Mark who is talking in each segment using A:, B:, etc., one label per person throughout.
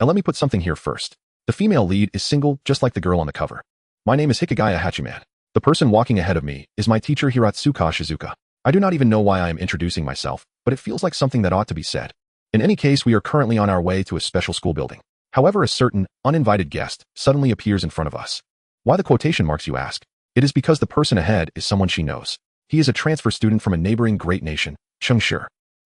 A: Now let me put something here first. The female lead is single, just like the girl on the cover. My name is Hikigaya Hachiman. The person walking ahead of me is my teacher Hiratsuka Shizuka. I do not even know why I am introducing myself, but it feels like something that ought to be said. In any case, we are currently on our way to a special school building. However, a certain, uninvited guest suddenly appears in front of us. Why the quotation marks, you ask? It is because the person ahead is someone she knows. He is a transfer student from a neighboring great nation, Cheng Shi.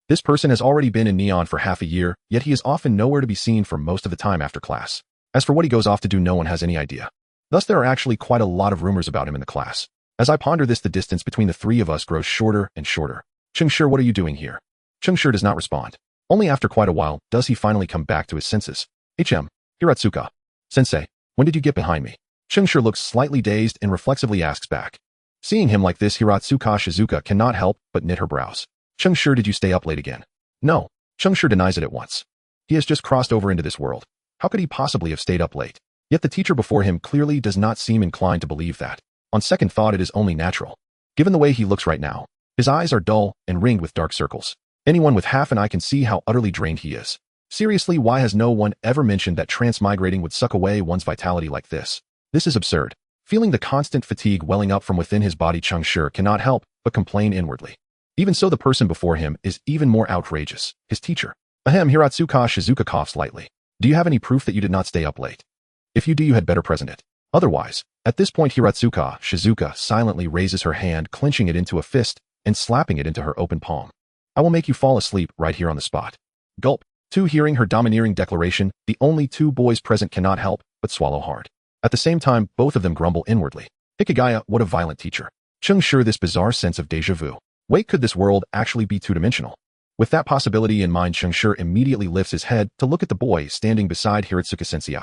A: This person has already been in Neon for half a year, yet he is often nowhere to be seen for most of the time after class. As for what he goes off to do, no one has any idea. Thus, there are actually quite a lot of rumors about him in the class. As I ponder this, the distance between the three of us grows shorter and shorter. Cheng Shi, what are you doing here? Cheng Shi does not respond. Only after quite a while does he finally come back to his senses. Hiratsuka. Sensei, when did you get behind me? Cheng Shi looks slightly dazed and reflexively asks back. Seeing him like this, Hiratsuka Shizuka cannot help but knit her brows. Cheng Shi, did you stay up late again? No. Cheng Shi denies it at once. He has just crossed over into this world. How could he possibly have stayed up late? Yet the teacher before him clearly does not seem inclined to believe that. On second thought, it is only natural. Given the way he looks right now, his eyes are dull and ringed with dark circles. Anyone with half an eye can see how utterly drained he is. Seriously, why has no one ever mentioned that transmigrating would suck away one's vitality like this? This is absurd. Feeling the constant fatigue welling up from within his body, Cheng Shi cannot help but complain inwardly. Even so, the person before him is even more outrageous, his teacher. Ahem, Hiratsuka Shizuka coughs lightly. Do you have any proof that you did not stay up late? If you do, you had better present it. Otherwise, at this point, Hiratsuka Shizuka silently raises her hand, clenching it into a fist and slapping it into her open palm. I will make you fall asleep right here on the spot. Gulp. 2. Hearing her domineering declaration, the only two boys present cannot help but swallow hard. At the same time, both of them grumble inwardly. Hikigaya, what a violent teacher. Cheng Shi, this bizarre sense of deja vu. Wait, could this world actually be two-dimensional? With that possibility in mind, Cheng Shi immediately lifts his head to look at the boy standing beside Hiratsuka Sensei.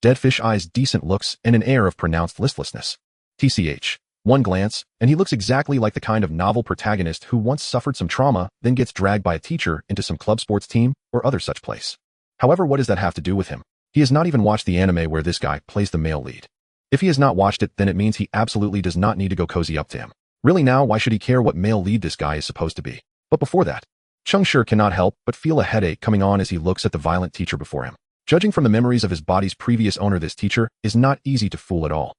A: Dead fish eyes, decent looks, and an air of pronounced listlessness. TCH. One glance, and he looks exactly like the kind of novel protagonist who once suffered some trauma, then gets dragged by a teacher into some club sports team or other such place. However, what does that have to do with him? He has not even watched the anime where this guy plays the male lead. If he has not watched it, then it means he absolutely does not need to go cozy up to him. Really now, why should he care what male lead this guy is supposed to be? But before that, Cheng Shi cannot help but feel a headache coming on as he looks at the violent teacher before him. Judging from the memories of his body's previous owner, this teacher is not easy to fool at all.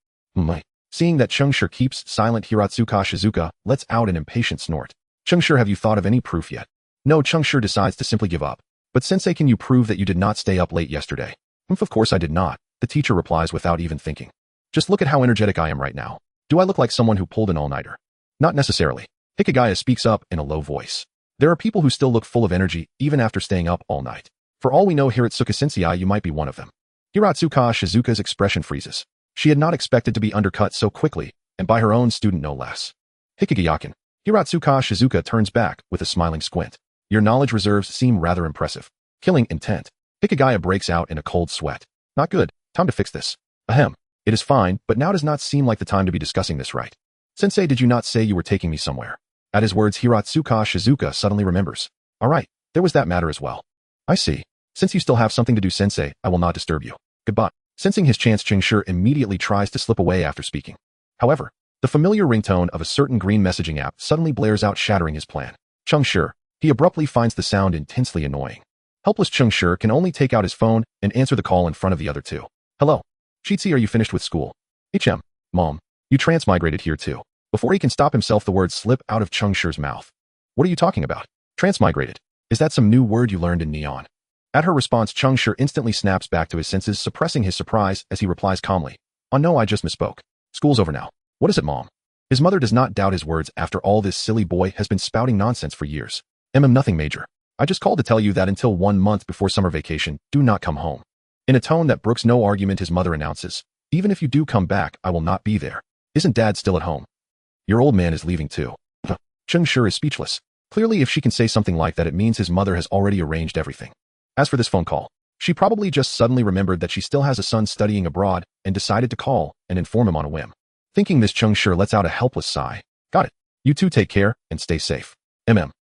A: Seeing that Cheng Shi keeps silent, Hiratsuka Shizuka lets out an impatient snort. Cheng Shi, have you thought of any proof yet? No. Cheng Shi decides to simply give up. But sensei, can you prove that you did not stay up late yesterday? Of course I did not, the teacher replies without even thinking. Just look at how energetic I am right now. Do I look like someone who pulled an all-nighter? Not necessarily. Hikigaya speaks up in a low voice. There are people who still look full of energy even after staying up all night. For all we know, Hiratsuka Sensei, you might be one of them. Hiratsuka Shizuka's expression freezes. She had not expected to be undercut so quickly, and by her own student no less. Hikigaya-kun. Hiratsuka Shizuka turns back with a smiling squint. Your knowledge reserves seem rather impressive. Killing intent. Hikigaya breaks out in a cold sweat. Not good. Time to fix this. Ahem. It is fine, but now does not seem like the time to be discussing this, right? Sensei, did you not say you were taking me somewhere? At his words, Hiratsuka Shizuka suddenly remembers. All right, there was that matter as well. I see. Since you still have something to do, Sensei, I will not disturb you. Goodbye. Sensing his chance, Cheng Shi immediately tries to slip away after speaking. However, the familiar ringtone of a certain green messaging app suddenly blares out, shattering his plan. Cheng Shi. He abruptly finds the sound intensely annoying. Helpless Cheng Shi can only take out his phone and answer the call in front of the other two. Hello. Chitsi, are you finished with school? Mom. You transmigrated here too. Before he can stop himself, the words slip out of Cheng Shi's mouth. What are you talking about? Transmigrated. Is that some new word you learned in Neon? At her response, Cheng Shi instantly snaps back to his senses, suppressing his surprise as he replies calmly. Oh no, I just misspoke. School's over now. What is it, Mom? His mother does not doubt his words after all. This silly boy has been spouting nonsense for years. Nothing major. I just called to tell you that until 1 month before summer vacation, do not come home. In a tone that brooks no argument, his mother announces, even if you do come back, I will not be there. Isn't Dad still at home? Your old man is leaving too. Cheng Shi is speechless. Clearly, if she can say something like that, it means his mother has already arranged everything. As for this phone call, she probably just suddenly remembered that she still has a son studying abroad and decided to call and inform him on a whim. Thinking this, Cheng Shi lets out a helpless sigh. Got it. You two take care and stay safe.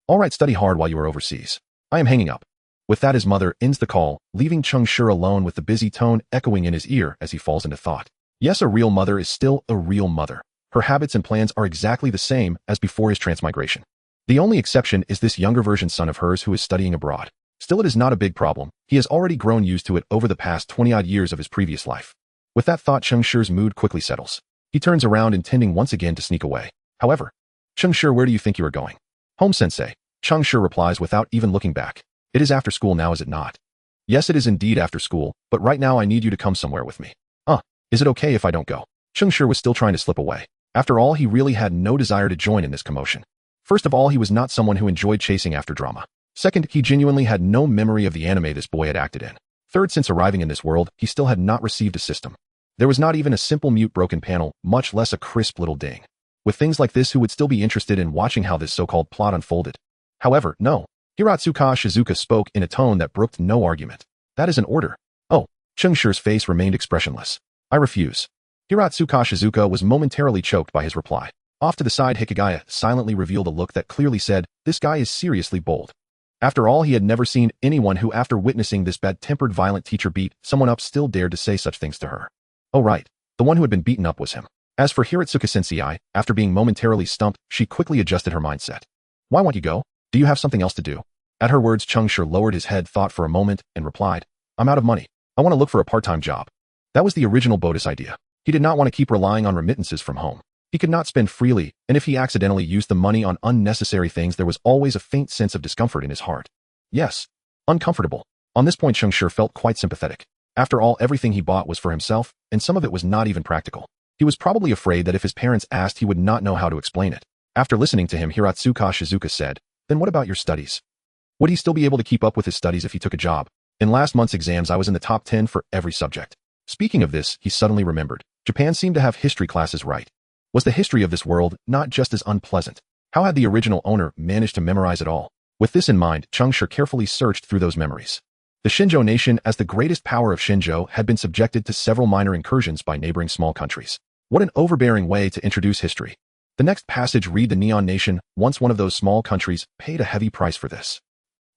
A: All right, study hard while you are overseas. I am hanging up. With that, his mother ends the call, leaving Cheng Shi alone with the busy tone echoing in his ear as he falls into thought. Yes, a real mother is still a real mother. Her habits and plans are exactly the same as before his transmigration. The only exception is this younger version son of hers who is studying abroad. Still, it is not a big problem. He has already grown used to it over the past 20-odd years of his previous life. With that thought, Cheng Shi's mood quickly settles. He turns around intending once again to sneak away. However, Cheng Shi, where do you think you are going? Home, sensei. Cheng Shi replies without even looking back. It is after school now, is it not? Yes, it is indeed after school, but right now I need you to come somewhere with me. Is it okay if I don't go? Cheng Shi was still trying to slip away. After all, he really had no desire to join in this commotion. First of all, he was not someone who enjoyed chasing after drama. Second, he genuinely had no memory of the anime this boy had acted in. Third, since arriving in this world, he still had not received a system. There was not even a simple mute broken panel, much less a crisp little ding. With things like this, who would still be interested in watching how this so-called plot unfolded? However, no. Hiratsuka Shizuka spoke in a tone that brooked no argument. That is an order. Oh, Cheng Shi's face remained expressionless. I refuse. Hiratsuka Shizuka was momentarily choked by his reply. Off to the side, Hikigaya silently revealed a look that clearly said, this guy is seriously bold. After all, he had never seen anyone who, after witnessing this bad-tempered violent teacher beat someone up, still dared to say such things to her. Oh right, the one who had been beaten up was him. As for Hiratsuka Sensei, after being momentarily stumped, she quickly adjusted her mindset. Why won't you go? Do you have something else to do? At her words, Cheng Shi lowered his head, thought for a moment, and replied, I'm out of money. I want to look for a part-time job. That was the original Botus idea. He did not want to keep relying on remittances from home. He could not spend freely, and if he accidentally used the money on unnecessary things, there was always a faint sense of discomfort in his heart. Yes, uncomfortable. On this point, Cheng Shi felt quite sympathetic. After all, everything he bought was for himself, and some of it was not even practical. He was probably afraid that if his parents asked, he would not know how to explain it. After listening to him, Hiratsuka Shizuka said, then what about your studies? Would he still be able to keep up with his studies if he took a job? In last month's exams, I was in the top 10 for every subject. Speaking of this, he suddenly remembered. Japan seemed to have history classes right. Was the history of this world not just as unpleasant? How had the original owner managed to memorize it all? With this in mind, Cheng Shi carefully searched through those memories. The Shinjo nation, as the greatest power of Shinjo, had been subjected to several minor incursions by neighboring small countries. What an overbearing way to introduce history. The next passage read: the Neon nation, once one of those small countries, paid a heavy price for this.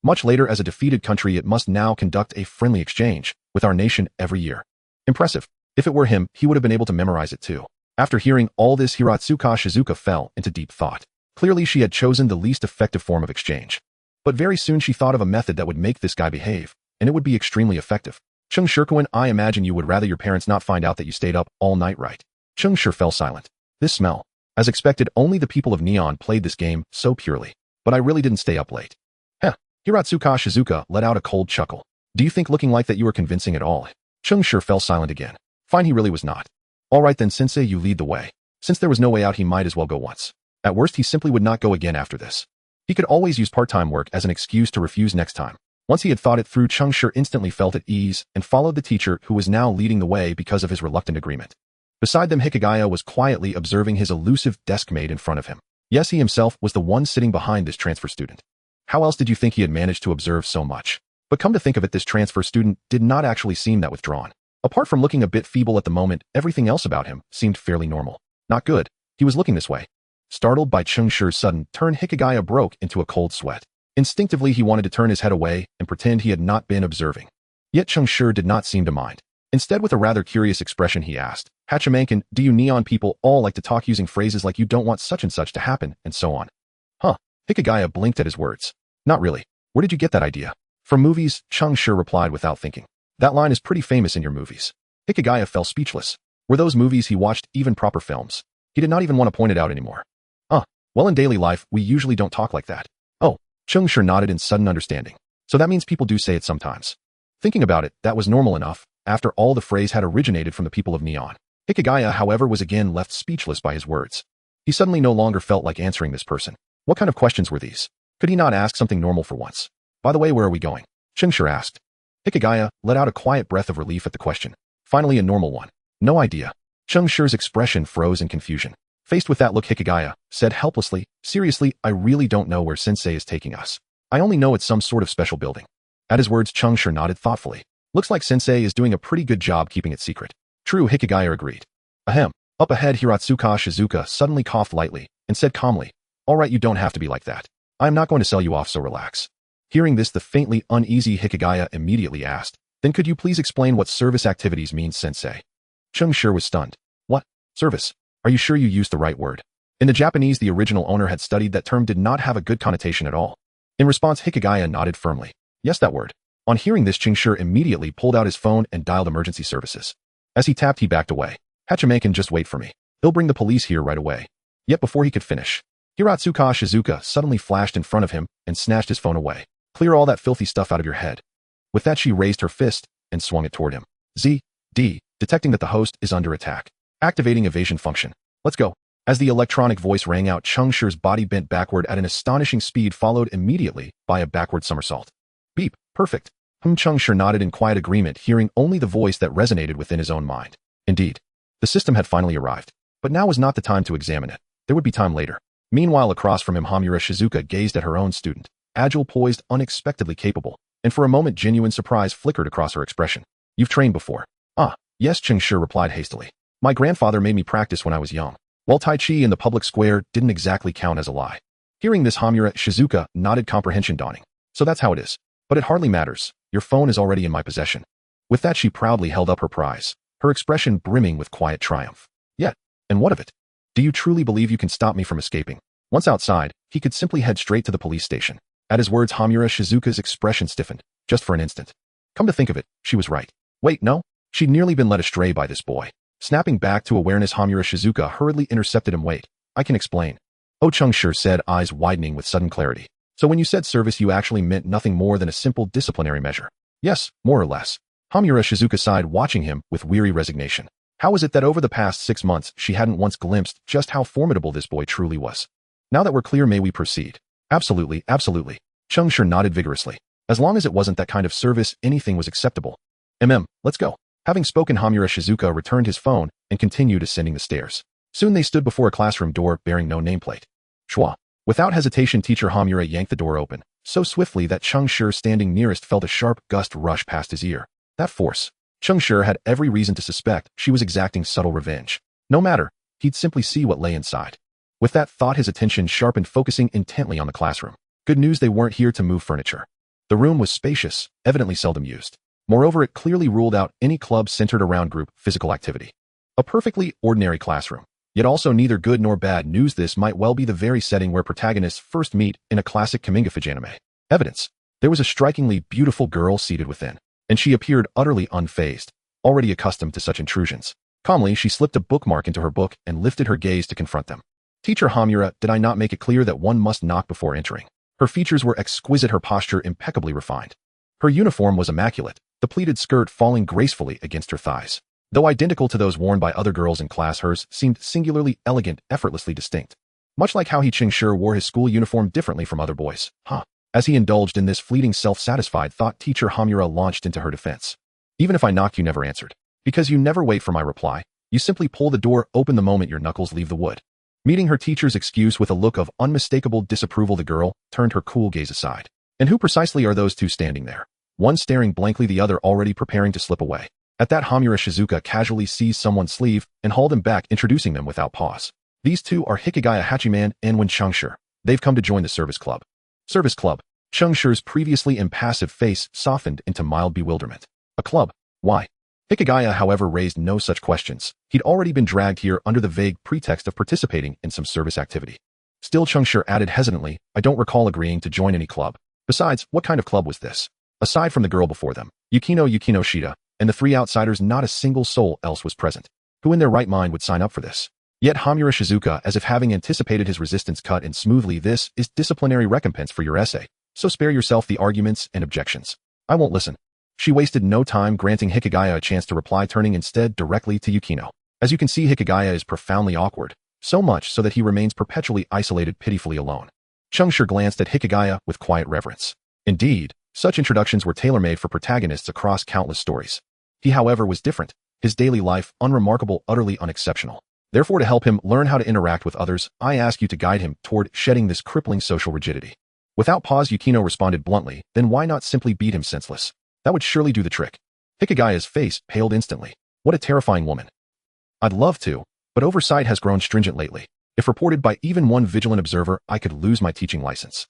A: Much later, as a defeated country, it must now conduct a friendly exchange with our nation every year. Impressive. If it were him, he would have been able to memorize it too. After hearing all this, Hiratsuka Shizuka fell into deep thought. Clearly, she had chosen the least effective form of exchange. But very soon she thought of a method that would make this guy behave, and it would be extremely effective. Cheng Shirkuin, I imagine you would rather your parents not find out that you stayed up all night, right? Cheng Shi fell silent. This smell. As expected, only the people of Neon played this game so purely. But I really didn't stay up late. Heh. Hiratsuka Shizuka let out a cold chuckle. Do you think looking like that you were convincing at all? Cheng Shi fell silent again. Fine, he really was not. All right then, sensei, you lead the way. Since there was no way out, he might as well go once. At worst, he simply would not go again after this. He could always use part-time work as an excuse to refuse next time. Once he had thought it through, Cheng Shi instantly felt at ease and followed the teacher, who was now leading the way because of his reluctant agreement. Beside them, Hikigaya was quietly observing his elusive desk mate in front of him. Yes, he himself was the one sitting behind this transfer student. How else did you think he had managed to observe so much? But come to think of it, this transfer student did not actually seem that withdrawn. Apart from looking a bit feeble at the moment, everything else about him seemed fairly normal. Not good. He was looking this way. Startled by Cheng Shi's sudden turn, Hikigaya broke into a cold sweat. Instinctively, he wanted to turn his head away and pretend he had not been observing. Yet Cheng Shi did not seem to mind. Instead, with a rather curious expression, he asked, Hachiman, do you Neon people all like to talk using phrases like you don't want such and such to happen, and so on? Huh. Hikigaya blinked at his words. Not really. Where did you get that idea? From movies, Cheng Shi replied without thinking. That line is pretty famous in your movies. Hikigaya fell speechless. Were those movies he watched even proper films? He did not even want to point it out anymore. Well, in daily life, we usually don't talk like that. Oh, Cheng Shi nodded in sudden understanding. So that means people do say it sometimes. Thinking about it, that was normal enough. After all, the phrase had originated from the people of Neon. Hikigaya, however, was again left speechless by his words. He suddenly no longer felt like answering this person. What kind of questions were these? Could he not ask something normal for once? By the way, where are we going? Cheng Shi asked. Hikigaya let out a quiet breath of relief at the question. Finally, a normal one. No idea. Cheng Shi's expression froze in confusion. Faced with that look, Hikigaya said helplessly, seriously, I really don't know where sensei is taking us. I only know it's some sort of special building. At his words, Cheng Shi nodded thoughtfully. Looks like sensei is doing a pretty good job keeping it secret. True, Hikigaya agreed. Ahem. Up ahead, Hiratsuka Shizuka suddenly coughed lightly and said calmly, all right, you don't have to be like that. I am not going to sell you off, so relax. Hearing this, the faintly uneasy Hikigaya immediately asked, then could you please explain what service activities means, sensei? Cheng Shi was stunned. What? Service? Are you sure you used the right word? In the Japanese the original owner had studied, that term did not have a good connotation at all. In response, Hikigaya nodded firmly. Yes, that word. On hearing this, Cheng Shi immediately pulled out his phone and dialed emergency services. As he tapped, he backed away. Hachiman can just wait for me. He'll bring the police here right away. Yet before he could finish, Hiratsuka Shizuka suddenly flashed in front of him and snatched his phone away. Clear all that filthy stuff out of your head. With that, she raised her fist and swung it toward him. Z.D. Detecting that the host is under attack. Activating evasion function. Let's go. As the electronic voice rang out, Cheng Shi's body bent backward at an astonishing speed, followed immediately by a backward somersault. Beep. Perfect. Cheng Shi nodded in quiet agreement, hearing only the voice that resonated within his own mind. Indeed, the system had finally arrived. But now was not the time to examine it. There would be time later. Meanwhile, across from him, Hamura Shizuka gazed at her own student. Agile, poised, unexpectedly capable. And for a moment, genuine surprise flickered across her expression. You've trained before. Ah, yes, Cheng Shi replied hastily. My grandfather made me practice when I was young. While Tai Chi in the public square didn't exactly count as a lie. Hearing this, Hamura Shizuka nodded, comprehension dawning. So that's how it is. But it hardly matters. Your phone is already in my possession. With that, she proudly held up her prize, her expression brimming with quiet triumph. Yet, and what of it? Do you truly believe you can stop me from escaping? Once outside, he could simply head straight to the police station. At his words, Hamura Shizuka's expression stiffened, just for an instant. Come to think of it, she was right. Wait, no? She'd nearly been led astray by this boy. Snapping back to awareness, Hamura Shizuka hurriedly intercepted him. Wait, I can explain. Oh, Cheng Shi said, eyes widening with sudden clarity. So when you said service, you actually meant nothing more than a simple disciplinary measure. Yes, more or less. Hamura Shizuka sighed, watching him with weary resignation. How was it that over the past 6 months, she hadn't once glimpsed just how formidable this boy truly was? Now that we're clear, may we proceed? Absolutely, absolutely. Cheng Shi nodded vigorously. As long as it wasn't that kind of service, anything was acceptable. Let's go. Having spoken, Hamura Shizuka returned his phone and continued ascending the stairs. Soon they stood before a classroom door bearing no nameplate. Schwa. Without hesitation, teacher Hamura yanked the door open, so swiftly that Cheng Shi, standing nearest, felt a sharp gust rush past his ear. That force. Cheng Shi had every reason to suspect she was exacting subtle revenge. No matter, he'd simply see what lay inside. With that thought, his attention sharpened, focusing intently on the classroom. Good news, they weren't here to move furniture. The room was spacious, evidently seldom used. Moreover, it clearly ruled out any club centered around group physical activity. A perfectly ordinary classroom. Yet also neither good nor bad news. This might well be the very setting where protagonists first meet in a classic coming-of-age anime. Evidence. There was a strikingly beautiful girl seated within, and she appeared utterly unfazed, already accustomed to such intrusions. Calmly, she slipped a bookmark into her book and lifted her gaze to confront them. Teacher Hamura, did I not make it clear that one must knock before entering? Her features were exquisite, her posture impeccably refined. Her uniform was immaculate, the pleated skirt falling gracefully against her thighs. Though identical to those worn by other girls in class, hers seemed singularly elegant, effortlessly distinct. Much like how Cheng Shi wore his school uniform differently from other boys. As he indulged in this fleeting self-satisfied thought, teacher Hamura launched into her defense. Even if I knocked, you never answered. Because you never wait for my reply. You simply pull the door open the moment your knuckles leave the wood. Meeting her teacher's excuse with a look of unmistakable disapproval, the girl turned her cool gaze aside. And who precisely are those two standing there? One staring blankly, the other already preparing to slip away. At that, Hamura Shizuka casually seized someone's sleeve and hauled him back, introducing them without pause. These two are Hikigaya Hachiman and Cheng Shi. They've come to join the service club. Service club. Cheng Shi's previously impassive face softened into mild bewilderment. A club? Why? Hikigaya, however, raised no such questions. He'd already been dragged here under the vague pretext of participating in some service activity. Still, Cheng Shi added hesitantly, I don't recall agreeing to join any club. Besides, what kind of club was this? Aside from the girl before them, Yukino Shida, and the three outsiders, not a single soul else was present. Who in their right mind would sign up for this? Yet Hamura Shizuka, as if having anticipated his resistance, cut in smoothly. This is disciplinary recompense for your essay, so spare yourself the arguments and objections. I won't listen. She wasted no time granting Hikigaya a chance to reply, turning instead directly to Yukino. As you can see, Hikigaya is profoundly awkward, so much so that he remains perpetually isolated, pitifully alone. Cheng Shi glanced at Hikigaya with quiet reverence. Indeed, such introductions were tailor-made for protagonists across countless stories. He, however, was different. His daily life, unremarkable, utterly unexceptional. Therefore, to help him learn how to interact with others, I ask you to guide him toward shedding this crippling social rigidity. Without pause, Yukino responded bluntly, then why not simply beat him senseless? That would surely do the trick. Hikigaya's face paled instantly. What a terrifying woman. I'd love to, but oversight has grown stringent lately. If reported by even one vigilant observer, I could lose my teaching license.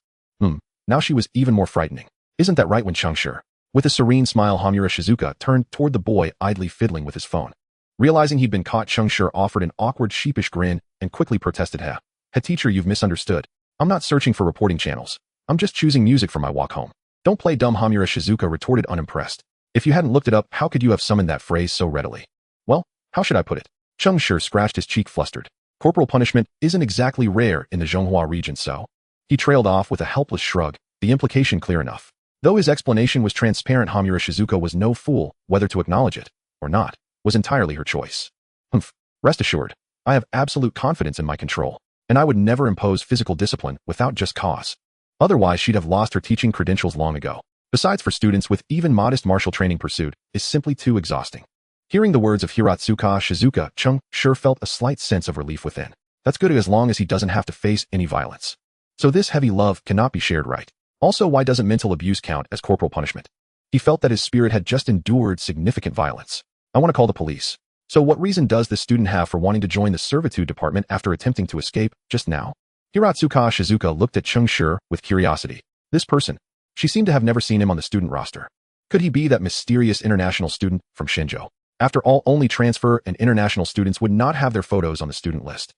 A: Now she was even more frightening. Isn't that right? Cheng Shi? With a serene smile, Hamura Shizuka turned toward the boy idly fiddling with his phone. Realizing he'd been caught, Cheng Shi offered an awkward, sheepish grin and quickly protested. Hey teacher, you've misunderstood. I'm not searching for reporting channels. I'm just choosing music for my walk home. Don't play dumb, Hamura Shizuka retorted unimpressed. If you hadn't looked it up, how could you have summoned that phrase so readily? Well, how should I put it? Cheng Shi scratched his cheek flustered. Corporal punishment isn't exactly rare in the Zhonghua region, so. He trailed off with a helpless shrug, the implication clear enough. Though his explanation was transparent, Hamura Shizuka was no fool. Whether to acknowledge it or not was entirely her choice. Humph. Rest assured, I have absolute confidence in my control, and I would never impose physical discipline without just cause. Otherwise, she'd have lost her teaching credentials long ago. Besides, for students with even modest martial training, pursuit is simply too exhausting. Hearing the words of Hiratsuka Shizuka, Cheng Shi felt a slight sense of relief within. That's good as long as he doesn't have to face any violence. So this heavy love cannot be shared, right? Also, why doesn't mental abuse count as corporal punishment? He felt that his spirit had just endured significant violence. I want to call the police. So what reason does this student have for wanting to join the servitude department after attempting to escape just now? Hiratsuka Shizuka looked at Cheng Shi with curiosity. This person. She seemed to have never seen him on the student roster. Could he be that mysterious international student from Shenzhou? After all, only transfer and international students would not have their photos on the student list.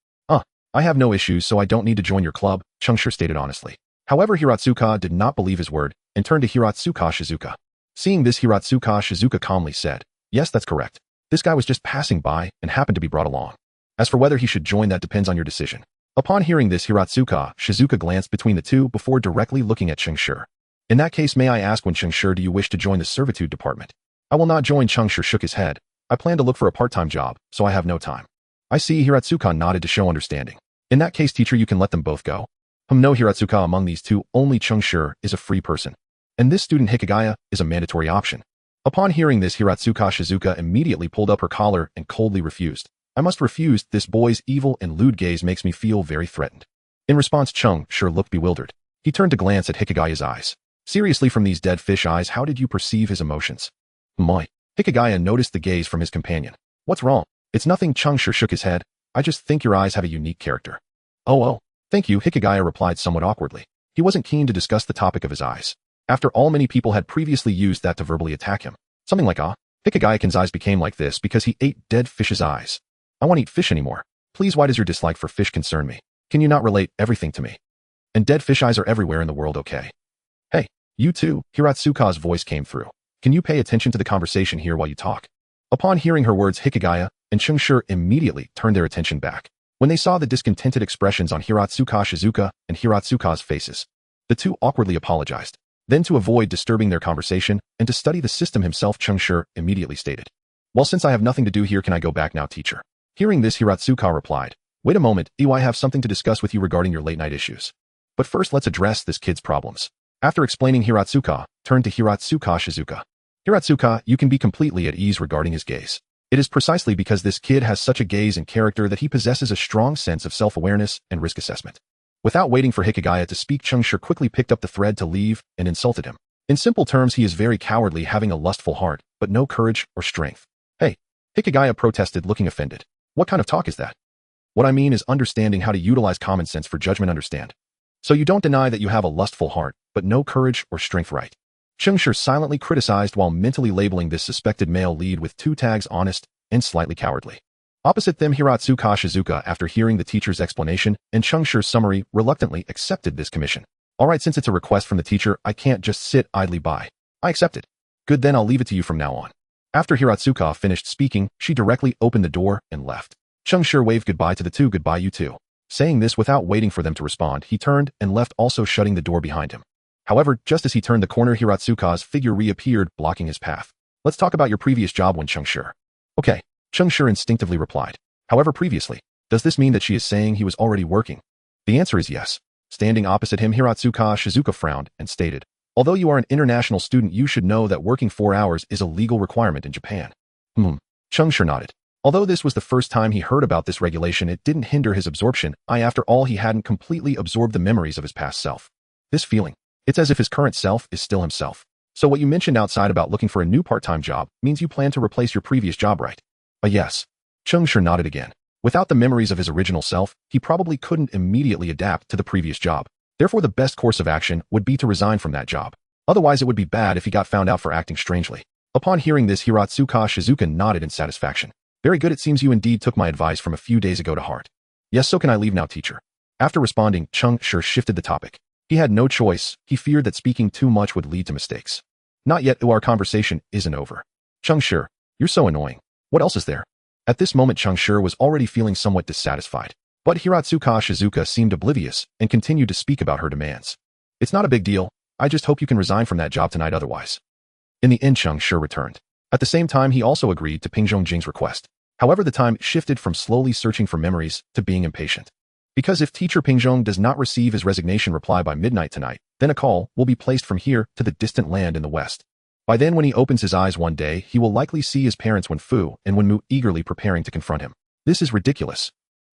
A: I have no issues, so I don't need to join your club, Cheng Shi stated honestly. However, Hiratsuka did not believe his word and turned to Hiratsuka Shizuka. Seeing this, Hiratsuka Shizuka calmly said, yes, that's correct. This guy was just passing by and happened to be brought along. As for whether he should join, that depends on your decision. Upon hearing this, Hiratsuka Shizuka glanced between the two before directly looking at Cheng Shi. In that case, may I ask, when Cheng Shi, do you wish to join the servitude department? I will not join. Cheng Shi shook his head. I plan to look for a part-time job, so I have no time. I see. Hiratsuka nodded to show understanding. In that case, teacher, you can let them both go. No, Hiratsuka, among these two, only Cheng Shi is a free person. And this student Hikigaya is a mandatory option. Upon hearing this, Hiratsuka Shizuka immediately pulled up her collar and coldly refused. I must refuse. This boy's evil and lewd gaze makes me feel very threatened. In response, Cheng Shi looked bewildered. He turned to glance at Hikigaya's eyes. Seriously, from these dead fish eyes, how did you perceive his emotions? My. Hikigaya noticed the gaze from his companion. What's wrong? It's nothing. Cheng Shi shook his head. I just think your eyes have a unique character. Oh, thank you, Hikigaya replied somewhat awkwardly. He wasn't keen to discuss the topic of his eyes. After all, many people had previously used that to verbally attack him. Something like, Hikigaya-kun's eyes became like this because he ate dead fish's eyes. I won't eat fish anymore. Please, why does your dislike for fish concern me? Can you not relate everything to me? And dead fish eyes are everywhere in the world, okay? Hey, you too, Hiratsuka's voice came through. Can you pay attention to the conversation here while you talk? Upon hearing her words, Hikigaya and Cheng Shi immediately turned their attention back. When they saw the discontented expressions on Hiratsuka Shizuka and Hiratsuka's faces, the two awkwardly apologized. Then, to avoid disturbing their conversation and to study the system himself, Cheng Shi immediately stated, well, since I have nothing to do here, can I go back now, teacher? Hearing this, Hiratsuka replied, wait a moment, I have something to discuss with you regarding your late-night issues. But first, let's address this kid's problems. After explaining, Hiratsuka turned to Hiratsuka Shizuka. Hiratsuka, you can be completely at ease regarding his gaze. It is precisely because this kid has such a gaze and character that he possesses a strong sense of self-awareness and risk assessment. Without waiting for Hikigaya to speak, Cheng Shi quickly picked up the thread to leave and insulted him. In simple terms, he is very cowardly, having a lustful heart, but no courage or strength. Hey, Hikigaya protested, looking offended. What kind of talk is that? What I mean is understanding how to utilize common sense for judgment, understand? So you don't deny that you have a lustful heart, but no courage or strength, right? Cheng Shi silently criticized while mentally labeling this suspected male lead with two tags: honest and slightly cowardly. Opposite them, Hiratsuka Shizuka, after hearing the teacher's explanation and Cheng Shi's summary, reluctantly accepted this commission. All right, since it's a request from the teacher, I can't just sit idly by. I accept it. Good, then I'll leave it to you from now on. After Hiratsuka finished speaking, she directly opened the door and left. Cheng Shi waved goodbye to the two. Goodbye, you two. Saying this without waiting for them to respond, he turned and left, also shutting the door behind him. However, just as he turned the corner, Hiratsuka's figure reappeared, blocking his path. Let's talk about your previous job, when Cheng Shi. Okay, Cheng Shi instinctively replied. However, previously, does this mean that she is saying he was already working? The answer is yes. Standing opposite him, Hiratsuka Shizuka frowned and stated, although you are an international student, you should know that working 4 hours is a legal requirement in Japan. Cheng Shi nodded. Although this was the first time he heard about this regulation, it didn't hinder his absorption. After all, he hadn't completely absorbed the memories of his past self. This feeling, it's as if his current self is still himself. So what you mentioned outside about looking for a new part-time job means you plan to replace your previous job, right? Yes. Cheng Shi nodded again. Without the memories of his original self, he probably couldn't immediately adapt to the previous job. Therefore, the best course of action would be to resign from that job. Otherwise, it would be bad if he got found out for acting strangely. Upon hearing this, Hiratsuka Shizuka nodded in satisfaction. Very good, it seems you indeed took my advice from a few days ago to heart. Yes, so can I leave now, teacher? After responding, Cheng Shi shifted the topic. He had no choice. He feared that speaking too much would lead to mistakes. Not yet, our conversation isn't over. Cheng Shi, you're so annoying. What else is there? At this moment, Cheng Shi was already feeling somewhat dissatisfied. But Hiratsuka Shizuka seemed oblivious and continued to speak about her demands. It's not a big deal. I just hope you can resign from that job tonight otherwise. In the end, Cheng Shi returned. At the same time, he also agreed to Ping Zhongjing's request. However, the time shifted from slowly searching for memories to being impatient. Because if teacher Ping Zhong does not receive his resignation reply by midnight tonight, then a call will be placed from here to the distant land in the west. By then, when he opens his eyes one day, he will likely see his parents Wenfu and Wenmu eagerly preparing to confront him. This is ridiculous.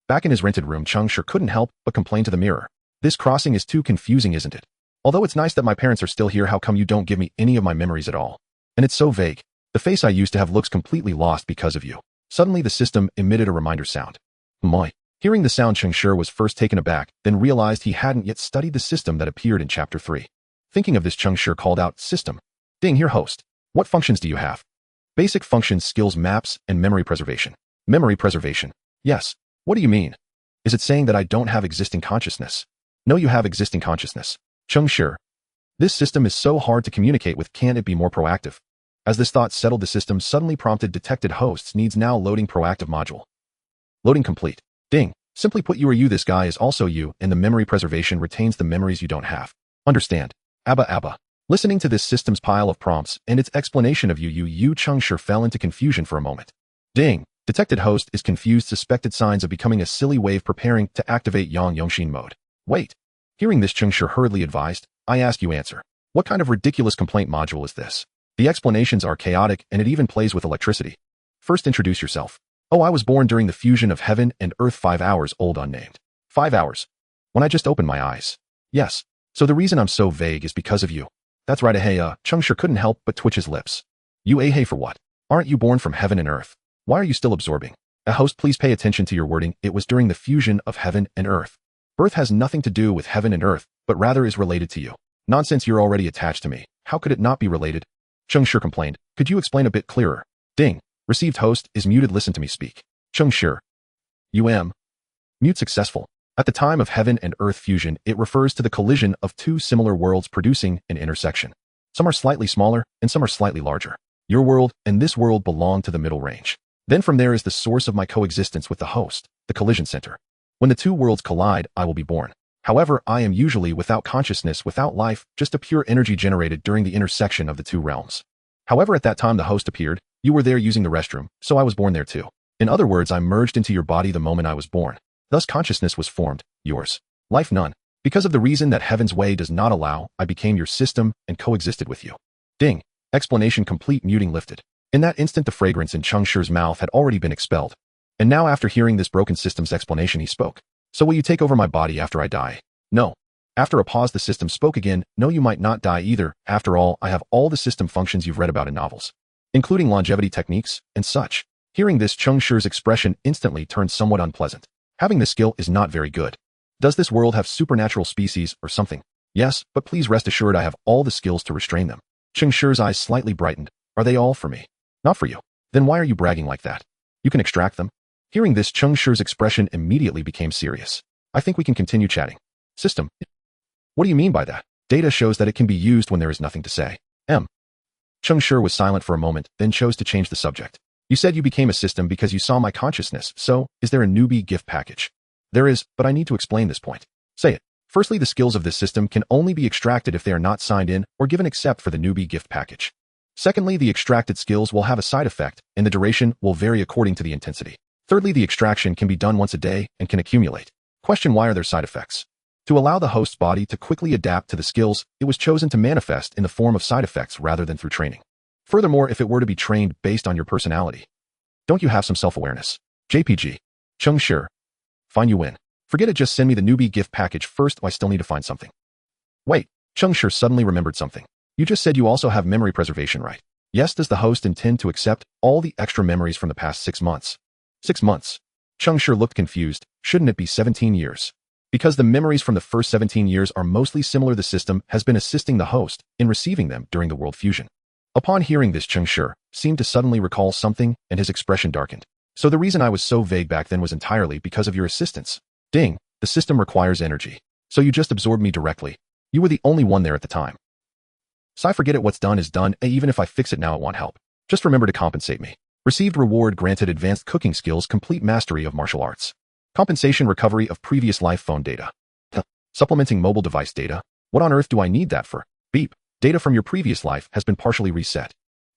A: Back in his rented room, Cheng Shi couldn't help but complain to the mirror. This crossing is too confusing, isn't it? Although it's nice that my parents are still here, how come you don't give me any of my memories at all? And it's so vague. The face I used to have looks completely lost because of you. Suddenly the system emitted a reminder sound. Moi. Hearing the sound, Cheng Shi was first taken aback, then realized he hadn't yet studied the system that appeared in Chapter 3. Thinking of this, Cheng Shi called out, System. Ding, here host. What functions do you have? Basic functions, skills, maps, and memory preservation. Memory preservation. Yes. What do you mean? Is it saying that I don't have existing consciousness? No, you have existing consciousness. Cheng Shi. This system is so hard to communicate with, can't it be more proactive? As this thought settled, the system suddenly prompted detected hosts needs now loading proactive module. Loading complete. Ding. Simply put, you are you, this guy is also you, and the memory preservation retains the memories you don't have. Understand? Abba Abba. Listening to this system's pile of prompts and its explanation of you, Cheng Shi fell into confusion for a moment. Ding. Detected host is confused, suspected signs of becoming a silly wave preparing to activate Yang Yongshin mode. Wait. Hearing this, Cheng Shi hurriedly advised, I ask you answer. What kind of ridiculous complaint module is this? The explanations are chaotic and it even plays with electricity. First, introduce yourself. Oh, I was born during the fusion of heaven and earth 5 hours old, unnamed. 5 hours. When I just opened my eyes. Yes. So the reason I'm so vague is because of you. That's right, Cheng Shi couldn't help but twitch his lips. You hey for what? Aren't you born from heaven and earth? Why are you still absorbing? A host, please pay attention to your wording. It was during the fusion of heaven and earth. Birth has nothing to do with heaven and earth, but rather is related to you. Nonsense, you're already attached to me. How could it not be related? Cheng Shi complained. Could you explain a bit clearer? Ding. Received host is muted. Listen to me speak. Cheng Shi. Mute successful. At the time of heaven and earth fusion, it refers to the collision of two similar worlds producing an intersection. Some are slightly smaller and some are slightly larger. Your world and this world belong to the middle range. Then from there is the source of my coexistence with the host, the collision center. When the two worlds collide, I will be born. However, I am usually without consciousness, without life, just a pure energy generated during the intersection of the two realms. However, at that time the host appeared, you were there using the restroom, so I was born there too. In other words, I merged into your body the moment I was born. Thus consciousness was formed, yours. Life none. Because of the reason that heaven's way does not allow, I became your system and coexisted with you. Ding. Explanation complete. Muting lifted. In that instant the fragrance in Cheng Shi's mouth had already been expelled. And now after hearing this broken system's explanation he spoke. So will you take over my body after I die? No. After a pause the system spoke again. No, you might not die either. After all, I have all the system functions you've read about in novels, including longevity techniques and such. Hearing this, Cheng Shi's expression instantly turned somewhat unpleasant. Having this skill is not very good. Does this world have supernatural species or something? Yes, but please rest assured I have all the skills to restrain them. Cheng Shi's eyes slightly brightened. Are they all for me? Not for you. Then why are you bragging like that? You can extract them. Hearing this, Cheng Shi's expression immediately became serious. I think we can continue chatting. System. What do you mean by that? Data shows that it can be used when there is nothing to say. Cheng Shi was silent for a moment, then chose to change the subject. You said you became a system because you saw my consciousness, so, is there a newbie gift package? There is, but I need to explain this point. Say it. Firstly, the skills of this system can only be extracted if they are not signed in or given except for the newbie gift package. Secondly, the extracted skills will have a side effect, and the duration will vary according to the intensity. Thirdly, the extraction can be done once a day and can accumulate. Question: why are there side effects? To allow the host's body to quickly adapt to the skills, it was chosen to manifest in the form of side effects rather than through training. Furthermore, if it were to be trained based on your personality, don't you have some self-awareness? JPG. Cheng Shi. Fine, you win. Forget it, just send me the newbie gift package first. I still need to find something. Wait, Cheng Shi suddenly remembered something. You just said you also have memory preservation, right? Yes. Does the host intend to accept all the extra memories from the past 6 months? 6 months. Cheng Shi looked confused. Shouldn't it be 17 years? Because the memories from the first 17 years are mostly similar, the system has been assisting the host in receiving them during the world fusion. Upon hearing this, Cheng Shi seemed to suddenly recall something and his expression darkened. So the reason I was so vague back then was entirely because of your assistance. Ding, the system requires energy. So you just absorbed me directly. You were the only one there at the time. So I forget it, what's done is done, and even if I fix it now it won't help. Just remember to compensate me. Received reward granted advanced cooking skills, complete mastery of martial arts. Compensation recovery of previous life phone data. Supplementing mobile device data. What on earth do I need that for? Beep. Data from your previous life has been partially reset.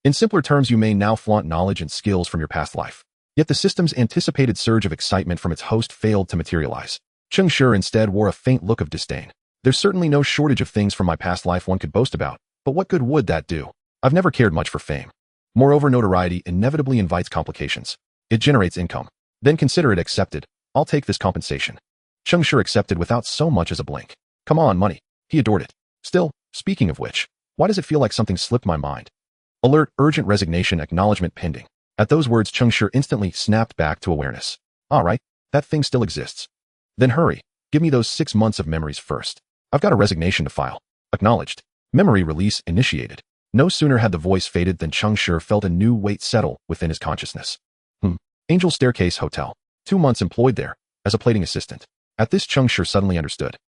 A: In simpler terms, you may now flaunt knowledge and skills from your past life. Yet the system's anticipated surge of excitement from its host failed to materialize. Cheng Shi instead wore a faint look of disdain. There's certainly no shortage of things from my past life one could boast about, but what good would that do? I've never cared much for fame. Moreover, notoriety inevitably invites complications. It generates income. Then consider it accepted. I'll take this compensation. Cheng Shi accepted without so much as a blink. Come on, money. He adored it. Still, speaking of which, why does it feel like something slipped my mind? Alert, urgent resignation, acknowledgement pending. At those words, Cheng Shi instantly snapped back to awareness. All right, that thing still exists. Then hurry. Give me those 6 months of memories first. I've got a resignation to file. Acknowledged. Memory release initiated. No sooner had the voice faded than Cheng Shi felt a new weight settle within his consciousness. Angel Staircase Hotel. 2 months employed there, as a plating assistant. At this, Cheng Shi suddenly understood.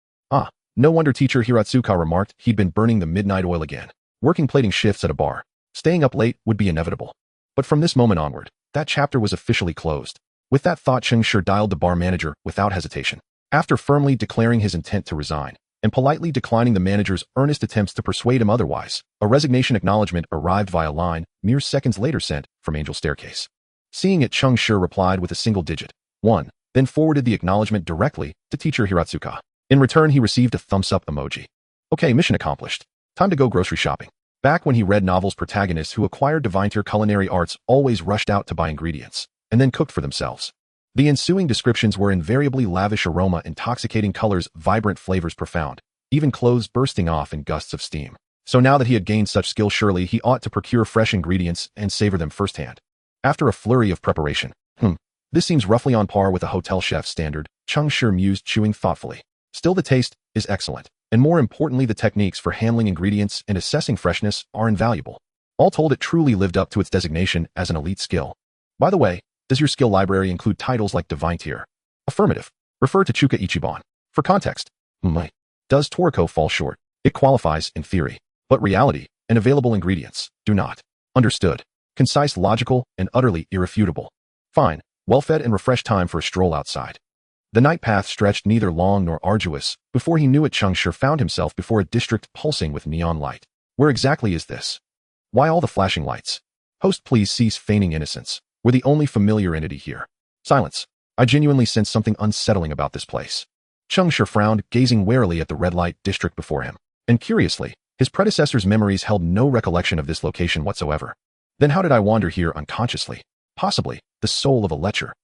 A: No wonder teacher Hiratsuka remarked he'd been burning the midnight oil again. Working plating shifts at a bar. Staying up late would be inevitable. But from this moment onward, that chapter was officially closed. With that thought, Cheng Shi dialed the bar manager without hesitation. After firmly declaring his intent to resign, and politely declining the manager's earnest attempts to persuade him otherwise, a resignation acknowledgement arrived via line, mere seconds later sent from Angel Staircase. Seeing it, Cheng Shi replied with a single digit, 1, then forwarded the acknowledgement directly to teacher Hiratsuka. In return, he received a thumbs-up emoji. Okay, mission accomplished. Time to go grocery shopping. Back when he read novels, protagonists who acquired divine-tier culinary arts always rushed out to buy ingredients, and then cooked for themselves. The ensuing descriptions were invariably lavish aroma, intoxicating colors, vibrant flavors, profound, even clothes bursting off in gusts of steam. So now that he had gained such skill, surely he ought to procure fresh ingredients and savor them firsthand. After a flurry of preparation, this seems roughly on par with a hotel chef's standard, Cheng Shi mused, chewing thoughtfully. Still, the taste is excellent, and more importantly, the techniques for handling ingredients and assessing freshness are invaluable. All told, it truly lived up to its designation as an elite skill. By the way, does your skill library include titles like Divine Tier? Affirmative. Refer to Chuka Ichiban. For context, does Toriko fall short? It qualifies in theory, but reality and available ingredients do not. Understood. Concise, logical, and utterly irrefutable. Fine. Well-fed and refreshed, time for a stroll outside. The night path stretched neither long nor arduous. Before he knew it, Cheng Shi found himself before a district pulsing with neon light. Where exactly is this? Why all the flashing lights? Host, please cease feigning innocence. We're the only familiar entity here. Silence. I genuinely sense something unsettling about this place. Cheng Shi frowned, gazing warily at the red light district before him. And curiously, his predecessor's memories held no recollection of this location whatsoever. Then how did I wander here unconsciously? Possibly, the soul of a lecher.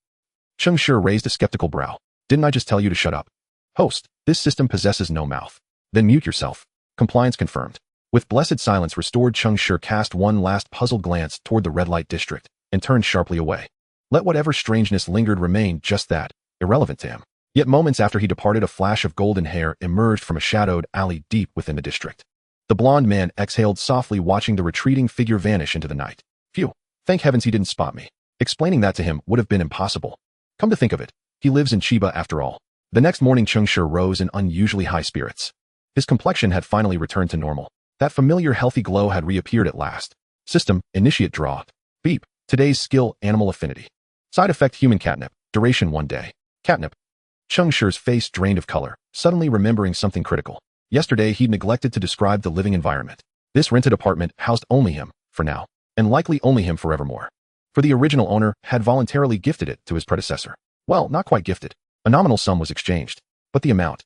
A: Cheng Shi raised a skeptical brow. Didn't I just tell you to shut up? Host, this system possesses no mouth. Then mute yourself. Compliance confirmed. With blessed silence restored, Cheng Shi cast one last puzzled glance toward the red light district and turned sharply away. Let whatever strangeness lingered remain just that, irrelevant to him. Yet moments after he departed, a flash of golden hair emerged from a shadowed alley deep within the district. The blond man exhaled softly, watching the retreating figure vanish into the night. Phew, thank heavens he didn't spot me. Explaining that to him would have been impossible. Come to think of it, he lives in Chiba after all. The next morning, Cheng Shi rose in unusually high spirits. His complexion had finally returned to normal. That familiar healthy glow had reappeared at last. System, initiate draw. Beep. Today's skill, animal affinity. Side effect, human catnip. Duration 1 day. Catnip. Cheng Shi's face drained of color, suddenly remembering something critical. Yesterday, he'd neglected to describe the living environment. This rented apartment housed only him, for now, and likely only him forevermore. For the original owner had voluntarily gifted it to his predecessor. Well, not quite gifted. A nominal sum was exchanged, but the amount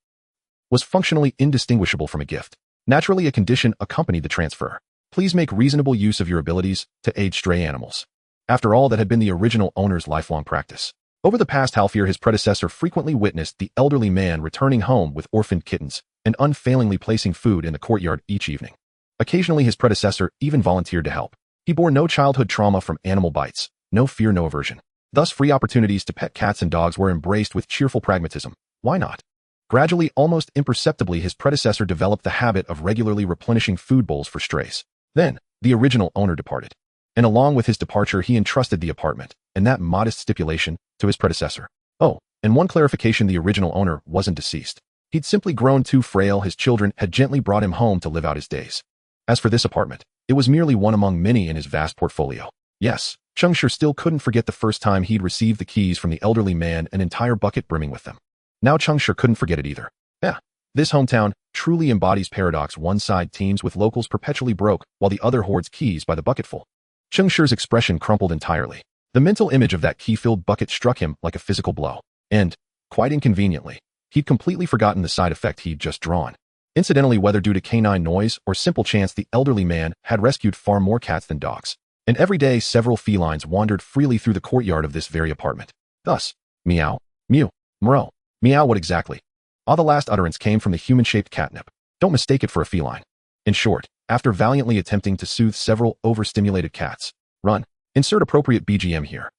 A: was functionally indistinguishable from a gift. Naturally, a condition accompanied the transfer. Please make reasonable use of your abilities to aid stray animals. After all, that had been the original owner's lifelong practice. Over the past half year, his predecessor frequently witnessed the elderly man returning home with orphaned kittens and unfailingly placing food in the courtyard each evening. Occasionally, his predecessor even volunteered to help. He bore no childhood trauma from animal bites, no fear, no aversion. Thus, free opportunities to pet cats and dogs were embraced with cheerful pragmatism. Why not? Gradually, almost imperceptibly, his predecessor developed the habit of regularly replenishing food bowls for strays. Then, the original owner departed. And along with his departure, he entrusted the apartment, and that modest stipulation, to his predecessor. Oh, and one clarification, the original owner wasn't deceased. He'd simply grown too frail. His children had gently brought him home to live out his days. As for this apartment, it was merely one among many in his vast portfolio. Yes, Cheng Shi still couldn't forget the first time he'd received the keys from the elderly man, an entire bucket brimming with them. Now Cheng Shi couldn't forget it either. Yeah, this hometown truly embodies paradox. One side teems with locals perpetually broke, while the other hoards keys by the bucketful. Cheng Shi's expression crumpled entirely. The mental image of that key-filled bucket struck him like a physical blow. And, quite inconveniently, he'd completely forgotten the side effect he'd just drawn. Incidentally, whether due to canine noise or simple chance, the elderly man had rescued far more cats than dogs. And every day several felines wandered freely through the courtyard of this very apartment. Thus, meow, mew, meow, meow. What exactly? The last utterance came from the human-shaped catnip. Don't mistake it for a feline. In short, after valiantly attempting to soothe several overstimulated cats, run. Insert appropriate BGM here.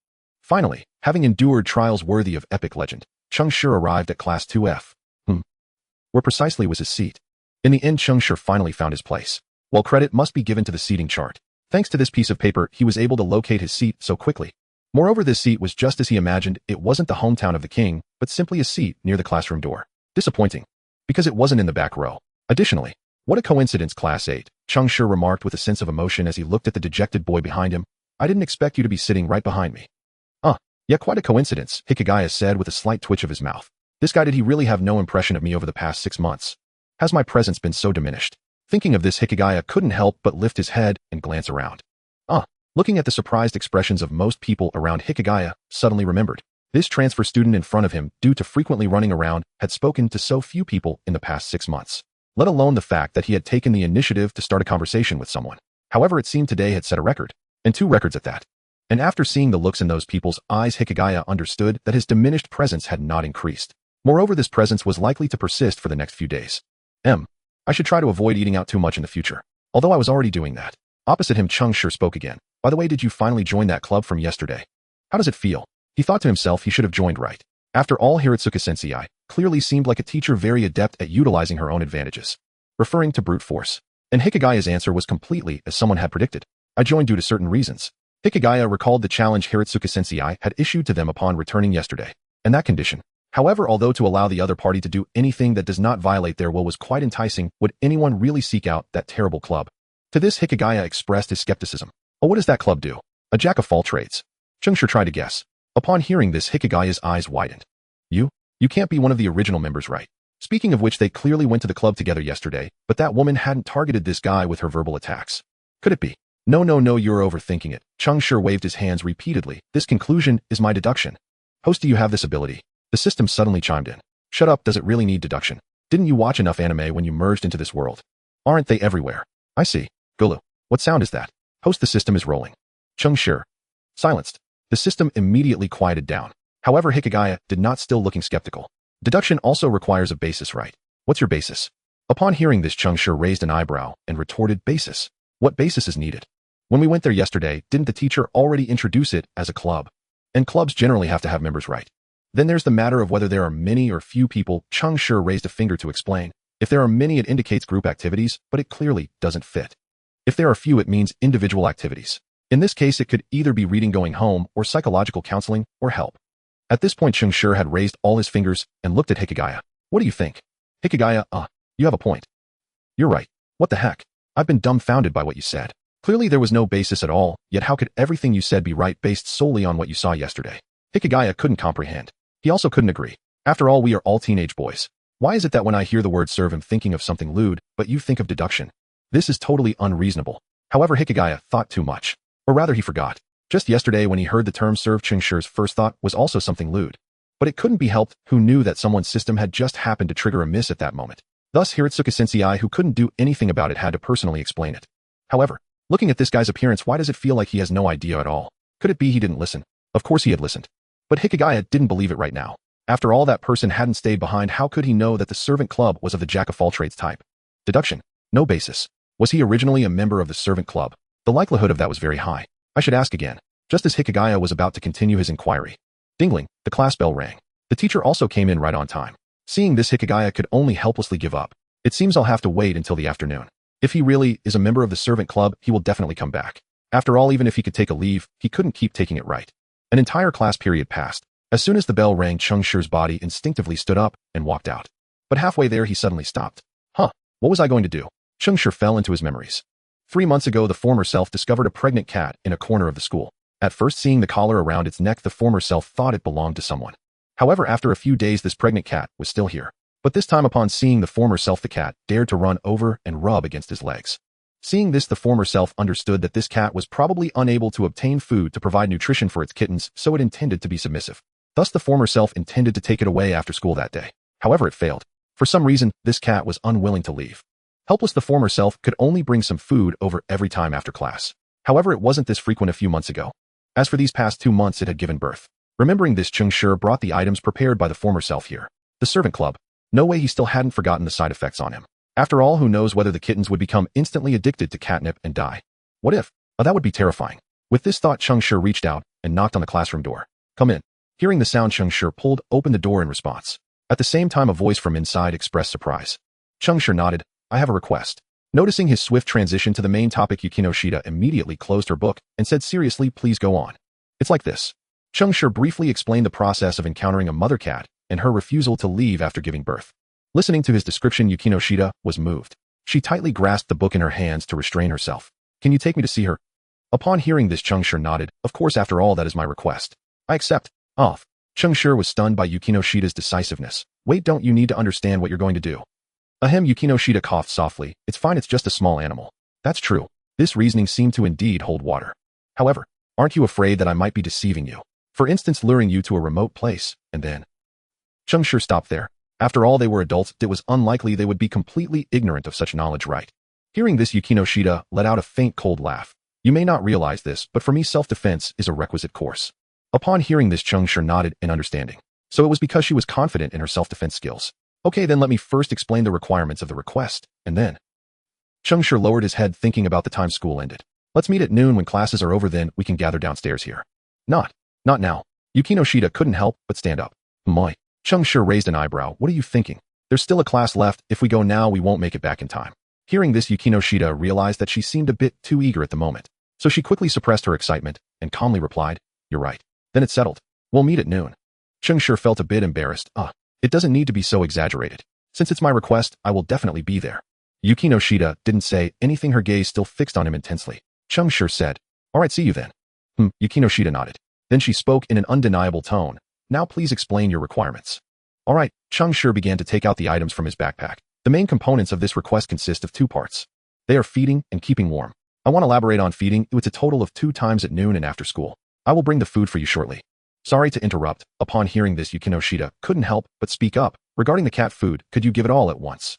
A: Finally, having endured trials worthy of epic legend, Cheng Shi arrived at Class 2F. Where precisely was his seat? In the end, Cheng Shi finally found his place. While credit must be given to the seating chart, thanks to this piece of paper, he was able to locate his seat so quickly. Moreover, this seat was just as he imagined. It wasn't the hometown of the king, but simply a seat near the classroom door. Disappointing, because it wasn't in the back row. Additionally, what a coincidence. Class 8, Cheng Shi remarked with a sense of emotion as he looked at the dejected boy behind him. I didn't expect you to be sitting right behind me. Yeah, quite a coincidence, Hikigaya said with a slight twitch of his mouth. This guy, did he really have no impression of me over the past 6 months? Has my presence been so diminished? Thinking of this, Hikigaya couldn't help but lift his head and glance around. Looking at the surprised expressions of most people around, Hikigaya suddenly remembered. This transfer student in front of him, due to frequently running around, had spoken to so few people in the past 6 months, let alone the fact that he had taken the initiative to start a conversation with someone. However, it seemed today had set a record, and 2 records at that. And after seeing the looks in those people's eyes, Hikigaya understood that his diminished presence had not increased. Moreover, this presence was likely to persist for the next few days. I should try to avoid eating out too much in the future, although I was already doing that. Opposite him, Cheng Shi spoke again. By the way, did you finally join that club from yesterday? How does it feel? He thought to himself he should have joined right. After all, Hiratsuka Sensei clearly seemed like a teacher very adept at utilizing her own advantages, referring to brute force. And Hikigaya's answer was completely as someone had predicted. I joined due to certain reasons. Hikigaya recalled the challenge Hiratsuka Sensei had issued to them upon returning yesterday, and that condition. However, although to allow the other party to do anything that does not violate their will was quite enticing, would anyone really seek out that terrible club? To this, Hikigaya expressed his skepticism. What does that club do? A jack of all trades. Cheng Shi tried to guess. Upon hearing this, Hikigaya's eyes widened. You can't be one of the original members, right? Speaking of which, they clearly went to the club together yesterday, but that woman hadn't targeted this guy with her verbal attacks. Could it be? No, you're overthinking it. Cheng Shi waved his hands repeatedly. This conclusion is my deduction. Host, do you have this ability? The system suddenly chimed in. Shut up, does it really need deduction? Didn't you watch enough anime when you merged into this world? Aren't they everywhere? I see. Gulu. What sound is that? Host, the system is rolling. Cheng Shi. Silenced. The system immediately quieted down. However, Hikigaya did not, still looking skeptical. Deduction also requires a basis, right? What's your basis? Upon hearing this, Cheng Shi raised an eyebrow and retorted, basis? What basis is needed? When we went there yesterday, didn't the teacher already introduce it as a club? And clubs generally have to have members, right? Then there's the matter of whether there are many or few people. Cheng Shi raised a finger to explain. If there are many, it indicates group activities, but it clearly doesn't fit. If there are few, it means individual activities. In this case, it could either be reading, going home, or psychological counseling, or help. At this point, Cheng Shi had raised all his fingers and looked at Hikigaya. What do you think? Hikigaya, you have a point. You're right. What the heck? I've been dumbfounded by what you said. Clearly there was no basis at all, yet how could everything you said be right based solely on what you saw yesterday? Hikigaya couldn't comprehend. He also couldn't agree. After all, we are all teenage boys. Why is it that when I hear the word serve, I'm thinking of something lewd, but you think of deduction? This is totally unreasonable. However, Hikigaya thought too much. Or rather, he forgot. Just yesterday when he heard the term serve, Cheng Shi's first thought was also something lewd. But it couldn't be helped. Who knew that someone's system had just happened to trigger a miss at that moment? Thus, Hiratsuka Sensei, who couldn't do anything about it, had to personally explain it. However, looking at this guy's appearance, why does it feel like he has no idea at all? Could it be he didn't listen? Of course he had listened. But Hikigaya didn't believe it right now. After all, that person hadn't stayed behind. How could he know that the servant club was of the jack-of-all-trades type? Deduction. No basis. Was he originally a member of the servant club? The likelihood of that was very high. I should ask again. Just as Hikigaya was about to continue his inquiry. Dingling, the class bell rang. The teacher also came in right on time. Seeing this, Hikigaya could only helplessly give up. It seems I'll have to wait until the afternoon. If he really is a member of the servant club, he will definitely come back. After all, even if he could take a leave, he couldn't keep taking it right. An entire class period passed. As soon as the bell rang, Cheng Shi's body instinctively stood up and walked out. But halfway there he suddenly stopped. Huh, what was I going to do? Cheng Shi fell into his memories. 3 months ago the former self discovered a pregnant cat in a corner of the school. At first seeing the collar around its neck the former self thought it belonged to someone. However, after a few days this pregnant cat was still here. But this time upon seeing the former self the cat dared to run over and rub against his legs. Seeing this the former self understood that this cat was probably unable to obtain food to provide nutrition for its kittens, so it intended to be submissive. Thus the former self intended to take it away after school that day. However, it failed. For some reason, this cat was unwilling to leave. Helpless the former self could only bring some food over every time after class. However, it wasn't this frequent a few months ago. As for these past 2 months it had given birth. Remembering this, Cheng Shi brought the items prepared by the former self here. The servant club. No way he still hadn't forgotten the side effects on him. After all, who knows whether the kittens would become instantly addicted to catnip and die. What if? Oh, that would be terrifying. With this thought, Cheng Shi reached out and knocked on the classroom door. Come in. Hearing the sound, Cheng Shi pulled open the door in response. At the same time a voice from inside expressed surprise. Cheng Shi nodded. I have a request. Noticing his swift transition to the main topic, Yukino immediately closed her book and said seriously, please go on. It's like this. Cheng Shi briefly explained the process of encountering a mother cat and her refusal to leave after giving birth. Listening to his description, Yukino was moved. She tightly grasped the book in her hands to restrain herself. Can you take me to see her? Upon hearing this, Cheng Shi nodded. Of course, after all, that is my request. I accept. Off. Cheng Shi was stunned by Yukino decisiveness. Wait, don't you need to understand what you're going to do? Ahem, Yukino coughed softly. It's fine, it's just a small animal. That's true. This reasoning seemed to indeed hold water. However, aren't you afraid that I might be deceiving you? For instance, luring you to a remote place, and then... Cheng Shi stopped there. After all, they were adults, it was unlikely they would be completely ignorant of such knowledge, right? Hearing this, Yukino let out a faint cold laugh. You may not realize this, but for me self-defense is a requisite course. Upon hearing this, Cheng Shi nodded in understanding. So it was because she was confident in her self-defense skills. Okay, then let me first explain the requirements of the request, and then... Cheng Shi lowered his head thinking about the time school ended. Let's meet at noon when classes are over, then we can gather downstairs here. Not now. Yukino couldn't help but stand up. My. Cheng Shi raised an eyebrow. What are you thinking? There's still a class left. If we go now, we won't make it back in time. Hearing this, Yukino realized that she seemed a bit too eager at the moment. So she quickly suppressed her excitement and calmly replied, You're right. Then it's settled. We'll meet at noon. Cheng Shi felt a bit embarrassed. It doesn't need to be so exaggerated. Since it's my request, I will definitely be there. Yukino didn't say anything, her gaze still fixed on him intensely. Cheng Shi said, All right, see you then. Yukino nodded. Then she spoke in an undeniable tone. Now please explain your requirements. All right, Cheng Shi began to take out the items from his backpack. The main components of this request consist of 2 parts. They are feeding and keeping warm. I want to elaborate on feeding. It's a total of 2 times at noon and after school. I will bring the food for you shortly. Sorry to interrupt. Upon hearing this, Yukino couldn't help but speak up. Regarding the cat food, could you give it all at once?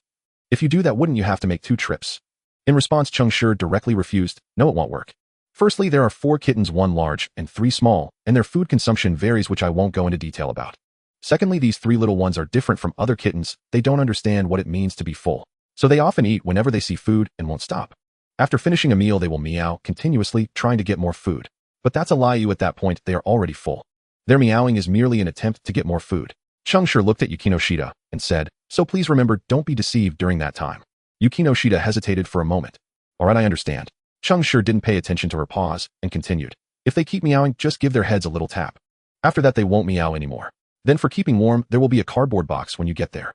A: If you do that, wouldn't you have to make 2 trips? In response, Cheng Shi directly refused. No, it won't work. Firstly, there are 4 kittens, 1 large and 3 small, and their food consumption varies, which I won't go into detail about. Secondly, these 3 little ones are different from other kittens. They don't understand what it means to be full. So they often eat whenever they see food and won't stop. After finishing a meal, they will meow continuously, trying to get more food. But that's a lie. At that point, they are already full. Their meowing is merely an attempt to get more food. Cheng Shi looked at Yukino and said, So please remember, don't be deceived during that time. Yukino hesitated for a moment. All right, I understand. Cheng Shi didn't pay attention to her pause and continued. If they keep meowing, just give their heads a little tap. After that, they won't meow anymore. Then for keeping warm, there will be a cardboard box when you get there.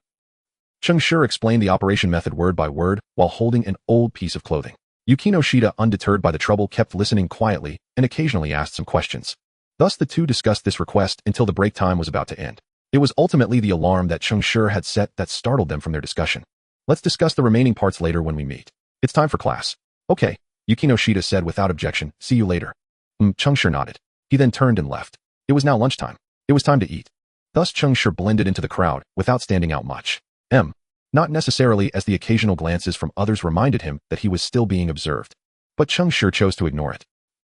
A: Cheng Shi explained the operation method word by word while holding an old piece of clothing. Yukino undeterred by the trouble, kept listening quietly and occasionally asked some questions. Thus the two discussed this request until the break time was about to end. It was ultimately the alarm that Cheng Shi had set that startled them from their discussion. Let's discuss the remaining parts later when we meet. It's time for class. Okay, Yukino said without objection. See you later. Cheng Shi nodded. He then turned and left. It was now lunchtime. It was time to eat. Thus Cheng Shi blended into the crowd without standing out much. Not necessarily, as the occasional glances from others reminded him that he was still being observed. But Cheng Shi chose to ignore it.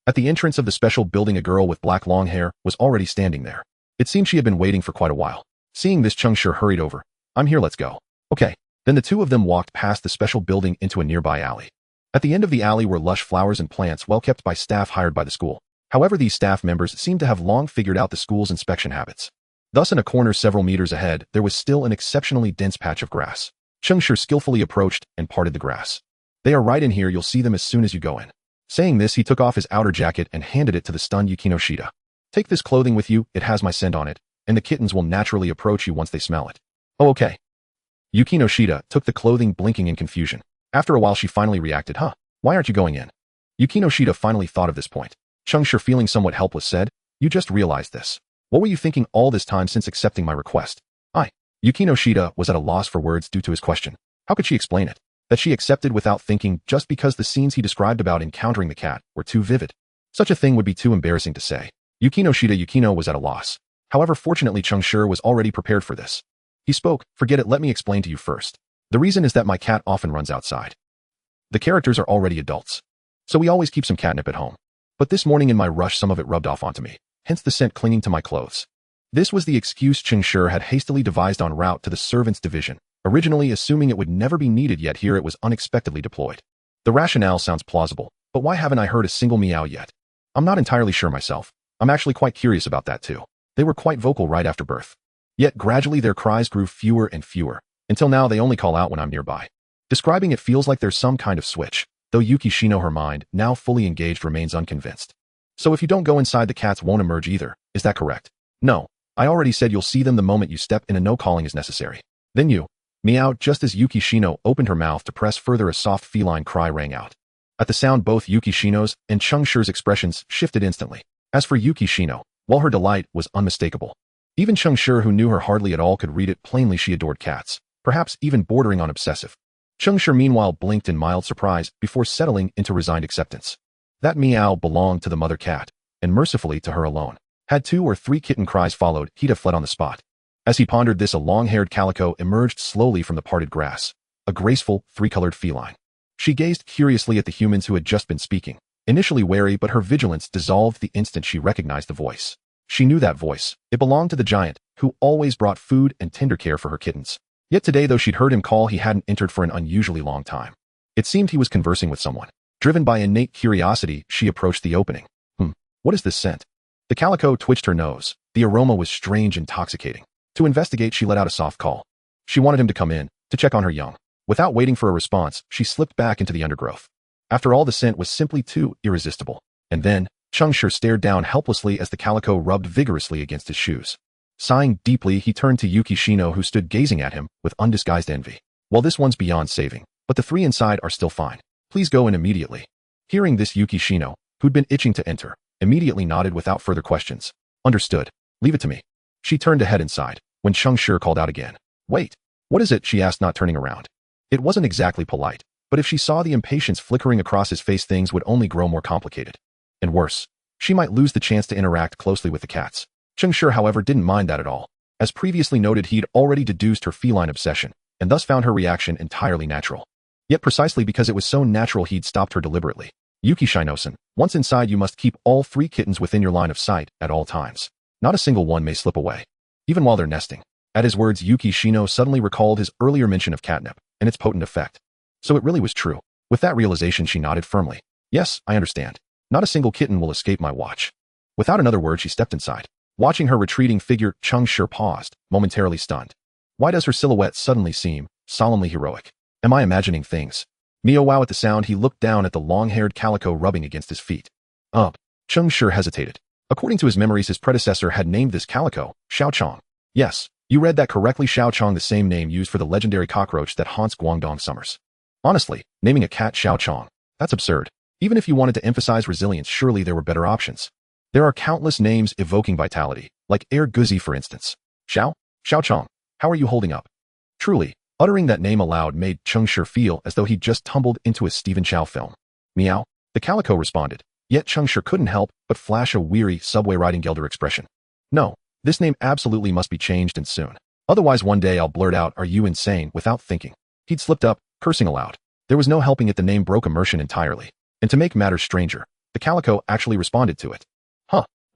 A: At the entrance of the special building, a girl with black long hair was already standing there. It seemed she had been waiting for quite a while. Seeing this, Cheng Shi hurried over. I'm here, let's go. Okay. Then the two of them walked past the special building into a nearby alley. At the end of the alley were lush flowers and plants well kept by staff hired by the school. However, these staff members seemed to have long figured out the school's inspection habits. Thus, in a corner several meters ahead, there was still an exceptionally dense patch of grass. Cheng Shi skillfully approached and parted the grass. They are right in here, you'll see them as soon as you go in. Saying this, he took off his outer jacket and handed it to the stunned Yukino. Take this clothing with you, it has my scent on it, and the kittens will naturally approach you once they smell it. Oh, okay. Yukino Shida took the clothing, blinking in confusion. After a while she finally reacted, huh? Why aren't you going in? Yukino Shida finally thought of this point. Cheng Shi, feeling somewhat helpless, said, you just realized this. What were you thinking all this time since accepting my request? Yukino Shida was at a loss for words due to his question. How could she explain it? That she accepted without thinking just because the scenes he described about encountering the cat were too vivid. Such a thing would be too embarrassing to say. Yukino was at a loss. However, fortunately Cheng Shi was already prepared for this. He spoke, forget it, let me explain to you first. The reason is that my cat often runs outside. The characters are already adults. So we always keep some catnip at home. But this morning in my rush some of it rubbed off onto me, hence the scent clinging to my clothes. This was the excuse Cheng Shi had hastily devised en route to the servants' division, originally assuming it would never be needed, yet here it was unexpectedly deployed. The rationale sounds plausible, but why haven't I heard a single meow yet? I'm not entirely sure myself. I'm actually quite curious about that too. They were quite vocal right after birth. Yet gradually their cries grew fewer and fewer, until now they only call out when I'm nearby. Describing it feels like there's some kind of switch, though Yuki Shino, her mind, now fully engaged, remains unconvinced. So if you don't go inside, the cats won't emerge either, is that correct? No. I already said you'll see them the moment you step in, and no calling is necessary. Then you meow. Just as Yuki Shino opened her mouth to press further, a soft feline cry rang out. At the sound both Yuki Shino's and Cheng Shi's expressions shifted instantly. As for Yuki Shino, well, her delight was unmistakable. Even Cheng Shi, who knew her hardly at all, could read it plainly. She adored cats, perhaps even bordering on obsessive. Cheng Shi meanwhile blinked in mild surprise before settling into resigned acceptance. That meow belonged to the mother cat, and mercifully to her alone. Had 2 or 3 kitten cries followed, he'd have fled on the spot. As he pondered this, a long-haired calico emerged slowly from the parted grass, a graceful, 3-colored feline. She gazed curiously at the humans who had just been speaking, initially wary, but her vigilance dissolved the instant she recognized the voice. She knew that voice. It belonged to the giant, who always brought food and tender care for her kittens. Yet today, though she'd heard him call, he hadn't entered for an unusually long time. It seemed he was conversing with someone. Driven by innate curiosity, she approached the opening. What is this scent? The calico twitched her nose. The aroma was strange, intoxicating. To investigate, she let out a soft call. She wanted him to come in, to check on her young. Without waiting for a response, she slipped back into the undergrowth. After all, the scent was simply too irresistible. And then, Cheng Shi stared down helplessly as the calico rubbed vigorously against his shoes. Sighing deeply, he turned to Yuki Shino, who stood gazing at him with undisguised envy. Well, this one's beyond saving, but the 3 inside are still fine. Please go in immediately. Hearing this, Yuki Shino, who'd been itching to enter, immediately nodded without further questions. Understood. Leave it to me. She turned to head inside, when Cheng Shi called out again. Wait. What is it? She asked, not turning around. It wasn't exactly polite, but if she saw the impatience flickering across his face, things would only grow more complicated. And worse, she might lose the chance to interact closely with the cats. Cheng Shi, however, didn't mind that at all. As previously noted, he'd already deduced her feline obsession, and thus found her reaction entirely natural. Yet precisely because it was so natural, he'd stopped her deliberately. Yuki Shino-san, once inside you must keep all 3 kittens within your line of sight at all times. Not a single one may slip away, even while they're nesting. At his words, Yuki Shino suddenly recalled his earlier mention of catnip and its potent effect. So it really was true. With that realization, she nodded firmly. Yes, I understand. Not a single kitten will escape my watch. Without another word, she stepped inside. Watching her retreating figure, Cheng Shi paused, momentarily stunned. Why does her silhouette suddenly seem solemnly heroic? Am I imagining things? Meow. Wow. At the sound, he looked down at the long-haired calico rubbing against his feet. Cheng Shi hesitated. According to his memories, his predecessor had named this calico Xiao Chong. Yes, you read that correctly, Xiao Chong, the same name used for the legendary cockroach that haunts Guangdong summers. Honestly, naming a cat Xiao Chong, that's absurd. Even if you wanted to emphasize resilience, surely there were better options. There are countless names evoking vitality, like Air Guzi, for instance. Xiao Chong, how are you holding up? Truly, uttering that name aloud made Cheng Shi feel as though he'd just tumbled into a Stephen Chow film. Meow. The calico responded, yet Cheng Shi couldn't help but flash a weary subway riding Gelder expression. No, this name absolutely must be changed, and soon. Otherwise one day I'll blurt out, "Are you insane?" without thinking. He'd slipped up, cursing aloud. There was no helping it, the name broke immersion entirely. And to make matters stranger, the calico actually responded to it.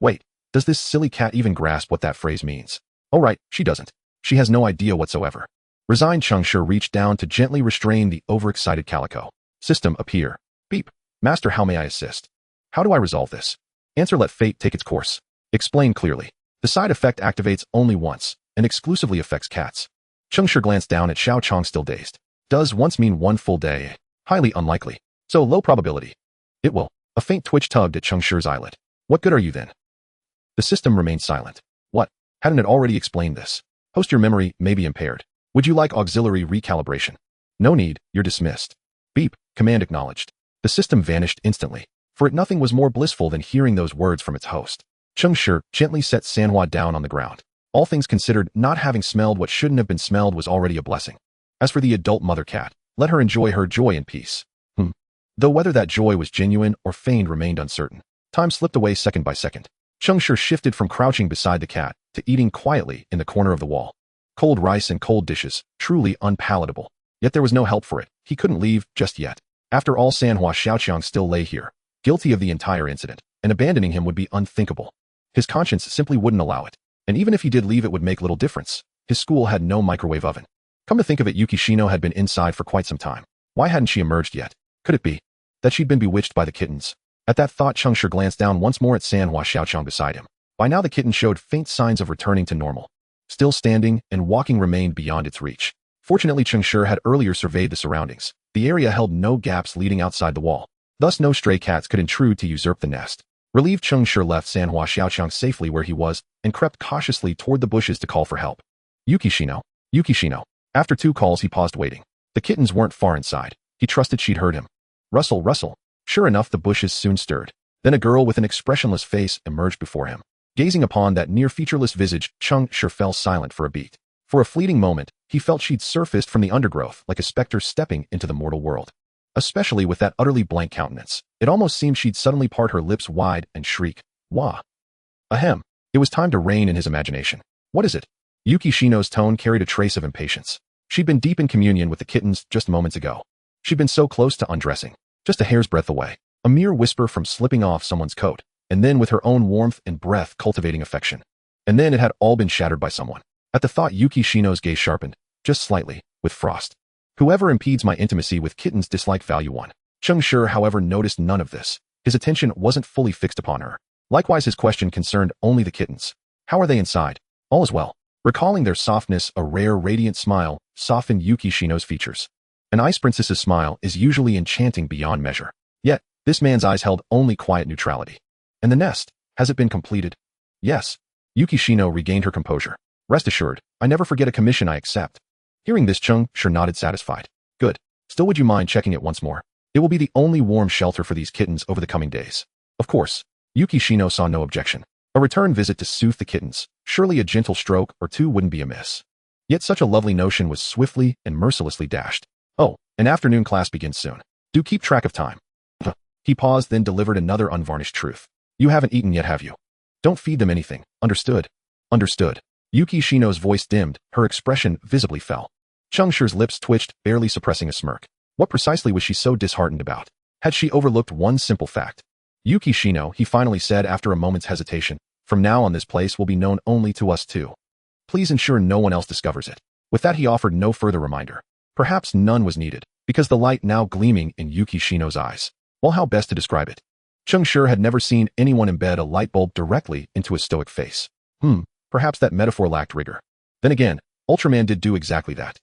A: Wait, does this silly cat even grasp what that phrase means? Oh right, she doesn't. She has no idea whatsoever. Resigned, Cheng Shi reached down to gently restrain the overexcited calico. System appear. Beep. Master, how may I assist? How do I resolve this? Answer, let fate take its course. Explain clearly. The side effect activates only once, and exclusively affects cats. Cheng Shi glanced down at Xiao Chong, still dazed. Does once mean one full day? Highly unlikely. So low probability. It will. A faint twitch tugged at Cheng Shi's eyelid. What good are you then? The system remained silent. What? Hadn't it already explained this? Host, your memory may be impaired. Would you like auxiliary recalibration? No need, you're dismissed. Beep, command acknowledged. The system vanished instantly. For it nothing was more blissful than hearing those words from its host. Cheng Shi gently set Sanhua down on the ground. All things considered, not having smelled what shouldn't have been smelled was already a blessing. As for the adult mother cat, let her enjoy her joy in peace. Though whether that joy was genuine or feigned remained uncertain. Time slipped away second by second. Cheng Shi shifted from crouching beside the cat to eating quietly in the corner of the wall. Cold rice and cold dishes, truly unpalatable. Yet there was no help for it. He couldn't leave just yet. After all, Sanhua Xiaoqiang still lay here, guilty of the entire incident, and abandoning him would be unthinkable. His conscience simply wouldn't allow it. And even if he did leave, it would make little difference. His school had no microwave oven. Come to think of it, Yuki Shino had been inside for quite some time. Why hadn't she emerged yet? Could it be that she'd been bewitched by the kittens? At that thought, Cheng Shi glanced down once more at Sanhua Xiaoqiang beside him. By now the kitten showed faint signs of returning to normal. Still standing, and walking remained beyond its reach. Fortunately, Cheng Shi had earlier surveyed the surroundings. The area held no gaps leading outside the wall. Thus no stray cats could intrude to usurp the nest. Relieved, Cheng Shi left Sanhua Xiaoqiang safely where he was and crept cautiously toward the bushes to call for help. Yuki Shino. Yuki Shino. After 2 calls he paused waiting. The kittens weren't far inside. He trusted she'd heard him. Rustle, rustle. Sure enough, the bushes soon stirred. Then a girl with an expressionless face emerged before him. Gazing upon that near-featureless visage, Cheng Shi fell silent for a beat. For a fleeting moment, he felt she'd surfaced from the undergrowth like a specter stepping into the mortal world. Especially with that utterly blank countenance. It almost seemed she'd suddenly part her lips wide and shriek, "Wah!" Ahem. It was time to rein in his imagination. What is it? Yuki Shino's tone carried a trace of impatience. She'd been deep in communion with the kittens just moments ago. She'd been so close to undressing. Just a hair's breadth away. A mere whisper from slipping off someone's coat. And then with her own warmth and breath cultivating affection. And then it had all been shattered by someone. At the thought, Yuki Shino's gaze sharpened, just slightly, with frost. Whoever impedes my intimacy with kittens dislike value 1. Cheng Shi, however, noticed none of this. His attention wasn't fully fixed upon her. Likewise, his question concerned only the kittens. How are they inside? All is well. Recalling their softness, a rare, radiant smile softened Yuki Shino's features. An ice princess's smile is usually enchanting beyond measure. Yet, this man's eyes held only quiet neutrality. And the nest, has it been completed? Yes. Yuki Shino regained her composure. Rest assured, I never forget a commission I accept. Hearing this, Cheng Shi nodded satisfied. Good. Still, would you mind checking it once more? It will be the only warm shelter for these kittens over the coming days. Of course. Yuki Shino saw no objection. A return visit to soothe the kittens. Surely a gentle stroke or 2 wouldn't be amiss. Yet such a lovely notion was swiftly and mercilessly dashed. Oh, an afternoon class begins soon. Do keep track of time. He paused, then delivered another unvarnished truth. You haven't eaten yet, have you? Don't feed them anything. Understood? Understood. Yuki Shino's voice dimmed, her expression visibly fell. Cheng Shi's lips twitched, barely suppressing a smirk. What precisely was she so disheartened about? Had she overlooked one simple fact? Yuki Shino, he finally said after a moment's hesitation, from now on this place will be known only to us 2. Please ensure no one else discovers it. With that he offered no further reminder. Perhaps none was needed, because the light now gleaming in Yuki Shino's eyes. Well, how best to describe it? Cheng Shi had never seen anyone embed a light bulb directly into a stoic face. Perhaps that metaphor lacked rigor. Then again, Ultraman did do exactly that.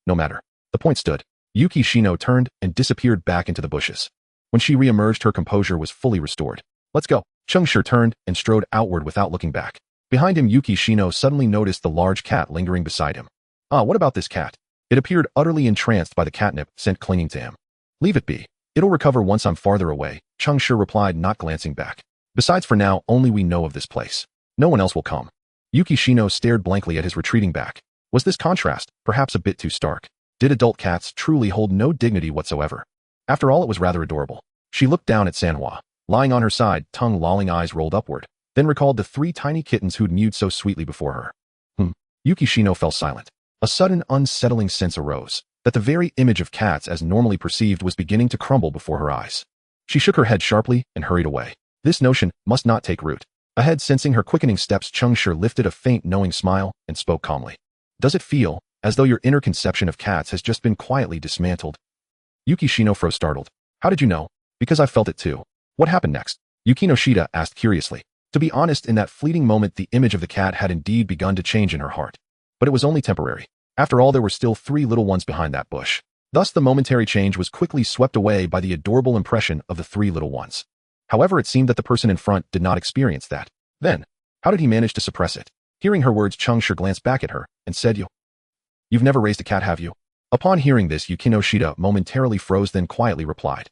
A: No matter. The point stood. Yuki Shino turned and disappeared back into the bushes. When she re-emerged, her composure was fully restored. Let's go. Cheng Shi turned and strode outward without looking back. Behind him, Yuki Shino suddenly noticed the large cat lingering beside him. What about this cat? It appeared utterly entranced by the catnip scent clinging to him. Leave it be. It'll recover once I'm farther away, Cheng Shi replied, not glancing back. Besides, for now, only we know of this place. No one else will come. Yuki Shino stared blankly at his retreating back. Was this contrast perhaps a bit too stark? Did adult cats truly hold no dignity whatsoever? After all, it was rather adorable. She looked down at Sanhua, lying on her side, tongue-lolling, eyes rolled upward, then recalled the 3 tiny kittens who'd mewed so sweetly before her. Yuki Shino fell silent. A sudden unsettling sense arose, that the very image of cats as normally perceived was beginning to crumble before her eyes. She shook her head sharply and hurried away. This notion must not take root. Ahead, sensing her quickening steps, Cheng Shi lifted a faint knowing smile and spoke calmly. Does it feel as though your inner conception of cats has just been quietly dismantled? Yuki Shino froze startled. How did you know? Because I felt it too. What happened next? Yukino Shida asked curiously. To be honest, in that fleeting moment the image of the cat had indeed begun to change in her heart. But it was only temporary. After all, there were still 3 little ones behind that bush. Thus the momentary change was quickly swept away by the adorable impression of the 3 little ones. However, it seemed that the person in front did not experience that. Then, how did he manage to suppress it? Hearing her words, Cheng Shi glanced back at her and said, You've never raised a cat, have you? Upon hearing this, Yukinoshita momentarily froze, then quietly replied.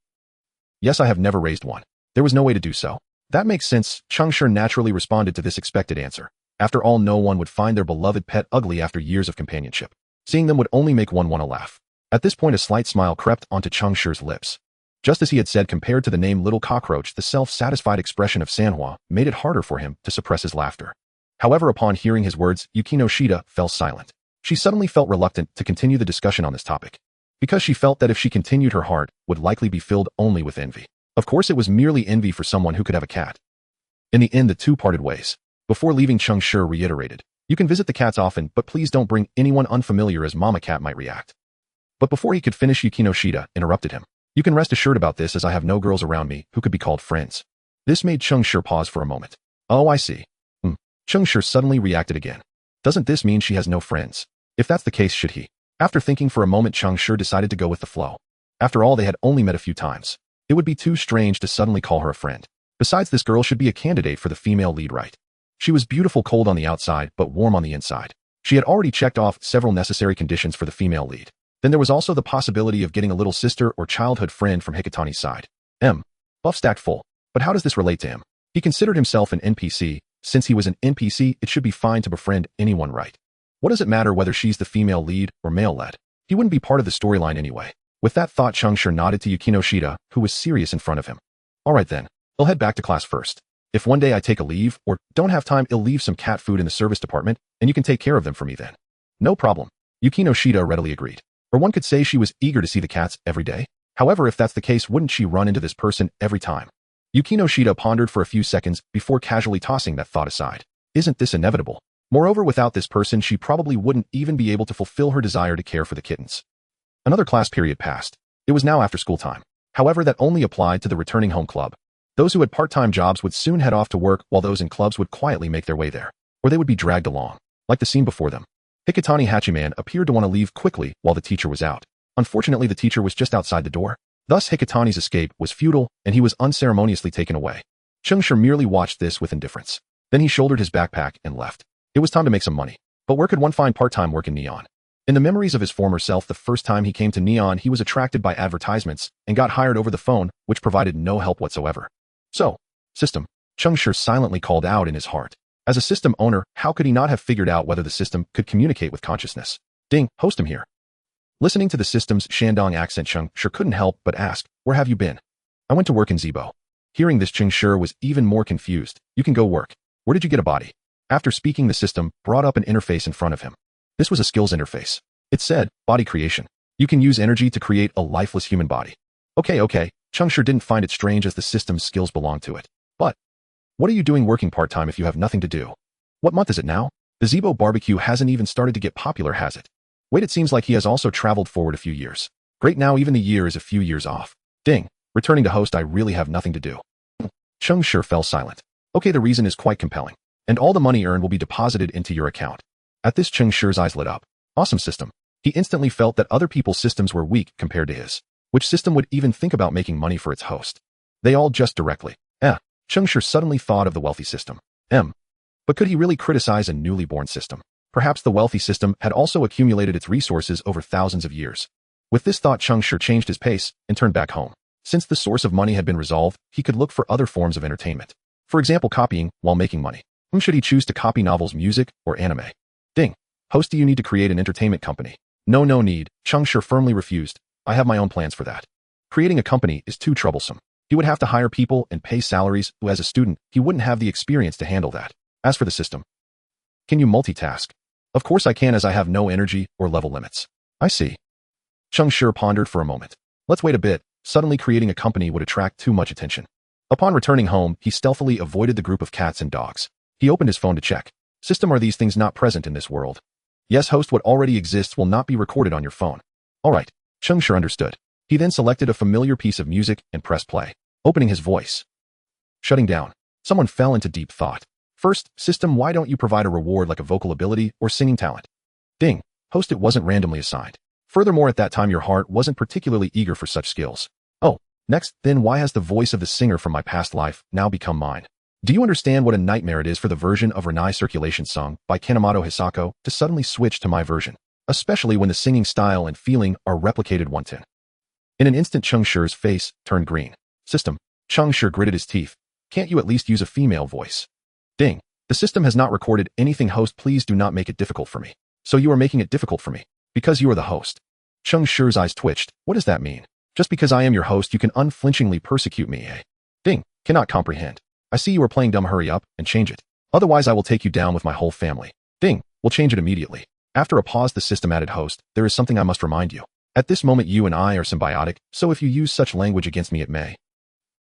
A: Yes, I have never raised one. There was no way to do so. That makes sense. Cheng Shi naturally responded to this expected answer. After all, no one would find their beloved pet ugly after years of companionship. Seeing them would only make one want to laugh. At this point, a slight smile crept onto Cheng Shi's lips. Just as he had said, compared to the name Little Cockroach, the self-satisfied expression of Sanhua made it harder for him to suppress his laughter. However, upon hearing his words, Yukinoshita fell silent. She suddenly felt reluctant to continue the discussion on this topic, because she felt that if she continued, her heart would likely be filled only with envy. Of course, it was merely envy for someone who could have a cat. In the end, the two parted ways. Before leaving, Cheng Shi reiterated, "You can visit the cats often, but please don't bring anyone unfamiliar, as Mama Cat might react." But before he could finish, Yukinoshita interrupted him. "You can rest assured about this, as I have no girls around me who could be called friends." This made Cheng Shi pause for a moment. "Oh, I see." Cheng Shi suddenly reacted again. "Doesn't this mean she has no friends? If that's the case, should he?" After thinking for a moment, Cheng Shi decided to go with the flow. After all, they had only met a few times. It would be too strange to suddenly call her a friend. Besides, this girl should be a candidate for the female lead, right? She was beautiful, cold on the outside, but warm on the inside. She had already checked off several necessary conditions for the female lead. Then there was also the possibility of getting a little sister or childhood friend from Hikatani's side. Buff stacked full. But how does this relate to him? He considered himself an NPC. Since he was an NPC, it should be fine to befriend anyone, right? What does it matter whether she's the female lead or male lead? He wouldn't be part of the storyline anyway. With that thought, Cheng Shi nodded to Yukinoshita, who was serious in front of him. "Alright then, I'll head back to class first. If one day I take a leave or don't have time, I'll leave some cat food in the service department, and you can take care of them for me then." "No problem." Yukinoshita readily agreed. Or one could say she was eager to see the cats every day. However, if that's the case, wouldn't she run into this person every time? Yukinoshita pondered for a few seconds before casually tossing that thought aside. Isn't this inevitable? Moreover, without this person, she probably wouldn't even be able to fulfill her desire to care for the kittens. Another class period passed. It was now after school time. However, that only applied to the returning home club. Those who had part-time jobs would soon head off to work, while those in clubs would quietly make their way there. Or they would be dragged along, like the scene before them. Hikatani Hachiman appeared to want to leave quickly while the teacher was out. Unfortunately, the teacher was just outside the door. Thus, Hikatani's escape was futile, and he was unceremoniously taken away. Cheng Shi merely watched this with indifference. Then he shouldered his backpack and left. It was time to make some money. But where could one find part-time work in Neon? In the memories of his former self, the first time he came to Neon, he was attracted by advertisements and got hired over the phone, which provided no help whatsoever. So, system, Cheng Shi silently called out in his heart. As a system owner, how could he not have figured out whether the system could communicate with consciousness? Ding, host him here. Listening to the system's Shandong accent, Cheng Shi couldn't help but ask, "Where have you been?" "I went to work in Zibo." Hearing this, Cheng Shi was even more confused. "You can go work. Where did you get a body?" After speaking, the system brought up an interface in front of him. This was a skills interface. It said, "Body creation. You can use energy to create a lifeless human body." Okay. Cheng Shi didn't find it strange, as the system's skills belonged to it. But what are you doing working part-time if you have nothing to do? What month is it now? The Zibo barbecue hasn't even started to get popular, has it? Wait, it seems like he has also traveled forward a few years. Great, now even the year is a few years off. Ding. Returning to host, I really have nothing to do. Cheng Shi fell silent. Okay, the reason is quite compelling. And all the money earned will be deposited into your account. At this, Cheng Shi's eyes lit up. Awesome system. He instantly felt that other people's systems were weak compared to his. Which system would even think about making money for its host? They all just directly. Cheng Shi suddenly thought of the wealthy system. But could he really criticize a newly born system? Perhaps the wealthy system had also accumulated its resources over thousands of years. With this thought, Cheng Shi changed his pace and turned back home. Since the source of money had been resolved, he could look for other forms of entertainment. For example, copying while making money. Should he choose to copy novels, music, or anime? Ding. Host, do you need to create an entertainment company? No need. Cheng Shi firmly refused. I have my own plans for that. Creating a company is too troublesome. He would have to hire people and pay salaries, who as a student, he wouldn't have the experience to handle that. As for the system, can you multitask? Of course I can, as I have no energy or level limits. I see. Cheng Shi pondered for a moment. Let's wait a bit. Suddenly, creating a company would attract too much attention. Upon returning home, he stealthily avoided the group of cats and dogs. He opened his phone to check. System, are these things not present in this world? Yes, host, what already exists will not be recorded on your phone. Alright. Cheng Shi understood. He then selected a familiar piece of music and pressed play. Opening his voice. Shutting down. Someone fell into deep thought. First, system, why don't you provide a reward like a vocal ability or singing talent? Ding. Host, it wasn't randomly assigned. Furthermore, at that time your heart wasn't particularly eager for such skills. Oh, next, then why has the voice of the singer from my past life now become mine? Do you understand what a nightmare it is for the version of Renai Circulation Song by Kanemoto Hisako to suddenly switch to my version? especially when the singing style and feeling are replicated one-tin. In an instant, Cheng Shi's face turned green. System. Cheng Shi gritted his teeth. Can't you at least use a female voice? Ding. The system has not recorded anything. Host, please do not make it difficult for me. So you are making it difficult for me. Because you are the host. Cheng Shi's eyes twitched. What does that mean? Just because I am your host, you can unflinchingly persecute me, eh? Ding. Cannot comprehend. I see you are playing dumb. Hurry up and change it. Otherwise I will take you down with my whole family. Ding. We'll change it immediately. After a pause, the system added, host, there is something I must remind you. At this moment you and I are symbiotic, so if you use such language against me it may.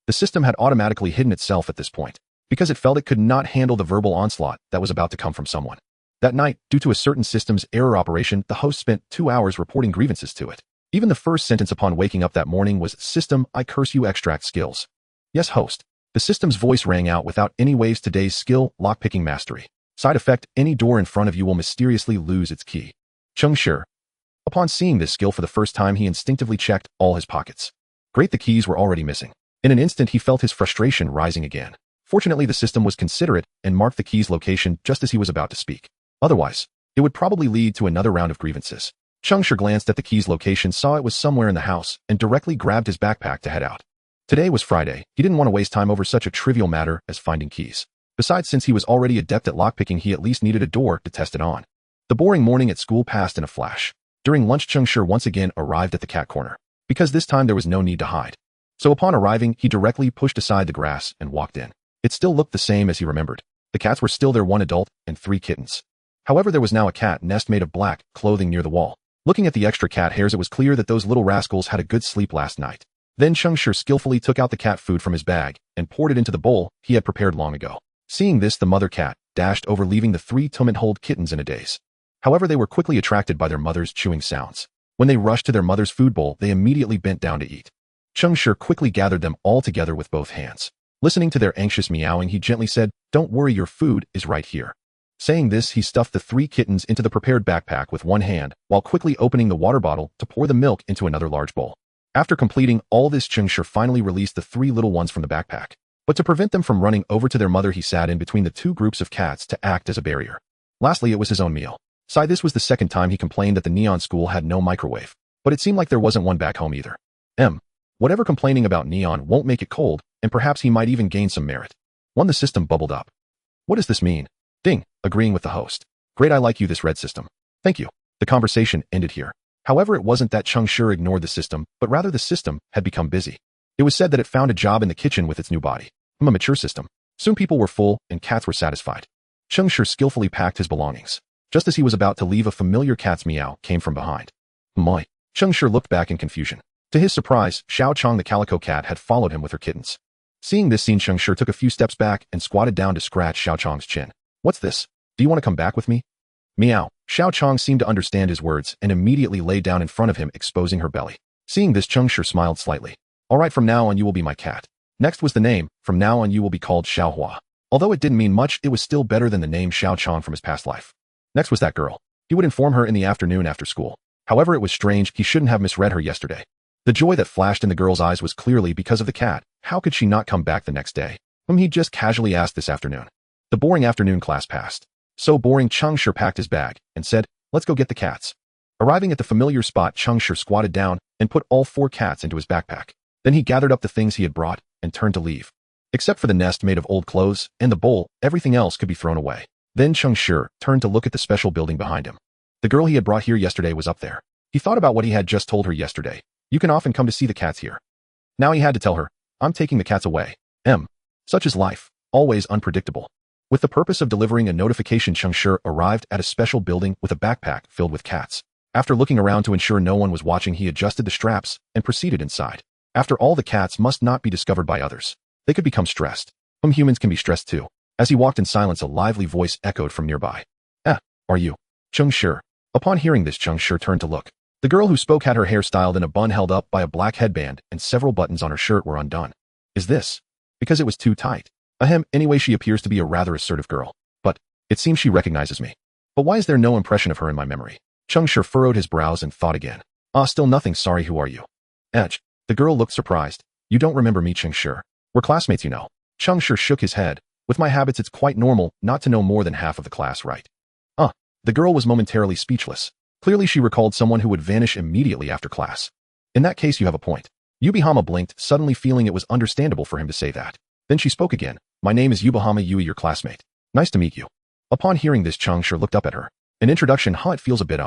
A: The system had automatically hidden itself at this point, because it felt it could not handle the verbal onslaught that was about to come from someone. That night, due to a certain system's error operation, the host spent 2 hours reporting grievances to it. Even the first sentence upon waking up that morning was, System, I curse you, extract skills. Yes, host. The system's voice rang out without any waves. Today's skill, lockpicking mastery. Side effect, any door in front of you will mysteriously lose its key. Cheng Shi. Upon seeing this skill for the first time, he instinctively checked all his pockets. Great, the keys were already missing. In an instant, he felt his frustration rising again. Fortunately, the system was considerate and marked the key's location just as he was about to speak. Otherwise, it would probably lead to another round of grievances. Cheng Shi glanced at the key's location, saw it was somewhere in the house, and directly grabbed his backpack to head out. Today was Friday. He didn't want to waste time over such a trivial matter as finding keys. Besides, since he was already adept at lockpicking, he at least needed a door to test it on. The boring morning at school passed in a flash. During lunch, Cheng Shi once again arrived at the cat corner, because this time there was no need to hide. So upon arriving, he directly pushed aside the grass and walked in. It still looked the same as he remembered. The cats were still there, 1 adult and 3 kittens. However, there was now a cat nest made of black clothing near the wall. Looking at the extra cat hairs, it was clear that those little rascals had a good sleep last night. Then Cheng Shi skillfully took out the cat food from his bag and poured it into the bowl he had prepared long ago. Seeing this, the mother cat dashed over, leaving the 3 timid-hold kittens in a daze. However, they were quickly attracted by their mother's chewing sounds. When they rushed to their mother's food bowl, they immediately bent down to eat. Cheng Shi quickly gathered them all together with both hands. Listening to their anxious meowing, he gently said, Don't worry, your food is right here. Saying this, he stuffed the 3 kittens into the prepared backpack with one hand, while quickly opening the water bottle to pour the milk into another large bowl. After completing all this, Cheng Shi finally released the 3 little ones from the backpack. But to prevent them from running over to their mother, he sat in between the 2 groups of cats to act as a barrier. Lastly, it was his own meal. This was the second time he complained that the Neon School had no microwave, but it seemed like there wasn't one back home either. Whatever complaining about Neon won't make it cold, and perhaps he might even gain some merit. The system bubbled up. What does this mean? Ding, agreeing with the host. Great, I like you, this red system. Thank you. The conversation ended here. However, it wasn't that Cheng Shi ignored the system, but rather the system had become busy. It was said that it found a job in the kitchen with its new body. A mature system. Soon people were full and cats were satisfied. Cheng Shi skillfully packed his belongings. Just as he was about to leave, a familiar cat's meow came from behind. My. Cheng Shi looked back in confusion. To his surprise, Xiao Chong the calico cat had followed him with her kittens. Seeing this scene, Cheng Shi took a few steps back and squatted down to scratch Xiao Chong's chin. What's this? Do you want to come back with me? Meow. Xiao Chong seemed to understand his words and immediately lay down in front of him, exposing her belly. Seeing this, Cheng Shi smiled slightly. All right, from now on you will be my cat. Next was the name. From now on you will be called Xiao Hua. Although it didn't mean much, it was still better than the name Xiao Chong from his past life. Next was that girl. He would inform her in the afternoon after school. However, it was strange, he shouldn't have misread her yesterday. The joy that flashed in the girl's eyes was clearly because of the cat. How could she not come back the next day? He just casually asked this afternoon. The boring afternoon class passed. So boring, Cheng Shi packed his bag and said, Let's go get the cats. Arriving at the familiar spot, Cheng Shi squatted down and put all 4 cats into his backpack. Then he gathered up the things he had brought and turned to leave. Except for the nest made of old clothes and the bowl, everything else could be thrown away. Then Cheng Shi turned to look at the special building behind him. The girl he had brought here yesterday was up there. He thought about what he had just told her yesterday. You can often come to see the cats here. Now he had to tell her, I'm taking the cats away. Such is life, always unpredictable. With the purpose of delivering a notification, Cheng Shi arrived at a special building with a backpack filled with cats. After looking around to ensure no one was watching, he adjusted the straps and proceeded inside. After all, the cats must not be discovered by others. They could become stressed. Humans can be stressed too. As he walked in silence, a lively voice echoed from nearby. Are you? Cheng Shi. Upon hearing this, Cheng Shi turned to look. The girl who spoke had her hair styled in a bun held up by a black headband, and several buttons on her shirt were undone. Is this? Because it was too tight. Anyway, she appears to be a rather assertive girl. But it seems she recognizes me. But why is there no impression of her in my memory? Cheng Shi furrowed his brows and thought again. Still nothing. Sorry, who are you? The girl looked surprised. You don't remember me, Cheng Shi. We're classmates, you know. Cheng Shi shook his head. With my habits, it's quite normal not to know more than half of the class, right? The girl was momentarily speechless. Clearly she recalled someone who would vanish immediately after class. In that case you have a point. Yubihama blinked, suddenly feeling it was understandable for him to say that. Then she spoke again. My name is Yubihama Yui, your classmate. Nice to meet you. Upon hearing this, Cheng Shi looked up at her. An introduction, huh? It feels a bit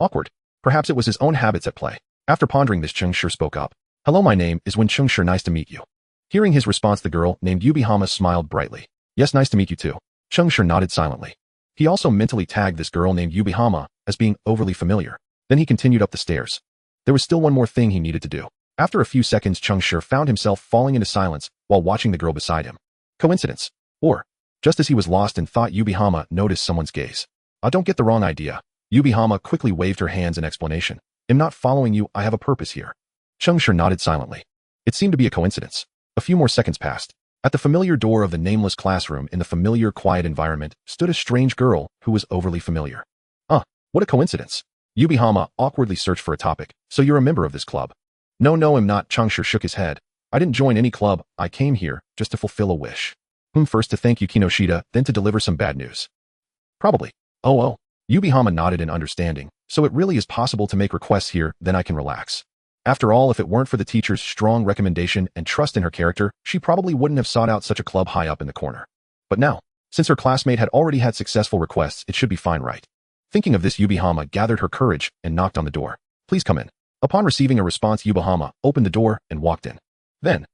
A: awkward. Perhaps it was his own habits at play. After pondering this, Cheng Shi spoke up. Hello, my name is Cheng Shi, nice to meet you. Hearing his response, the girl named Yubihama smiled brightly. Yes, nice to meet you too. Cheng Shi nodded silently. He also mentally tagged this girl named Yubihama as being overly familiar. Then he continued up the stairs. There was still one more thing he needed to do. After a few seconds, Cheng Shi found himself falling into silence while watching the girl beside him. Coincidence? Or, just as he was lost in thought, Yubihama noticed someone's gaze. Don't get the wrong idea. Yubihama quickly waved her hands in explanation. I'm not following you, I have a purpose here. Cheng Shi nodded silently. It seemed to be a coincidence. A few more seconds passed. At the familiar door of the nameless classroom in the familiar quiet environment stood a strange girl who was overly familiar. What a coincidence. Yubihama awkwardly searched for a topic. So you're a member of this club? No, I'm not. Cheng Shi shook his head. I didn't join any club, I came here just to fulfill a wish. First to thank Yukino Shida, then to deliver some bad news. Probably. Oh. Yubihama nodded in understanding. So it really is possible to make requests here, then I can relax. After all, if it weren't for the teacher's strong recommendation and trust in her character, she probably wouldn't have sought out such a club high up in the corner. But now, since her classmate had already had successful requests, it should be fine, right? Thinking of this, Yubihama gathered her courage and knocked on the door. Please come in. Upon receiving a response, Yubihama opened the door and walked in. Then,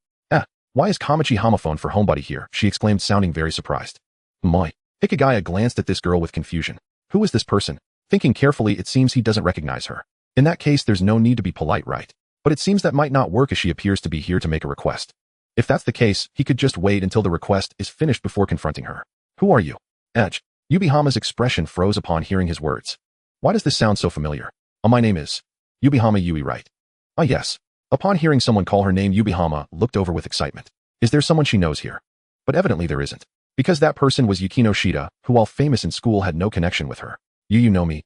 A: why is Kamachi homophone for homebody here? She exclaimed, sounding very surprised. My. Hikigaya glanced at this girl with confusion. Who is this person? Thinking carefully, it seems he doesn't recognize her. In that case, there's no need to be polite, right? But it seems that might not work as she appears to be here to make a request. If that's the case, he could just wait until the request is finished before confronting her. Who are you? Edge. Yubihama's expression froze upon hearing his words. Why does this sound so familiar? My name is Yubihama Yui, right? Yes. Upon hearing someone call her name, Yubihama looked over with excitement. Is there someone she knows here? But evidently there isn't. Because that person was Yukino Shida, who while famous in school had no connection with her. You know me?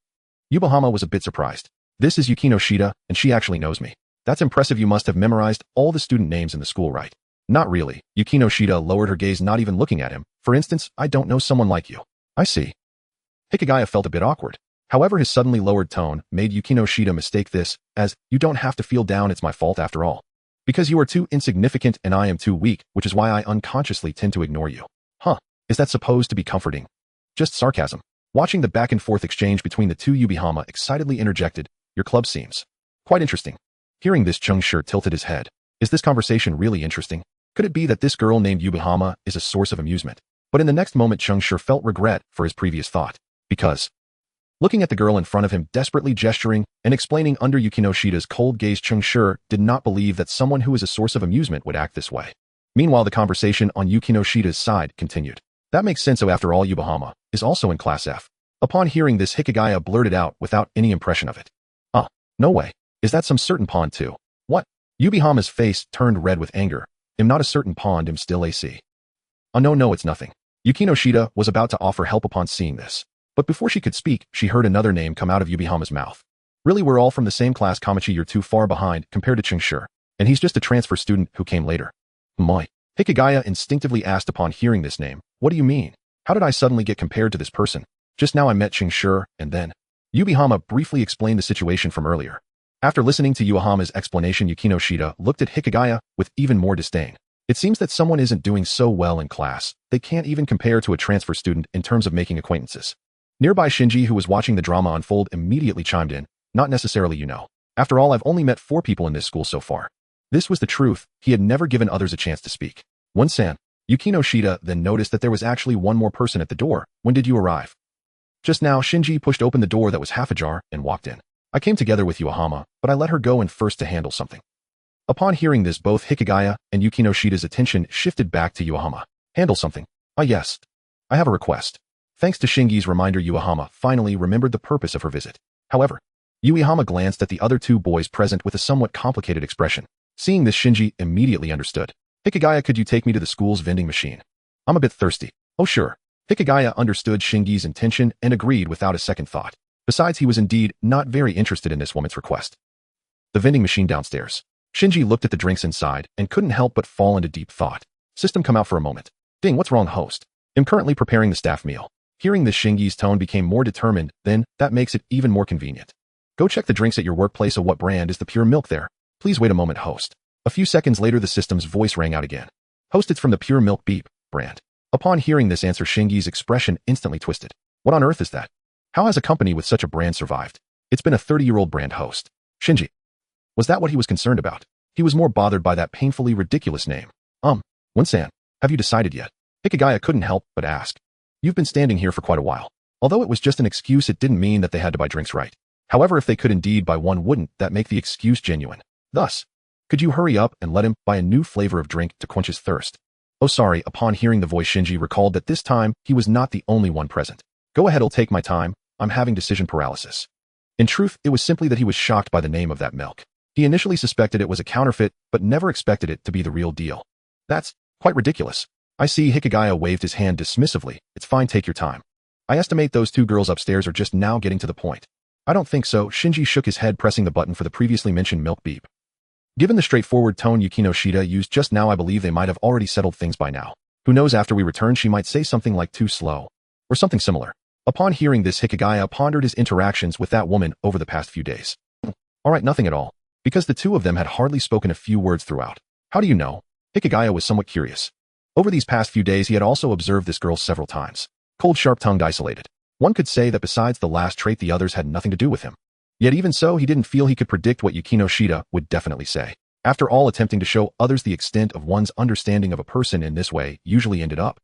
A: Yubihama was a bit surprised. This is Yukino Shida, and she actually knows me. That's impressive. You must have memorized all the student names in the school, right? Not really. Yukino Shida lowered her gaze, not even looking at him. For instance, I don't know someone like you. I see. Hikigaya felt a bit awkward. However, his suddenly lowered tone made Yukino Shida mistake this as, you don't have to feel down, it's my fault after all. Because you are too insignificant and I am too weak, which is why I unconsciously tend to ignore you. Is that supposed to be comforting? Just sarcasm. Watching the back and forth exchange between the two, Yubihama excitedly interjected, your club seems quite interesting. Hearing this, Cheng Shi tilted his head. Is this conversation really interesting? Could it be that this girl named Yubihama is a source of amusement? But in the next moment, Cheng Shi felt regret for his previous thought. Because, looking at the girl in front of him, desperately gesturing and explaining under Yukino Shida's cold gaze, Cheng Shi did not believe that someone who is a source of amusement would act this way. Meanwhile, the conversation on Yukino Shida's side continued. That makes sense. So after all, Yubihama is also in Class F. Upon hearing this, Hikigaya blurted out without any impression of it. No way. Is that some certain pond too? What? Yubihama's face turned red with anger. I'm not a certain pond, I'm still AC. No, it's nothing. Yukino Shida was about to offer help upon seeing this. But before she could speak, she heard another name come out of Yubihama's mouth. Really, we're all from the same class, Kamachi, you're too far behind compared to Cheng Shi. And he's just a transfer student who came later. My. Hikigaya instinctively asked upon hearing this name. What do you mean? How did I suddenly get compared to this person? Just now I met Cheng Shi, and then... Yubihama briefly explained the situation from earlier. After listening to Yubihama's explanation, Yukino Shida looked at Hikigaya with even more disdain. It seems that someone isn't doing so well in class, they can't even compare to a transfer student in terms of making acquaintances. Nearby Shinji, who was watching the drama unfold, immediately chimed in. Not necessarily, you know. After all, I've only met 4 people in this school so far. This was the truth. He had never given others a chance to speak. One-san. Yukino Shida then noticed that there was actually one more person at the door. When did you arrive? Just now. Shinji pushed open the door that was half ajar and walked in. I came together with Yubihama, but I let her go in first to handle something. Upon hearing this, both Hikigaya and Yukino Shida's attention shifted back to Yubihama. Handle something? Yes. I have a request. Thanks to Shinji's reminder, Yubihama finally remembered the purpose of her visit. However, Yubihama glanced at the other 2 boys present with a somewhat complicated expression. Seeing this, Shinji immediately understood. Hikigaya, could you take me to the school's vending machine? I'm a bit thirsty. Oh sure. Hikigaya understood Shinji's intention and agreed without a second thought. Besides, he was indeed not very interested in this woman's request. The vending machine downstairs. Shinji looked at the drinks inside and couldn't help but fall into deep thought. System, come out for a moment. Ding, what's wrong, host? I'm currently preparing the staff meal. Hearing this, Shinji's tone became more determined. Then, that makes it even more convenient. Go check the drinks at your workplace. What brand is the pure milk there? Please wait a moment, host. A few seconds later, the system's voice rang out again. Host, it's from the Pure Milk Beep brand. Upon hearing this answer, Shinji's expression instantly twisted. What on earth is that? How has a company with such a brand survived? It's been a 30-year-old brand, host. Shinji. Was that what he was concerned about? He was more bothered by that painfully ridiculous name. Won-san, have you decided yet? Hikigaya couldn't help but ask. You've been standing here for quite a while. Although it was just an excuse, it didn't mean that they had to buy drinks, right? However, if they could indeed buy one, wouldn't that make the excuse genuine? Thus, could you hurry up and let him buy a new flavor of drink to quench his thirst? Oh, sorry. Upon hearing the voice, Shinji recalled that this time he was not the only one present. Go ahead, I'll take my time. I'm having decision paralysis. In truth, it was simply that he was shocked by the name of that milk. He initially suspected it was a counterfeit, but never expected it to be the real deal. That's quite ridiculous. I see. Hikigaya waved his hand dismissively. It's fine, take your time. I estimate those two girls upstairs are just now getting to the point. I don't think so. Shinji shook his head, pressing the button for the previously mentioned milk beep. Given the straightforward tone Yukino Shida used just now, I believe they might have already settled things by now. Who knows, after we return she might say something like too slow, or something similar. Upon hearing this, Hikigaya pondered his interactions with that woman over the past few days. Alright, nothing at all, because the two of them had hardly spoken a few words throughout. How do you know? Hikigaya was somewhat curious. Over these past few days he had also observed this girl several times. Cold, sharp-tongued, isolated. One could say that besides the last trait, the others had nothing to do with him. Yet even so, he didn't feel he could predict what Yukino Shida would definitely say. After all, attempting to show others the extent of one's understanding of a person in this way usually ended up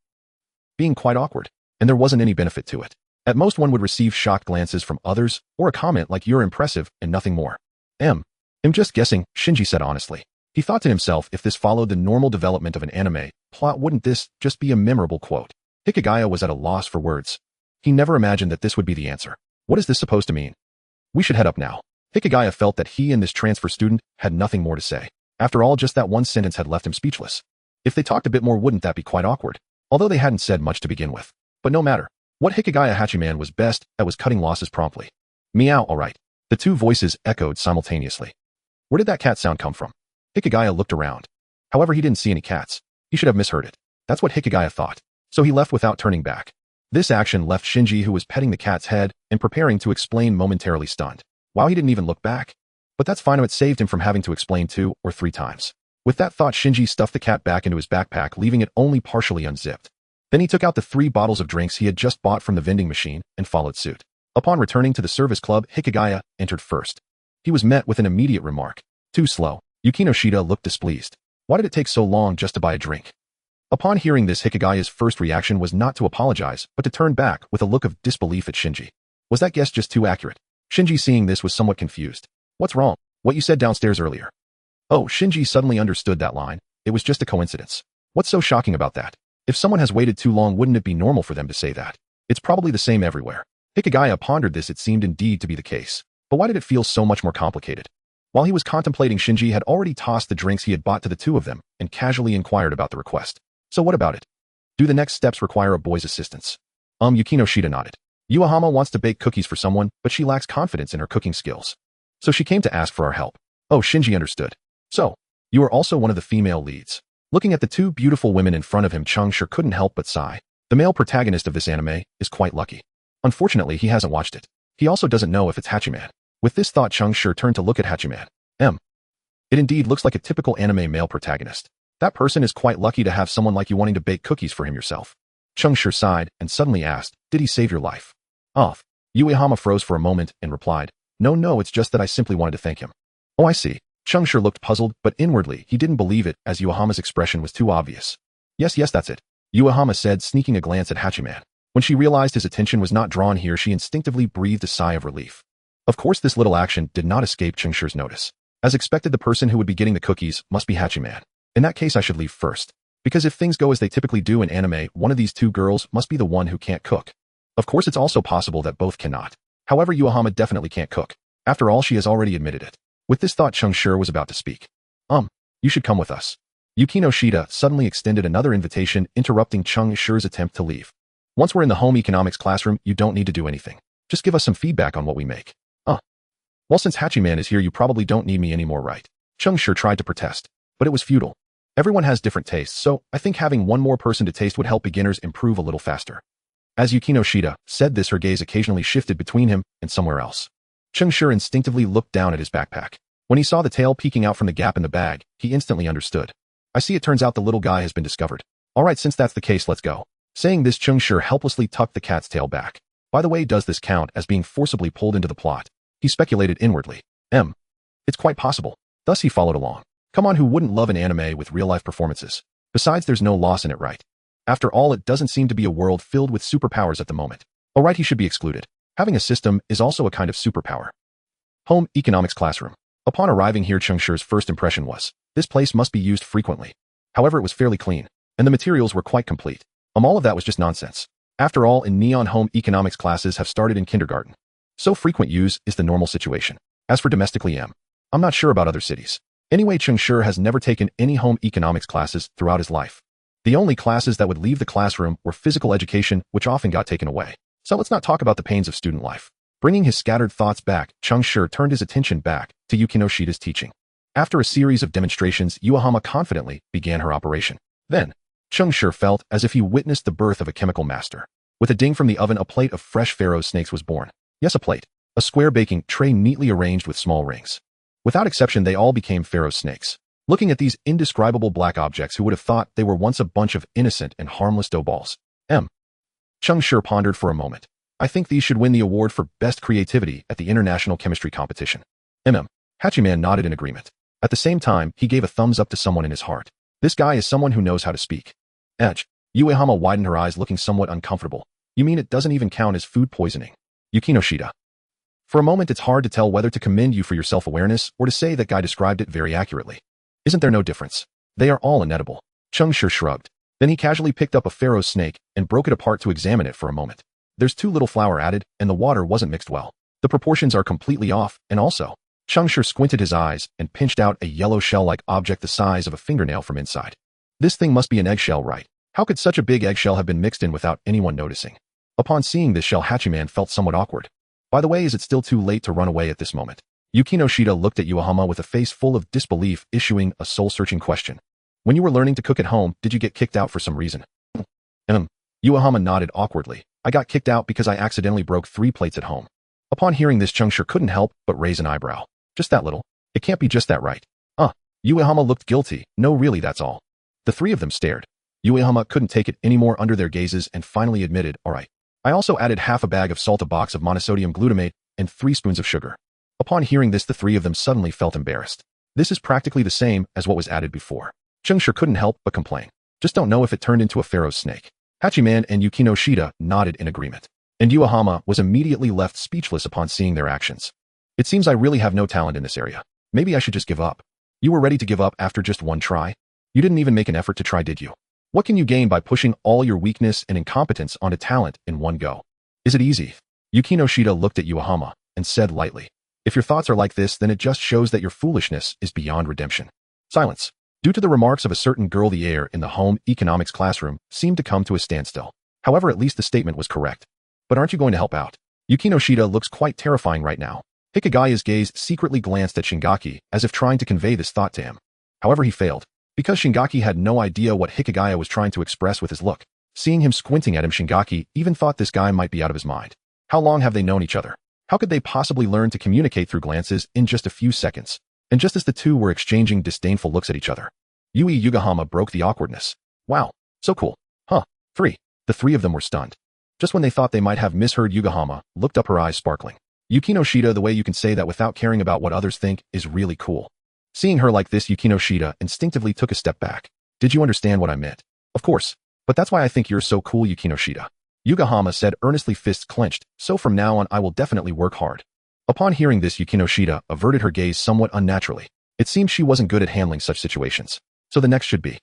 A: being quite awkward, and there wasn't any benefit to it. At most, one would receive shocked glances from others, or a comment like "you're impressive," and nothing more. I'm just guessing, Shinji said honestly. He thought to himself, if this followed the normal development of an anime plot, wouldn't this just be a memorable quote? Hikigaya was at a loss for words. He never imagined that this would be the answer. What is this supposed to mean? We should head up now. Hikigaya felt that he and this transfer student had nothing more to say. After all, just that one sentence had left him speechless. If they talked a bit more, wouldn't that be quite awkward? Although they hadn't said much to begin with. But no matter. What Hikigaya Hachiman was best at was cutting losses promptly. Meow, alright. The two voices echoed simultaneously. Where did that cat sound come from? Hikigaya looked around. However, he didn't see any cats. He should have misheard it. That's what Hikigaya thought. So he left without turning back. This action left Shinji, who was petting the cat's head and preparing to explain, momentarily stunned. Wow, he didn't even look back. But that's fine, it saved him from having to explain 2 or 3 times. With that thought, Shinji stuffed the cat back into his backpack, leaving it only partially unzipped. Then he took out the 3 bottles of drinks he had just bought from the vending machine and followed suit. Upon returning to the service club, Hikigaya entered first. He was met with an immediate remark. Too slow. Yukino Shida looked displeased. Why did it take so long just to buy a drink? Upon hearing this, Hikigaya's first reaction was not to apologize, but to turn back with a look of disbelief at Shinji. Was that guess just too accurate? Shinji, seeing this, was somewhat confused. What's wrong? What you said downstairs earlier. Oh, Shinji suddenly understood that line. It was just a coincidence. What's so shocking about that? If someone has waited too long, wouldn't it be normal for them to say that? It's probably the same everywhere. Hikigaya pondered this. It seemed indeed to be the case. But why did it feel so much more complicated? While he was contemplating, Shinji had already tossed the drinks he had bought to the two of them and casually inquired about the request. So what about it? Do the next steps require a boy's assistance? Yukino Shida nodded. Yuahama wants to bake cookies for someone, but she lacks confidence in her cooking skills. So she came to ask for our help. Oh, Shinji understood. So, you are also one of the female leads. Looking at the 2 beautiful women in front of him, Cheng Shi couldn't help but sigh. The male protagonist of this anime is quite lucky. Unfortunately, he hasn't watched it. He also doesn't know if it's Hachiman. With this thought, Cheng Shi turned to look at Hachiman. It indeed looks like a typical anime male protagonist. That person is quite lucky to have someone like you wanting to bake cookies for him yourself. Cheng Shi sighed and suddenly asked, did he save your life? Yuahama froze for a moment and replied, No, it's just that I simply wanted to thank him. Oh, I see. Cheng Shi looked puzzled, but inwardly he didn't believe it, as Yuahama's expression was too obvious. Yes, that's it. Yuahama said, sneaking a glance at Hachiman. When she realized his attention was not drawn here, she instinctively breathed a sigh of relief. Of course, this little action did not escape Cheng Shi's notice. As expected, the person who would be getting the cookies must be Hachiman. In that case, I should leave first. Because if things go as they typically do in anime, one of these 2 girls must be the one who can't cook. Of course, it's also possible that both cannot. However, Yuahama definitely can't cook. After all, she has already admitted it. With this thought, Cheng Shi was about to speak. You should come with us. Yukino Shida suddenly extended another invitation, interrupting Cheng Shi's attempt to leave. Once we're in the home economics classroom, you don't need to do anything. Just give us some feedback on what we make. Well, since Hachiman is here, you probably don't need me anymore, right? Cheng Shi tried to protest, but it was futile. Everyone has different tastes, so I think having one more person to taste would help beginners improve a little faster. As Yukino Shida said this, her gaze occasionally shifted between him and somewhere else. Cheng Shi instinctively looked down at his backpack. When he saw the tail peeking out from the gap in the bag, he instantly understood. I see, it turns out the little guy has been discovered. Alright, since that's the case, let's go. Saying this, Cheng Shi helplessly tucked the cat's tail back. By the way, does this count as being forcibly pulled into the plot? He speculated inwardly. It's quite possible. Thus he followed along. Come on, who wouldn't love an anime with real-life performances? Besides, there's no loss in it, right? After all, it doesn't seem to be a world filled with superpowers at the moment. Alright, he should be excluded. Having a system is also a kind of superpower. Home economics classroom. Upon arriving here, Cheng Shi's first impression was, this place must be used frequently. However, it was fairly clean, and the materials were quite complete. All of that was just nonsense. After all, in Neon, home economics classes have started in kindergarten. So frequent use is the normal situation. As for domestically, I'm not sure about other cities. Anyway, Cheng Shi has never taken any home economics classes throughout his life. The only classes that would leave the classroom were physical education, which often got taken away. So let's not talk about the pains of student life. Bringing his scattered thoughts back, Cheng Shi turned his attention back to Yukino Shida's teaching. After a series of demonstrations, Yuahama confidently began her operation. Then, Cheng Shi felt as if he witnessed the birth of a chemical master. With a ding from the oven, a plate of fresh Pharaoh snakes was born. Yes, a plate. A square baking tray neatly arranged with small rings. Without exception, they all became Pharaoh snakes. Looking at these indescribable black objects, who would have thought they were once a bunch of innocent and harmless dough balls? Cheng Shi pondered for a moment. I think these should win the award for best creativity at the International Chemistry Competition. Hachiman nodded in agreement. At the same time, he gave a thumbs up to someone in his heart. This guy is someone who knows how to speak. Yuahama widened her eyes, looking somewhat uncomfortable. You mean it doesn't even count as food poisoning? Yukino Shida. For a moment, it's hard to tell whether to commend you for your self-awareness or to say that guy described it very accurately. Isn't there no difference? They are all inedible. Cheng Shi shrugged. Then he casually picked up a Pharaoh snake and broke it apart to examine it for a moment. There's too little flour added, and the water wasn't mixed well. The proportions are completely off, and also, Cheng Shi squinted his eyes and pinched out a yellow shell-like object the size of a fingernail from inside. This thing must be an eggshell, right? How could such a big eggshell have been mixed in without anyone noticing? Upon seeing this shell, Hachiman felt somewhat awkward. By the way, is it still too late to run away at this moment? Yukino Shida looked at Yuahama with a face full of disbelief, issuing a soul-searching question. When you were learning to cook at home, did you get kicked out for some reason? Yuahama nodded awkwardly. I got kicked out because I accidentally broke 3 plates at home. Upon hearing this, Cheng Shi couldn't help but raise an eyebrow. Just that little? It can't be just that, right? Yuahama looked guilty. No, really, that's all. The 3 of them stared. Yuahama couldn't take it anymore under their gazes and finally admitted, alright. I also added half a bag of salt, a box of monosodium glutamate, and 3 spoons of sugar. Upon hearing this, the 3 of them suddenly felt embarrassed. This is practically the same as what was added before. Cheng Shi couldn't help but complain. Just don't know if it turned into a Pharaoh snake. Hachiman and Yukino Shida nodded in agreement. And Yuahama was immediately left speechless upon seeing their actions. It seems I really have no talent in this area. Maybe I should just give up. You were ready to give up after just one try? You didn't even make an effort to try, did you? What can you gain by pushing all your weakness and incompetence onto talent in one go? Is it easy? Yukino Shida looked at Yuahama and said lightly, if your thoughts are like this, then it just shows that your foolishness is beyond redemption. Silence. Due to the remarks of a certain girl, the air in the home economics classroom seemed to come to a standstill. However, at least the statement was correct. But aren't you going to help out? Yukino Shida looks quite terrifying right now. Hikagaya's gaze secretly glanced at Shingaki as if trying to convey this thought to him. However, he failed. Because Shingaki had no idea what Hikagaya was trying to express with his look. Seeing him squinting at him, Shingaki even thought this guy might be out of his mind. How long have they known each other? How could they possibly learn to communicate through glances in just a few seconds? And just as the two were exchanging disdainful looks at each other, Yuahama broke the awkwardness. Wow, so cool. 3. The 3 of them were stunned. Just when they thought they might have misheard, Yuahama looked up, her eyes sparkling. Yukino Shida, the way you can say that without caring about what others think is really cool. Seeing her like this, Yukino Shida instinctively took a step back. Did you understand what I meant? Of course. But that's why I think you're so cool, Yukino Shida. Yuahama said earnestly, fists clenched. So from now on, I will definitely work hard. Upon hearing this, Yukino Shida averted her gaze somewhat unnaturally. It seemed she wasn't good at handling such situations. So the next should be.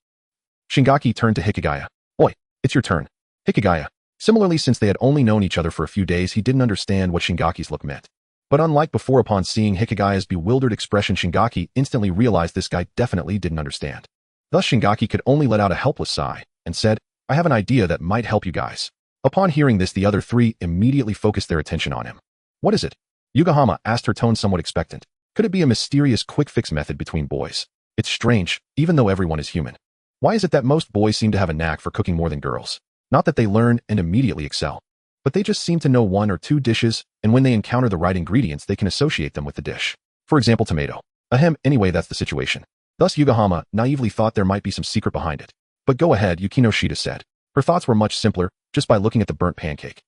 A: Shingaki turned to Hikagaya. Oi, it's your turn. Hikagaya. Similarly, since they had only known each other for a few days, he didn't understand what Shingaki's look meant. But unlike before, upon seeing Hikagaya's bewildered expression, Shingaki instantly realized this guy definitely didn't understand. Thus, Shingaki could only let out a helpless sigh and said, I have an idea that might help you guys. Upon hearing this, the other 3 immediately focused their attention on him. What is it? Yuahama asked, her tone somewhat expectant. Could it be a mysterious quick-fix method between boys? It's strange, even though everyone is human. Why is it that most boys seem to have a knack for cooking more than girls? Not that they learn and immediately excel. but they just seem to know 1 or 2 dishes, and when they encounter the right ingredients they can associate them with the dish. For example, tomato. Ahem, anyway that's the situation. Thus Yokohama naively thought there might be some secret behind it. But go ahead, Yukino Shida said. Her thoughts were much simpler, just by looking at the burnt pancake.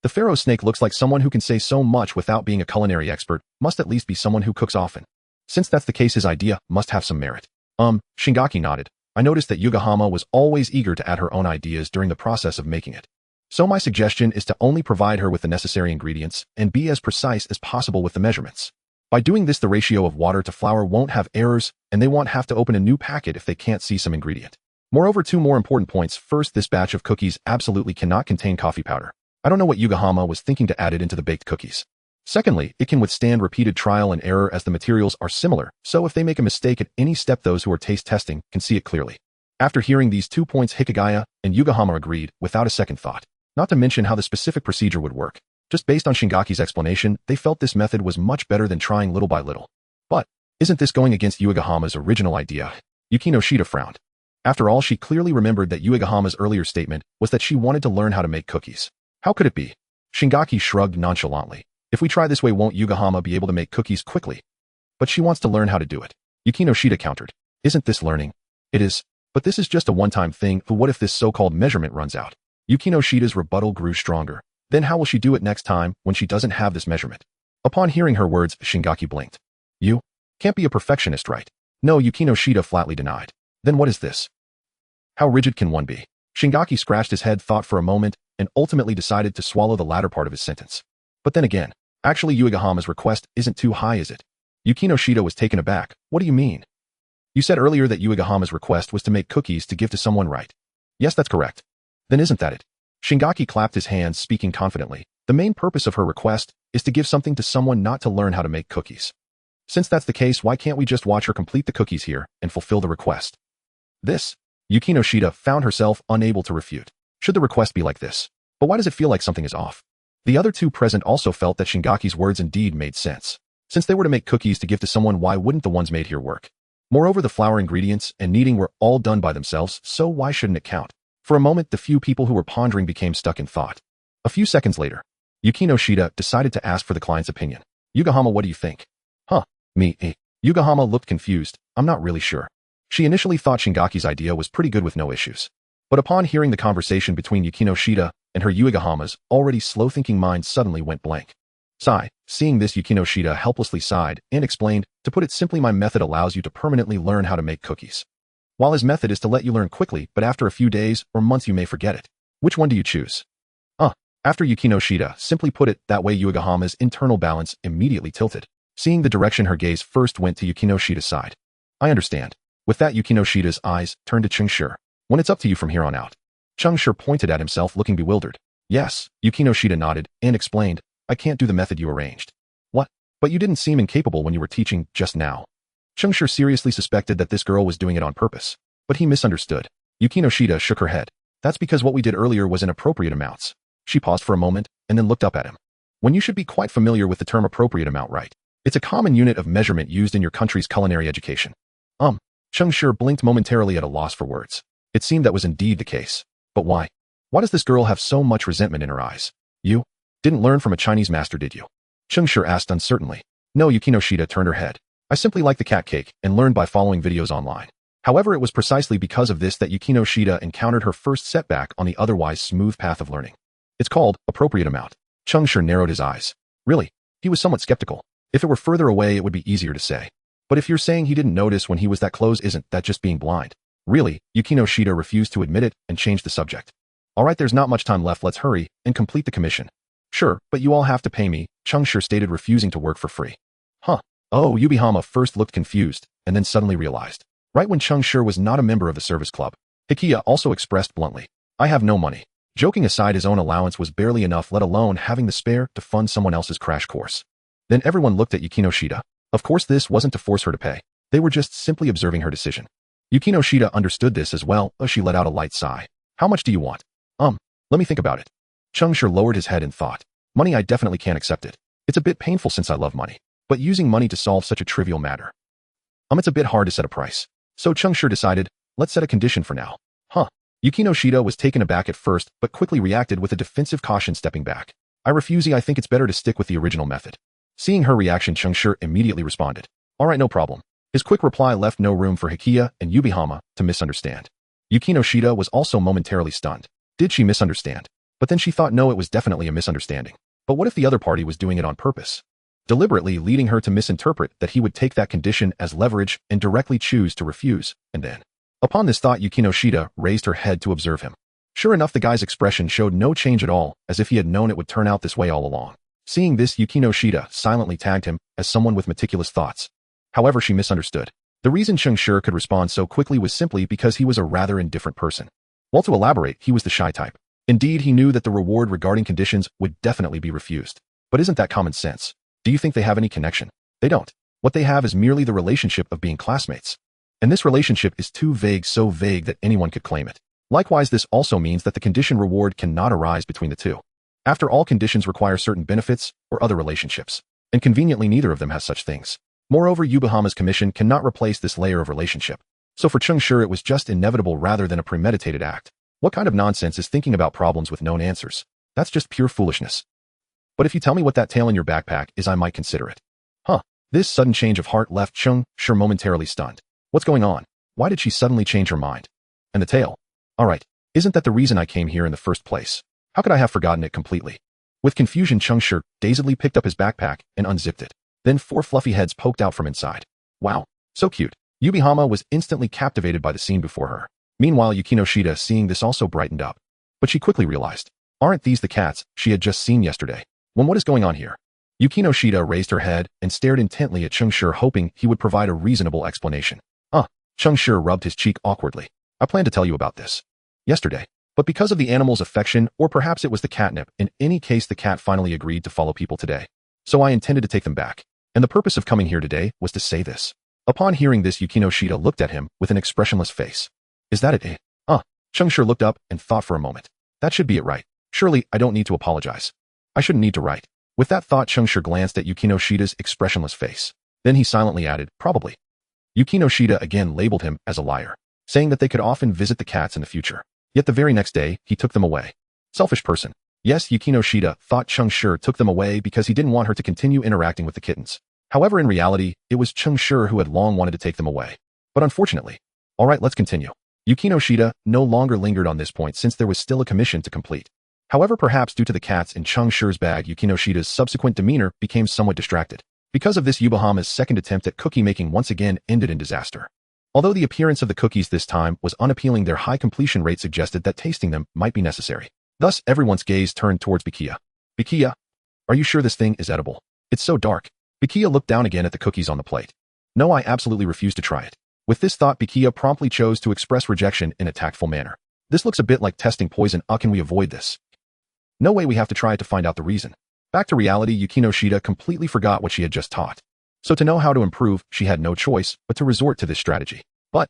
A: The pharaoh snake looks like someone who can say so much without being a culinary expert, must at least be someone who cooks often. Since that's the case his idea must have some merit. Shingaki nodded. I noticed that Yokohama was always eager to add her own ideas during the process of making it. So my suggestion is to only provide her with the necessary ingredients and be as precise as possible with the measurements. By doing this the ratio of water to flour won't have errors and they won't have to open a new packet if they can't see some ingredient. Moreover, 2 more important points. First, this batch of cookies absolutely cannot contain coffee powder. I don't know what Yokohama was thinking to add it into the baked cookies. Secondly, it can withstand repeated trial and error as the materials are similar, so if they make a mistake at any step those who are taste testing can see it clearly. After hearing these 2 points Hikigaya and Yokohama agreed without a second thought. Not to mention how the specific procedure would work. Just based on Shingaki's explanation, they felt this method was much better than trying little by little. But, isn't this going against Yokohama's original idea? Yukino Shida frowned. After all, she clearly remembered that Yokohama's earlier statement was that she wanted to learn how to make cookies. How could it be? Shingaki shrugged nonchalantly. If we try this way, won't Yokohama be able to make cookies quickly? But she wants to learn how to do it. Yukino Shida countered. Isn't this learning? It is. But this is just a one-time thing, but what if this so-called measurement runs out? Yukino Shida's rebuttal grew stronger. Then how will she do it next time when she doesn't have this measurement? Upon hearing her words, Shingaki blinked. You can't be a perfectionist, right? No, Yukino Shida flatly denied. Then what is this? How rigid can one be? Shingaki scratched his head, thought for a moment, and ultimately decided to swallow the latter part of his sentence. But then again, actually Yokohama's request isn't too high, is it? Yukino Shida was taken aback. What do you mean? You said earlier that Yokohama's request was to make cookies to give to someone, right? Yes, that's correct. Then isn't that it? Shingaki clapped his hands, speaking confidently. The main purpose of her request is to give something to someone, not to learn how to make cookies. Since that's the case, why can't we just watch her complete the cookies here and fulfill the request? This? Yukino Shida found herself unable to refute. Should the request be like this? But why does it feel like something is off? The other 2 present also felt that Shingaki's words indeed made sense. Since they were to make cookies to give to someone, why wouldn't the ones made here work? Moreover, the flour ingredients and kneading were all done by themselves, so why shouldn't it count? For a moment, the few people who were pondering became stuck in thought. A few seconds later, Yukino Shida decided to ask for the client's opinion. Yokohama, what do you think? Me. Yokohama looked confused. I'm not really sure. She initially thought Shingaki's idea was pretty good with no issues. But upon hearing the conversation between Yukino Shida and her, Yokohama's already slow-thinking mind suddenly went blank. Sigh. Seeing this, Yukino Shida helplessly sighed and explained, to put it simply, my method allows you to permanently learn how to make cookies. While his method is to let you learn quickly, but after a few days or months you may forget it. Which one do you choose? After Yukino Shida simply put it that way, Yokohama's internal balance immediately tilted. Seeing the direction her gaze first went to Yukino Shida's side. I understand. With that, Yukino Shida's eyes turned to Cheng Shi. When it's up to you from here on out. Cheng Shi pointed at himself, looking bewildered. Yes, Yukino Shida nodded and explained, I can't do the method you arranged. What? But you didn't seem incapable when you were teaching just now. Cheng Shi seriously suspected that this girl was doing it on purpose. But he misunderstood. Yukino Shida shook her head. That's because what we did earlier was in appropriate amounts. She paused for a moment and then looked up at him. When you should be quite familiar with the term appropriate amount, right? It's a common unit of measurement used in your country's culinary education. Cheng Shi blinked momentarily at a loss for words. It seemed that was indeed the case. But why? Why does this girl have so much resentment in her eyes? You didn't learn from a Chinese master, did you? Cheng Shi asked uncertainly. No, Yukino Shida turned her head. I simply like the cat cake and learned by following videos online. However, it was precisely because of this that Yukino Shida encountered her first setback on the otherwise smooth path of learning. It's called appropriate amount. Cheng Shi narrowed his eyes. Really? He was somewhat skeptical. If it were further away, it would be easier to say. But if you're saying he didn't notice when he was that close, isn't that just being blind? Really? Yukino Shida refused to admit it and changed the subject. Alright, there's not much time left, let's hurry and complete the commission. Sure, but you all have to pay me, Cheng Shi stated, refusing to work for free. Oh, Yokohama first looked confused and then suddenly realized. Right when Cheng Shi was not a member of the service club. Hikiya also expressed bluntly. I have no money. Joking aside, his own allowance was barely enough, let alone having the spare to fund someone else's crash course. Then everyone looked at Yukino Shida. Of course, this wasn't to force her to pay. They were just simply observing her decision. Yukino Shida understood this as well, as she let out a light sigh. How much do you want? Let me think about it. Cheng Shi lowered his head in thought. Money, I definitely can't accept it. It's a bit painful since I love money. But using money to solve such a trivial matter. It's a bit hard to set a price. So Cheng Shi decided, let's set a condition for now. Yukino Shida was taken aback at first, but quickly reacted with a defensive caution, stepping back. I refuse. I think it's better to stick with the original method. Seeing her reaction, Cheng Shi immediately responded. All right, no problem. His quick reply left no room for Hikiya and Yubihama to misunderstand. Yukino Shida was also momentarily stunned. Did she misunderstand? But then she thought no, it was definitely a misunderstanding. But what if the other party was doing it on purpose? Deliberately leading her to misinterpret that he would take that condition as leverage and directly choose to refuse, and then. Upon this thought, Yukino Shida raised her head to observe him. Sure enough, the guy's expression showed no change at all, as if he had known it would turn out this way all along. Seeing this, Yukino Shida silently tagged him as someone with meticulous thoughts. However, she misunderstood. The reason Cheng Shi could respond so quickly was simply because he was a rather indifferent person. Well, to elaborate, he was the shy type. Indeed, he knew that the reward regarding conditions would definitely be refused. But isn't that common sense? Do you think they have any connection? They don't. What they have is merely the relationship of being classmates. And this relationship is too vague, so vague that anyone could claim it. Likewise, this also means that the condition reward cannot arise between the two. After all, conditions require certain benefits or other relationships. And conveniently, neither of them has such things. Moreover, Yubihama's commission cannot replace this layer of relationship. So for Cheng Shi, it was just inevitable rather than a premeditated act. What kind of nonsense is thinking about problems with known answers? That's just pure foolishness. But if you tell me what that tail in your backpack is, I might consider it. Huh. This sudden change of heart left Cheng Shi momentarily stunned. What's going on? Why did she suddenly change her mind? And the tail? Alright, isn't that the reason I came here in the first place? How could I have forgotten it completely? With confusion, Cheng Shi dazedly picked up his backpack and unzipped it. Then 4 fluffy heads poked out from inside. Wow, so cute. Yubihama was instantly captivated by the scene before her. Meanwhile, Yukino Shida, seeing this, also brightened up. But she quickly realized, aren't these the cats she had just seen yesterday? Well, what is going on here? Yukino Shida raised her head and stared intently at Cheng Shi, hoping he would provide a reasonable explanation. Cheng Shi rubbed his cheek awkwardly. I planned to tell you about this yesterday, but because of the animal's affection, or perhaps it was the catnip, in any case the cat finally agreed to follow people today. So I intended to take them back. And the purpose of coming here today was to say this. Upon hearing this, Yukino Shida looked at him with an expressionless face. Is that it? Cheng Shi looked up and thought for a moment. That should be it, right? Surely I don't need to apologize. I shouldn't need to write. With that thought, Cheng Shi glanced at Yukino Shida's expressionless face. Then he silently added, probably. Yukino Shida again labeled him as a liar, saying that they could often visit the cats in the future. Yet the very next day, he took them away. Selfish person. Yes, Yukino Shida thought Cheng Shi took them away because he didn't want her to continue interacting with the kittens. However, in reality, it was Cheng Shi who had long wanted to take them away. But unfortunately. Alright, let's continue. Yukino Shida no longer lingered on this point since there was still a commission to complete. However, perhaps due to the cats in Cheng Shi's bag, Yukino Shida's subsequent demeanor became somewhat distracted. Because of this, Yubihama's second attempt at cookie making once again ended in disaster. Although the appearance of the cookies this time was unappealing, their high completion rate suggested that tasting them might be necessary. Thus, everyone's gaze turned towards Bikia. Bikia, are you sure this thing is edible? It's so dark. Bikia looked down again at the cookies on the plate. No, I absolutely refuse to try it. With this thought, Bikia promptly chose to express rejection in a tactful manner. This looks a bit like testing poison. Can we avoid this? No way, we have to try it to find out the reason. Back to reality, Yukino Shida completely forgot what she had just taught. So to know how to improve, she had no choice but to resort to this strategy. But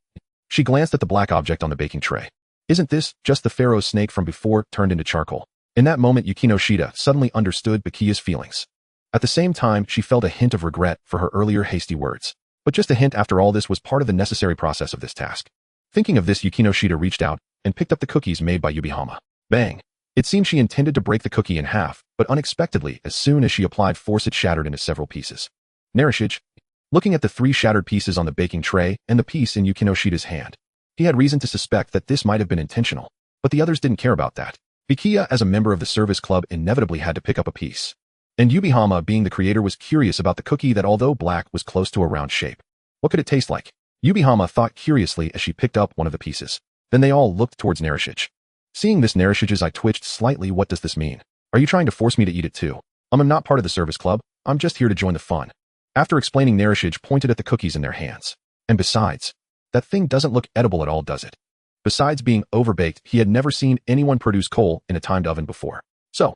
A: she glanced at the black object on the baking tray. Isn't this just the pharaoh's snake from before turned into charcoal? In that moment, Yukino Shida suddenly understood Bikia's feelings. At the same time, she felt a hint of regret for her earlier hasty words. But just a hint, after all, this was part of the necessary process of this task. Thinking of this, Yukino Shida reached out and picked up the cookies made by Yubihama. Bang! It seemed she intended to break the cookie in half, but unexpectedly, as soon as she applied force, it shattered into several pieces. Narishige, looking at the 3 shattered pieces on the baking tray and the piece in Yukino Shida's hand, he had reason to suspect that this might have been intentional, but the others didn't care about that. Bikia, as a member of the service club, inevitably had to pick up a piece. And Yubihama, being the creator, was curious about the cookie that, although black, was close to a round shape. What could it taste like? Yubihama thought curiously as she picked up one of the pieces. Then they all looked towards Narishige. Seeing this, Narishige's eye twitched slightly. What does this mean? Are you trying to force me to eat it too? I'm not part of the service club. I'm just here to join the fun. After explaining, Narishige pointed at the cookies in their hands. And besides, that thing doesn't look edible at all, does it? Besides being overbaked, he had never seen anyone produce coal in a timed oven before. So,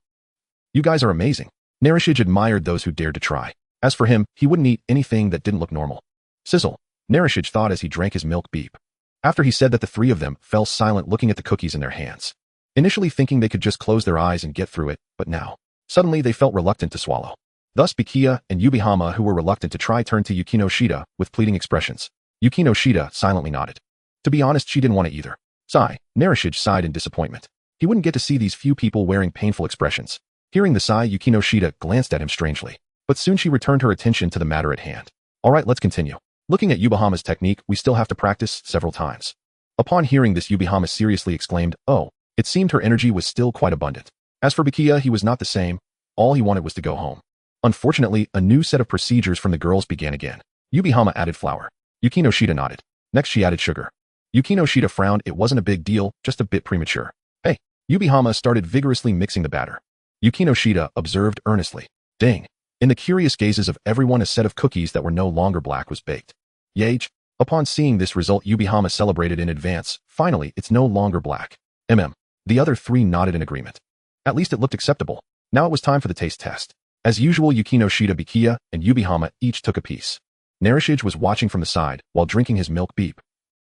A: you guys are amazing. Narishige admired those who dared to try. As for him, he wouldn't eat anything that didn't look normal. Sizzle, Narishige thought as he drank his milk. Beep. After he said that, the 3 of them fell silent, looking at the cookies in their hands. Initially thinking they could just close their eyes and get through it, but now, suddenly they felt reluctant to swallow. Thus Bikia and Yubihama, who were reluctant to try, turned to Yukino Shida with pleading expressions. Yukino Shida silently nodded. To be honest, she didn't want to either. Sigh. Narishige sighed in disappointment. He wouldn't get to see these few people wearing painful expressions. Hearing the sigh, Yukino Shida glanced at him strangely. But soon she returned her attention to the matter at hand. Alright, let's continue. Looking at Yubihama's technique, we still have to practice several times. Upon hearing this, Yubihama seriously exclaimed, oh, it seemed her energy was still quite abundant. As for Bikiya, he was not the same. All he wanted was to go home. Unfortunately, a new set of procedures from the girls began again. Yubihama added flour. Yukino Shida nodded. Next she added sugar. Yukino Shida frowned. It wasn't a big deal, just a bit premature. Hey. Yubihama started vigorously mixing the batter. Yukino Shida observed earnestly. Dang. In the curious gazes of everyone, a set of cookies that were no longer black was baked. Yage. Upon seeing this result, Yubihama celebrated in advance. Finally, it's no longer black. The other three nodded in agreement. At least it looked acceptable. Now it was time for the taste test. As usual, Yukino Shida, Bikiya, and Yubihama each took a piece. Narishige was watching from the side while drinking his milk beep.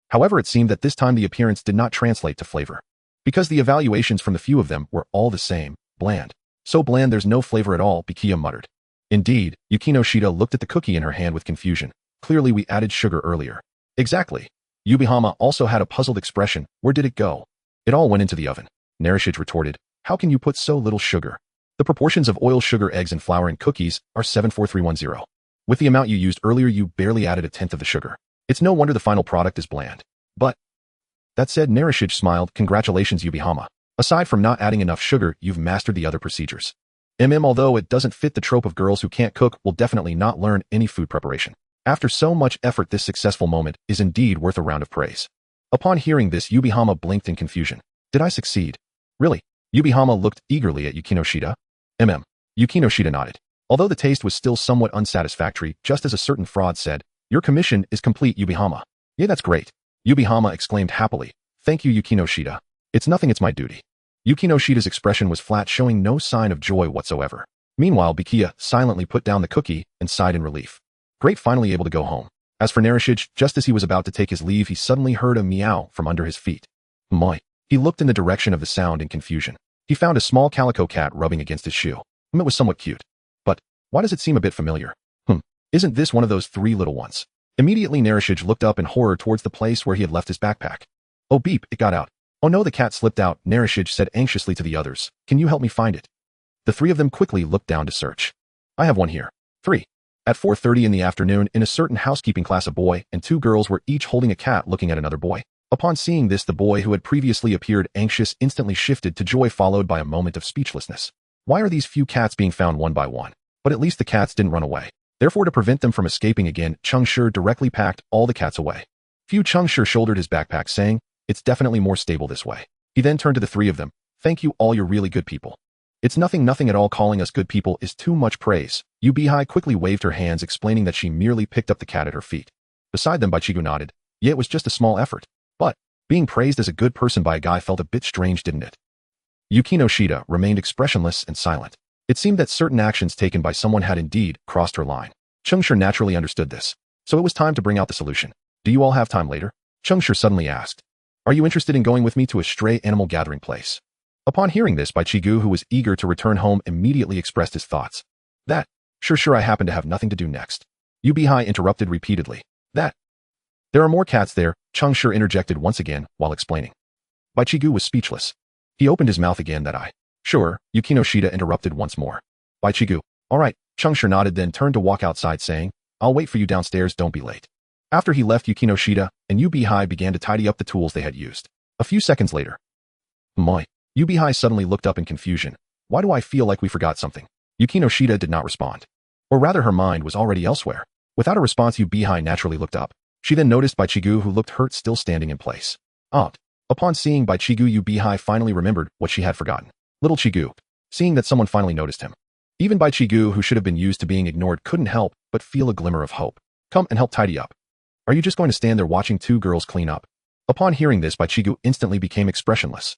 A: However, it seemed that this time the appearance did not translate to flavor. Because the evaluations from the few of them were all the same, bland. So bland there's no flavor at all, Bikiya muttered. Indeed, Yukino Shida looked at the cookie in her hand with confusion. Clearly we added sugar earlier. Exactly. Yubihama also had a puzzled expression. Where did it go? It all went into the oven. Narishige retorted. How can you put so little sugar? The proportions of oil, sugar, eggs, and flour in cookies are 74310. With the amount you used earlier, you barely added a tenth of the sugar. It's no wonder the final product is bland. But that said, Narishige smiled. Congratulations, Yubihama. Aside from not adding enough sugar, you've mastered the other procedures. Although it doesn't fit the trope of girls who can't cook, will definitely not learn any food preparation. After so much effort, this successful moment is indeed worth a round of praise. Upon hearing this, Yubihama blinked in confusion. Did I succeed? Really? Yubihama looked eagerly at Yukino Shida. Yukino Shida nodded. Although the taste was still somewhat unsatisfactory, just as a certain fraud said, your commission is complete, Yubihama. Yeah, that's great. Yubihama exclaimed happily. Thank you, Yukino Shida. It's nothing, it's my duty. Yukino Shida's expression was flat, showing no sign of joy whatsoever. Meanwhile, Bikiya silently put down the cookie and sighed in relief. Great, finally able to go home. As for Narishige, just as he was about to take his leave, he suddenly heard a meow from under his feet. My. He looked in the direction of the sound in confusion. He found a small calico cat rubbing against his shoe. It was somewhat cute. But why does it seem a bit familiar? Isn't this one of those three little ones? Immediately Narishige looked up in horror towards the place where he had left his backpack. Oh beep, it got out. Oh no, the cat slipped out, Narishige said anxiously to the others. Can you help me find it? The three of them quickly looked down to search. I have one here. 3. At 4:30 in the afternoon, in a certain housekeeping class, a boy and two girls were each holding a cat looking at another boy. Upon seeing this, the boy who had previously appeared anxious instantly shifted to joy, followed by a moment of speechlessness. Why are these few cats being found one by one? But at least the cats didn't run away. Therefore, to prevent them from escaping again, Cheng Shi directly packed all the cats away. Cheng Shi shouldered his backpack, saying, it's definitely more stable this way. He then turned to the three of them. Thank you all, you're really good people. It's nothing at all. Calling us good people is too much praise. Yubihai quickly waved her hands, explaining that she merely picked up the cat at her feet. Beside them, Baichigu nodded. Yeah, it was just a small effort. But being praised as a good person by a guy felt a bit strange, didn't it? Yukino Shida remained expressionless and silent. It seemed that certain actions taken by someone had indeed crossed her line. Cheng Shi naturally understood this. So it was time to bring out the solution. Do you all have time later? Cheng Shi suddenly asked. Are you interested in going with me to a stray animal gathering place? Upon hearing this, Baichigu, who was eager to return home, immediately expressed his thoughts. That. Sure, I happen to have nothing to do next. Yubihai interrupted repeatedly. That. There are more cats there, Cheng Shi interjected once again while explaining. Baichigu was speechless. He opened his mouth again. Sure, Yukino Shida interrupted once more. Baichigu. All right, Cheng Shi nodded, then turned to walk outside, saying, I'll wait for you downstairs, don't be late. After he left, Yukino Shida and Yubihai began to tidy up the tools they had used. A few seconds later. Yubihai suddenly looked up in confusion. Why do I feel like we forgot something? Yukino Shida did not respond. Or rather, her mind was already elsewhere. Without a response, Yubihai naturally looked up. She then noticed Baichigu, who looked hurt, still standing in place. Upon seeing Baichigu, Yubihai finally remembered what she had forgotten. Little Chigu. Seeing that someone finally noticed him. Even Baichigu, who should have been used to being ignored, couldn't help but feel a glimmer of hope. Come and help tidy up. Are you just going to stand there watching two girls clean up? Upon hearing this, Baichigu instantly became expressionless.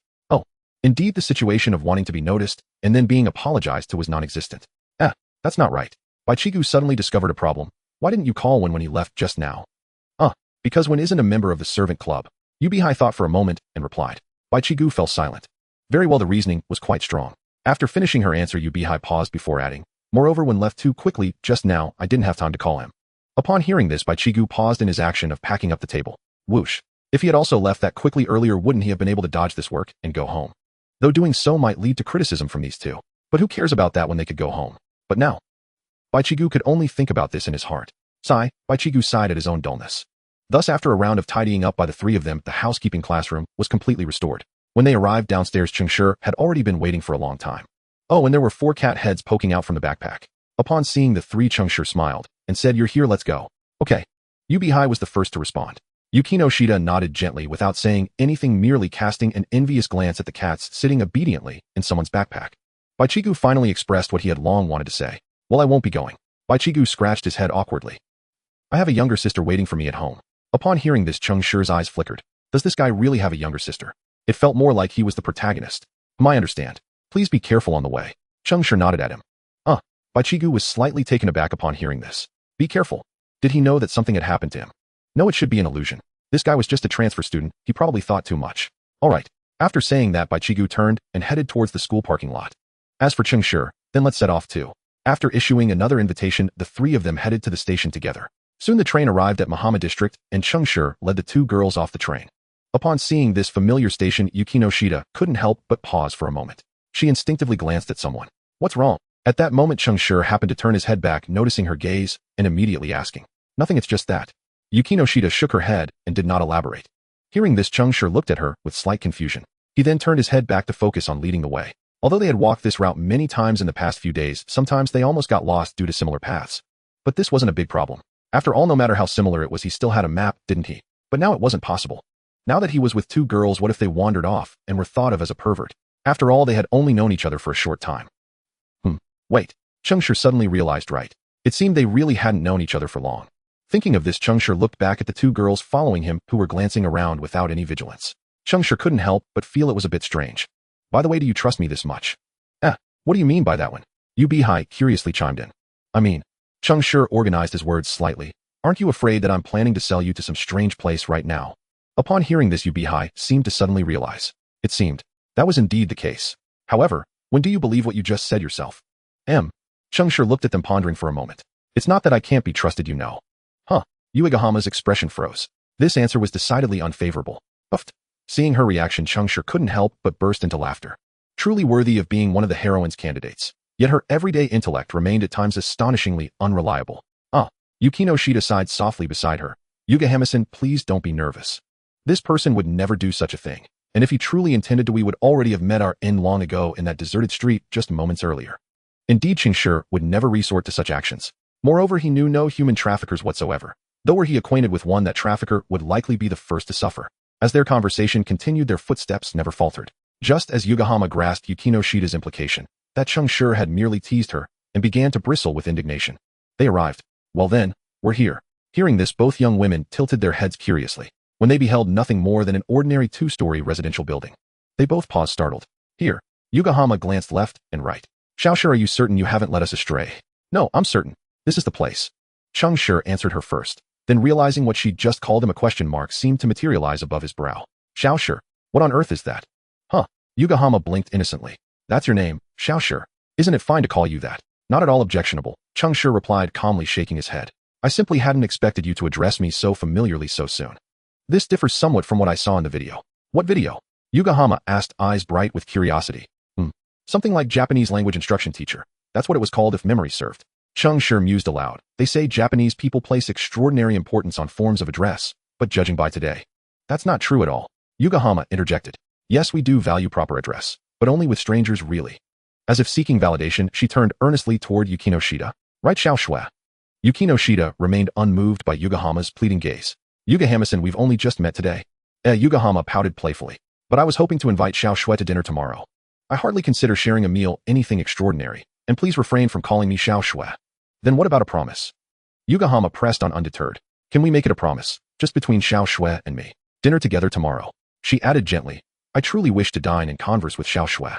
A: Indeed, the situation of wanting to be noticed and then being apologized to was non-existent. That's not right. Baichigu suddenly discovered a problem. Why didn't you call when he left just now? Because Wen isn't a member of the servant club. Yubihai thought for a moment and replied. Baichigu fell silent. Very well, the reasoning was quite strong. After finishing her answer, Yubihai paused before adding. Moreover, Wen left too quickly just now, I didn't have time to call him. Upon hearing this, Baichigu paused in his action of packing up the table. Whoosh. If he had also left that quickly earlier, wouldn't he have been able to dodge this work and go home? Though doing so might lead to criticism from these two. But who cares about that when they could go home? But now, Baichigu could only think about this in his heart. Sigh, Baichigu sighed at his own dullness. Thus, after a round of tidying up by the three of them, the housekeeping classroom was completely restored. When they arrived downstairs, Cheng Shi had already been waiting for a long time. Oh, and there were 4 cat heads poking out from the backpack. Upon seeing the 3, Cheng Shi smiled and said, "You're here, let's go." Okay. Yubihai was the first to respond. Yukino Shida nodded gently without saying anything, merely casting an envious glance at the cats sitting obediently in someone's backpack. Baichigu finally expressed what he had long wanted to say. "Well, I won't be going." Baichigu scratched his head awkwardly. "I have a younger sister waiting for me at home." Upon hearing this, Cheng Shi's eyes flickered. Does this guy really have a younger sister? It felt more like he was the protagonist. I understand. Please be careful on the way. Cheng Shi nodded at him. Baichigu was slightly taken aback upon hearing this. Be careful. Did he know that something had happened to him? No, it should be an illusion. This guy was just a transfer student, he probably thought too much. Alright. After saying that, Baichigu turned and headed towards the school parking lot. As for Cheng Shi, then let's set off too. After issuing another invitation, the 3 of them headed to the station together. Soon the train arrived at Mahama District, and Cheng Shi led the 2 girls off the train. Upon seeing this familiar station, Yukino Shida couldn't help but pause for a moment. She instinctively glanced at someone. What's wrong? At that moment, Cheng Shi happened to turn his head back, noticing her gaze, and immediately asking, "Nothing, it's just that." Yukino Shida shook her head and did not elaborate. Hearing this, Cheng Shi looked at her with slight confusion. He then turned his head back to focus on leading the way. Although they had walked this route many times in the past few days, sometimes they almost got lost due to similar paths. But this wasn't a big problem. After all, no matter how similar it was, he still had a map, didn't he? But now it wasn't possible. Now that he was with 2 girls, what if they wandered off and were thought of as a pervert? After all, they had only known each other for a short time. Wait. Cheng Shi suddenly realized right. It seemed they really hadn't known each other for long. Thinking of this, Cheng Shi looked back at the 2 girls following him who were glancing around without any vigilance. Cheng Shi couldn't help but feel it was a bit strange. By the way, do you trust me this much? What do you mean by that one? Yubihai curiously chimed in. Cheng Shi organized his words slightly. Aren't you afraid that I'm planning to sell you to some strange place right now? Upon hearing this, Yubihai seemed to suddenly realize. It seemed that was indeed the case. However, when do you believe what you just said yourself? Cheng Shi looked at them, pondering for a moment. It's not that I can't be trusted, you know. Uegahama's expression froze. This answer was decidedly unfavorable. Uffed. Seeing her reaction, Cheng Shi couldn't help but burst into laughter. Truly worthy of being one of the heroine's candidates. Yet her everyday intellect remained at times astonishingly unreliable. Yukino Shida sighed softly beside her. Yugahama-san, please don't be nervous. This person would never do such a thing. And if he truly intended to, we would already have met our end long ago in that deserted street just moments earlier. Indeed, Cheng Shi would never resort to such actions. Moreover, he knew no human traffickers whatsoever. Though were he acquainted with one, that trafficker would likely be the first to suffer. As their conversation continued, their footsteps never faltered. Just as Yugahama grasped Yukino Shida's implication, that Cheng Shi had merely teased her, and began to bristle with indignation. They arrived. Well then, we're here. Hearing this, both young women tilted their heads curiously, when they beheld nothing more than an ordinary 2-story residential building. They both paused, startled. Here. Yugahama glanced left and right. Xiaoshi, are you certain you haven't led us astray? No, I'm certain. This is the place. Cheng Shi answered her first. Then, realizing what she'd just called him a question mark seemed to materialize above his brow. Xiaoshi, what on earth is that? Yugahama blinked innocently. That's your name, Xiaoshi. Isn't it fine to call you that? Not at all objectionable, Cheng Shi replied, calmly shaking his head. I simply hadn't expected you to address me so familiarly so soon. This differs somewhat from what I saw in the video. What video? Yugahama asked, eyes bright with curiosity. Something like Japanese language instruction teacher. That's what it was called if memory served. Cheng Shi mused aloud. They say Japanese people place extraordinary importance on forms of address, but judging by today, that's not true at all. Yugahama interjected. Yes, we do value proper address, but only with strangers, really. As if seeking validation, she turned earnestly toward Yukino Shida. Right, Xiaoshi? Yukino Shida remained unmoved by Yugahama's pleading gaze. Yugahama-san, we've only just met today. Yugahama pouted playfully. But I was hoping to invite Xiaoshi to dinner tomorrow. I hardly consider sharing a meal anything extraordinary, and please refrain from calling me Xiaoshi. Then what about a promise? Yugahama pressed on, undeterred. Can we make it a promise, just between Xiaoshi and me? Dinner together tomorrow. She added gently. I truly wish to dine and converse with Xiaoshi.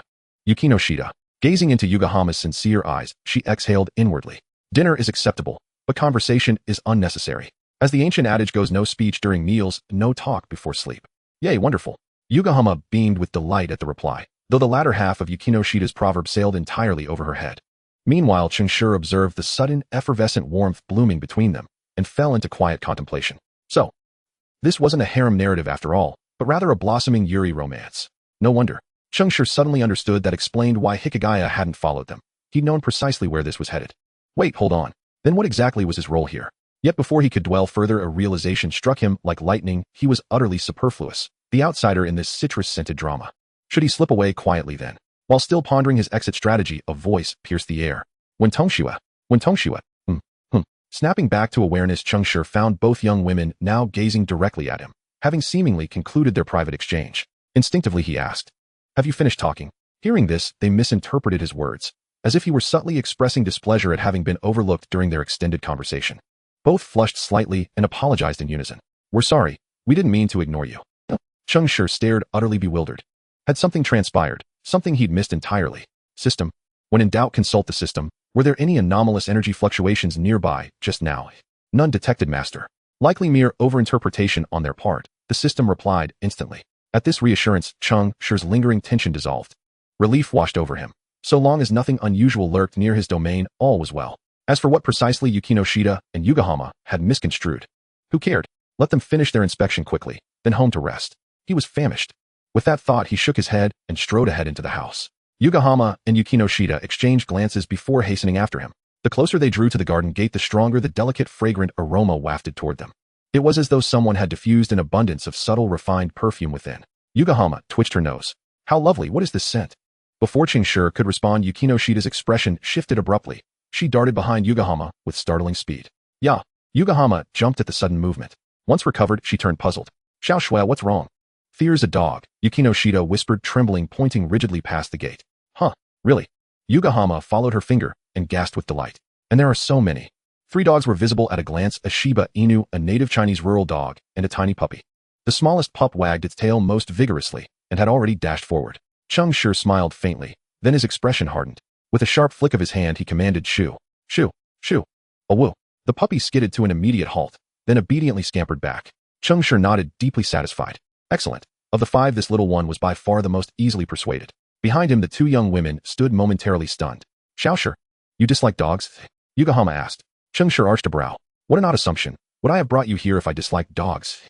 A: Yukino Shida. Gazing into Yugahama's sincere eyes, she exhaled inwardly. Dinner is acceptable, but conversation is unnecessary. As the ancient adage goes, no speech during meals, no talk before sleep. Yay, wonderful. Yugahama beamed with delight at the reply, though the latter half of Yukino Shida's proverb sailed entirely over her head. Meanwhile, Cheng Shi observed the sudden effervescent warmth blooming between them, and fell into quiet contemplation. So, This wasn't a harem narrative after all, but rather a blossoming Yuri romance. No wonder. Cheng Shi suddenly understood that explained why Hikigaya hadn't followed them. He'd known precisely where this was headed. Wait, hold on. Then what exactly was his role here? Yet before he could dwell further, a realization struck him like lightning. He was utterly superfluous, the outsider in this citrus-scented drama. Should he slip away quietly then? While still pondering his exit strategy, a voice pierced the air. When Tongshiwa. Snapping back to awareness, Cheng Shi found both young women now gazing directly at him, having seemingly concluded their private exchange. Instinctively he asked, "Have you finished talking?" Hearing this, they misinterpreted his words, as if he were subtly expressing displeasure at having been overlooked during their extended conversation. Both flushed slightly and apologized in unison. "We're sorry. We didn't mean to ignore you." Cheng Shi stared, utterly bewildered. Had something transpired, something he'd missed entirely? System? When in doubt, consult the system. Were there any anomalous energy fluctuations nearby just now? None detected, master. Likely mere overinterpretation on their part, the system replied instantly. At this reassurance, Cheng Shi's lingering tension dissolved. Relief washed over him. So long as nothing unusual lurked near his domain, all was well. As for what precisely Yukino Shida and Yugahama had misconstrued, who cared? Let them finish their inspection quickly, then home to rest. He was famished. With that thought, he shook his head and strode ahead into the house. Yugahama and Yukino Shida exchanged glances before hastening after him. The closer they drew to the garden gate, the stronger the delicate, fragrant aroma wafted toward them. It was as though someone had diffused an abundance of subtle, refined perfume within. Yugahama twitched her nose. "How lovely, what is this scent?" Before Cheng Shi could respond, Yukino Shida's expression shifted abruptly. She darted behind Yugahama with startling speed. "Yeah." Yugahama jumped at the sudden movement. Once recovered, she turned puzzled. "Xiao Shui, what's wrong?" "Fear's a dog," Yukino Shida whispered, trembling, pointing rigidly past the gate. "Huh, really?" Yugahama followed her finger and gasped with delight. "And there are so many." 3 dogs were visible at a glance: a Shiba Inu, a native Chinese rural dog, and a tiny puppy. The smallest pup wagged its tail most vigorously and had already dashed forward. Cheng Shi smiled faintly, then his expression hardened. With a sharp flick of his hand, he commanded, "Shoo, shoo, shoo." A woo. The puppy skidded to an immediate halt, then obediently scampered back. Cheng Shi nodded, deeply satisfied. Excellent. Of the 5, this little one was by far the most easily persuaded. Behind him, the 2 young women stood momentarily stunned. "Xiao Shi, you dislike dogs?" Yugahama asked. Cheng Shi arched a brow. "What an odd assumption. Would I have brought you here if I disliked dogs?"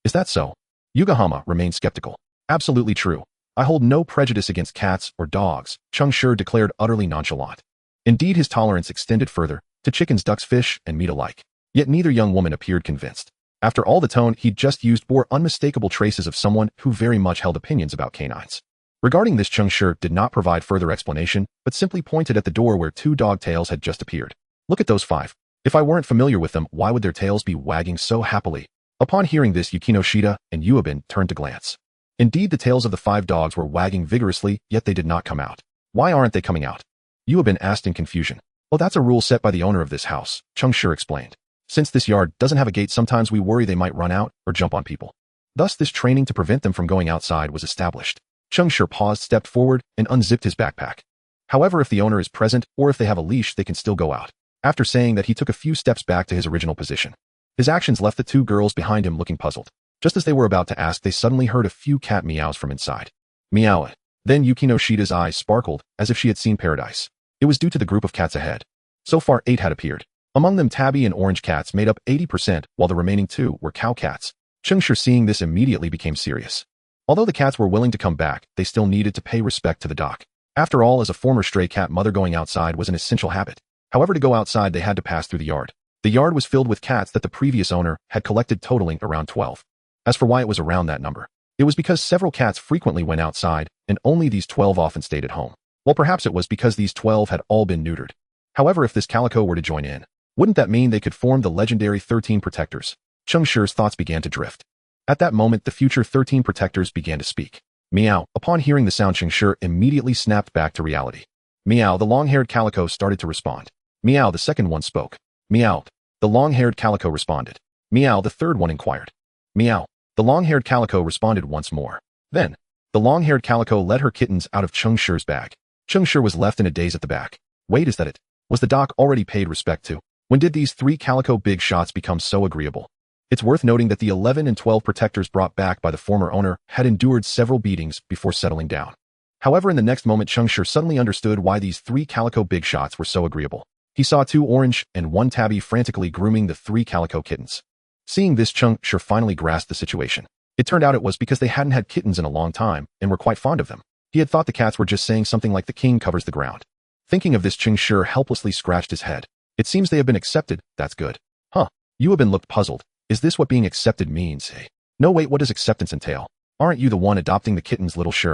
A: "Is that so?" Yugahama remained skeptical. "Absolutely true. I hold no prejudice against cats or dogs," Cheng Shi declared, utterly nonchalant. Indeed, his tolerance extended further, to chickens, ducks, fish, and meat alike. Yet neither young woman appeared convinced. After all, the tone he'd just used bore unmistakable traces of someone who very much held opinions about canines. Regarding this, Cheng Shi did not provide further explanation, but simply pointed at the door where 2 dog tails had just appeared. "Look at those 5. If I weren't familiar with them, why would their tails be wagging so happily?" Upon hearing this, Yukino Shida and Yuabin turned to glance. Indeed, the tails of the 5 dogs were wagging vigorously, yet they did not come out. "Why aren't they coming out?" Yuabin asked in confusion. "Well, that's a rule set by the owner of this house," Cheng Shi explained. "Since this yard doesn't have a gate, sometimes we worry they might run out or jump on people. Thus, this training to prevent them from going outside was established." Cheng Shi paused, stepped forward, and unzipped his backpack. "However, if the owner is present, or if they have a leash, they can still go out." After saying that, he took a few steps back to his original position. His actions left the 2 girls behind him looking puzzled. Just as they were about to ask, they suddenly heard a few cat meows from inside. Meow. Then Yukino Shida's eyes sparkled, as if she had seen paradise. It was due to the group of cats ahead. So far, 8 had appeared. Among them, tabby and orange cats made up 80%, while the remaining 2 were cow cats. Cheng Shi, seeing this, immediately became serious. Although the cats were willing to come back, they still needed to pay respect to the doc. After all, as a former stray cat mother, going outside was an essential habit. However, to go outside, they had to pass through the yard. The yard was filled with cats that the previous owner had collected, totaling around 12. As for why it was around that number, it was because several cats frequently went outside, and only these 12 often stayed at home. Well, perhaps it was because these 12 had all been neutered. However, if this calico were to join in, wouldn't that mean they could form the legendary 13 protectors? Cheng Shi's thoughts began to drift. At that moment, the future 13 protectors began to speak. Meow. Upon hearing the sound, Cheng Shi immediately snapped back to reality. Meow. The long-haired calico started to respond. Meow. The second one spoke. Meow. The long-haired calico responded. Meow. The third one inquired. Meow. The long-haired calico responded once more. Then, the long-haired calico led her kittens out of Cheng Shi's bag. Cheng Shi was left in a daze at the back. Wait, is that it? Was the doc already paid respect to? When did these 3 calico big shots become so agreeable? It's worth noting that the 11 and 12 protectors brought back by the former owner had endured several beatings before settling down. However, in the next moment, Cheng Shi suddenly understood why these 3 calico big shots were so agreeable. He saw 2 orange and 1 tabby frantically grooming the 3 calico kittens. Seeing this, Cheng Shi finally grasped the situation. It turned out it was because they hadn't had kittens in a long time and were quite fond of them. He had thought the cats were just saying something like the king covers the ground. Thinking of this, Cheng Shi helplessly scratched his head. It seems they have been accepted, that's good. Huh. Yuobin looked puzzled. Is this what being accepted means, eh? No wait, what does acceptance entail? Aren't you the one adopting the kittens, little Shi?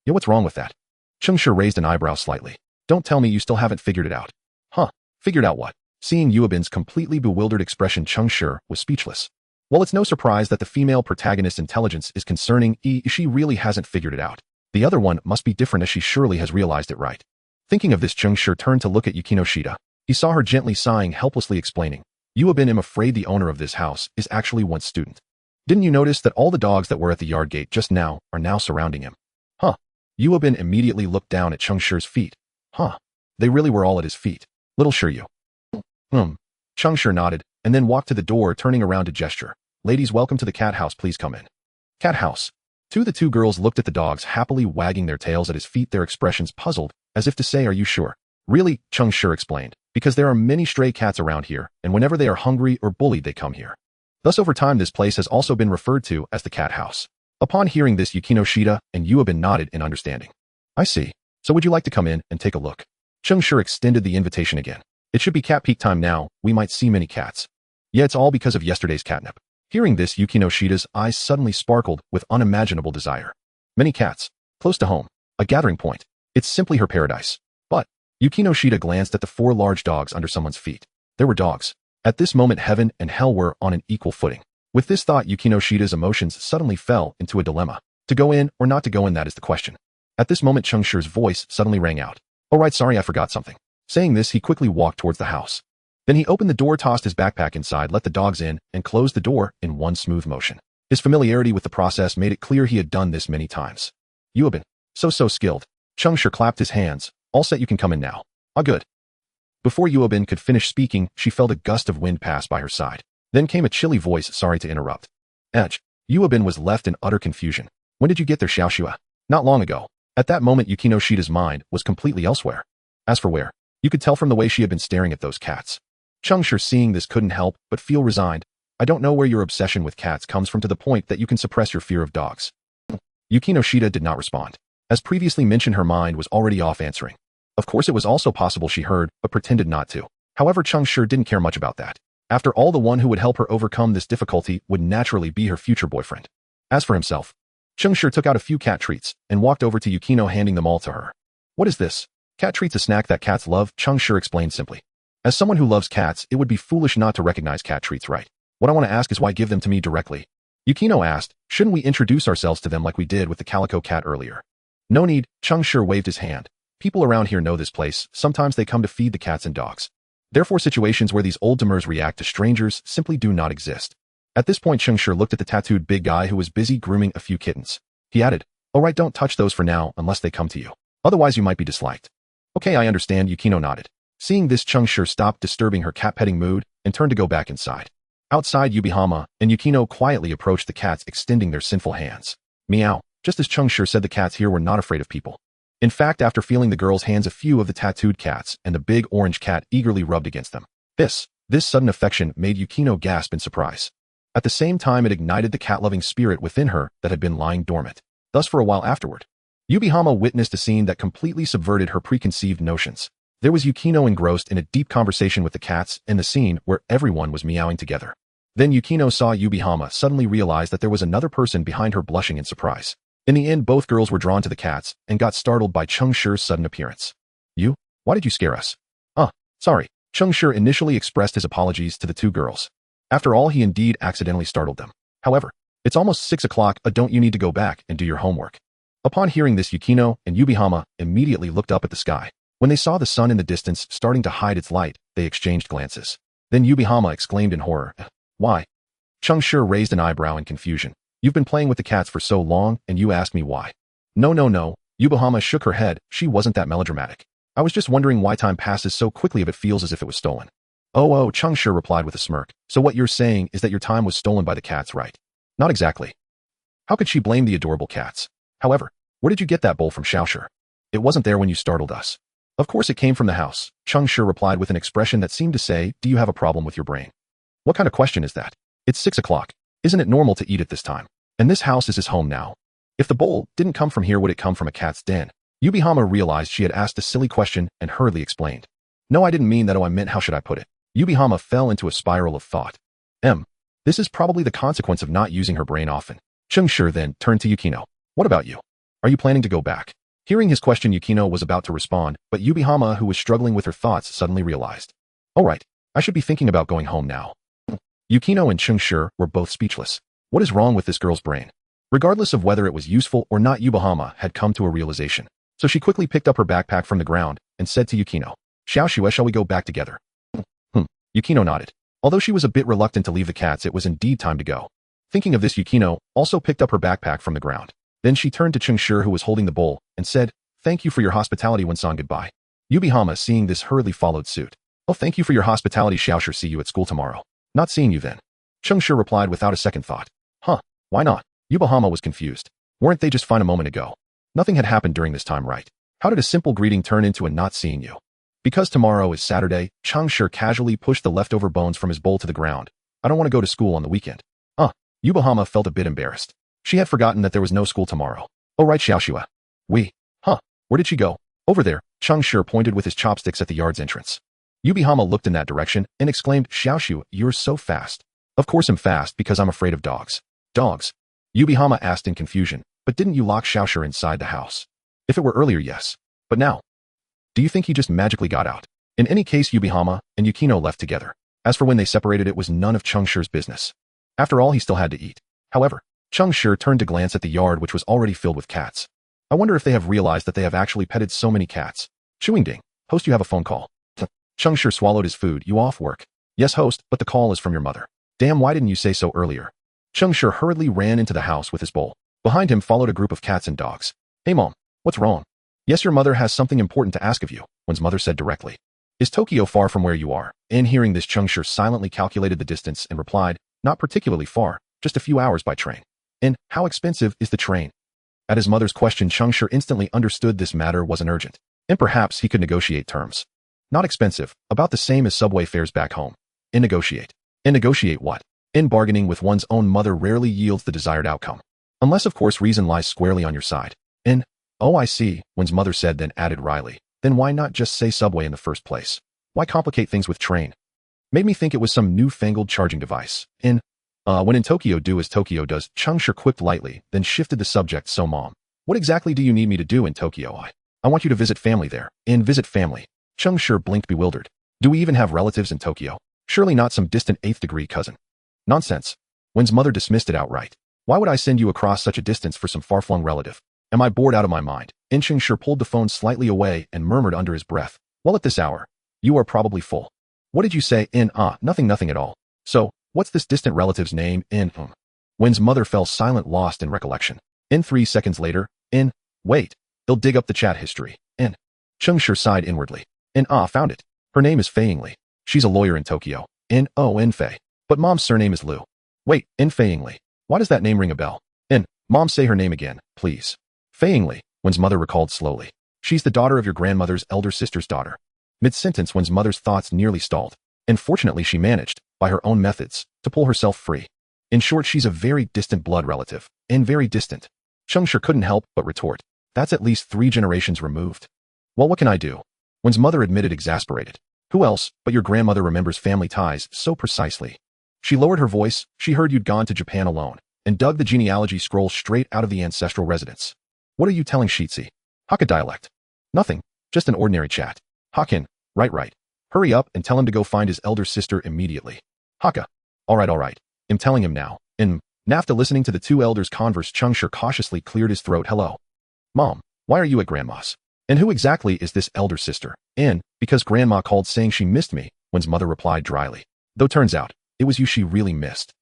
A: Yeah, what's wrong with that? Cheng Shi raised an eyebrow slightly. Don't tell me you still haven't figured it out. Huh. Figured out what? Seeing Yuobin's completely bewildered expression, Cheng Shi was speechless. Well, it's no surprise that the female protagonist's intelligence is concerning. She really hasn't figured it out. The other one must be different, as she surely has realized it right. Thinking of this, Cheng Shi turned to look at Yukino Shida. He saw her gently sighing, helplessly explaining. Yuobin, I'm afraid the owner of this house is actually one student. Didn't you notice that all the dogs that were at the yard gate just now are now surrounding him? Huh. Yuobin immediately looked down at Cheng Shi's feet. Huh. They really were all at his feet. Little Shiryu. Cheng Shi nodded, and then walked to the door, turning around to gesture. Ladies, welcome to the cat house, please come in. Cat house. The two girls looked at the dogs happily wagging their tails at his feet, their expressions puzzled, as if to say, are you sure? Really, Cheng Shi explained, because there are many stray cats around here, and whenever they are hungry or bullied they come here. Thus over time this place has also been referred to as the cat house. Upon hearing this, Yukino Shida and Yuobin nodded in understanding. I see. So would you like to come in and take a look? Cheng Shi extended the invitation again. It should be cat peak time now, we might see many cats. Yeah, it's all because of yesterday's catnip. Hearing this, Yukino Shida's eyes suddenly sparkled with unimaginable desire. Many cats. Close to home. A gathering point. It's simply her paradise. But Yukino Shida glanced at the 4 large dogs under someone's feet. There were dogs. At this moment heaven and hell were on an equal footing. With this thought, Yukino Shida's emotions suddenly fell into a dilemma. To go in or not to go in, that is the question. At this moment Cheng Shi's voice suddenly rang out. Oh right, sorry, I forgot something. Saying this, he quickly walked towards the house. Then he opened the door, tossed his backpack inside, let the dogs in, and closed the door in one smooth motion. His familiarity with the process made it clear he had done this many times. Yuobin. So skilled. Cheng Shi clapped his hands. All set, you can come in now. Ah, good. Before Yuobin could finish speaking, she felt a gust of wind pass by her side. Then came a chilly voice, sorry to interrupt. Edge. Yuobin was left in utter confusion. When did you get there, Xiaoxua? Not long ago. At that moment, Yukino Shida's mind was completely elsewhere. As for where, you could tell from the way she had been staring at those cats. Cheng Shi, seeing this, couldn't help but feel resigned. I don't know where your obsession with cats comes from to the point that you can suppress your fear of dogs. Yukino Shida did not respond. As previously mentioned, her mind was already off answering. Of course, it was also possible she heard, but pretended not to. However, Cheng Shi didn't care much about that. After all, the one who would help her overcome this difficulty would naturally be her future boyfriend. As for himself, Cheng Shi took out a few cat treats and walked over to Yukino, handing them all to her. What is this? Cat treats, a snack that cats love, Cheng Shi explained simply. As someone who loves cats, it would be foolish not to recognize cat treats, right? What I want to ask is why give them to me directly? Yukino asked, shouldn't we introduce ourselves to them like we did with the calico cat earlier? No need, Cheng Shi waved his hand. People around here know this place, sometimes they come to feed the cats and dogs. Therefore situations where these old timers react to strangers simply do not exist. At this point Cheng Shi looked at the tattooed big guy who was busy grooming a few kittens. He added, alright, don't touch those for now unless they come to you. Otherwise you might be disliked. Okay, I understand, Yukino nodded. Seeing this, Cheng Shi stopped disturbing her cat-petting mood and turned to go back inside. Outside, Yubihama and Yukino quietly approached the cats, extending their sinful hands. Meow. Just as Cheng Shi said, the cats here were not afraid of people. In fact, after feeling the girls' hands, a few of the tattooed cats and the big orange cat eagerly rubbed against them. This sudden affection made Yukino gasp in surprise. At the same time, it ignited the cat-loving spirit within her that had been lying dormant. Thus, for a while afterward, Yubihama witnessed a scene that completely subverted her preconceived notions. There was Yukino engrossed in a deep conversation with the cats in the scene where everyone was meowing together. Then Yukino saw Yubihama suddenly realize that there was another person behind her, blushing in surprise. In the end, both girls were drawn to the cats and got startled by Cheng Shi's sudden appearance. You? Why did you scare us? Sorry. Cheng Shi initially expressed his apologies to the two girls. After all, he indeed accidentally startled them. However, it's almost 6 o'clock, don't you need to go back and do your homework? Upon hearing this, Yukino and Yubihama immediately looked up at the sky. When they saw the sun in the distance starting to hide its light, they exchanged glances. Then Yubihama exclaimed in horror, Why? Cheng Shi raised an eyebrow in confusion. You've been playing with the cats for so long, and you ask me why. No. Yubihama shook her head. She wasn't that melodramatic. I was just wondering why time passes so quickly if it feels as if it was stolen. Oh, Cheng Shi replied with a smirk. So what you're saying is that your time was stolen by the cats, right? Not exactly. How could she blame the adorable cats? However, where did you get that bowl from, Xiaoxua? It wasn't there when you startled us. Of course it came from the house, Cheng Shi replied with an expression that seemed to say, do you have a problem with your brain? What kind of question is that? It's 6 o'clock. Isn't it normal to eat at this time? And this house is his home now. If the bowl didn't come from here, would it come from a cat's den? Yubihama realized she had asked a silly question and hurriedly explained. No, I didn't mean that. Oh, I meant, how should I put it? Yubihama fell into a spiral of thought. This is probably the consequence of not using her brain often. Cheng Shi then turned to Yukino. What about you? Are you planning to go back? Hearing his question, Yukino was about to respond, but Yubihama, who was struggling with her thoughts, suddenly realized. All right, I should be thinking about going home now. Yukino and Cheng Shi were both speechless. What is wrong with this girl's brain? Regardless of whether it was useful or not, Yubihama had come to a realization. So she quickly picked up her backpack from the ground and said to Yukino, Xiaoxue, shall we go back together? Yukino nodded. Although she was a bit reluctant to leave the cats, it was indeed time to go. Thinking of this, Yukino also picked up her backpack from the ground. Then she turned to Cheng Shi, who was holding the bowl, and said, Thank you for your hospitality, Wen-san, goodbye. Yubihama, seeing this, hurriedly followed suit. Oh, thank you for your hospitality, Xiaoxue, see you at school tomorrow. Not seeing you then. Cheng Shi replied without a second thought. Why not? Yubihama was confused. Weren't they just fine a moment ago? Nothing had happened during this time, right? How did a simple greeting turn into a not seeing you? Because tomorrow is Saturday, Cheng Shi casually pushed the leftover bones from his bowl to the ground. I don't want to go to school on the weekend. Yubihama felt a bit embarrassed. She had forgotten that there was no school tomorrow. Oh right, Xiaoxue. Where did she go? Over there. Cheng Shi pointed with his chopsticks at the yard's entrance. Yubihama looked in that direction and exclaimed, Xiaoxue, you're so fast. Of course I'm fast because I'm afraid of dogs. Dogs? Yubihama asked in confusion, but didn't you lock Xiaoxue inside the house? If it were earlier, yes. But now? Do you think he just magically got out? In any case, Yubihama and Yukino left together. As for when they separated, it was none of Cheng Shi's business. After all, he still had to eat. However, Cheng Shi turned to glance at the yard, which was already filled with cats. I wonder if they have realized that they have actually petted so many cats. Chewing ding. Host, you have a phone call. Cheng Shi swallowed his food. You off work? Yes, host, but the call is from your mother. Damn, why didn't you say so earlier? Cheng Shi hurriedly ran into the house with his bowl. Behind him followed a group of cats and dogs. Hey mom, what's wrong? Yes, your mother has something important to ask of you, Wen's mother said directly. Is Tokyo far from where you are? And hearing this, Cheng Shi silently calculated the distance and replied, not particularly far, just a few hours by train. And how expensive is the train? At his mother's question, Cheng Shi instantly understood this matter wasn't urgent, and perhaps he could negotiate terms. Not expensive, about the same as subway fares back home. And negotiate. And negotiate what? In bargaining with one's own mother rarely yields the desired outcome. Unless, of course, reason lies squarely on your side. And, oh, I see, Wen's mother said, then added wryly. Then why not just say subway in the first place? Why complicate things with train? Made me think it was some newfangled charging device. And, when in Tokyo, do as Tokyo does, Cheng Shi quipped lightly, then shifted the subject. So mom, what exactly do you need me to do in Tokyo? I want you to visit family there. And visit family. Cheng Shi blinked bewildered. Do we even have relatives in Tokyo? Surely not some distant 8th degree cousin. Nonsense. Wen's mother dismissed it outright. Why would I send you across such a distance for some far-flung relative? Am I bored out of my mind? And Cheng Shi pulled the phone slightly away and murmured under his breath. Well, at this hour, you are probably full. What did you say? Nothing at all. So, what's this distant relative's name? Wen's mother fell silent, lost in recollection. 3 seconds later, wait, they'll dig up the chat history. Cheng Shi sighed inwardly. Found it. Her name is Fei Yingli. She's a lawyer in Tokyo. Fei. But mom's surname is Liu. Wait, Fei Yingli. Why does that name ring a bell? Mom, say her name again, please. Fei Yingli, Wen's mother recalled slowly. She's the daughter of your grandmother's elder sister's daughter. Mid-sentence, Wen's mother's thoughts nearly stalled. And fortunately, she managed, by her own methods, to pull herself free. In short, she's a very distant blood relative. Very distant. Cheng Shi couldn't help but retort. That's at least 3 generations removed. Well, what can I do? Wen's mother admitted, exasperated. Who else but your grandmother remembers family ties so precisely? She lowered her voice. She heard you'd gone to Japan alone and dug the genealogy scroll straight out of the ancestral residence. What are you telling Shitsi? Hakka dialect. Nothing, just an ordinary chat. Hakin, right. Hurry up and tell him to go find his elder sister immediately. Hakka. All right. I'm telling him now. After listening to the 2 elders converse, Cheng Shi cautiously cleared his throat. Hello. Mom, why are you at grandma's? And who exactly is this elder sister? Because grandma called saying she missed me, Wen's mother replied dryly. Though turns out, it was you she really missed.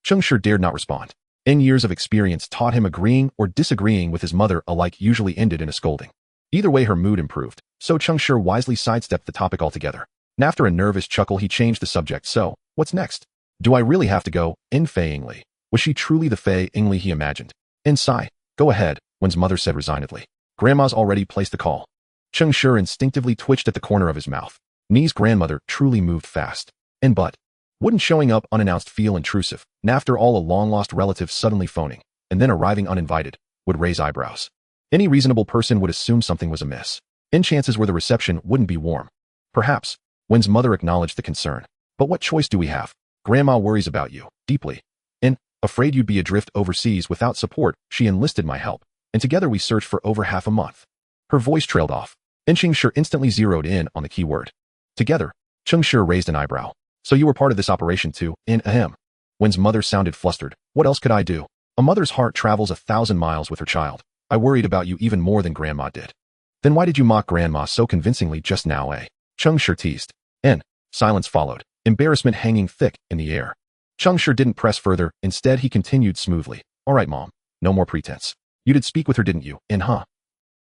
A: Cheng Shi dared not respond. Years of experience taught him agreeing or disagreeing with his mother alike usually ended in a scolding. Either way, her mood improved, so Cheng Shi wisely sidestepped the topic altogether. After a nervous chuckle, he changed the subject. So, what's next? Do I really have to go? Fei Yingli. Was she truly the Fei Yingli he imagined? Sigh. Go ahead, Wen's mother said resignedly. Grandma's already placed the call. Cheng Shi instinctively twitched at the corner of his mouth. Ni's grandmother truly moved fast. But, Wouldn't showing up unannounced feel intrusive, and after all a long-lost relative suddenly phoning, and then arriving uninvited, would raise eyebrows. Any reasonable person would assume something was amiss. And chances were the reception wouldn't be warm. Perhaps. Wen's mother acknowledged the concern. But what choice do we have? Grandma worries about you, deeply. And, afraid you'd be adrift overseas without support, she enlisted my help, and together we searched for over half a month. Her voice trailed off, and Cheng Shi instantly zeroed in on the key word. Together. Cheng Shi raised an eyebrow. So you were part of this operation too, in ahem. Wen's mother sounded flustered. What else could I do? A mother's heart travels 1,000 miles with her child. I worried about you even more than Grandma did. Then why did you mock Grandma so convincingly just now, eh? Cheng Shi teased. And silence followed, embarrassment hanging thick in the air. Cheng Shi didn't press further, instead he continued smoothly. All right, Mom. No more pretense. You did speak with her, didn't you? And huh?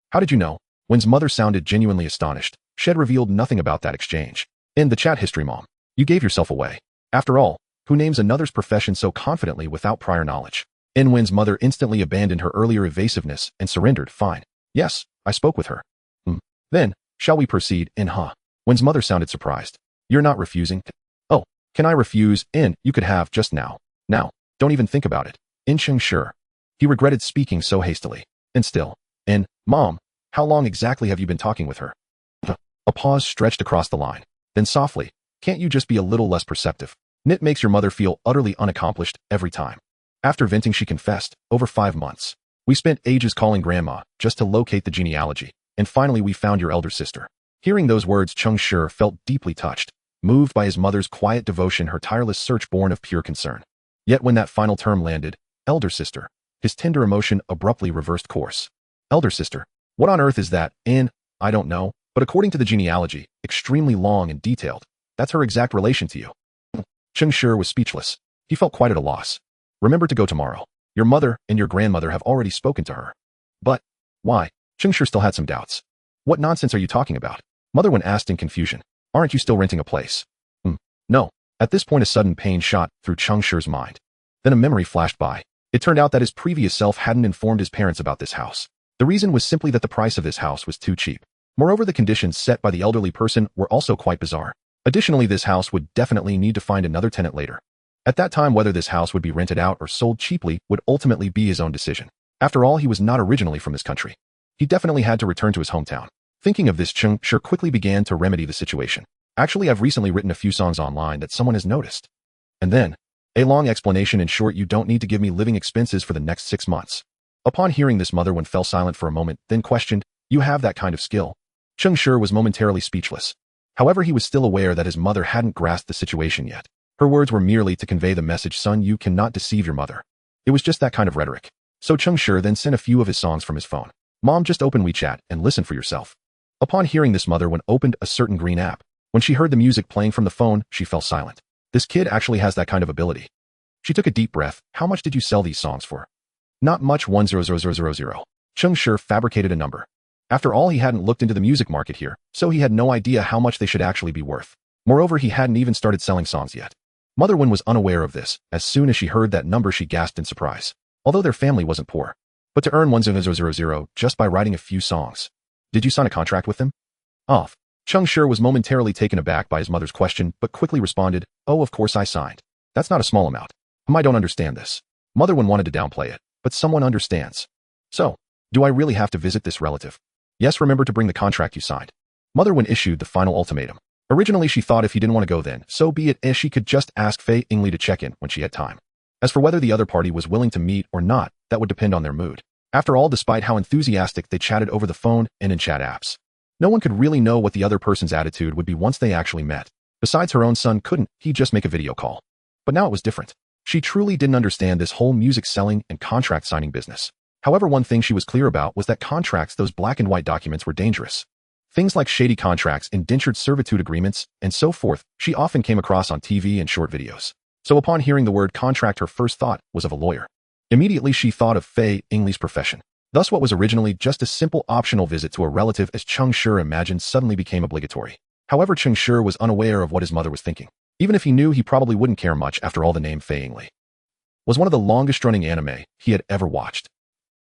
A: How did you know? Wen's mother sounded genuinely astonished. She had revealed nothing about that exchange. In the chat history, Mom. You gave yourself away. After all, who names another's profession so confidently without prior knowledge? Wen's mother instantly abandoned her earlier evasiveness and surrendered. Fine. Yes, I spoke with her. Then, shall we proceed? Huh? Wen's mother sounded surprised. You're not refusing? Oh, can I refuse? You could have just now. Now, don't even think about it. Cheng Shi. He regretted speaking so hastily. And still. Mom, how long exactly have you been talking with her? A pause stretched across the line. Then softly, can't you just be a little less perceptive? It makes your mother feel utterly unaccomplished every time. After venting, she confessed, over 5 months. We spent ages calling Grandma, just to locate the genealogy, and finally we found your elder sister. Hearing those words, Cheng Shi felt deeply touched, moved by his mother's quiet devotion, her tireless search born of pure concern. Yet when that final term landed, elder sister, his tender emotion abruptly reversed course. Elder sister? What on earth is that? I don't know, but according to the genealogy, extremely long and detailed, that's her exact relation to you. Cheng Shi was speechless. He felt quite at a loss. Remember to go tomorrow. Your mother and your grandmother have already spoken to her. But, why? Cheng Shi still had some doubts. What nonsense are you talking about? Mother Wen asked in confusion. Aren't you still renting a place? No. At this point a sudden pain shot through Cheng Shi's mind. Then a memory flashed by. It turned out that his previous self hadn't informed his parents about this house. The reason was simply that the price of this house was too cheap. Moreover, the conditions set by the elderly person were also quite bizarre. Additionally, this house would definitely need to find another tenant later. At that time, whether this house would be rented out or sold cheaply would ultimately be his own decision. After all, he was not originally from this country. He definitely had to return to his hometown. Thinking of this, Cheng Shi quickly began to remedy the situation. Actually, I've recently written a few songs online that someone has noticed. And then, a long explanation. In short, you don't need to give me living expenses for the next 6 months. Upon hearing this, Mother Wen fell silent for a moment, then questioned, you have that kind of skill? Cheng Shi was momentarily speechless. However, he was still aware that his mother hadn't grasped the situation yet. Her words were merely to convey the message, son, you cannot deceive your mother. It was just that kind of rhetoric. So Cheng Shi then sent a few of his songs from his phone. Mom, just open WeChat and listen for yourself. Upon hearing this, Mother Wen opened a certain green app. When she heard the music playing from the phone, she fell silent. This kid actually has that kind of ability. She took a deep breath. How much did you sell these songs for? Not much. 100,000. Cheng Shi fabricated a number. After all, he hadn't looked into the music market here, so he had no idea how much they should actually be worth. Moreover, he hadn't even started selling songs yet. Mother Wen was unaware of this. As soon as she heard that number, she gasped in surprise. Although their family wasn't poor. But to earn 100,000 just by writing a few songs. Did you sign a contract with them? Off. Cheng Shi was momentarily taken aback by his mother's question, but quickly responded, oh, of course I signed. That's not a small amount. I don't understand this. Mother Wen wanted to downplay it, but someone understands. So, do I really have to visit this relative? Yes, remember to bring the contract you signed. Mother Wen issued the final ultimatum. Originally, she thought if he didn't want to go, then so be it, as she could just ask Fei Yingli to check in when she had time. As for whether the other party was willing to meet or not, that would depend on their mood. After all, despite how enthusiastic they chatted over the phone and in chat apps, no one could really know what the other person's attitude would be once they actually met. Besides, her own son couldn't he just make a video call. But now it was different. She truly didn't understand this whole music selling and contract signing business. However, one thing she was clear about was that contracts, those black and white documents, were dangerous. Things like shady contracts, indentured servitude agreements, and so forth, she often came across on TV and short videos. So upon hearing the word contract, her first thought was of a lawyer. Immediately she thought of Fei Yingli's profession. Thus what was originally just a simple optional visit to a relative, as Cheng Shi imagined, suddenly became obligatory. However, Cheng Shi was unaware of what his mother was thinking. Even if he knew, he probably wouldn't care much. After all, the name Fei Yingli was one of the longest-running anime he had ever watched.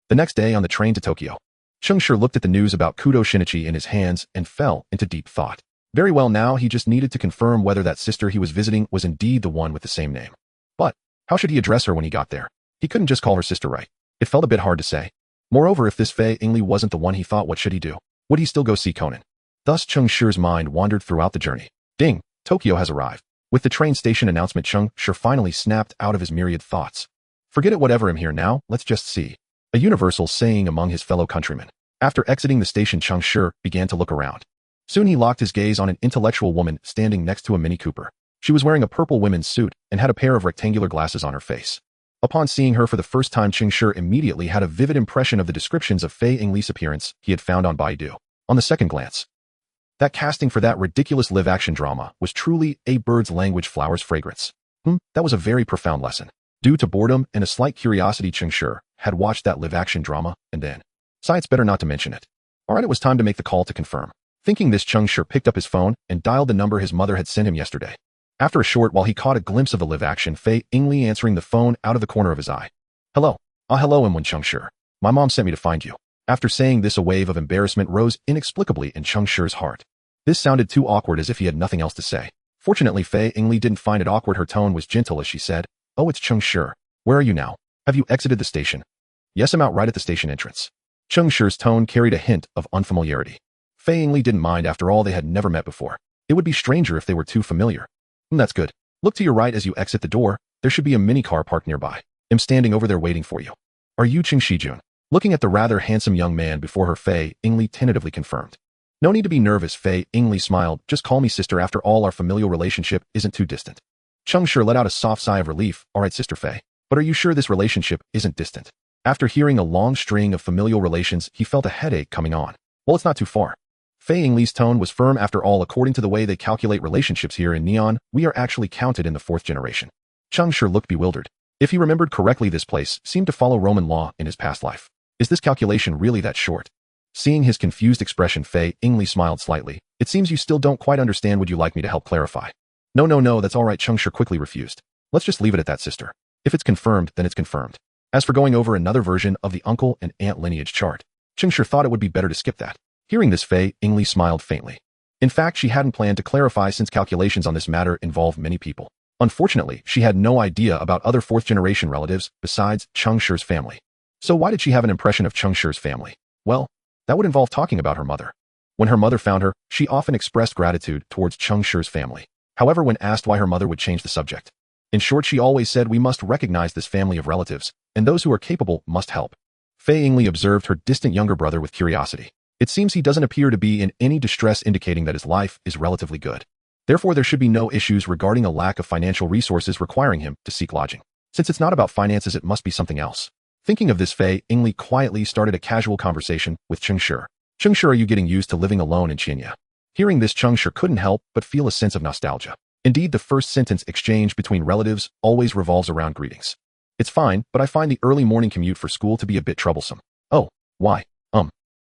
A: The next day on the train to Tokyo, Cheng Shi looked at the news about Kudo Shinichi in his hands and fell into deep thought. Very well, now he just needed to confirm whether that sister he was visiting was indeed the one with the same name. But how should he address her when he got there? He couldn't just call her sister, right? It felt a bit hard to say. Moreover, if this Fei Yingli wasn't the one he thought, what should he do? Would he still go see Conan? Thus Cheng Shi's mind wandered throughout the journey. Ding! Tokyo has arrived. With the train station announcement, Cheng Shi finally snapped out of his myriad thoughts. Forget it, whatever, I'm here now, let's just see. A universal saying among his fellow countrymen. After exiting the station, Cheng Shi began to look around. Soon he locked his gaze on an intellectual woman standing next to a Mini Cooper. She was wearing a purple women's suit and had a pair of rectangular glasses on her face. Upon seeing her for the first time, Cheng Shi immediately had a vivid impression of the descriptions of Fei Yingli's appearance he had found on Baidu. On the second glance, that casting for that ridiculous live-action drama was truly a bird's language flower's fragrance. That was a very profound lesson. Due to boredom and a slight curiosity, Cheng Shi had watched that live-action drama, and then, it's better not to mention it. Alright, it was time to make the call to confirm. Thinking this, Cheng Shi picked up his phone and dialed the number his mother had sent him yesterday. After a short while, he caught a glimpse of the live-action Fei Yingli answering the phone out of the corner of his eye. Hello. Hello, M1 Cheng Shi. My mom sent me to find you. After saying this, a wave of embarrassment rose inexplicably in Cheng Shi's heart. This sounded too awkward, as if he had nothing else to say. Fortunately, Fei Yingli didn't find it awkward. Her tone was gentle as she said, Oh, it's Cheng Shi. Where are you now? Have you exited the station? Yes, I'm out right at the station entrance. Cheng Shi's tone carried a hint of unfamiliarity. Fei Yingli didn't mind, after all, they had never met before. It would be stranger if they were too familiar. That's good. Look to your right as you exit the door. There should be a mini car parked nearby. I'm standing over there waiting for you. Are you Cheng Shi-jun? Looking at the rather handsome young man before her, Fei Yingli tentatively confirmed. No need to be nervous, Fei Yingli smiled. Just call me sister. After all, our familial relationship isn't too distant. Cheng Shi let out a soft sigh of relief. All right, Sister Fei. But are you sure this relationship isn't distant? After hearing a long string of familial relations, he felt a headache coming on. Well, it's not too far. Fei Yingli's tone was firm. After all, according to the way they calculate relationships here in Neon, we are actually counted in the 4th generation. Cheng Shi looked bewildered. If he remembered correctly, this place seemed to follow Roman law in his past life. Is this calculation really that short? Seeing his confused expression, Fei Yingli smiled slightly. It seems you still don't quite understand. Would you like me to help clarify? No, that's all right. Cheng Shi quickly refused. Let's just leave it at that, sister. If it's confirmed, then it's confirmed. As for going over another version of the uncle and aunt lineage chart, Cheng Shi thought it would be better to skip that. Hearing this, Fei Yingli smiled faintly. In fact, she hadn't planned to clarify, since calculations on this matter involve many people. Unfortunately, she had no idea about other 4th generation relatives besides Cheng Shi's family. So why did she have an impression of Cheng Shi's family? Well, that would involve talking about her mother. When her mother found her, she often expressed gratitude towards Cheng Shi's family. However, when asked why her mother would change the subject, in short, she always said, we must recognize this family of relatives, and those who are capable must help. Fei Yingli observed her distant younger brother with curiosity. It seems he doesn't appear to be in any distress, indicating that his life is relatively good. Therefore, there should be no issues regarding a lack of financial resources requiring him to seek lodging. Since it's not about finances, it must be something else. Thinking of this, Fei Yingli quietly started a casual conversation with Cheng Shi. Cheng Shi, are you getting used to living alone in China? Hearing this, Cheng Shi couldn't help but feel a sense of nostalgia. Indeed, the first sentence exchange between relatives always revolves around greetings. It's fine, but I find the early morning commute for school to be a bit troublesome. Oh, why?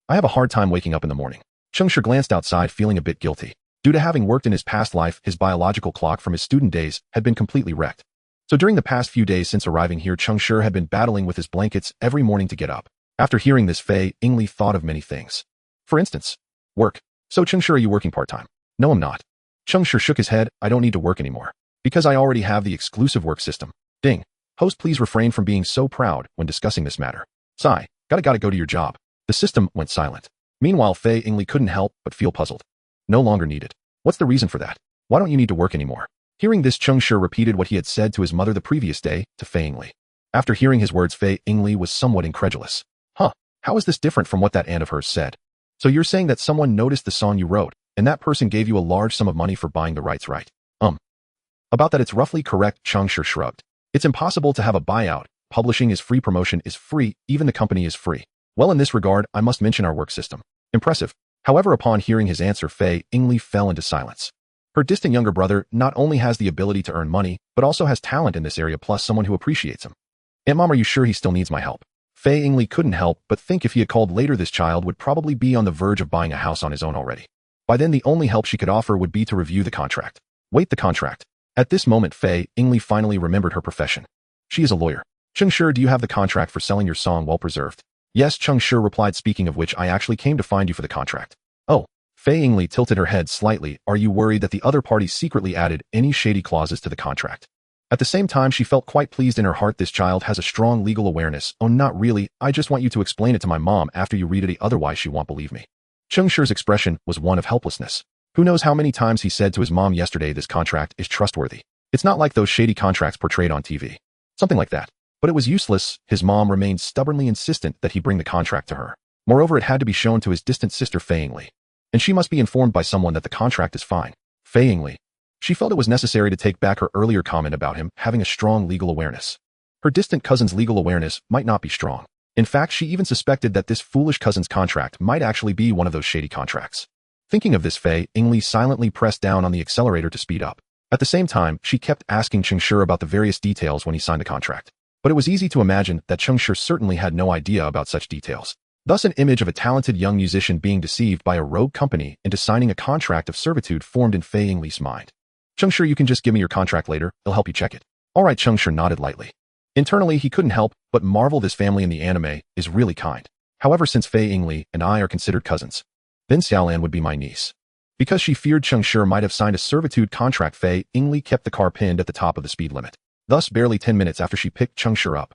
A: I have a hard time waking up in the morning. Cheng Shi glanced outside, feeling a bit guilty. Due to having worked in his past life, his biological clock from his student days had been completely wrecked. So during the past few days since arriving here, Cheng Shi had been battling with his blankets every morning to get up. After hearing this, Fei Yingli thought of many things. For instance, work. So Cheng Shi, are you working part-time? No, I'm not. Cheng Shi shook his head. I don't need to work anymore. Because I already have the exclusive work system. Ding. Host, please refrain from being so proud when discussing this matter. Sigh. Gotta go to your job. The system went silent. Meanwhile, Fei Yingli couldn't help but feel puzzled. No longer needed. What's the reason for that? Why don't you need to work anymore? Hearing this, Cheng Shi repeated what he had said to his mother the previous day to Fei Yingli. After hearing his words, Fei Yingli was somewhat incredulous. How is this different from what that aunt of hers said? So you're saying that someone noticed the song you wrote, and that person gave you a large sum of money for buying the rights, right? About that, it's roughly correct, Cheng Shi shrugged. It's impossible to have a buyout. Publishing is free, promotion is free, even the company is free. Well, in this regard, I must mention our work system. Impressive. However, upon hearing his answer, Fei Yingli fell into silence. Her distant younger brother not only has the ability to earn money, but also has talent in this area, plus someone who appreciates him. Aunt Mom, are you sure he still needs my help? Fei Yingli couldn't help but think if he had called later, this child would probably be on the verge of buying a house on his own already. By then, the only help she could offer would be to review the contract. Wait, the contract. At this moment, Fei Yingli finally remembered her profession. She is a lawyer. Cheng Shi, do you have the contract for selling your song well preserved? Yes, Cheng Shi replied. Speaking of which, I actually came to find you for the contract. Oh. Fei Yingli tilted her head slightly. Are you worried that the other party secretly added any shady clauses to the contract? At the same time, she felt quite pleased in her heart. This child has a strong legal awareness. Oh, not really. I just want you to explain it to my mom after you read it. Otherwise, she won't believe me. Cheng Shi's expression was one of helplessness. Who knows how many times he said to his mom yesterday, this contract is trustworthy. It's not like those shady contracts portrayed on TV. Something like that. But it was useless. His mom remained stubbornly insistent that he bring the contract to her. Moreover, it had to be shown to his distant sister Fei Yingli. And she must be informed by someone that the contract is fine. Fei Yingli. She felt it was necessary to take back her earlier comment about him having a strong legal awareness. Her distant cousin's legal awareness might not be strong. In fact, she even suspected that this foolish cousin's contract might actually be one of those shady contracts. Thinking of this, Fei Yingli silently pressed down on the accelerator to speed up. At the same time, she kept asking Cheng Shi about the various details when he signed the contract. But it was easy to imagine that Cheng Shi certainly had no idea about such details. Thus, an image of a talented young musician being deceived by a rogue company into signing a contract of servitude formed in Fei Yingli's mind. Cheng Shi, you can just give me your contract later, I'll help you check it. All right, Cheng Shi nodded lightly. Internally, he couldn't help but marvel this family in the anime is really kind. However, since Fei Yingli and I are considered cousins, then Xiaolan would be my niece. Because she feared Cheng Shi might have signed a servitude contract, Fei Yingli kept the car pinned at the top of the speed limit. Thus, barely 10 minutes after she picked Cheng Shi up,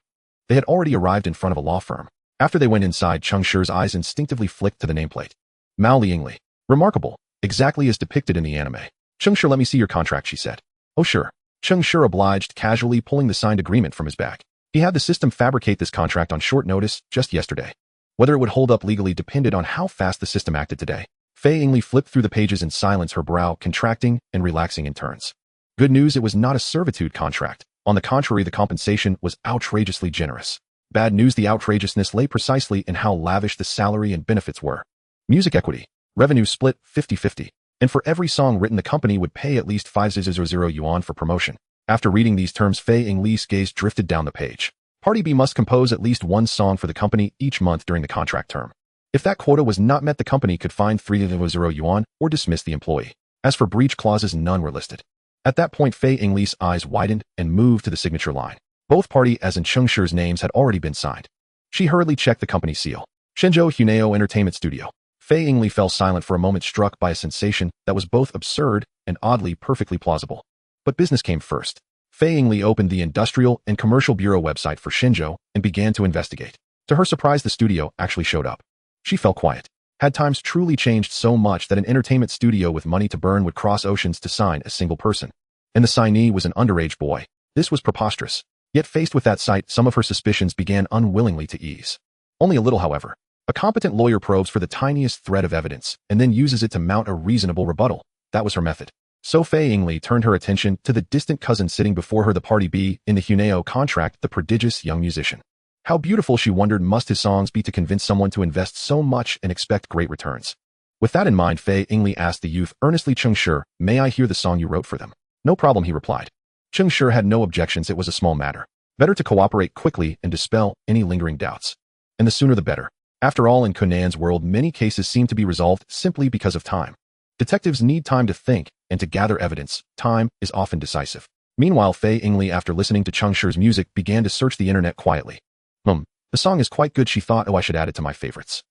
A: they had already arrived in front of a law firm. After they went inside, Cheng Shi's eyes instinctively flicked to the nameplate. Mao Yingli. Remarkable. Exactly as depicted in the anime. Cheng Shi, let me see your contract, she said. Oh sure. Cheng Shi obliged, casually pulling the signed agreement from his bag. He had the system fabricate this contract on short notice just yesterday. Whether it would hold up legally depended on how fast the system acted today. Fei Yingli flipped through the pages in silence, her brow contracting and relaxing in turns. Good news, it was not a servitude contract. On the contrary, the compensation was outrageously generous. Bad news, the outrageousness lay precisely in how lavish the salary and benefits were. Music equity. Revenue split 50-50. And for every song written, the company would pay at least 500 yuan for promotion. After reading these terms, Fei Yingli's gaze drifted down the page. Party B must compose at least one song for the company each month during the contract term. If that quota was not met, the company could fine 300 yuan or dismiss the employee. As for breach clauses, none were listed. At that point, Fei Yingli's eyes widened and moved to the signature line. Both party as in Cheng Shi's names had already been signed. She hurriedly checked the company seal. Shenzhou Huneo Entertainment Studio. Fei Yingli fell silent for a moment, struck by a sensation that was both absurd and oddly perfectly plausible. But business came first. Fei Yingli opened the Industrial and Commercial Bureau website for Shenzhou and began to investigate. To her surprise, the studio actually showed up. She fell quiet. Had times truly changed so much that an entertainment studio with money to burn would cross oceans to sign a single person? And the signee was an underage boy. This was preposterous. Yet faced with that sight, some of her suspicions began unwillingly to ease. Only a little, however. A competent lawyer probes for the tiniest thread of evidence and then uses it to mount a reasonable rebuttal. That was her method. So Fei Yingli turned her attention to the distant cousin sitting before her, the party B in the Huneo contract, the prodigious young musician. How beautiful, she wondered, must his songs be to convince someone to invest so much and expect great returns. With that in mind, Fei Yingli asked the youth earnestly, Cheng Shi, may I hear the song you wrote for them? No problem, he replied. Cheng Shi had no objections. It was a small matter. Better to cooperate quickly and dispel any lingering doubts. And the sooner the better. After all, in Conan's world, many cases seem to be resolved simply because of time. Detectives need time to think and to gather evidence. Time is often decisive. Meanwhile, Fei Yingli, after listening to Cheng Shi's music, began to search the internet quietly. The song is quite good, she thought. Oh, I should add it to my favorites.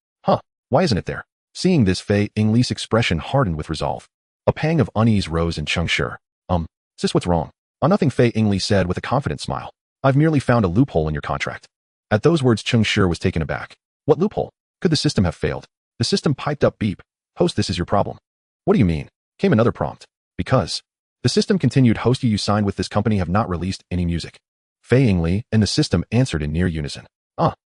A: Why isn't it there? Seeing this, Fei Yingli's expression hardened with resolve. A pang of unease rose in Cheng Shi. Is this what's wrong? Nothing, Fei Yingli said with a confident smile. I've merely found a loophole in your contract. At those words, Cheng Shi was taken aback. What loophole? Could the system have failed? The system piped up, beep. Host, this is your problem. What do you mean? Came another prompt. Because. The system continued, host, you signed with this company have not released any music. Fei Yingli and the system answered in near unison.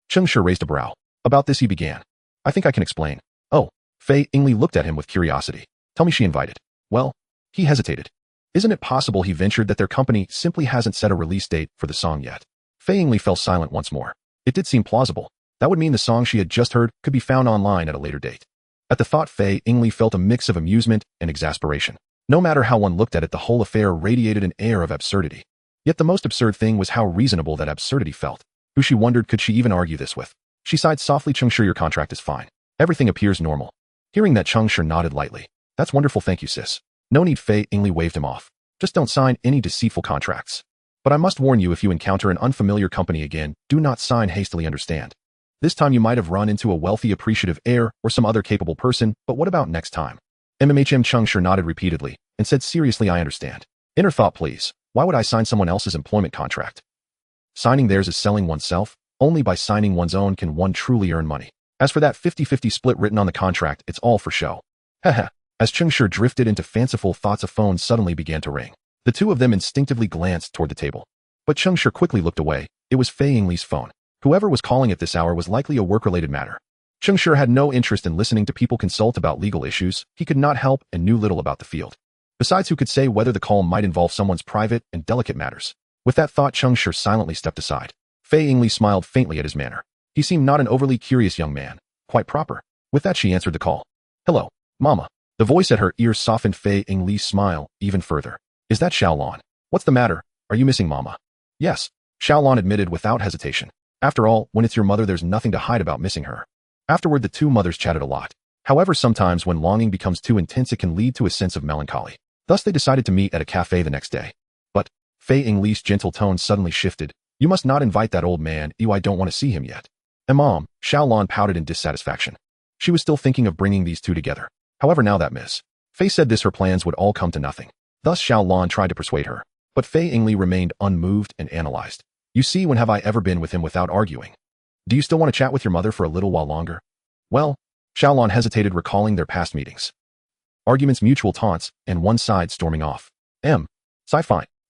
A: Cheng Shi raised a brow. About this he began. I think I can explain. Oh. Fei Yingli looked at him with curiosity. Tell me, she invited. Well, he hesitated. Isn't it possible, he ventured, that their company simply hasn't set a release date for the song yet? Fei Yingli fell silent once more. It did seem plausible. That would mean the song she had just heard could be found online at a later date. At the thought, Fei Yingli felt a mix of amusement and exasperation. No matter how one looked at it, the whole affair radiated an air of absurdity. Yet the most absurd thing was how reasonable that absurdity felt. Who, she wondered, could she even argue this with? She sighed softly. Cheng Shi, your contract is fine. Everything appears normal. Hearing that, Cheng Shi nodded lightly. That's wonderful, thank you, sis. No need, Fei Yingli waved him off. Just don't sign any deceitful contracts. But I must warn you, if you encounter an unfamiliar company again, do not sign hastily, understand? This time you might have run into a wealthy, appreciative heir or some other capable person, but what about next time? Cheng Shi nodded repeatedly and said seriously, I understand. Inner thought, please. Why would I sign someone else's employment contract? Signing theirs is selling oneself. Only by signing one's own can one truly earn money. As for that 50-50 split written on the contract, it's all for show. Haha. As Cheng Shi drifted into fanciful thoughts, a phone suddenly began to ring. The two of them instinctively glanced toward the table. But Cheng Shi quickly looked away. It was Fei Yingli's phone. Whoever was calling at this hour was likely a work-related matter. Cheng Shi had no interest in listening to people consult about legal issues. He could not help and knew little about the field. Besides, who could say whether the call might involve someone's private and delicate matters? With that thought, Cheng Shi silently stepped aside. Fei Yingli smiled faintly at his manner. He seemed not an overly curious young man. Quite proper. With that, she answered the call. Hello, Mama. The voice at her ear softened Fei Yingli's smile even further. Is that Xiaolon? What's the matter? Are you missing Mama? Yes, Xiaolon admitted without hesitation. After all, when it's your mother, there's nothing to hide about missing her. Afterward, the two mothers chatted a lot. However, sometimes when longing becomes too intense, it can lead to a sense of melancholy. Thus, they decided to meet at a cafe the next day. But Fei Yingli's gentle tone suddenly shifted. You must not invite that old man. I don't want to see him yet. Mom, Xiaolon pouted in dissatisfaction. She was still thinking of bringing these two together. However, now that Ms. Fei said this, her plans would all come to nothing. Thus, Xiaolon tried to persuade her. But Fei Yingli remained unmoved and analyzed. You see, when have I ever been with him without arguing? Do you still want to chat with your mother for a little while longer? Well, Xiaolon hesitated, recalling their past meetings. Arguments, mutual taunts, and one side storming off. Fine.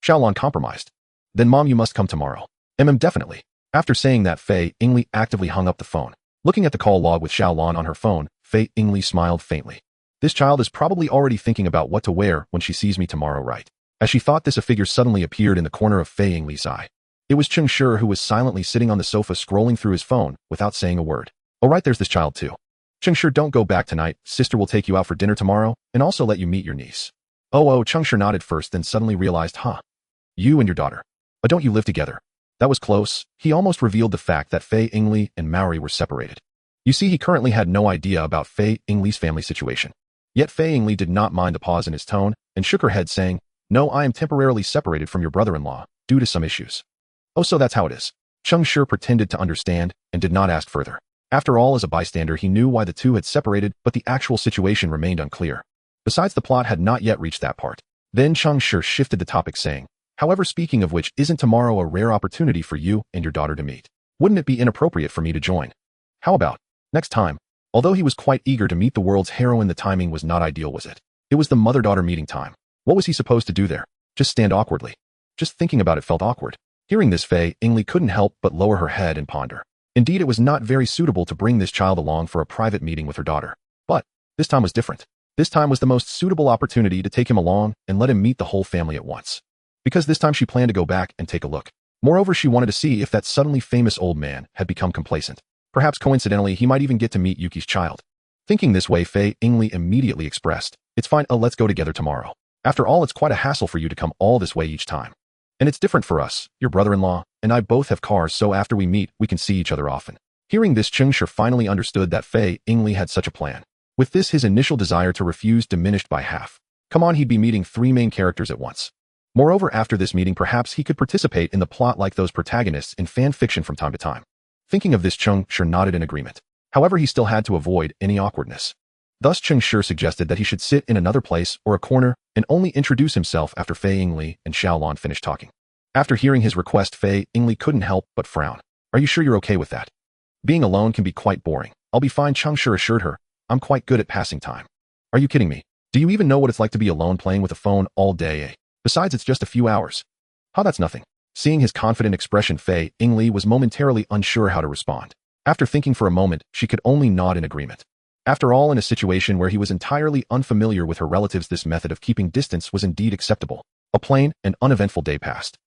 A: Xiaolon compromised. Then Mom, you must come tomorrow. Definitely. After saying that, Fei Yingli actively hung up the phone. Looking at the call log with Xiaolon on her phone, Fei Yingli smiled faintly. This child is probably already thinking about what to wear when she sees me tomorrow, right? As she thought this, a figure suddenly appeared in the corner of Fei Yingli's eye. It was Cheng Shi, who was silently sitting on the sofa scrolling through his phone without saying a word. Oh right, there's this child too. Cheng Shi, don't go back tonight. Sister will take you out for dinner tomorrow and also let you meet your niece. Oh, Cheng Shi nodded first, then suddenly realized, you and your daughter. But don't you live together? That was close. He almost revealed the fact that Fei Yingli and Maori were separated. You see, he currently had no idea about Fei Yingli's family situation. Yet Fei Yingli did not mind the pause in his tone and shook her head, saying, No, I am temporarily separated from your brother-in-law due to some issues. Oh, so that's how it is. Cheng Shi pretended to understand and did not ask further. After all, as a bystander, he knew why the two had separated, but the actual situation remained unclear. Besides, the plot had not yet reached that part. Then Cheng Shi shifted the topic, saying, However, speaking of which, isn't tomorrow a rare opportunity for you and your daughter to meet? Wouldn't it be inappropriate for me to join? How about next time? Although he was quite eager to meet the world's heroine, the timing was not ideal, was it? It was the mother-daughter meeting time. What was he supposed to do there? Just stand awkwardly? Just thinking about it felt awkward. Hearing this, Fei Yingli couldn't help but lower her head and ponder. Indeed, it was not very suitable to bring this child along for a private meeting with her daughter. But this time was different. This time was the most suitable opportunity to take him along and let him meet the whole family at once. Because this time she planned to go back and take a look. Moreover, she wanted to see if that suddenly famous old man had become complacent. Perhaps coincidentally, he might even get to meet Yuki's child. Thinking this way, Fei Yingli immediately expressed, It's fine, let's go together tomorrow. After all, it's quite a hassle for you to come all this way each time. And it's different for us. Your brother-in-law and I both have cars, so after we meet, we can see each other often. Hearing this, Cheng Shi finally understood that Fei Yingli had such a plan. With this, his initial desire to refuse diminished by half. Come on, he'd be meeting three main characters at once. Moreover, after this meeting, perhaps he could participate in the plot like those protagonists in fan fiction from time to time. Thinking of this, Cheng Shi nodded in agreement. However, he still had to avoid any awkwardness. Thus, Cheng Shi suggested that he should sit in another place or a corner and only introduce himself after Fei Yingli and Xiaolon finished talking. After hearing his request, Fei Yingli couldn't help but frown. Are you sure you're okay with that? Being alone can be quite boring. I'll be fine, Cheng Shi assured her. I'm quite good at passing time. Are you kidding me? Do you even know what it's like to be alone playing with a phone all day? Besides, it's just a few hours. That's nothing. Seeing his confident expression, Fei Yingli was momentarily unsure how to respond. After thinking for a moment, she could only nod in agreement. After all, in a situation where he was entirely unfamiliar with her relatives, this method of keeping distance was indeed acceptable. A plain and uneventful day passed.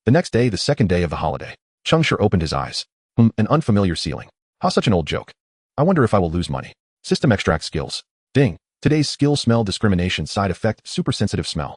A: The next day, the second day of the holiday, Cheng Shi opened his eyes. An unfamiliar ceiling. Such an old joke. I wonder if I will lose money. System extract skills. Ding. Today's skill: smell discrimination. Side effect: supersensitive smell.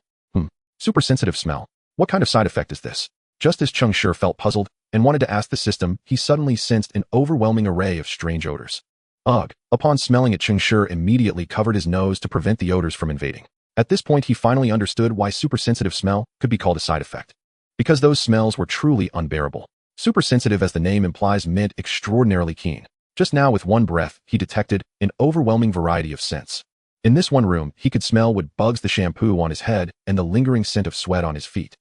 A: Supersensitive smell. What kind of side effect is this? Just as Cheng Shi felt puzzled and wanted to ask the system, he suddenly sensed an overwhelming array of strange odors. Ugh. Upon smelling it, Cheng Shi immediately covered his nose to prevent the odors from invading. At this point, he finally understood why supersensitive smell could be called a side effect. Because those smells were truly unbearable. Supersensitive, as the name implies, meant extraordinarily keen. Just now, with one breath, he detected an overwhelming variety of scents. In this one room, he could smell wood bugs, the shampoo on his head, and the lingering scent of sweat on his feet.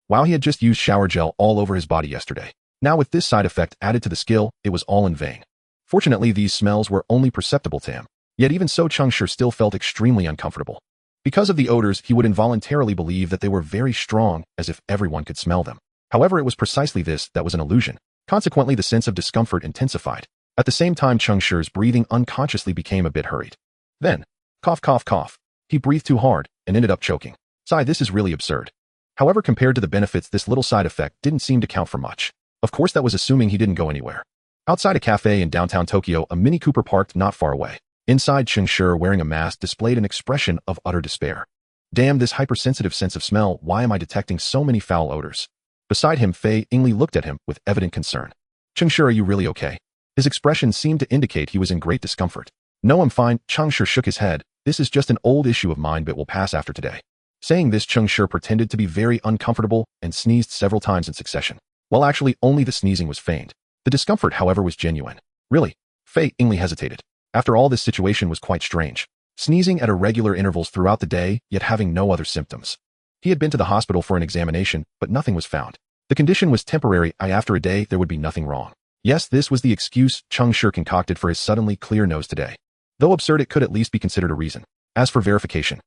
A: Wow, he had just used shower gel all over his body yesterday. Now with this side effect added to the skill, it was all in vain. Fortunately, these smells were only perceptible to him. Yet even so, Cheng Shi still felt extremely uncomfortable. Because of the odors, he would involuntarily believe that they were very strong, as if everyone could smell them. However, it was precisely this that was an illusion. Consequently, the sense of discomfort intensified. At the same time, Cheng Shi's breathing unconsciously became a bit hurried. Then, cough, cough, cough. He breathed too hard and ended up choking. Sigh, this is really absurd. However, compared to the benefits, this little side effect didn't seem to count for much. Of course, that was assuming he didn't go anywhere. Outside a cafe in downtown Tokyo, a Mini Cooper parked not far away. Inside, Cheng Shi, wearing a mask, displayed an expression of utter despair. Damn, this hypersensitive sense of smell, why am I detecting so many foul odors? Beside him, Fei Yingli looked at him with evident concern. Cheng Shi, are you really okay? His expression seemed to indicate he was in great discomfort. No, I'm fine. Cheng Shi shook his head. This is just an old issue of mine, but will pass after today. Saying this, Cheng Shi pretended to be very uncomfortable and sneezed several times in succession. Well, actually, only the sneezing was feigned. The discomfort, however, was genuine. Really? Fei Yingli hesitated. After all, this situation was quite strange. Sneezing at irregular intervals throughout the day, yet having no other symptoms. He had been to the hospital for an examination, but nothing was found. The condition was temporary. After a day, there would be nothing wrong. Yes, this was the excuse Cheng Shi concocted for his suddenly clear nose today. Though absurd, it could at least be considered a reason. As for verification,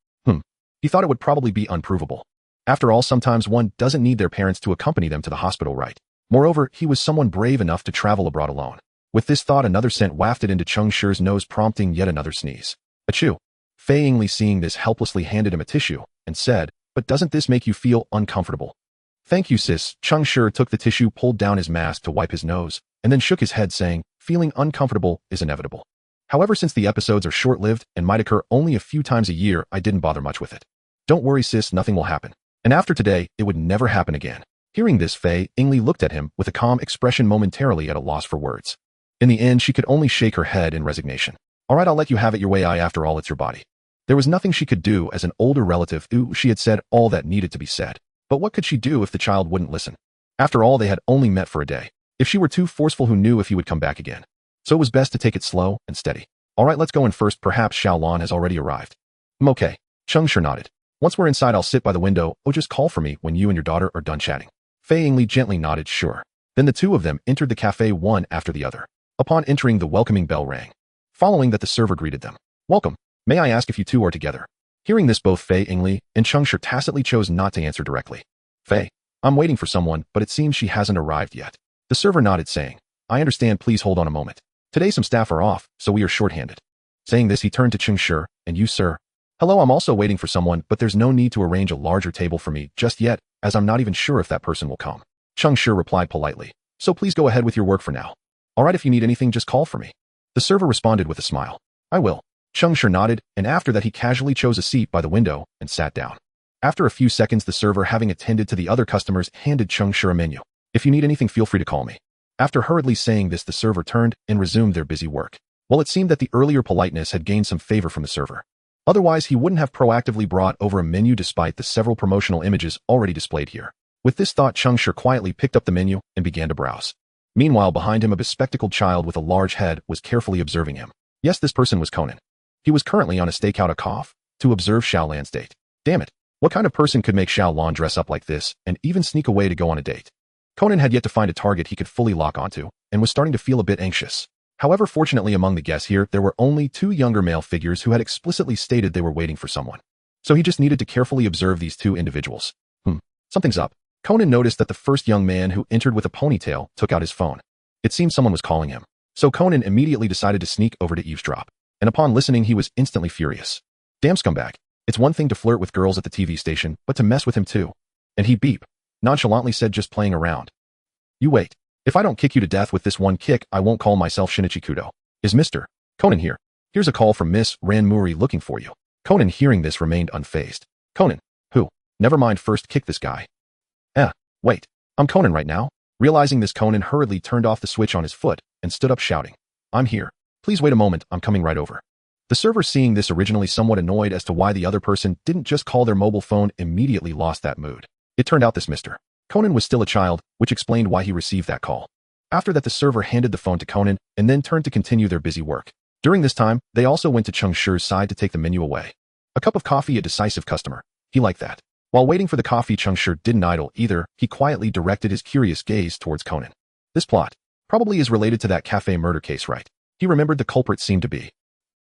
A: he thought it would probably be unprovable. After all, sometimes one doesn't need their parents to accompany them to the hospital, right? Moreover, he was someone brave enough to travel abroad alone. With this thought, another scent wafted into Cheng Shi's nose, prompting yet another sneeze. Achoo! Fei Yingli, seeing this, helplessly handed him a tissue and said, "But doesn't this make you feel uncomfortable?" "Thank you, sis." Cheng Shi took the tissue, pulled down his mask to wipe his nose, and then shook his head, saying, "Feeling uncomfortable is inevitable. However, since the episodes are short-lived and might occur only a few times a year, I didn't bother much with it. Don't worry, sis, nothing will happen. And after today, it would never happen again." Hearing this, Fei Yingli looked at him with a calm expression, momentarily at a loss for words. In the end, she could only shake her head in resignation. "All right, I'll let you have it your way. After all, it's your body." There was nothing she could do as an older relative. She had said all that needed to be said. But what could she do if the child wouldn't listen? After all, they had only met for a day. If she were too forceful, who knew if he would come back again? So it was best to take it slow and steady. "All right, let's go in first. Perhaps Xiaolan has already arrived." "Okay." Cheng Shi nodded. "Once we're inside, I'll sit by the window. Just call for me when you and your daughter are done chatting." Fei Yingli gently nodded, "Sure." Then the two of them entered the cafe one after the other. Upon entering, the welcoming bell rang. Following that, the server greeted them. "Welcome. May I ask if you two are together?" Hearing this, both Fei Yingli and Cheng Shi tacitly chose not to answer directly. "Fei, I'm waiting for someone, but it seems she hasn't arrived yet." The server nodded, saying, "I understand. Please hold on a moment. Today some staff are off, so we are short-handed." Saying this, he turned to Cheng Shi. "And you, sir?" "Hello, I'm also waiting for someone, but there's no need to arrange a larger table for me just yet, as I'm not even sure if that person will come." Cheng Shi replied politely. "So please go ahead with your work for now. All right, if you need anything, just call for me." The server responded with a smile. "I will." Cheng Shi nodded, and after that he casually chose a seat by the window and sat down. After a few seconds, the server, having attended to the other customers, handed Cheng Shi a menu. "If you need anything, feel free to call me." After hurriedly saying this, the server turned and resumed their busy work. Well, it seemed that the earlier politeness had gained some favor from the server. Otherwise, he wouldn't have proactively brought over a menu despite the several promotional images already displayed here. With this thought, Cheng Shi quietly picked up the menu and began to browse. Meanwhile, behind him, a bespectacled child with a large head was carefully observing him. Yes, this person was Conan. He was currently on a stakeout, a cough, to observe Xiaolan's date. Damn it. What kind of person could make Xiaolan dress up like this and even sneak away to go on a date? Conan had yet to find a target he could fully lock onto and was starting to feel a bit anxious. However, fortunately, among the guests here, there were only two younger male figures who had explicitly stated they were waiting for someone. So he just needed to carefully observe these two individuals. Something's up. Conan noticed that the first young man who entered with a ponytail took out his phone. It seemed someone was calling him. So Conan immediately decided to sneak over to eavesdrop. And upon listening, he was instantly furious. Damn scumbag. It's one thing to flirt with girls at the TV station, but to mess with him too. And he nonchalantly said, "Just playing around." "You wait. If I don't kick you to death with this one kick, I won't call myself Shinichi Kudo. Is Mr. Conan here? Here's a call from Miss Ranmuri looking for you." Conan, hearing this, remained unfazed. "Conan? Who? Never mind, first kick this guy." Wait. I'm Conan right now." Realizing this, Conan hurriedly turned off the switch on his foot and stood up, shouting, "I'm here. Please wait a moment, I'm coming right over." The server, seeing this, originally somewhat annoyed as to why the other person didn't just call their mobile phone, immediately lost that mood. It turned out this Mr. Conan was still a child, which explained why he received that call. After that, the server handed the phone to Conan and then turned to continue their busy work. During this time, they also went to Cheng Shi's side to take the menu away. A cup of coffee, a decisive customer. He liked that. While waiting for the coffee, Cheng Shi didn't idle either. He quietly directed his curious gaze towards Conan. This plot probably is related to that cafe murder case, right? He remembered the culprit seemed to be.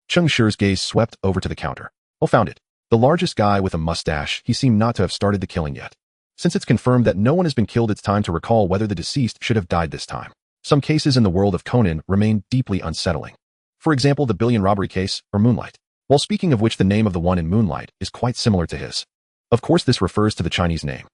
A: Cheng Shi's gaze swept over to the counter. Oh, found it. The largest guy with a mustache. He seemed not to have started the killing yet. Since it's confirmed that no one has been killed, it's time to recall whether the deceased should have died this time. Some cases in the world of Conan remain deeply unsettling. For example, the billion robbery case, or Moonlight. While speaking of which, the name of the one in Moonlight is quite similar to his. Of course, this refers to the Chinese name.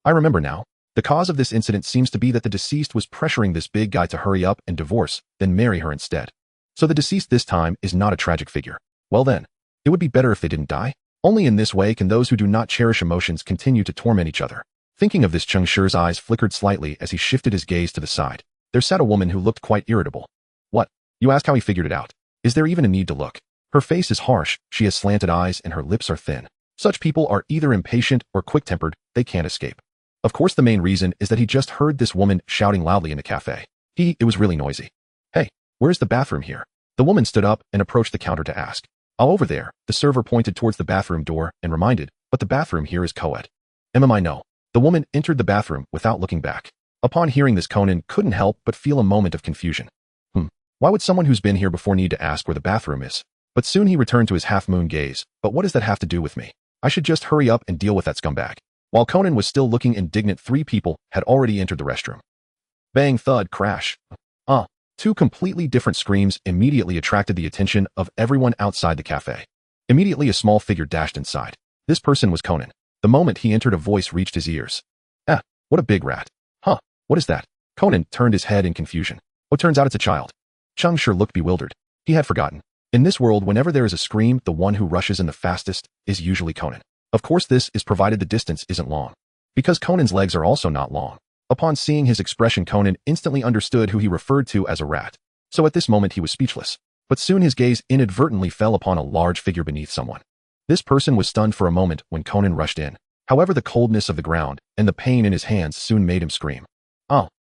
A: I remember now. The cause of this incident seems to be that the deceased was pressuring this big guy to hurry up and divorce, then marry her instead. So the deceased this time is not a tragic figure. Well then, it would be better if they didn't die. Only in this way can those who do not cherish emotions continue to torment each other. Thinking of this, Cheng Shi's eyes flickered slightly as he shifted his gaze to the side. There sat a woman who looked quite irritable. What? You ask how he figured it out. Is there even a need to look? Her face is harsh, she has slanted eyes, and her lips are thin. Such people are either impatient or quick-tempered, they can't escape. Of course, the main reason is that he just heard this woman shouting loudly in the cafe. It was really noisy. Hey, where's the bathroom here? The woman stood up and approached the counter to ask. Oh, over there. The server pointed towards the bathroom door and reminded, but the bathroom here is co-ed. MMI no. The woman entered the bathroom without looking back. Upon hearing this, Conan couldn't help but feel a moment of confusion. Why would someone who's been here before need to ask where the bathroom is? But soon he returned to his half-moon gaze. But what does that have to do with me? I should just hurry up and deal with that scumbag. While Conan was still looking indignant, 3 people had already entered the restroom. Bang, thud, crash. 2 completely different screams immediately attracted the attention of everyone outside the cafe. Immediately a small figure dashed inside. This person was Conan. The moment he entered, a voice reached his ears. What a big rat. What is that? Conan turned his head in confusion. Oh, turns out it's a child. Cheng Shi looked bewildered. He had forgotten. In this world, whenever there is a scream, the one who rushes in the fastest is usually Conan. Of course, this is provided the distance isn't long. Because Conan's legs are also not long. Upon seeing his expression, Conan instantly understood who he referred to as a rat. So at this moment he was speechless. But soon his gaze inadvertently fell upon a large figure beneath someone. This person was stunned for a moment when Conan rushed in. However, the coldness of the ground and the pain in his hands soon made him scream.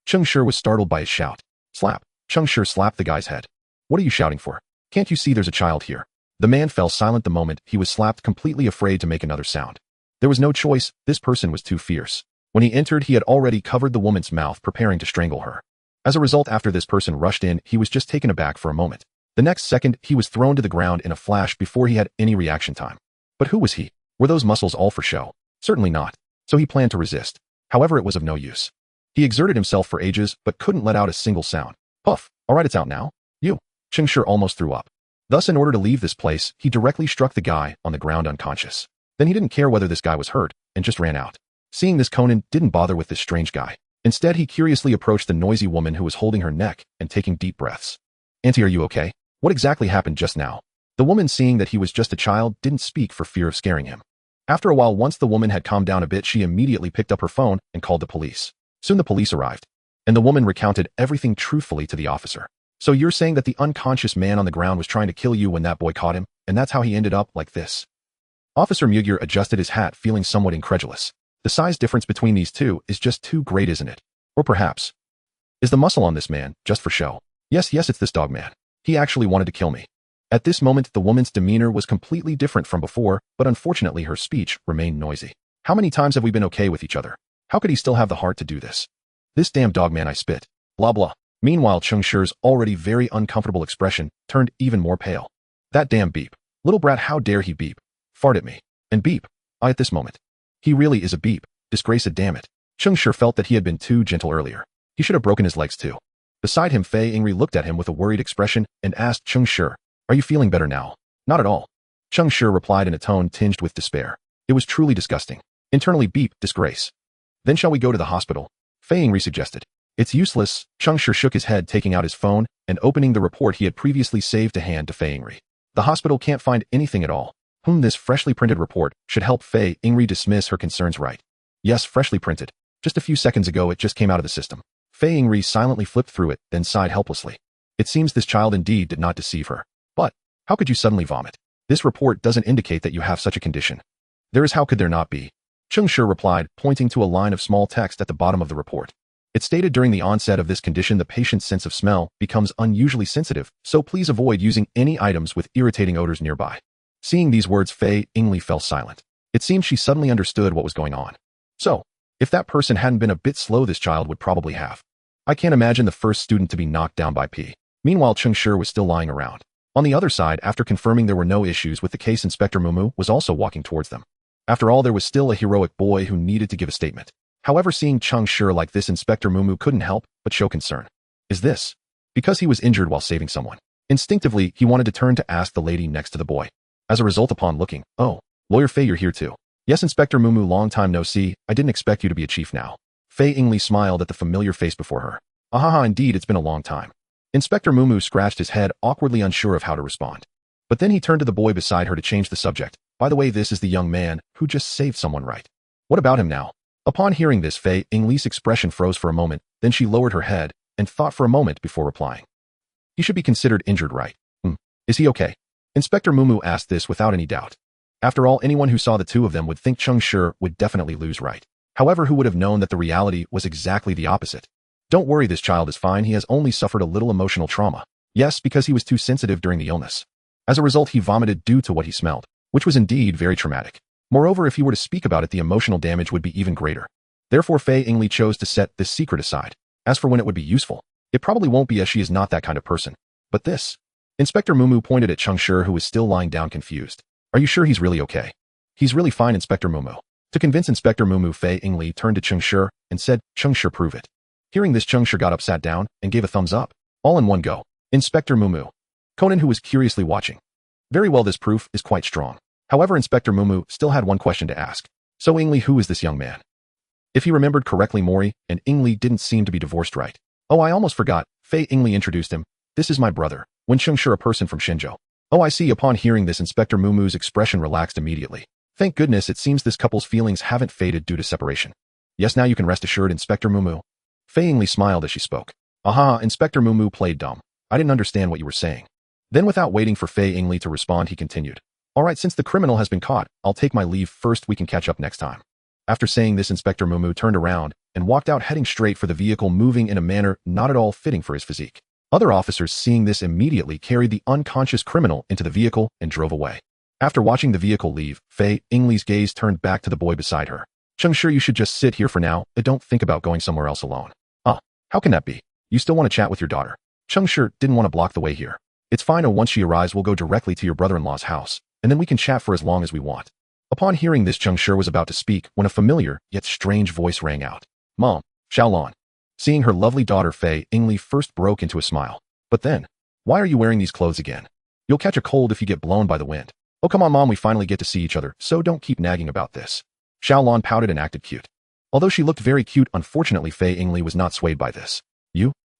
A: Cheng Shi was startled by his shout. Slap. Cheng Shi slapped the guy's head. What are you shouting for? Can't you see there's a child here? The man fell silent the moment he was slapped, completely afraid to make another sound. There was no choice, this person was too fierce. When he entered, he had already covered the woman's mouth, preparing to strangle her. As a result, after this person rushed in, he was just taken aback for a moment. The next second, he was thrown to the ground in a flash before he had any reaction time. But who was he? Were those muscles all for show? Certainly not. So he planned to resist. However, it was of no use. He exerted himself for ages, but couldn't let out a single sound. Puff. Alright, it's out now. You. Cheng Shi almost threw up. Thus, in order to leave this place, he directly struck the guy on the ground unconscious. Then he didn't care whether this guy was hurt, and just ran out. Seeing this, Conan didn't bother with this strange guy. Instead, he curiously approached the noisy woman who was holding her neck and taking deep breaths. Auntie, are you okay? What exactly happened just now? The woman, seeing that he was just a child, didn't speak for fear of scaring him. After a while, once the woman had calmed down a bit, she immediately picked up her phone and called the police. Soon the police arrived, and the woman recounted everything truthfully to the officer. So you're saying that the unconscious man on the ground was trying to kill you when that boy caught him, and that's how he ended up like this? Officer Mugir adjusted his hat, feeling somewhat incredulous. The size difference between these two is just too great, isn't it? Or perhaps, is the muscle on this man just for show? Yes, it's this dog man. He actually wanted to kill me. At this moment, the woman's demeanor was completely different from before, but unfortunately her speech remained noisy. How many times have we been okay with each other? How could he still have the heart to do this? This damn dog man, I spit. Blah blah. Meanwhile, Cheng Shi's already very uncomfortable expression turned even more pale. That damn beep. Little brat, how dare he beep. Fart at me. And beep. At this moment. He really is a beep. Disgraced, damn it. Cheng Shi felt that he had been too gentle earlier. He should have broken his legs too. Beside him, Fei Yingri looked at him with a worried expression and asked Cheng Shi, are you feeling better now? Not at all. Cheng Shi replied in a tone tinged with despair. It was truly disgusting. Internally, beep, disgrace. Then shall we go to the hospital? Fei Yingri suggested. It's useless. Cheng Shi shook his head, taking out his phone and opening the report he had previously saved to hand to Fei Yingri. The hospital can't find anything at all. This freshly printed report should help Fei Yingri dismiss her concerns, right? Yes, freshly printed. Just a few seconds ago it just came out of the system. Fei Yingri silently flipped through it, then sighed helplessly. It seems this child indeed did not deceive her. But, how could you suddenly vomit? This report doesn't indicate that you have such a condition. There is, how could there not be? Cheng Shi replied, pointing to a line of small text at the bottom of the report. It's stated during the onset of this condition the patient's sense of smell becomes unusually sensitive, so please avoid using any items with irritating odors nearby. Seeing these words, Fei Yingli fell silent. It seemed she suddenly understood what was going on. So, if that person hadn't been a bit slow, this child would probably have. I can't imagine the first student to be knocked down by P. Meanwhile, Cheng Shi was still lying around. On the other side, after confirming there were no issues with the case, Inspector Mumu was also walking towards them. After all, there was still a heroic boy who needed to give a statement. However, seeing Cheng Shi like this, Inspector Mumu couldn't help but show concern. Is this because he was injured while saving someone? Instinctively, he wanted to turn to ask the lady next to the boy. As a result, upon looking, "Oh, Lawyer Fei, you're here too." "Yes, Inspector Mumu, long time no see. I didn't expect you to be a chief now." Fei Yingli smiled at the familiar face before her. "Ahaha, indeed, it's been a long time." Inspector Mumu scratched his head, awkwardly unsure of how to respond. But then he turned to the boy beside her to change the subject. "By the way, this is the young man who just saved someone, right? What about him now?" Upon hearing this, Fei Yingli's expression froze for a moment, then she lowered her head and thought for a moment before replying. "He should be considered injured, right? Is he okay?" Inspector Mumu asked this without any doubt. After all, anyone who saw the two of them would think Cheng Shi would definitely lose, right? However, who would have known that the reality was exactly the opposite? "Don't worry, this child is fine. He has only suffered a little emotional trauma." Yes, because he was too sensitive during the illness. As a result, he vomited due to what he smelled, which was indeed very traumatic. Moreover, if he were to speak about it, the emotional damage would be even greater. Therefore, Fei Yingli chose to set this secret aside. As for when it would be useful, it probably won't be, as she is not that kind of person. But this... Inspector Mumu pointed at Cheng Shi, who was still lying down confused. "Are you sure he's really okay?" "He's really fine, Inspector Mumu." To convince Inspector Mumu, Fei Yingli turned to Cheng Shi and said, "Cheng Shi, prove it." Hearing this, Cheng Shi got up, sat down, and gave a thumbs up. All in one go. Inspector Mumu. Conan, who was curiously watching. "Very well, this proof is quite strong." However, Inspector Mumu still had one question to ask. "So Yingli, who is this young man?" If he remembered correctly, Mori and Yingli didn't seem to be divorced, right? "Oh, I almost forgot." Fei Yingli introduced him. "This is my brother, Wen Cheng Shi, a person from Shenzhou." "Oh, I see." Upon hearing this, Inspector Mumu's expression relaxed immediately. Thank goodness, it seems this couple's feelings haven't faded due to separation. "Yes, now you can rest assured, Inspector Mumu." Fei Yingli smiled as she spoke. "Aha," Inspector Mumu played dumb. "I didn't understand what you were saying." Then, without waiting for Fei Yingli to respond, he continued. "All right, since the criminal has been caught, I'll take my leave first. We can catch up next time." After saying this, Inspector Mumu turned around and walked out, heading straight for the vehicle, moving in a manner not at all fitting for his physique. Other officers, seeing this, immediately carried the unconscious criminal into the vehicle and drove away. After watching the vehicle leave, Fei Yingli's gaze turned back to the boy beside her. "Cheng Shi, you should just sit here for now and don't think about going somewhere else alone." How can that be? You still want to chat with your daughter?" Cheng Shi didn't want to block the way here. "It's fine. Once she arrives, we'll go directly to your brother-in-law's house, and then we can chat for as long as we want." Upon hearing this, Cheng Shi was about to speak when a familiar yet strange voice rang out. "Mom, Xiaolon." Seeing her lovely daughter, Fei Yingli first broke into a smile. But then, "Why are you wearing these clothes again? You'll catch a cold if you get blown by the wind." "Oh, come on, Mom, we finally get to see each other, so don't keep nagging about this." Xiaolon pouted and acted cute. Although she looked very cute, unfortunately, Fei Yingli was not swayed by this.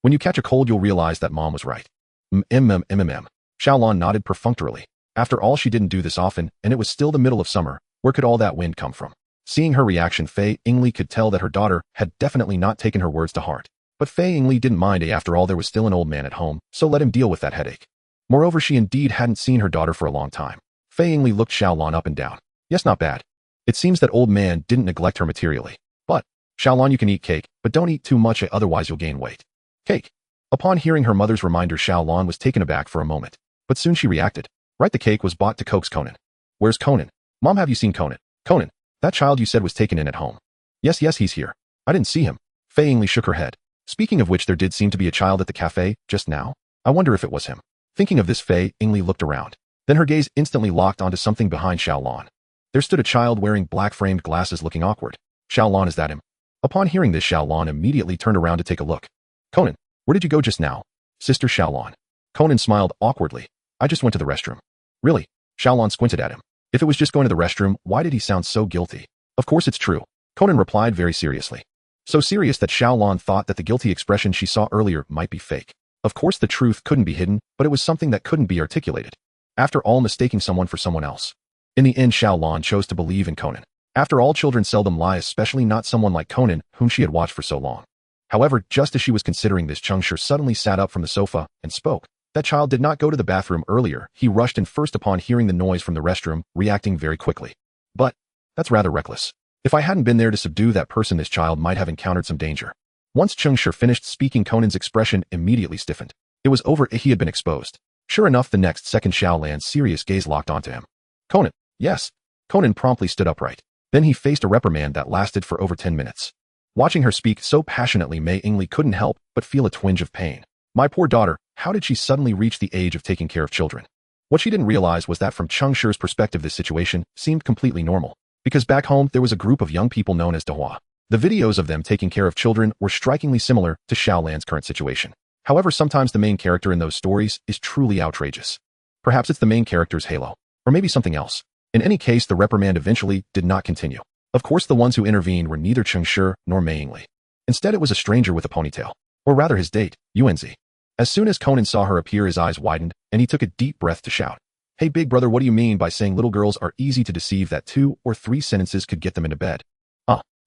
A: When you catch a cold, you'll realize that Mom was right." Xiaolon nodded perfunctorily. After all, she didn't do this often, and it was still the middle of summer. Where could all that wind come from? Seeing her reaction, Fei Yingli could tell that her daughter had definitely not taken her words to heart. But Fei Yingli didn't mind. After all, there was still an old man at home, so let him deal with that headache. Moreover, she indeed hadn't seen her daughter for a long time. Fei Yingli looked Xiaolon up and down. "Yes, not bad." It seems that old man didn't neglect her materially. "But, Xiaolon, you can eat cake, but don't eat too much, otherwise you'll gain weight." "Cake?" Upon hearing her mother's reminder, Xiaolon was taken aback for a moment. But soon she reacted. "Right, the cake was bought to coax Conan." "Where's Conan?" "Mom, have you seen Conan?" "Conan? That child you said was taken in at home." Yes, he's here." "I didn't see him." Fei Yingli shook her head. Speaking of which, there did seem to be a child at the cafe just now. I wonder if it was him. Thinking of this, Fei Yingli looked around. Then her gaze instantly locked onto something behind Xiaolon. There stood a child wearing black-framed glasses, looking awkward. "Xiaolon, is that him?" Upon hearing this, Xiaolon immediately turned around to take a look. "Conan, where did you go just now?" "Sister Xiaolon." Conan smiled awkwardly. "I just went to the restroom." "Really?" Xiaolon squinted at him. If it was just going to the restroom, why did he sound so guilty? "Of course it's true," Conan replied very seriously. So serious that Xiaolon thought that the guilty expression she saw earlier might be fake. Of course the truth couldn't be hidden, but it was something that couldn't be articulated. After all, mistaking someone for someone else. In the end, Xiaolon chose to believe in Conan. After all, children seldom lie, especially not someone like Conan, whom she had watched for so long. However, just as she was considering this, Cheng Shi suddenly sat up from the sofa and spoke. That child did not go to the bathroom earlier. He rushed in first upon hearing the noise from the restroom, reacting very quickly. But that's rather reckless. If I hadn't been there to subdue that person, this child might have encountered some danger. Once Cheng Shi finished speaking, Conan's expression immediately stiffened. It was over. He had been exposed. Sure enough, the next second Xiaolan's serious gaze locked onto him. Conan. Yes. Conan promptly stood upright. Then he faced a reprimand that lasted for over 10 minutes. Watching her speak so passionately, Mei Yingli couldn't help but feel a twinge of pain. My poor daughter, how did she suddenly reach the age of taking care of children? What she didn't realize was that from Cheng Shi's perspective, this situation seemed completely normal. Because back home, there was a group of young people known as Dehua. The videos of them taking care of children were strikingly similar to Xiaolan's current situation. However, sometimes the main character in those stories is truly outrageous. Perhaps it's the main character's halo. Or maybe something else. In any case, the reprimand eventually did not continue. Of course, the ones who intervened were neither Cheng Shi nor Mei Yingli. Instead, it was a stranger with a ponytail. Or rather his date, Yuanzi. As soon as Conan saw her appear, his eyes widened, and he took a deep breath to shout. Hey big brother, what do you mean by saying little girls are easy to deceive that 2 or 3 sentences could get them into bed?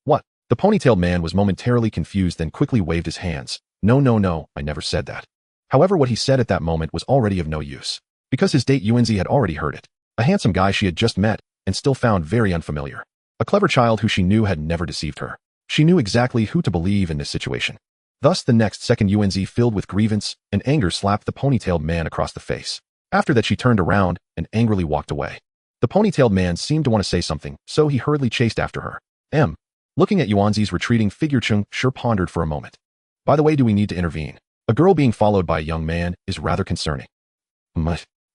A: What? The ponytailed man was momentarily confused, then quickly waved his hands. No, I never said that. However, what he said at that moment was already of no use. Because his date Yuanzi had already heard it. A handsome guy she had just met, and still found very unfamiliar. A clever child who she knew had never deceived her. She knew exactly who to believe in this situation. Thus, the next second Yuanzi, filled with grievance and anger, slapped the ponytailed man across the face. After that, she turned around and angrily walked away. The ponytailed man seemed to want to say something, so he hurriedly chased after her. Looking at Yuanzi's retreating figure, Cheng Shi pondered for a moment. By the way, do we need to intervene? A girl being followed by a young man is rather concerning.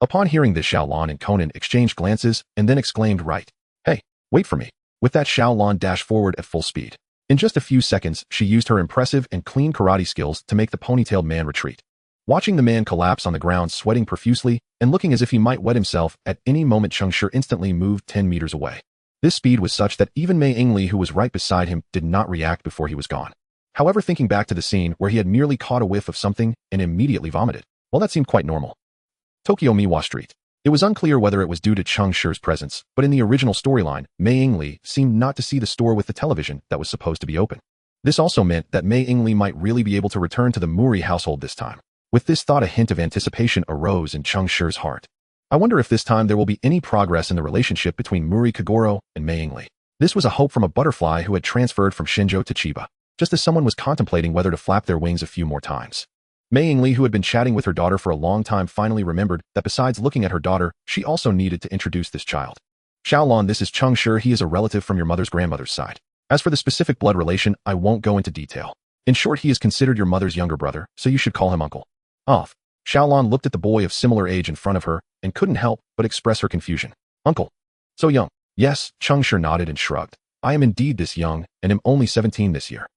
A: Upon hearing this, Xiaolan and Conan exchanged glances and then exclaimed, right. Hey, wait for me. With that, Xiaolan dashed forward at full speed. In just a few seconds, she used her impressive and clean karate skills to make the ponytailed man retreat. Watching the man collapse on the ground, sweating profusely and looking as if he might wet himself at any moment, Cheng Shi instantly moved 10 meters away. This speed was such that even Mei Yingli, who was right beside him, did not react before he was gone. However, thinking back to the scene where he had merely caught a whiff of something and immediately vomited, well, that seemed quite normal. Tokyo Miwa Street. It was unclear whether it was due to Cheng Shi's presence, but in the original storyline, Mei Yingli seemed not to see the store with the television that was supposed to be open. This also meant that Mei Yingli might really be able to return to the Muri household this time. With this thought, a hint of anticipation arose in Cheng Shi's heart. I wonder if this time there will be any progress in the relationship between Muri Kagoro and Mei Yingli. This was a hope from a butterfly who had transferred from Shinjo to Chiba, just as someone was contemplating whether to flap their wings a few more times. Mei Yingli, who had been chatting with her daughter for a long time, finally remembered that besides looking at her daughter, she also needed to introduce this child. Xiaolan, this is Cheng Shi. He is a relative from your mother's grandmother's side. As for the specific blood relation, I won't go into detail. In short, he is considered your mother's younger brother, so you should call him uncle. Off. Xiaolan looked at the boy of similar age in front of her and couldn't help but express her confusion. Uncle. So young. Yes, Cheng Shi nodded and shrugged. I am indeed this young, and am only 17 this year.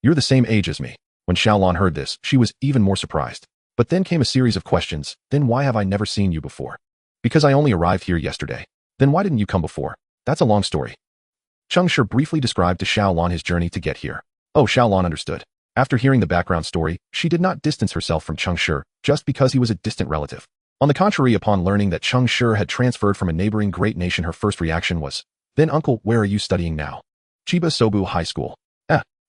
A: You're the same age as me. When Xiaolan heard this, she was even more surprised. But then came a series of questions. Then why have I never seen you before? Because I only arrived here yesterday. Then why didn't you come before? That's a long story. Cheng Shi briefly described to Xiaolan his journey to get here. Oh, Xiaolan understood. After hearing the background story, she did not distance herself from Cheng Shi just because he was a distant relative. On the contrary, upon learning that Cheng Shi had transferred from a neighboring great nation, her first reaction was, then uncle, where are you studying now? Chiba Sobu High School.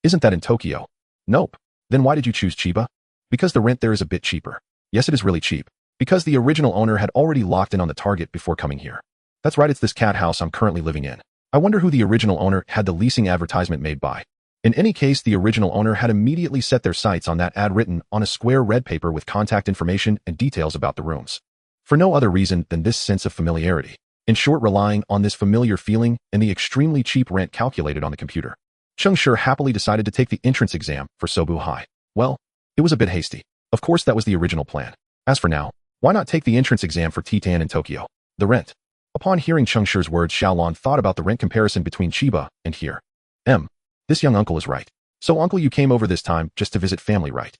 A: Isn't that in Tokyo? Nope. Then why did you choose Chiba? Because the rent there is a bit cheaper. Yes, it is really cheap. Because the original owner had already locked in on the target before coming here. That's right, it's this cat house I'm currently living in. I wonder who the original owner had the leasing advertisement made by. In any case, the original owner had immediately set their sights on that ad written on a square red paper with contact information and details about the rooms. For no other reason than this sense of familiarity. In short, relying on this familiar feeling and the extremely cheap rent calculated on the computer. Cheng Shi happily decided to take the entrance exam for Sobu High. Well, it was a bit hasty. Of course, that was the original plan. As for now, why not take the entrance exam for Titan in Tokyo? The rent. Upon hearing Cheng Shi's words, Xiaolan thought about the rent comparison between Chiba and here. This young uncle is right. So uncle, you came over this time just to visit family, right?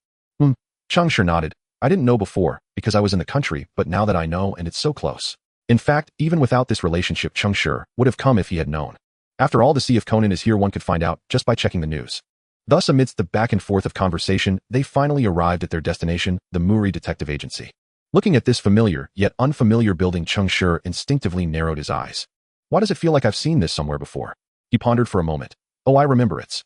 A: Cheng Shi nodded. I didn't know before, because I was in the country, but now that I know and it's so close. In fact, even without this relationship, Cheng Shi would have come if he had known. After all, to see if Conan is here one could find out just by checking the news. Thus, amidst the back and forth of conversation, they finally arrived at their destination, the Muri Detective Agency. Looking at this familiar, yet unfamiliar building, Cheng Shi instinctively narrowed his eyes. Why does it feel like I've seen this somewhere before? He pondered for a moment. Oh, I remember it's.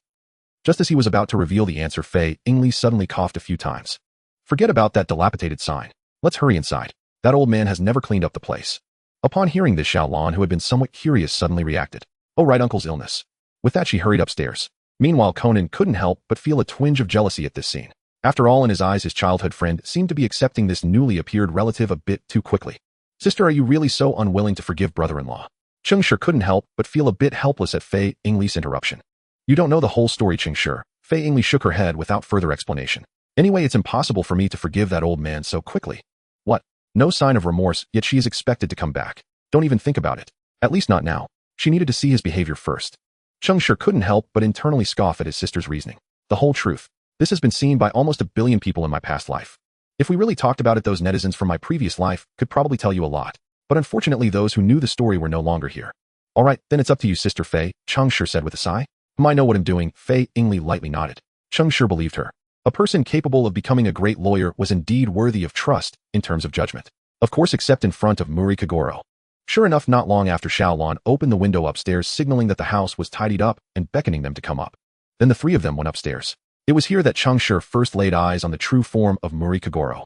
A: Just as he was about to reveal the answer, Fei Yingli suddenly coughed a few times. Forget about that dilapidated sign. Let's hurry inside. That old man has never cleaned up the place. Upon hearing this, Xiaolan, who had been somewhat curious, suddenly reacted. Oh, right, uncle's illness. With that, she hurried upstairs. Meanwhile, Conan couldn't help but feel a twinge of jealousy at this scene. After all, in his eyes, his childhood friend seemed to be accepting this newly appeared relative a bit too quickly. Sister, are you really so unwilling to forgive brother-in-law? Cheng Shi couldn't help but feel a bit helpless at Fei Yingli's interruption. You don't know the whole story, Cheng Shi. Fei Yingli shook her head without further explanation. Anyway, it's impossible for me to forgive that old man so quickly. What? No sign of remorse, yet she is expected to come back. Don't even think about it. At least not now. She needed to see his behavior first. Cheng Shi couldn't help but internally scoff at his sister's reasoning. The whole truth. This has been seen by almost 1 billion people in my past life. If we really talked about it, those netizens from my previous life could probably tell you a lot. But unfortunately, those who knew the story were no longer here. All right, then it's up to you, Sister Fei, Cheng Shi said with a sigh. I know what I'm doing. Fei Yingli lightly nodded. Cheng Shi believed her. A person capable of becoming a great lawyer was indeed worthy of trust in terms of judgment. Of course, except in front of Muri Kagoro. Sure enough, not long after, Xiaolan opened the window upstairs, signaling that the house was tidied up and beckoning them to come up. Then the three of them went upstairs. It was here that Cheng Shi first laid eyes on the true form of Muri Kagoro.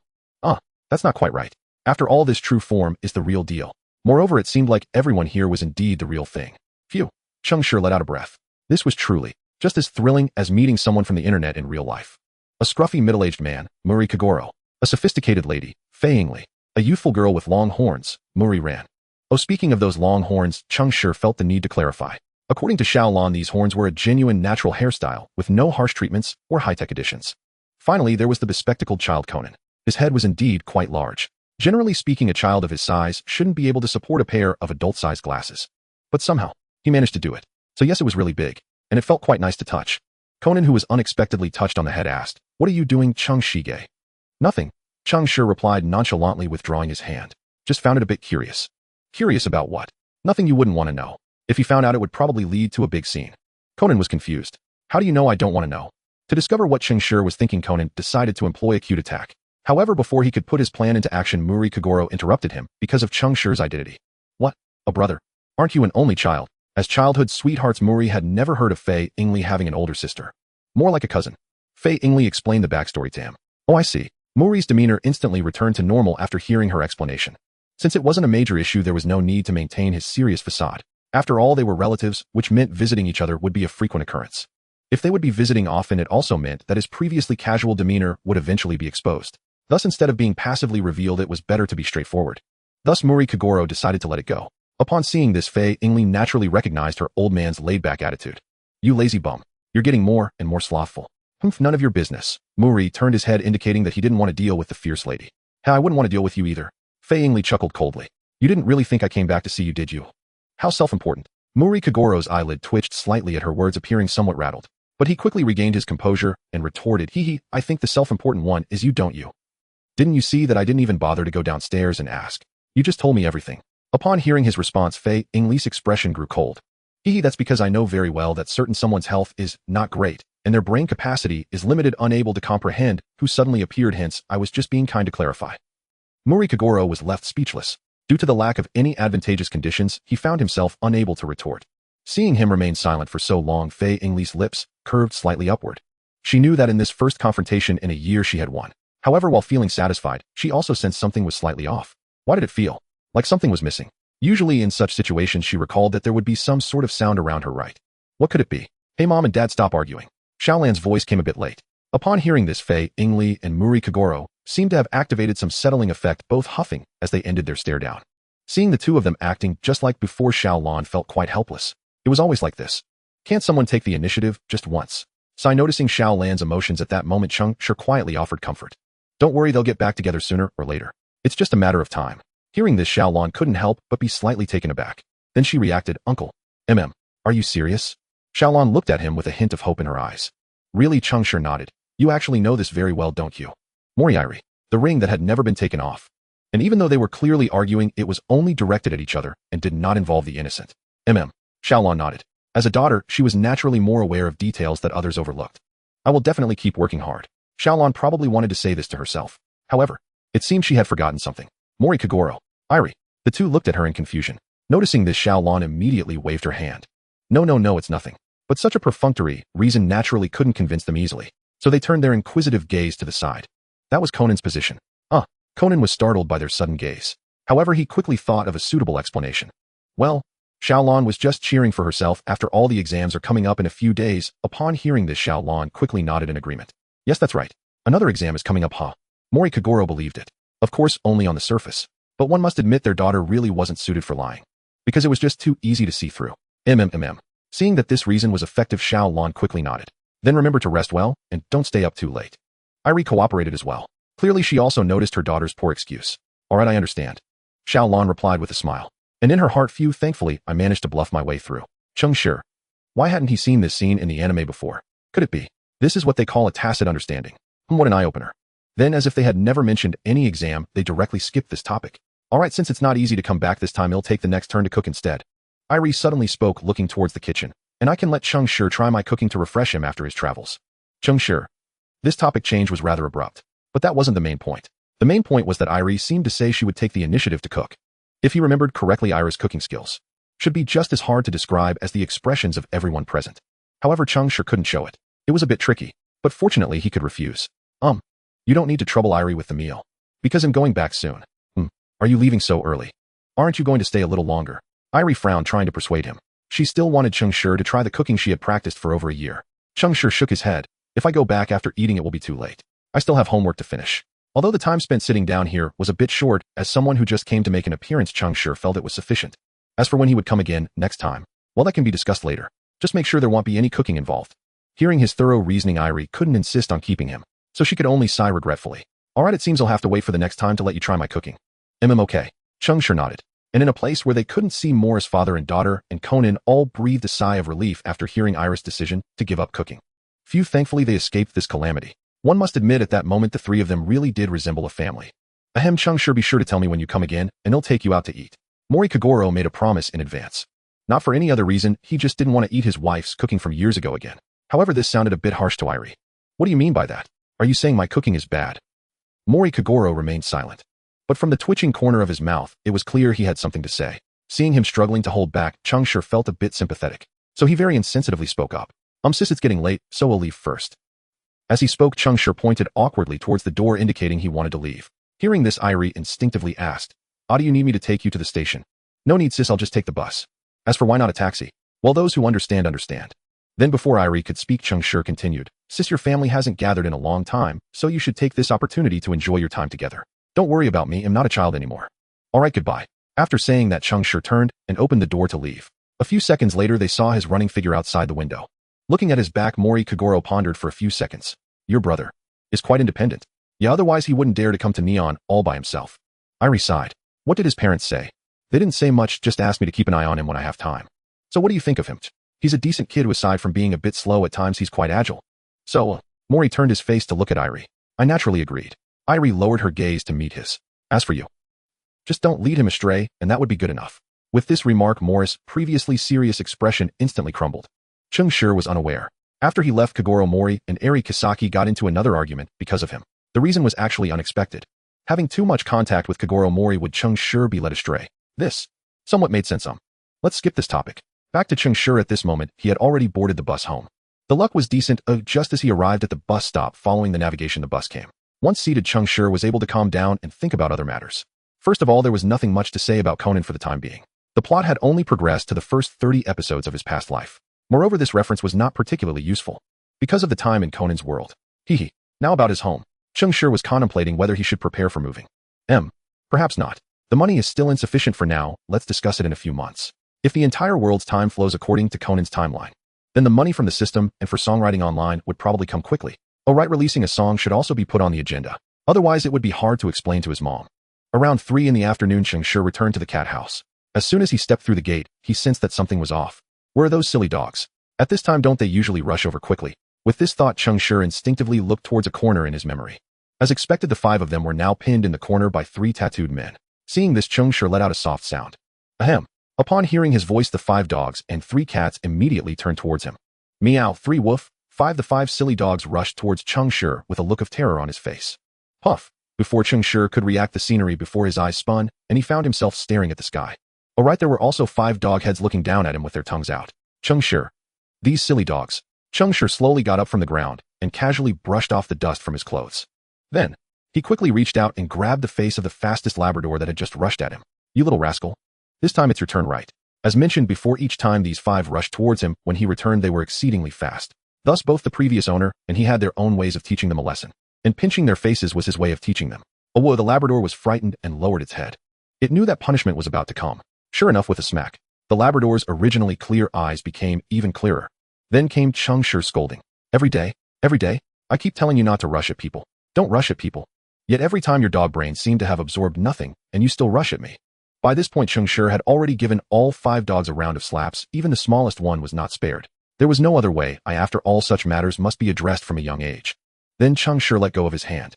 A: That's not quite right. After all, this true form is the real deal. Moreover, it seemed like everyone here was indeed the real thing. Phew. Cheng Shi let out a breath. This was truly just as thrilling as meeting someone from the internet in real life. A scruffy middle-aged man, Muri Kagoro. A sophisticated lady, Fei Yingli. A youthful girl with long horns, Muri Ran. Oh, speaking of those long horns, Cheng Shi felt the need to clarify. According to Xiaolan, these horns were a genuine natural hairstyle with no harsh treatments or high-tech additions. Finally, there was the bespectacled child Conan. His head was indeed quite large. Generally speaking, a child of his size shouldn't be able to support a pair of adult-sized glasses. But somehow, he managed to do it. So yes, it was really big, and it felt quite nice to touch. Conan, who was unexpectedly touched on the head, asked, "What are you doing, Cheng Shi-ge?" "Nothing," Cheng Shi replied, nonchalantly withdrawing his hand. "Just found it a bit curious." "Curious about what?" "Nothing you wouldn't want to know. If he found out, it would probably lead to a big scene." Conan was confused. "How do you know I don't want to know?" To discover what Cheng Shi was thinking, Conan decided to employ a cute attack. However, before he could put his plan into action, Muri Kagoro interrupted him because of Cheng Shi's identity. "What? A brother? Aren't you an only child?" As childhood sweethearts, Muri had never heard of Fei Yingli having an older sister. "More like a cousin." Fei Yingli explained the backstory to him. "Oh, I see." Muri's demeanor instantly returned to normal after hearing her explanation. Since it wasn't a major issue, there was no need to maintain his serious facade. After all, they were relatives, which meant visiting each other would be a frequent occurrence. If they would be visiting often, it also meant that his previously casual demeanor would eventually be exposed. Thus, instead of being passively revealed, it was better to be straightforward. Thus, Muri Kagoro decided to let it go. Upon seeing this, Fei Yingli naturally recognized her old man's laid-back attitude. "You lazy bum. You're getting more and more slothful." None of your business." Muri turned his head, indicating that he didn't want to deal with the fierce lady. "Hey, I wouldn't want to deal with you either." Fei Yingli chuckled coldly. "You didn't really think I came back to see you, did you?" "How self-important." Muri Kagoro's eyelid twitched slightly at her words, appearing somewhat rattled. But he quickly regained his composure and retorted, "Hee, I think the self-important one is you, don't you? Didn't you see that I didn't even bother to go downstairs and ask? You just told me everything." Upon hearing his response, Fei Yingli's expression grew cold. "Hee, that's because I know very well that certain someone's health is not great, and their brain capacity is limited, unable to comprehend who suddenly appeared, hence I was just being kind to clarify." Muri Kagoro was left speechless. Due to the lack of any advantageous conditions, he found himself unable to retort. Seeing him remain silent for so long, Fei Yingli's lips curved slightly upward. She knew that in this first confrontation in a year she had won. However, while feeling satisfied, she also sensed something was slightly off. Why did it feel like something was missing? Usually in such situations, she recalled that there would be some sort of sound around her right. What could it be? "Hey, Mom and Dad, stop arguing." Xiaolan's voice came a bit late. Upon hearing this, Fei Yingli and Muri Kagoro seemed to have activated some settling effect, both huffing as they ended their stare down. Seeing the two of them acting just like before, Xiaolan felt quite helpless. It was always like this. Can't someone take the initiative just once? Sigh. Noticing Xiaolan's emotions at that moment, Cheng Shi quietly offered comfort. "Don't worry, they'll get back together sooner or later. It's just a matter of time." Hearing this, Xiaolan couldn't help but be slightly taken aback. Then she reacted, "Uncle, are you serious?" Xiaolan looked at him with a hint of hope in her eyes. "Really?" Cheng Shi nodded. "You actually know this very well, don't you?" Oregairu, the ring that had never been taken off. And even though they were clearly arguing, it was only directed at each other and did not involve the innocent. Xiaolan nodded. As a daughter, she was naturally more aware of details that others overlooked. "I will definitely keep working hard." Xiaolan probably wanted to say this to herself. However, it seemed she had forgotten something. Muri Kagoro, Iri. The two looked at her in confusion. Noticing this, Xiaolan immediately waved her hand. No, it's nothing." But such a perfunctory reason naturally couldn't convince them easily, so they turned their inquisitive gaze to the side. That was Conan's position. Conan was startled by their sudden gaze. However, he quickly thought of a suitable explanation. "Well, Xiaolan was just cheering for herself after all the exams are coming up in a few days. Upon hearing this, Xiaolan quickly nodded in agreement. Yes, that's right. Another exam is coming up, huh? Mori Kagoro believed it. Of course, only on the surface. But one must admit their daughter really wasn't suited for lying. Because it was just too easy to see through. Seeing that this reason was effective, Xiaolan quickly nodded. Then remember to rest well, and don't stay up too late. Irie cooperated as well. Clearly she also noticed her daughter's poor excuse. Alright, I understand. Xiaolan replied with a smile. And in her heart, phew, thankfully, I managed to bluff my way through. Cheng Shi. Why hadn't he seen this scene in the anime before? Could it be? This is what they call a tacit understanding. What an eye-opener. Then, as if they had never mentioned any exam, they directly skipped this topic. Alright, since it's not easy to come back this time, I'll take the next turn to cook instead. Irie suddenly spoke, looking towards the kitchen. And I can let Cheng Shi try my cooking to refresh him after his travels. Cheng Shi. This topic change was rather abrupt. But that wasn't the main point. The main point was that Irie seemed to say she would take the initiative to cook. If he remembered correctly, Irie's cooking skills should be just as hard to describe as the expressions of everyone present. However, Cheng Shi couldn't show it. It was a bit tricky, but fortunately he could refuse. You don't need to trouble Irie with the meal. Because I'm going back soon. Are you leaving so early? Aren't you going to stay a little longer? Irie frowned, trying to persuade him. She still wanted Cheng Shi to try the cooking she had practiced for over a year. Cheng Shi shook his head. If I go back after eating, it will be too late. I still have homework to finish. Although the time spent sitting down here was a bit short, as someone who just came to make an appearance, Cheng Shi felt it was sufficient. As for when he would come again, next time, well, that can be discussed later. Just make sure there won't be any cooking involved. Hearing his thorough reasoning, Irie couldn't insist on keeping him, so she could only sigh regretfully. Alright, it seems I'll have to wait for the next time to let you try my cooking. Okay. Cheng Shi nodded. And in a place where they couldn't see, Morris' father and daughter and Conan all breathed a sigh of relief after hearing Irie's decision to give up cooking. Few, thankfully, they escaped this calamity. One must admit at that moment the three of them really did resemble a family. Cheng Shi, be sure to tell me when you come again, and he'll take you out to eat. Mori Kagoro made a promise in advance. Not for any other reason, he just didn't want to eat his wife's cooking from years ago again. However, this sounded a bit harsh to Irie. What do you mean by that? Are you saying my cooking is bad? Mori Kagoro remained silent. But from the twitching corner of his mouth, it was clear he had something to say. Seeing him struggling to hold back, Cheng Shi felt a bit sympathetic. So he very insensitively spoke up. Sis, it's getting late, so we'll leave first. As he spoke, Cheng Shi pointed awkwardly towards the door, indicating he wanted to leave. Hearing this, Irie instinctively asked, do you need me to take you to the station? No need, sis, I'll just take the bus. As for why not a taxi? Well, those who understand, understand. Then before Irie could speak, Cheng Shi continued, sis, your family hasn't gathered in a long time, so you should take this opportunity to enjoy your time together. Don't worry about me, I'm not a child anymore. Alright, goodbye. After saying that, Cheng Shi turned and opened the door to leave. A few seconds later, they saw his running figure outside the window. Looking at his back, Mori Kagoro pondered for a few seconds. Your brother is quite independent. Yeah, otherwise he wouldn't dare to come to Neon all by himself. Irie sighed. What did his parents say? They didn't say much, just asked me to keep an eye on him when I have time. So what do you think of him? He's a decent kid who, aside from being a bit slow at times, he's quite agile. So, Mori turned his face to look at Irie. I naturally agreed. Irie lowered her gaze to meet his. As for you, just don't lead him astray, and that would be good enough. With this remark, Morris' previously serious expression instantly crumbled. Cheng Shi was unaware. After he left Kagoro, Mori and Eri Kisaki got into another argument because of him. The reason was actually unexpected. Having too much contact with Kagoro Mori would Cheng Shi be led astray. This somewhat made sense. Let's skip this topic. Back to Cheng Shi. At this moment, he had already boarded the bus home. The luck was decent. Just as he arrived at the bus stop following the navigation, the bus came. Once seated, Cheng Shi was able to calm down and think about other matters. First of all, there was nothing much to say about Conan for the time being. The plot had only progressed to the first 30 episodes of his past life. Moreover, this reference was not particularly useful because of the time in Conan's world. Now about his home. Cheng Shi was contemplating whether he should prepare for moving. Perhaps not. The money is still insufficient for now, let's discuss it in a few months. If the entire world's time flows according to Conan's timeline, then the money from the system and for songwriting online would probably come quickly. Releasing a song should also be put on the agenda. Otherwise, it would be hard to explain to his mom. Around 3 in the afternoon, Cheng Shi returned to the cat house. As soon as he stepped through the gate, he sensed that something was off. Where are those silly dogs? At this time, don't they usually rush over quickly? With this thought, Cheng Shi instinctively looked towards a corner in his memory. As expected, the 5 of them were now pinned in the corner by 3 tattooed men. Seeing this, Cheng Shi let out a soft sound. Ahem. Upon hearing his voice, the 5 dogs and 3 cats immediately turned towards him. Meow, 3 woof, 5. The 5 silly dogs rushed towards Cheng Shi with a look of terror on his face. Puff. Before Cheng Shi could react, the scenery before his eyes spun, and he found himself staring at the sky. Alright, there were also 5 dog heads looking down at him with their tongues out. Cheng Shi. These silly dogs. Cheng Shi slowly got up from the ground and casually brushed off the dust from his clothes. Then, he quickly reached out and grabbed the face of the fastest Labrador that had just rushed at him. You little rascal. This time it's your turn, right? As mentioned before, each time these 5 rushed towards him, when he returned they were exceedingly fast. Thus both the previous owner and he had their own ways of teaching them a lesson. And pinching their faces was his way of teaching them. Although the Labrador was frightened and lowered its head. It knew that punishment was about to come. Sure enough, with a smack, the Labrador's originally clear eyes became even clearer. Then came Cheng Shi's scolding. Every day, I keep telling you not to rush at people. Don't rush at people. Yet every time your dog brain seemed to have absorbed nothing, and you still rush at me. By this point Cheng Shi had already given all 5 dogs a round of slaps, even the smallest one was not spared. There was no other way, after all such matters must be addressed from a young age. Then Cheng Shi let go of his hand.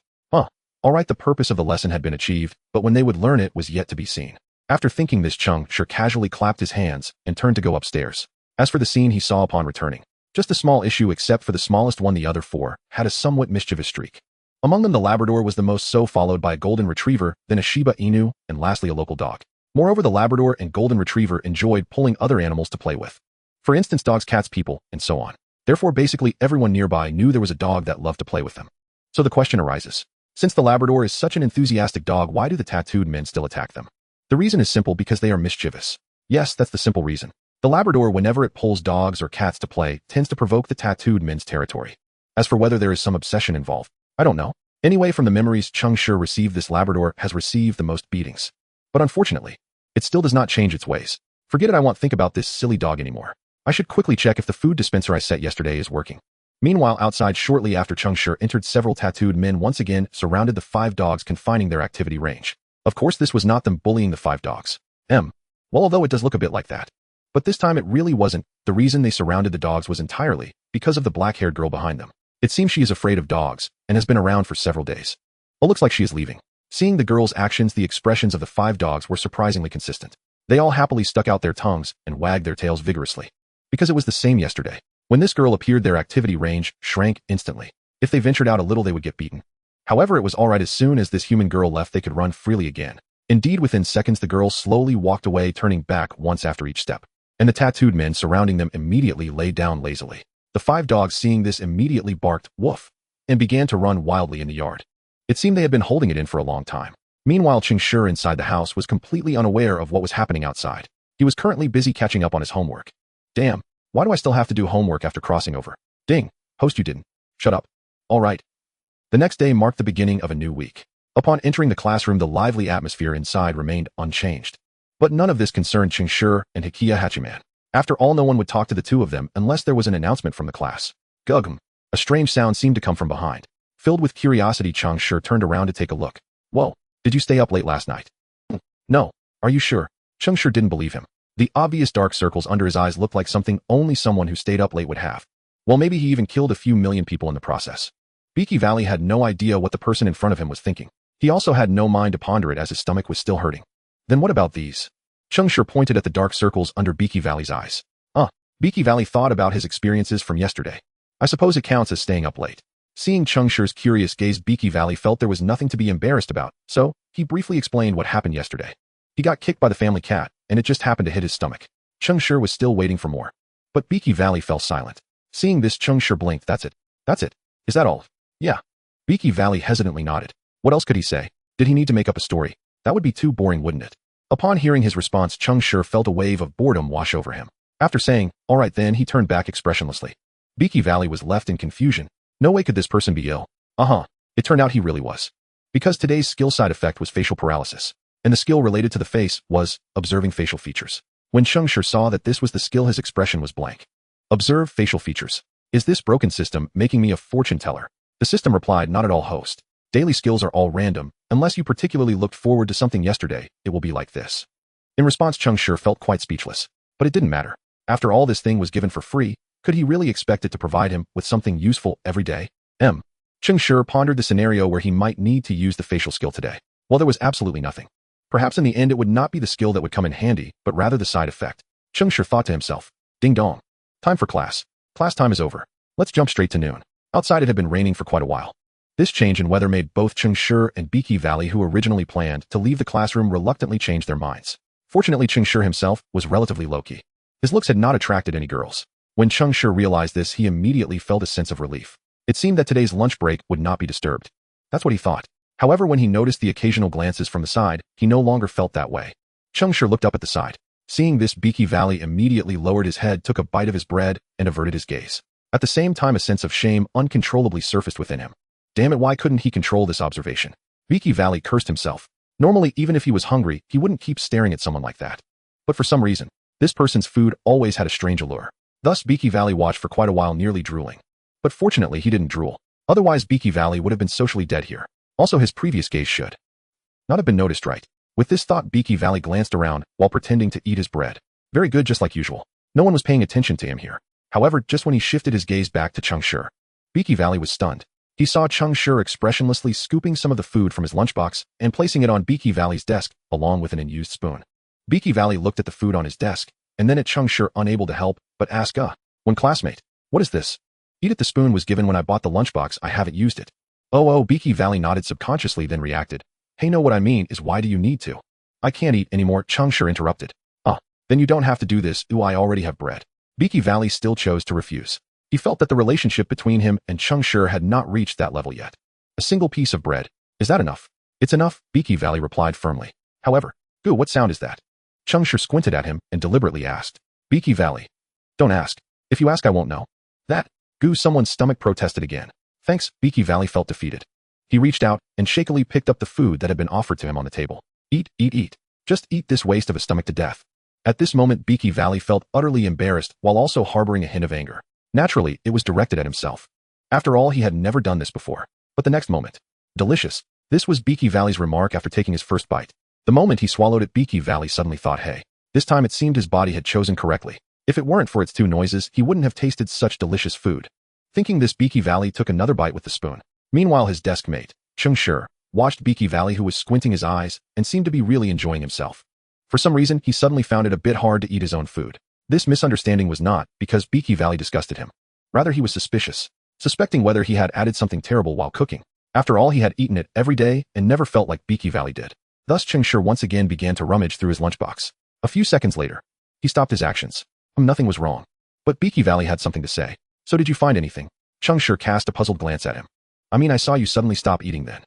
A: Alright, the purpose of the lesson had been achieved, but when they would learn it was yet to be seen. After thinking this, Cheng Shi casually clapped his hands and turned to go upstairs. As for the scene he saw upon returning, just a small issue except for the smallest one, the other 4 had a somewhat mischievous streak. Among them the Labrador was the most so, followed by a Golden Retriever, then a Shiba Inu, and lastly a local dog. Moreover, the Labrador and Golden Retriever enjoyed pulling other animals to play with. For instance, dogs, cats, people, and so on. Therefore, basically everyone nearby knew there was a dog that loved to play with them. So the question arises, since the Labrador is such an enthusiastic dog, why do the tattooed men still attack them? The reason is simple: because they are mischievous. Yes, that's the simple reason. The Labrador, whenever it pulls dogs or cats to play, tends to provoke the tattooed men's territory. As for whether there is some obsession involved, I don't know. Anyway, from the memories Cheng Shi received, this Labrador has received the most beatings. But unfortunately, it still does not change its ways. Forget it, I won't think about this silly dog anymore. I should quickly check if the food dispenser I set yesterday is working. Meanwhile, outside shortly after Cheng Shi entered, several tattooed men once again surrounded the 5 dogs, confining their activity range. Of course, this was not them bullying the 5 dogs. Well, although it does look a bit like that. But this time it really wasn't. The reason they surrounded the dogs was entirely because of the black-haired girl behind them. It seems she is afraid of dogs and has been around for several days. It looks like she is leaving. Seeing the girl's actions, the expressions of the 5 dogs were surprisingly consistent. They all happily stuck out their tongues and wagged their tails vigorously. Because it was the same yesterday. When this girl appeared, their activity range shrank instantly. If they ventured out a little, they would get beaten. However, it was alright. As soon as this human girl left, they could run freely again. Indeed, within seconds the girl slowly walked away, turning back once after each step. And the tattooed men surrounding them immediately lay down lazily. The 5 dogs, seeing this, immediately barked, "Woof," and began to run wildly in the yard. It seemed they had been holding it in for a long time. Meanwhile, Cheng Shi inside the house was completely unaware of what was happening outside. He was currently busy catching up on his homework. Damn, why do I still have to do homework after crossing over? Ding, host, you didn't. Shut up. Alright. The next day marked the beginning of a new week. Upon entering the classroom, the lively atmosphere inside remained unchanged. But none of this concerned Cheng Shi and Hachiman. After all, no one would talk to the 2 of them unless there was an announcement from the class. Gugum. A strange sound seemed to come from behind. Filled with curiosity, Cheng Shi turned around to take a look. Whoa, did you stay up late last night? No. Are you sure? Cheng Shi didn't believe him. The obvious dark circles under his eyes looked like something only someone who stayed up late would have. Well, maybe he even killed a few million people in the process. Beaky Valley had no idea what the person in front of him was thinking. He also had no mind to ponder it, as his stomach was still hurting. Then what about these? Cheng Shi pointed at the dark circles under Beaky Valley's eyes. Beaky Valley thought about his experiences from yesterday. I suppose it counts as staying up late. Seeing Cheng Shi's curious gaze, Beaky Valley felt there was nothing to be embarrassed about, so he briefly explained what happened yesterday. He got kicked by the family cat, and it just happened to hit his stomach. Cheng Shi was still waiting for more. But Beaky Valley fell silent. Seeing this, Cheng Shi blinked. That's it. Is that all? Yeah. Beaky Valley hesitantly nodded. What else could he say? Did he need to make up a story? That would be too boring, wouldn't it? Upon hearing his response, Cheng Shi felt a wave of boredom wash over him. After saying, alright then, he turned back expressionlessly. Beaky Valley was left in confusion. No way could this person be ill. It turned out he really was. Because today's skill side effect was facial paralysis. And the skill related to the face was observing facial features. When Cheng Shi saw that this was the skill, his expression was blank. Observe facial features. Is this broken system making me a fortune teller? The system replied, not at all, host. Daily skills are all random. Unless you particularly looked forward to something yesterday, it will be like this. In response, Cheng Shi felt quite speechless. But it didn't matter. After all, this thing was given for free. Could he really expect it to provide him with something useful every day? Cheng Shi pondered the scenario where he might need to use the facial skill today. Well, there was absolutely nothing. Perhaps in the end it would not be the skill that would come in handy, but rather the side effect. Cheng Shi thought to himself. Ding dong. Time for class. Class time is over. Let's jump straight to noon. Outside it had been raining for quite a while. This change in weather made both Cheng Shi and Beaky Valley, who originally planned to leave the classroom, reluctantly change their minds. Fortunately, Cheng Shi himself was relatively low-key. His looks had not attracted any girls. When Cheng Shi realized this, he immediately felt a sense of relief. It seemed that today's lunch break would not be disturbed. That's what he thought. However, when he noticed the occasional glances from the side, he no longer felt that way. Cheng Shi looked up at the side. Seeing this, Biki Valley immediately lowered his head, took a bite of his bread, and averted his gaze. At the same time, a sense of shame uncontrollably surfaced within him. Damn it, why couldn't he control this observation? Biki Valley cursed himself. Normally, even if he was hungry, he wouldn't keep staring at someone like that. But for some reason, this person's food always had a strange allure. Thus, Biki Valley watched for quite a while, nearly drooling. But fortunately, he didn't drool. Otherwise, Biki Valley would have been socially dead here. Also, his previous gaze should not have been noticed, right? With this thought, Biki Valley glanced around while pretending to eat his bread. Very good, just like usual. No one was paying attention to him here. However, just when he shifted his gaze back to Cheng Shi, Biki Valley was stunned. He saw Cheng Shi expressionlessly scooping some of the food from his lunchbox and placing it on Biki Valley's desk, along with an unused spoon. Biki Valley looked at the food on his desk, and then at Cheng Shi, unable to help but ask, "When classmate, what is this?" "Eat it, the spoon was given when I bought the lunchbox, I haven't used it." Oh, Biki Valley nodded subconsciously, then reacted. "Hey, no, what I mean is, why do you need to?" "I can't eat anymore," Cheng Shi interrupted. Then you don't have to do this, I already have bread." Biki Valley still chose to refuse. He felt that the relationship between him and Cheng Shi had not reached that level yet. "A single piece of bread. Is that enough?" "It's enough," Biki Valley replied firmly. "However, what sound is that?" Cheng Shi squinted at him and deliberately asked. "Biki Valley, don't ask. If you ask, I won't know." "That, someone's stomach protested again." "Thanks," Biki Valley felt defeated. He reached out and shakily picked up the food that had been offered to him on the table. Eat. Just eat this waste of a stomach to death." At this moment, Biki Valley felt utterly embarrassed while also harboring a hint of anger. Naturally, it was directed at himself. After all, he had never done this before. But the next moment, delicious. This was Biki Valley's remark after taking his first bite. The moment he swallowed it, Biki Valley suddenly thought, hey, this time it seemed his body had chosen correctly. If it weren't for its two noises, he wouldn't have tasted such delicious food. Thinking this, Biki Valley took another bite with the spoon. Meanwhile, his desk mate, Cheng Shi, watched Biki Valley, who was squinting his eyes and seemed to be really enjoying himself. For some reason, he suddenly found it a bit hard to eat his own food. This misunderstanding was not because Biki Valley disgusted him. Rather, he was suspicious, suspecting whether he had added something terrible while cooking. After all, he had eaten it every day and never felt like Biki Valley did. Thus, Cheng Shi once again began to rummage through his lunchbox. A few seconds later, he stopped his actions. Nothing was wrong. But Biki Valley had something to say. "So did you find anything?" Cheng Shi cast a puzzled glance at him. I saw you suddenly stop eating then."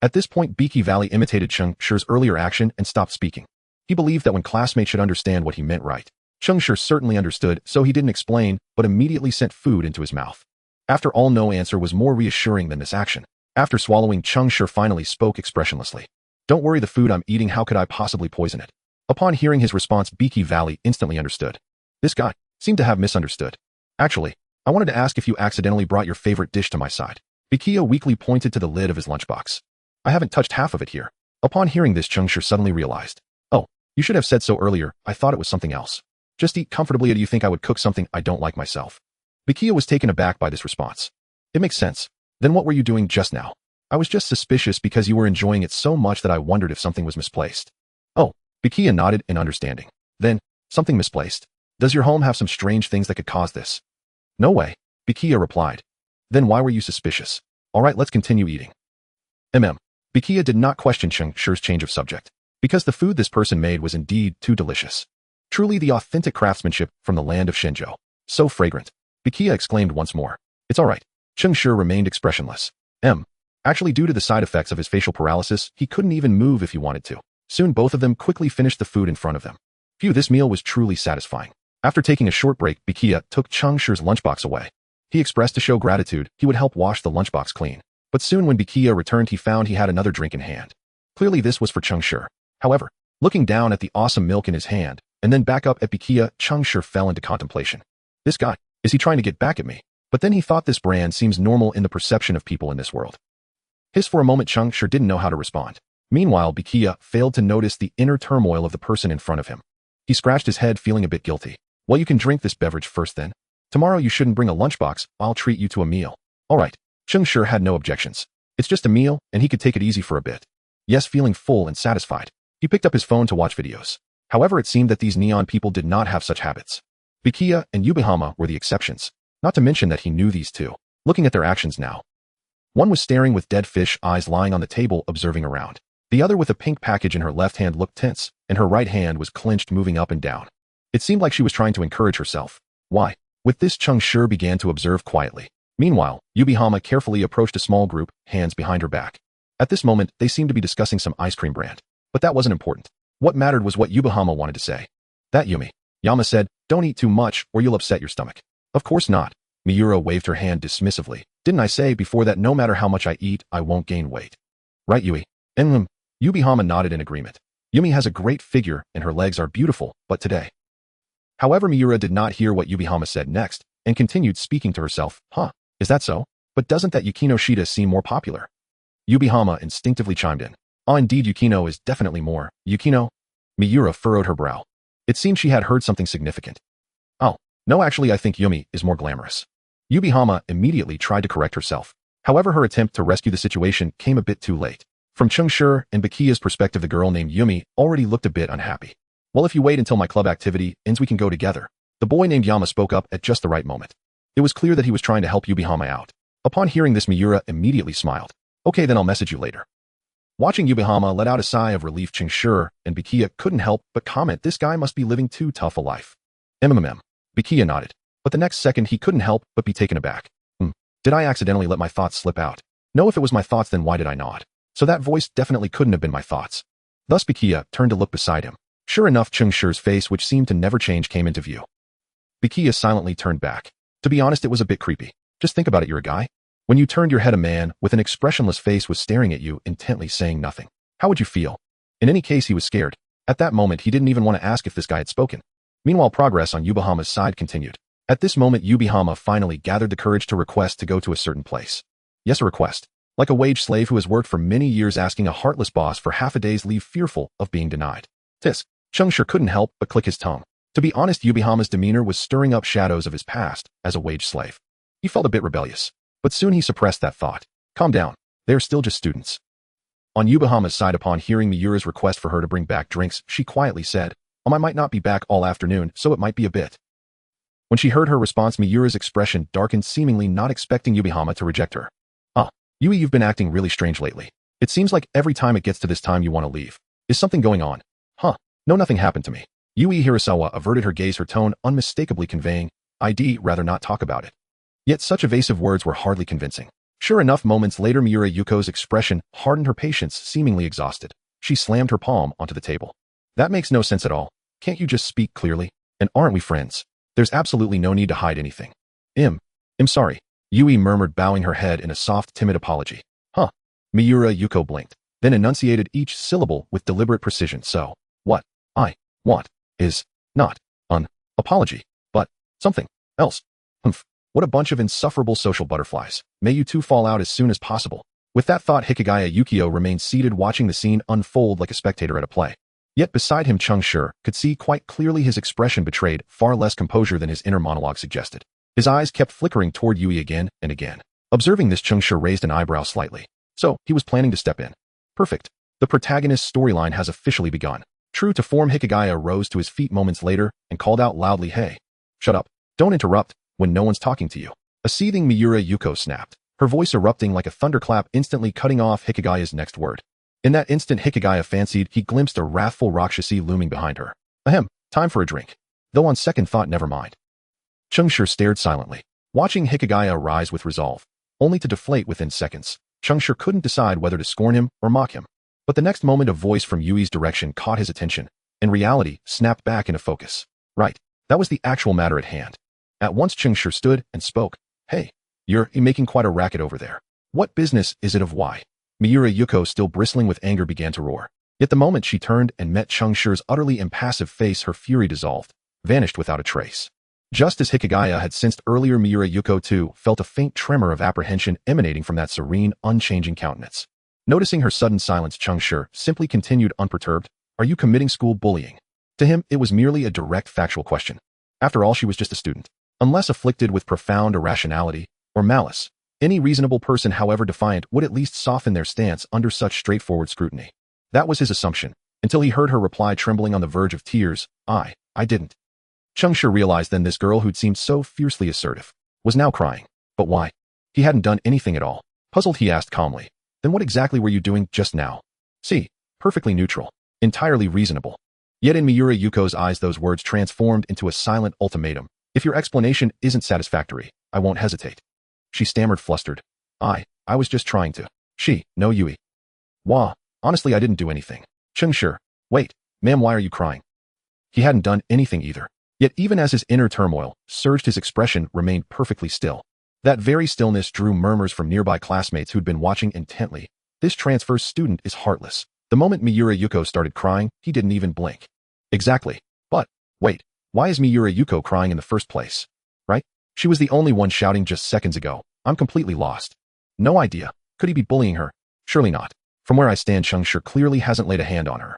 A: At this point, Biki Valley imitated Cheng Shi's earlier action and stopped speaking. He believed that when classmates should understand what he meant, right? Cheng Shi certainly understood, so he didn't explain, but immediately sent food into his mouth. After all, no answer was more reassuring than this action. After swallowing, Cheng Shi finally spoke expressionlessly. "Don't worry, the food I'm eating, how could I possibly poison it?" Upon hearing his response, Biki Valley instantly understood. This guy seemed to have misunderstood. "Actually, I wanted to ask if you accidentally brought your favorite dish to my side." Biki weakly pointed to the lid of his lunchbox. "I haven't touched half of it here." Upon hearing this, Cheng Shi suddenly realized. "Oh, you should have said so earlier, I thought it was something else. Just eat comfortably, or do you think I would cook something I don't like myself?" Biki was taken aback by this response. "It makes sense. Then what were you doing just now?" "I was just suspicious because you were enjoying it so much that I wondered if something was misplaced." "Oh," Biki nodded in understanding. "Then, something misplaced? Does your home have some strange things that could cause this?" "No way," Biki replied. "Then why were you suspicious?" "Alright, let's continue eating." Biki did not question Cheng Shi's change of subject, because the food this person made was indeed too delicious. Truly the authentic craftsmanship from the land of Shenzhou. So fragrant. Biki exclaimed once more. "It's alright." Cheng Shi remained expressionless. Actually, due to the side effects of his facial paralysis, he couldn't even move if he wanted to. Soon both of them quickly finished the food in front of them. Phew, this meal was truly satisfying. After taking a short break, Biki took Cheng Shi's lunchbox away. He expressed to show gratitude he would help wash the lunchbox clean. But soon when Biki returned, he found he had another drink in hand. Clearly this was for Cheng Shi. However, looking down at the awesome milk in his hand, and then back up at Biki, Cheng Shi fell into contemplation. This guy, is he trying to get back at me? But then he thought this brand seems normal in the perception of people in this world. For a moment, Cheng Shi didn't know how to respond. Meanwhile, Biki failed to notice the inner turmoil of the person in front of him. He scratched his head, feeling a bit guilty. "Well, you can drink this beverage first then. Tomorrow you shouldn't bring a lunchbox, I'll treat you to a meal." "Alright." Cheng Shi had no objections. It's just a meal, and he could take it easy for a bit. Yes, feeling full and satisfied, he picked up his phone to watch videos. However, it seemed that these neon people did not have such habits. Biki and Yubihama were the exceptions. Not to mention that he knew these two. Looking at their actions now. One was staring with dead fish eyes lying on the table, observing around. The other, with a pink package in her left hand, looked tense, and her right hand was clenched, moving up and down. It seemed like she was trying to encourage herself. Why? With this, Cheng Shi began to observe quietly. Meanwhile, Yubihama carefully approached a small group, hands behind her back. At this moment, they seemed to be discussing some ice cream brand. But that wasn't important. What mattered was what Yubihama wanted to say. That Yumi. Yama said, don't eat too much or you'll upset your stomach. Of course not. Miura waved her hand dismissively. Didn't I say before that no matter how much I eat, I won't gain weight? Right, Yui? Yubihama nodded in agreement. Yumi has a great figure and her legs are beautiful, but today. However, Miura did not hear what Yubihama said next and continued speaking to herself. Huh, is that so? But doesn't that Yukino Shida seem more popular? Yubihama instinctively chimed in. Ah, indeed, Yukino is definitely more. Yukino? Miura furrowed her brow. It seemed she had heard something significant. Oh, no, actually I think Yumi is more glamorous. Yubihama immediately tried to correct herself. However, her attempt to rescue the situation came a bit too late. From Cheng Shi and Bakiya's perspective, the girl named Yumi already looked a bit unhappy. Well, if you wait until my club activity ends we can go together. The boy named Yama spoke up at just the right moment. It was clear that he was trying to help Yubihama out. Upon hearing this, Miura immediately smiled. Okay, then I'll message you later. Watching Yubihama let out a sigh of relief, Cheng Shi and Bakiya couldn't help but comment, this guy must be living too tough a life. Bakiya nodded, but the next second he couldn't help but be taken aback. Did I accidentally let my thoughts slip out? No, if it was my thoughts then why did I nod? So that voice definitely couldn't have been my thoughts. Thus Bakiya turned to look beside him. Sure enough, Cheng Shi's face, which seemed to never change, came into view. Bakiya silently turned back. To be honest, it was a bit creepy. Just think about it, you're a guy. When you turned your head, a man with an expressionless face was staring at you, intently saying nothing. How would you feel? In any case, he was scared. At that moment, he didn't even want to ask if this guy had spoken. Meanwhile, progress on Yubihama's side continued. At this moment, Yubihama finally gathered the courage to request to go to a certain place. Yes, a request. Like a wage slave who has worked for many years, asking a heartless boss for half a day's leave, fearful of being denied. Tisk. Cheng Shi couldn't help but click his tongue. To be honest, Yubihama's demeanor was stirring up shadows of his past as a wage slave. He felt a bit rebellious. But soon he suppressed that thought. Calm down. They are still just students. On Yubihama's side, upon hearing Miura's request for her to bring back drinks, she quietly said, I might not be back all afternoon, so it might be a bit. When she heard her response, Miura's expression darkened, seemingly not expecting Yubihama to reject her. Yui, you've been acting really strange lately. It seems like every time it gets to this time you want to leave. Is something going on? No, nothing happened to me. Yui Hirasawa averted her gaze, her tone unmistakably conveying, I'd rather not talk about it. Yet such evasive words were hardly convincing. Sure enough, moments later, Miura Yuko's expression hardened, her patience seemingly exhausted. She slammed her palm onto the table. That makes no sense at all. Can't you just speak clearly? And aren't we friends? There's absolutely no need to hide anything. I'm sorry. Yui murmured, bowing her head in a soft, timid apology. Miura Yuko blinked, then enunciated each syllable with deliberate precision. So, what I want is not an apology, but something else. What a bunch of insufferable social butterflies. May you two fall out as soon as possible. With that thought, Hikigaya Yukio remained seated, watching the scene unfold like a spectator at a play. Yet beside him, Cheng Shi could see quite clearly his expression betrayed far less composure than his inner monologue suggested. His eyes kept flickering toward Yui again and again. Observing this, Cheng Shi raised an eyebrow slightly. So, he was planning to step in. Perfect. The protagonist's storyline has officially begun. True to form, Hikigaya rose to his feet moments later and called out loudly, Hey, shut up. Don't interrupt when no one's talking to you. A seething Miura Yuko snapped, her voice erupting like a thunderclap, instantly cutting off Hikigaya's next word. In that instant, Hikigaya fancied he glimpsed a wrathful Rakshasi looming behind her. Time for a drink. Though on second thought, never mind. Cheng Shi stared silently, watching Hikigaya rise with resolve, only to deflate within seconds. Cheng Shi couldn't decide whether to scorn him or mock him. But the next moment, a voice from Yui's direction caught his attention, and reality snapped back into focus. Right, that was the actual matter at hand. At once, Cheng Shi stood and spoke. Hey, you're making quite a racket over there. What business is it of why? Miura Yuko, still bristling with anger, began to roar. Yet the moment she turned and met Cheng Shi's utterly impassive face, her fury dissolved, vanished without a trace. Just as Hikigaya had sensed earlier, Miura Yuko too felt a faint tremor of apprehension emanating from that serene, unchanging countenance. Noticing her sudden silence, Cheng Shi simply continued unperturbed, Are you committing school bullying? To him, it was merely a direct factual question. After all, she was just a student. Unless afflicted with profound irrationality or malice, any reasonable person, however defiant, would at least soften their stance under such straightforward scrutiny. That was his assumption, until he heard her reply, trembling on the verge of tears, I didn't. Cheng Shi realized then this girl who'd seemed so fiercely assertive was now crying. But why? He hadn't done anything at all. Puzzled, he asked calmly, Then what exactly were you doing just now? See, perfectly neutral, entirely reasonable. Yet in Miura Yuko's eyes, those words transformed into a silent ultimatum. If your explanation isn't satisfactory, I won't hesitate. She stammered, flustered. I was just trying to. No, Yui. Wah, honestly, I didn't do anything. Cheng Shi. Wait, ma'am, why are you crying? He hadn't done anything either. Yet even as his inner turmoil surged, his expression remained perfectly still. That very stillness drew murmurs from nearby classmates who'd been watching intently. This transfer student is heartless. The moment Miura Yuko started crying, he didn't even blink. Exactly. But, wait, why is Miura Yuko crying in the first place? Right? She was the only one shouting just seconds ago. I'm completely lost. No idea. Could he be bullying her? Surely not. From where I stand, Cheng Shi clearly hasn't laid a hand on her.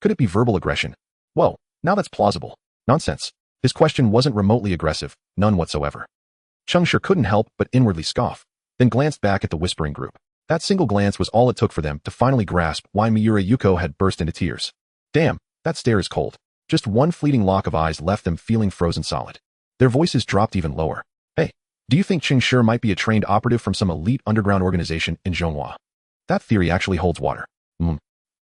A: Could it be verbal aggression? Whoa, now that's plausible. Nonsense. His question wasn't remotely aggressive, none whatsoever. Cheng Shi couldn't help but inwardly scoff, then glanced back at the whispering group. That single glance was all it took for them to finally grasp why Miura Yuko had burst into tears. Damn, that stare is cold. Just one fleeting lock of eyes left them feeling frozen solid. Their voices dropped even lower. Hey, do you think Cheng Shi might be a trained operative from some elite underground organization in Zhonghua? That theory actually holds water.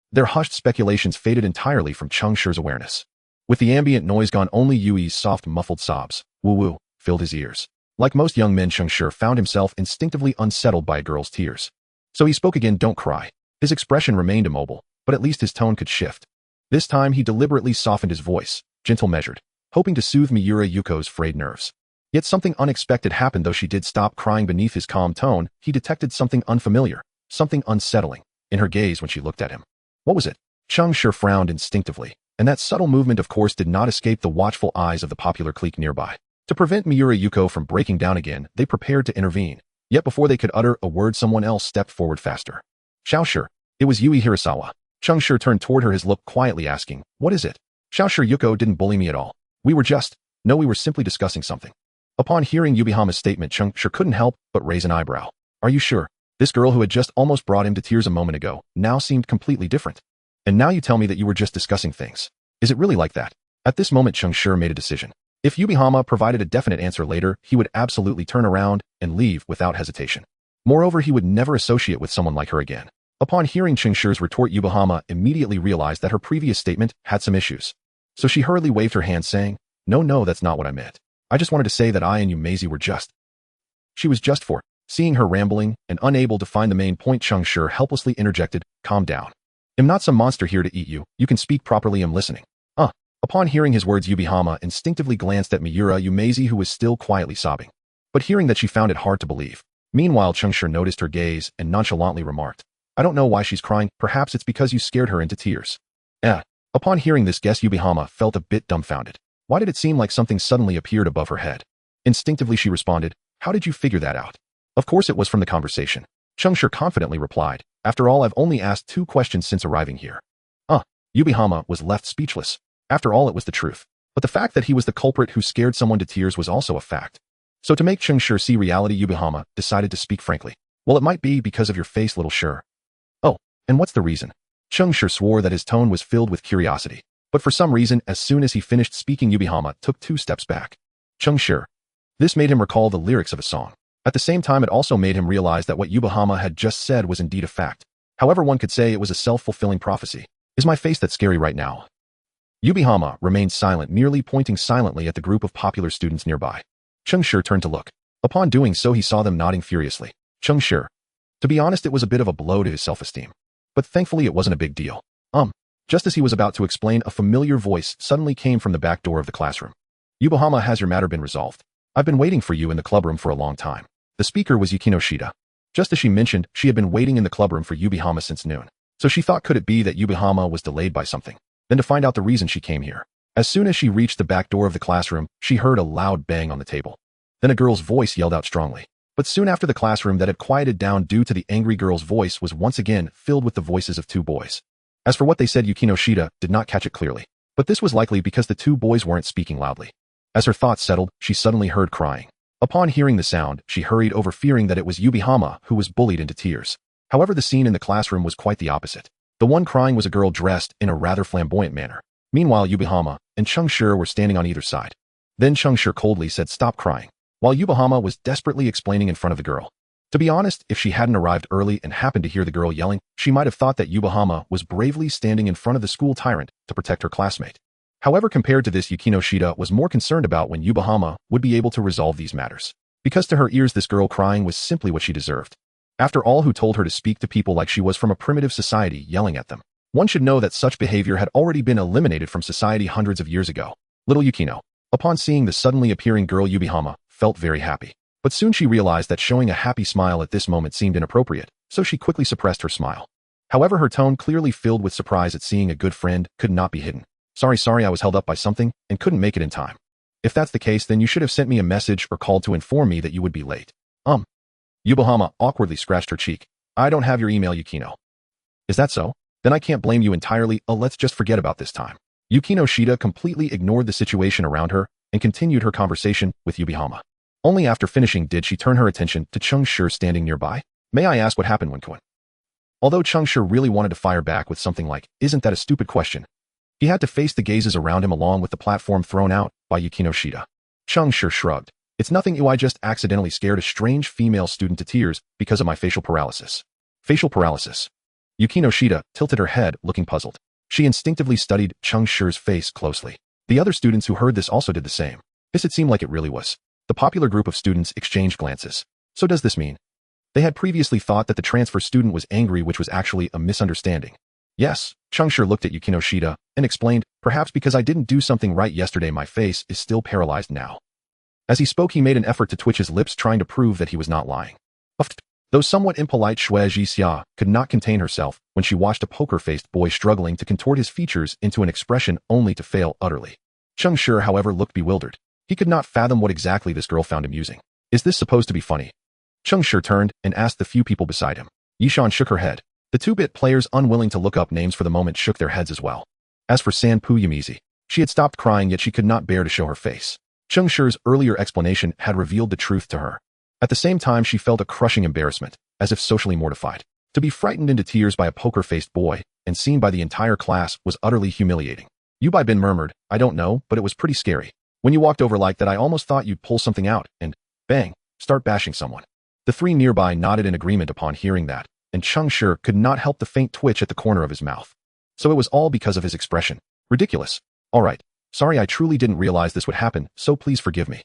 A: Their hushed speculations faded entirely from Cheng Shi's awareness. With the ambient noise gone, only Yui's soft muffled sobs, woo-woo, filled his ears. Like most young men, Cheng Shi found himself instinctively unsettled by a girl's tears. So he spoke again. Don't cry. His expression remained immobile, but at least his tone could shift. This time he deliberately softened his voice, gentle measured, hoping to soothe Miura Yuko's frayed nerves. Yet something unexpected happened. Though she did stop crying beneath his calm tone, he detected something unfamiliar, something unsettling, in her gaze when she looked at him. What was it? Cheng Shi frowned instinctively, and that subtle movement of course did not escape the watchful eyes of the popular clique nearby. To prevent Miura Yuko from breaking down again, they prepared to intervene. Yet before they could utter a word, someone else stepped forward faster. Xiaoshi. It was Yui Hirasawa. Cheng Shi turned toward her, his look quietly asking, what is it? Xiaoshi, Yuko didn't bully me at all. We were simply discussing something. Upon hearing Yubihama's statement, Cheng Shi couldn't help but raise an eyebrow. Are you sure? This girl who had just almost brought him to tears a moment ago now seemed completely different. And now you tell me that you were just discussing things. Is it really like that? At this moment, Cheng Shi made a decision. If Yubihama provided a definite answer later, he would absolutely turn around and leave without hesitation. Moreover, he would never associate with someone like her again. Upon hearing Cheng Shi's retort, Yubihama immediately realized that her previous statement had some issues. So she hurriedly waved her hand, saying, No, that's not what I meant. I just wanted to say that I and Yumazi were just. She was just for. Seeing her rambling and unable to find the main point, Cheng Shi helplessly interjected, calm down. I'm not some monster here to eat you. You can speak properly. I'm listening. Upon hearing his words, Yubihama instinctively glanced at Miura Yumazi, who was still quietly sobbing. But hearing that, she found it hard to believe. Meanwhile, Cheng Shi noticed her gaze and nonchalantly remarked, I don't know why she's crying. Perhaps it's because you scared her into tears. Upon hearing this guess, Yubihama felt a bit dumbfounded. Why did it seem like something suddenly appeared above her head? Instinctively she responded, How did you figure that out? Of course it was from the conversation. Cheng Shi confidently replied, After all, I've only asked 2 questions since arriving here. Yubihama was left speechless. After all, it was the truth. But the fact that he was the culprit who scared someone to tears was also a fact. So to make Cheng Shi see reality, Yubihama decided to speak frankly. Well, it might be because of your face, little Shi. Oh, and what's the reason? Cheng Shi swore that his tone was filled with curiosity. But for some reason, as soon as he finished speaking, Yubihama took 2 steps back. Cheng Shi. This made him recall the lyrics of a song. At the same time, it also made him realize that what Yubihama had just said was indeed a fact. However, one could say it was a self-fulfilling prophecy. Is my face that scary right now? Yubihama remained silent, merely pointing silently at the group of popular students nearby. Cheng Shi turned to look. Upon doing so, he saw them nodding furiously. Cheng Shi. To be honest, it was a bit of a blow to his self-esteem. But thankfully it wasn't a big deal. Just as he was about to explain, a familiar voice suddenly came from the back door of the classroom. Yubihama, has your matter been resolved? I've been waiting for you in the clubroom for a long time. The speaker was Yukino Shida. Just as she mentioned, she had been waiting in the clubroom for Yubihama since noon. So she thought, could it be that Yubihama was delayed by something? Then to find out the reason, she came here. As soon as she reached the back door of the classroom, she heard a loud bang on the table. Then a girl's voice yelled out strongly. But soon after, the classroom that had quieted down due to the angry girl's voice was once again filled with the voices of 2 boys. As for what they said, Yukino Shida did not catch it clearly. But this was likely because the 2 boys weren't speaking loudly. As her thoughts settled, she suddenly heard crying. Upon hearing the sound, she hurried over, fearing that it was Yubihama who was bullied into tears. However, the scene in the classroom was quite the opposite. The one crying was a girl dressed in a rather flamboyant manner. Meanwhile, Yubihama and Cheng Shi were standing on either side. Then Cheng Shi coldly said, Stop crying, while Yubihama was desperately explaining in front of the girl. To be honest, if she hadn't arrived early and happened to hear the girl yelling, she might have thought that Yubihama was bravely standing in front of the school tyrant to protect her classmate. However, compared to this, Yukino Shida was more concerned about when Yubihama would be able to resolve these matters. Because to her ears, this girl crying was simply what she deserved. After all, who told her to speak to people like she was from a primitive society yelling at them? One should know that such behavior had already been eliminated from society hundreds of years ago. Little Yukino, upon seeing the suddenly appearing girl Yubihama, felt very happy. But soon she realized that showing a happy smile at this moment seemed inappropriate, so she quickly suppressed her smile. However, her tone, clearly filled with surprise at seeing a good friend, could not be hidden. Sorry, I was held up by something and couldn't make it in time. If that's the case, then you should have sent me a message or called to inform me that you would be late. Yubihama awkwardly scratched her cheek. I don't have your email, Yukino. Is that so? Then I can't blame you entirely. Let's just forget about this time. Yukino Shida completely ignored the situation around her and continued her conversation with Yubihama. Only after finishing did she turn her attention to Cheng Shi standing nearby. May I ask what happened when Kun? Although Cheng Shi really wanted to fire back with something like, isn't that a stupid question? He had to face the gazes around him along with the platform thrown out by Yukino Shida. Cheng Shi shrugged. It's nothing, I just accidentally scared a strange female student to tears because of my facial paralysis. Facial paralysis. Yukino Shida tilted her head, looking puzzled. She instinctively studied Cheng Shi's face closely. The other students who heard this also did the same. It seemed like it really was. The popular group of students exchanged glances. So does this mean? They had previously thought that the transfer student was angry, which was actually a misunderstanding. Yes, Cheng Shi looked at Yukino Shida and explained, perhaps because I didn't do something right yesterday, my face is still paralyzed now. As he spoke, he made an effort to twitch his lips, trying to prove that he was not lying. Though somewhat impolite, Shui Jixia could not contain herself when she watched a poker-faced boy struggling to contort his features into an expression only to fail utterly. Cheng Shi, however, looked bewildered. He could not fathom what exactly this girl found amusing. Is this supposed to be funny? Cheng Shi turned and asked the few people beside him. Yishan shook her head. The two-bit players, unwilling to look up names for the moment, shook their heads as well. As for SNAFU Yamizi, she had stopped crying, yet she could not bear to show her face. Cheng Shi's earlier explanation had revealed the truth to her. At the same time, she felt a crushing embarrassment, as if socially mortified. To be frightened into tears by a poker-faced boy and seen by the entire class was utterly humiliating. Yubai Bin murmured, I don't know, but it was pretty scary. When you walked over like that, I almost thought you'd pull something out and, bang, start bashing someone. The three nearby nodded in agreement upon hearing that, and Cheng Shi could not help the faint twitch at the corner of his mouth. So it was all because of his expression. Ridiculous. All right. Sorry, I truly didn't realize this would happen, so please forgive me.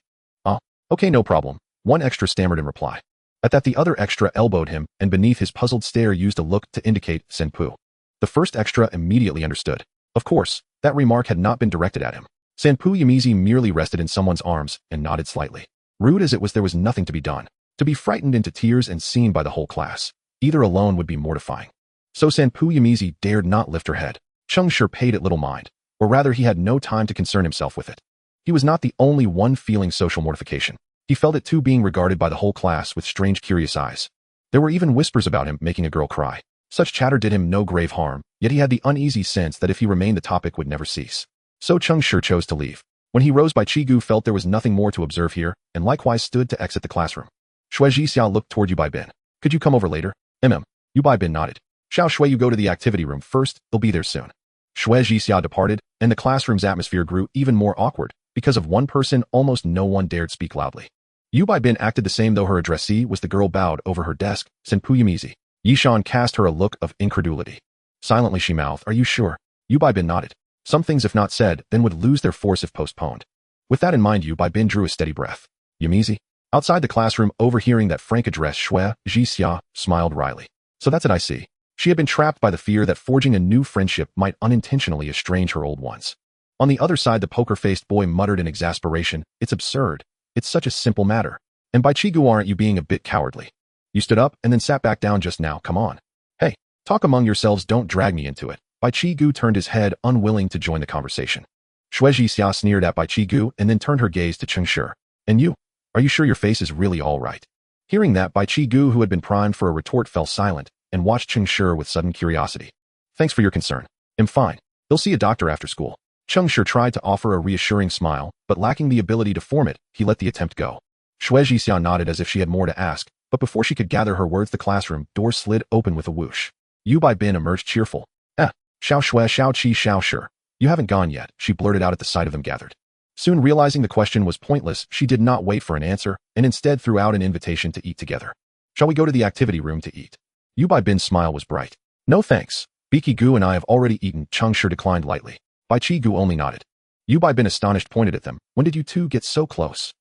A: Okay, no problem. One extra stammered in reply. At that, the other extra elbowed him, and beneath his puzzled stare used a look to indicate SNAFU. The first extra immediately understood. Of course, that remark had not been directed at him. SNAFU Yamizi merely rested in someone's arms and nodded slightly. Rude as it was, there was nothing to be done. To be frightened into tears and seen by the whole class, either alone would be mortifying. So SNAFU Yamizi dared not lift her head. Cheng Shi paid it little mind, or rather he had no time to concern himself with it. He was not the only one feeling social mortification. He felt it too, being regarded by the whole class with strange, curious eyes. There were even whispers about him making a girl cry. Such chatter did him no grave harm, yet he had the uneasy sense that if he remained, the topic would never cease. So Cheng Shi chose to leave. When he rose, Bai Chi-gu felt there was nothing more to observe here, and likewise stood to exit the classroom. Shui Jixia looked toward Yubai Bin. Could you come over later? Yubai Bin nodded. Xiao Shui, you go to the activity room first, they'll be there soon. Shui Jixia departed, and the classroom's atmosphere grew even more awkward. Because of one person, almost no one dared speak loudly. Yubai Bin acted the same, though her addressee was the girl bowed over her desk, SNAFU Yamizi. Yishan cast her a look of incredulity. Silently she mouthed, Are you sure? Yubai Bin nodded. Some things, if not said, then would lose their force if postponed. With that in mind, Yubai Bin drew a steady breath. Yamizi? Outside the classroom, overhearing that frank address, Shui Jixia smiled wryly. So that's it, I see. She had been trapped by the fear that forging a new friendship might unintentionally estrange her old ones. On the other side, the poker-faced boy muttered in exasperation, It's absurd. It's such a simple matter. And Bai Chi-gu, aren't you being a bit cowardly? You stood up and then sat back down just now, come on. Hey, talk among yourselves, don't drag me into it. Bai Chi-gu turned his head, unwilling to join the conversation. Shui Jixia sneered at Bai Chi-gu and then turned her gaze to Cheng Shi. And you? Are you sure your face is really all right? Hearing that, Bai Chi-gu, who had been primed for a retort, fell silent and watched Cheng Shi with sudden curiosity. Thanks for your concern. I'm fine. They'll see a doctor after school. Cheng Shi tried to offer a reassuring smile, but lacking the ability to form it, he let the attempt go. Shui Jixia nodded as if she had more to ask, but before she could gather her words, the classroom door slid open with a whoosh. Yubai Bin emerged cheerful. Xiao Shui, Xiao Qi, Xiao Shi. You haven't gone yet, she blurted out at the sight of them gathered. Soon realizing the question was pointless, she did not wait for an answer, and instead threw out an invitation to eat together. Shall we go to the activity room to eat? Yubai Bin's smile was bright. No thanks. Biki-gu and I have already eaten, Cheng Shi declined lightly. Bai Chi-gu only nodded. Yubai Bin, astonished, pointed at them. When did you two get so close?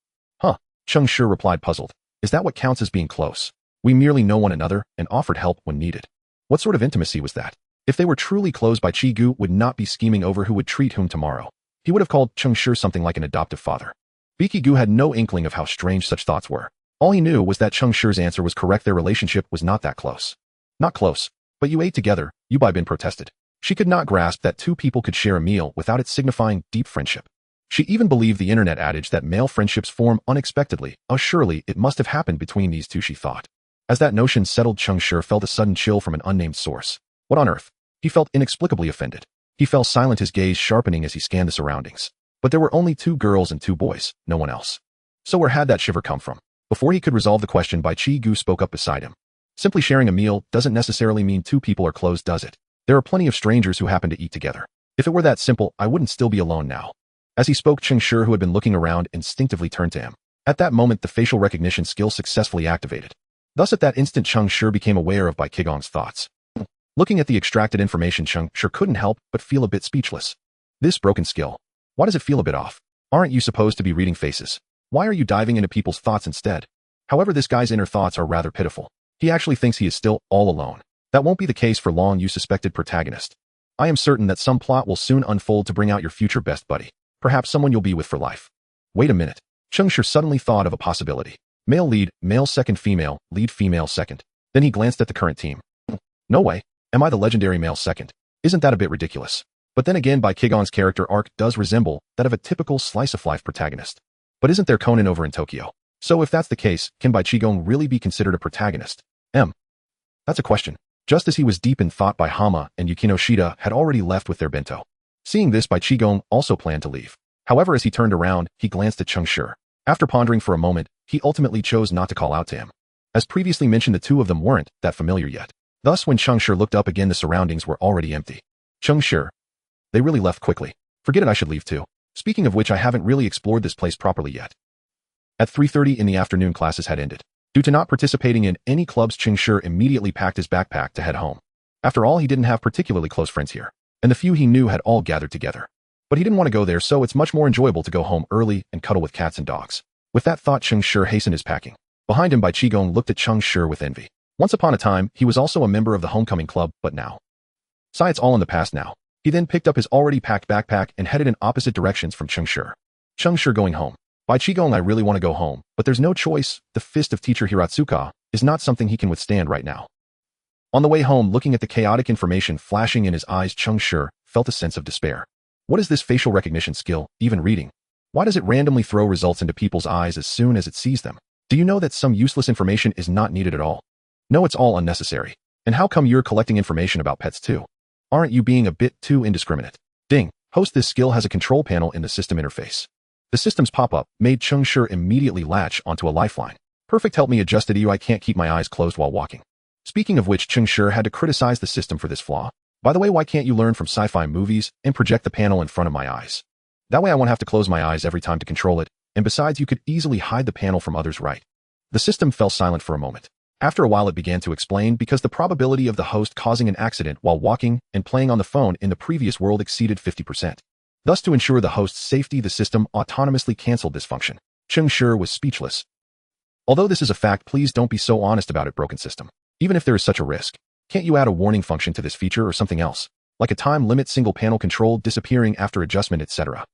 A: Cheng Shi replied, puzzled. Is that what counts as being close? We merely know one another and offered help when needed. What sort of intimacy was that? If they were truly close by, Chi-gu would not be scheming over who would treat whom tomorrow. He would have called Cheng Shi something like an adoptive father. Bikigu had no inkling of how strange such thoughts were. All he knew was that Cheng Shi's answer was correct. Their relationship was not that close. Not close, but you ate together, Bin protested. She could not grasp that two people could share a meal without it signifying deep friendship. She even believed the internet adage that male friendships form unexpectedly. Oh, surely it must have happened between these two, she thought. As that notion settled, Cheng Shi felt a sudden chill from an unnamed source. What on earth? He felt inexplicably offended. He fell silent, his gaze sharpening as he scanned the surroundings. But there were only 2 girls and 2 boys, no one else. So where had that shiver come from? Before he could resolve the question, Chi-gu spoke up beside him. Simply sharing a meal doesn't necessarily mean 2 people are close, does it? There are plenty of strangers who happen to eat together. If it were that simple, I wouldn't still be alone now. As he spoke, Cheng Shi, who had been looking around, instinctively turned to him. At that moment, the facial recognition skill successfully activated. Thus, at that instant, Cheng Shi became aware of Kigong's thoughts. Looking at the extracted information, Cheng Shi couldn't help but feel a bit speechless. This broken skill. Why does it feel a bit off? Aren't you supposed to be reading faces? Why are you diving into people's thoughts instead? However, this guy's inner thoughts are rather pitiful. He actually thinks he is still all alone. That won't be the case for long, you suspected protagonist. I am certain that some plot will soon unfold to bring out your future best buddy. Perhaps someone you'll be with for life. Wait a minute. Cheng Shi suddenly thought of a possibility. Male lead, male second, female, lead female second. Then he glanced at the current team. No way. Am I the legendary male second? Isn't that a bit ridiculous? But then again, Kigong's character arc does resemble that of a typical slice-of-life protagonist. But isn't there Conan over in Tokyo? So if that's the case, can Kigong really be considered a protagonist? That's a question. Just as he was deep in thought, Hama and Yukinoshita had already left with their bento. Seeing this, Kigong also planned to leave. However, as he turned around, he glanced at Cheng Shi. After pondering for a moment, he ultimately chose not to call out to him. As previously mentioned, the two of them weren't that familiar yet. Thus, when Cheng Shi looked up again, the surroundings were already empty. Cheng Shi. They really left quickly. Forget it, I should leave too. Speaking of which, I haven't really explored this place properly yet. At 3:30 in the afternoon, classes had ended. Due to not participating in any clubs, Cheng Shi immediately packed his backpack to head home. After all, he didn't have particularly close friends here, and the few he knew had all gathered together. But he didn't want to go there, so it's much more enjoyable to go home early and cuddle with cats and dogs. With that thought, Cheng Shi hastened his packing. Behind him, Kigong looked at Cheng Shi with envy. Once upon a time, he was also a member of the homecoming club, but now. It's all in the past now. He then picked up his already packed backpack and headed in opposite directions from Cheng Shi. Cheng Shi going home. Kigong, I really want to go home, but there's no choice. The fist of teacher Hiratsuka is not something he can withstand right now. On the way home, looking at the chaotic information flashing in his eyes, Cheng Shi felt a sense of despair. What is this facial recognition skill, even reading? Why does it randomly throw results into people's eyes as soon as it sees them? Do you know that some useless information is not needed at all? No, it's all unnecessary. And how come you're collecting information about pets too? Aren't you being a bit too indiscriminate? Ding. Host, this skill has a control panel in the system interface. The system's pop-up made Cheng Shi immediately latch onto a lifeline. Perfect, help me adjust it. I can't keep my eyes closed while walking. Speaking of which, Cheng Shi had to criticize the system for this flaw. By the way, why can't you learn from sci-fi movies and project the panel in front of my eyes? That way I won't have to close my eyes every time to control it, and besides, you could easily hide the panel from others, right? The system fell silent for a moment. After a while, it began to explain because the probability of the host causing an accident while walking and playing on the phone in the previous world exceeded 50%. Thus, to ensure the host's safety, the system autonomously canceled this function. Cheng Shi was speechless. Although this is a fact, please don't be so honest about it, broken system. Even if there is such a risk, can't you add a warning function to this feature or something else? Like a time limit, single panel control, disappearing after adjustment, etc.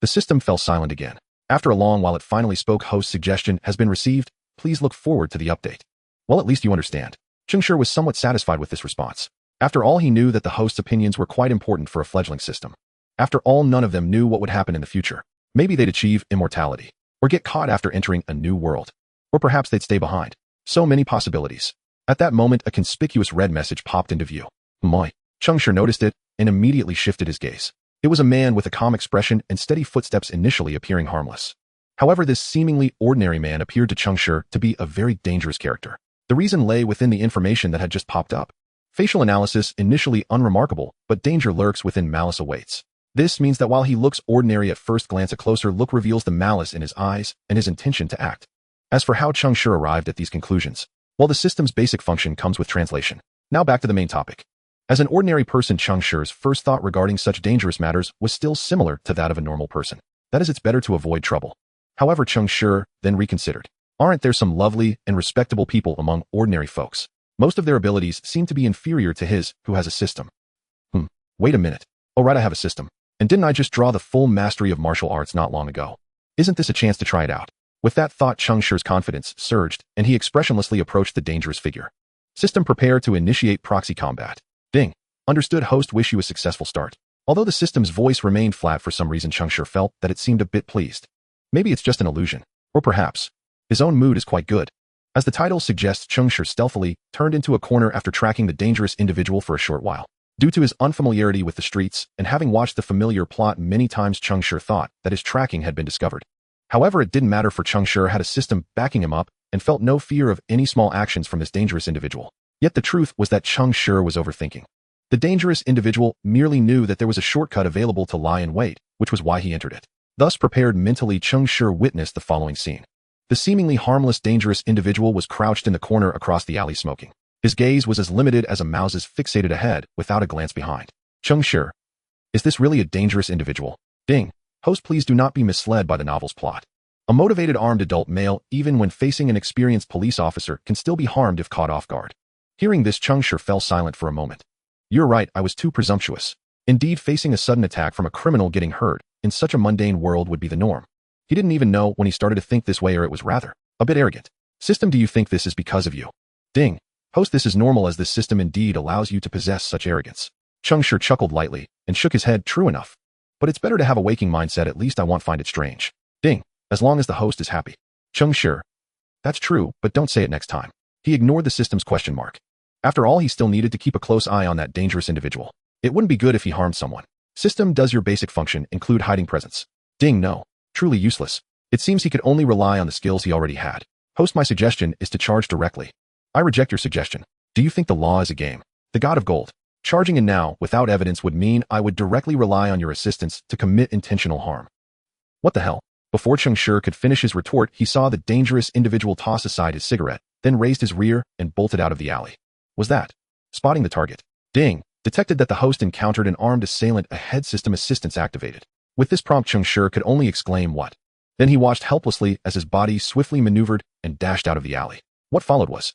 A: The system fell silent again. After a long while, it finally spoke. Host suggestion has been received. Please look forward to the update. Well, at least you understand. Cheng Shi was somewhat satisfied with this response. After all, he knew that the host's opinions were quite important for a fledgling system. After all, none of them knew what would happen in the future. Maybe they'd achieve immortality, or get caught after entering a new world, or perhaps they'd stay behind. So many possibilities. At that moment, a conspicuous red message popped into view. Moi. Cheng Shi noticed it and immediately shifted his gaze. It was a man with a calm expression and steady footsteps, initially appearing harmless. However, this seemingly ordinary man appeared to Cheng Shi to be a very dangerous character. The reason lay within the information that had just popped up. Facial analysis initially unremarkable, but danger lurks within malice awaits. This means that while he looks ordinary at first glance, a closer look reveals the malice in his eyes and his intention to act. As for how Cheng Shi arrived at these conclusions, well, the system's basic function comes with translation. Now back to the main topic. As an ordinary person, Cheng Shi's first thought regarding such dangerous matters was still similar to that of a normal person. That is, it's better to avoid trouble. However, Cheng Shi then reconsidered. Aren't there some lovely and respectable people among ordinary folks? Most of their abilities seem to be inferior to his, who has a system. Wait a minute. Oh right, I have a system. And didn't I just draw the full mastery of martial arts not long ago? Isn't this a chance to try it out? With that thought, Cheng Shi's confidence surged, and he expressionlessly approached the dangerous figure. System, prepare to initiate proxy combat. Ding. Understood, host, wish you a successful start. Although the system's voice remained flat for some reason, Cheng Shi felt that it seemed a bit pleased. Maybe it's just an illusion. Or perhaps his own mood is quite good. As the title suggests, Cheng Shi stealthily turned into a corner after tracking the dangerous individual for a short while. Due to his unfamiliarity with the streets and having watched the familiar plot many times, Cheng Shi thought that his tracking had been discovered. However, it didn't matter, for Cheng Shi had a system backing him up and felt no fear of any small actions from this dangerous individual. Yet the truth was that Cheng Shi was overthinking. The dangerous individual merely knew that there was a shortcut available to lie in wait, which was why he entered it. Thus prepared mentally, Cheng Shi witnessed the following scene. The seemingly harmless dangerous individual was crouched in the corner across the alley smoking. His gaze was as limited as a mouse's, fixated ahead without a glance behind. Cheng Shi. Is this really a dangerous individual? Ding. Host, please do not be misled by the novel's plot. A motivated armed adult male, even when facing an experienced police officer, can still be harmed if caught off guard. Hearing this, Cheng Shi fell silent for a moment. You're right, I was too presumptuous. Indeed, facing a sudden attack from a criminal getting hurt in such a mundane world would be the norm. He didn't even know when he started to think this way, or it was rather a bit arrogant. System, do you think this is because of you? Ding. Host, this is normal, as this system indeed allows you to possess such arrogance. Cheng Shi chuckled lightly and shook his head. True enough. But it's better to have a waking mindset, at least I won't find it strange. Ding. As long as the host is happy. Cheng Shi. That's true, but don't say it next time. He ignored the system's question mark. After all, he still needed to keep a close eye on that dangerous individual. It wouldn't be good if he harmed someone. System, does your basic function include hiding presence? Ding, no. Truly useless. It seems he could only rely on the skills he already had. Host, my suggestion is to charge directly. I reject your suggestion. Do you think the law is a game? The god of gold. Charging in now, without evidence, would mean I would directly rely on your assistance to commit intentional harm. What the hell? Before Cheng Shi could finish his retort, he saw the dangerous individual toss aside his cigarette, then raised his rear and bolted out of the alley. Was that? Spotting the target. Ding. Detected that the host encountered an armed assailant. A head system assistance activated. With this prompt, Cheng Shi could only exclaim, what? Then he watched helplessly as his body swiftly maneuvered and dashed out of the alley. What followed was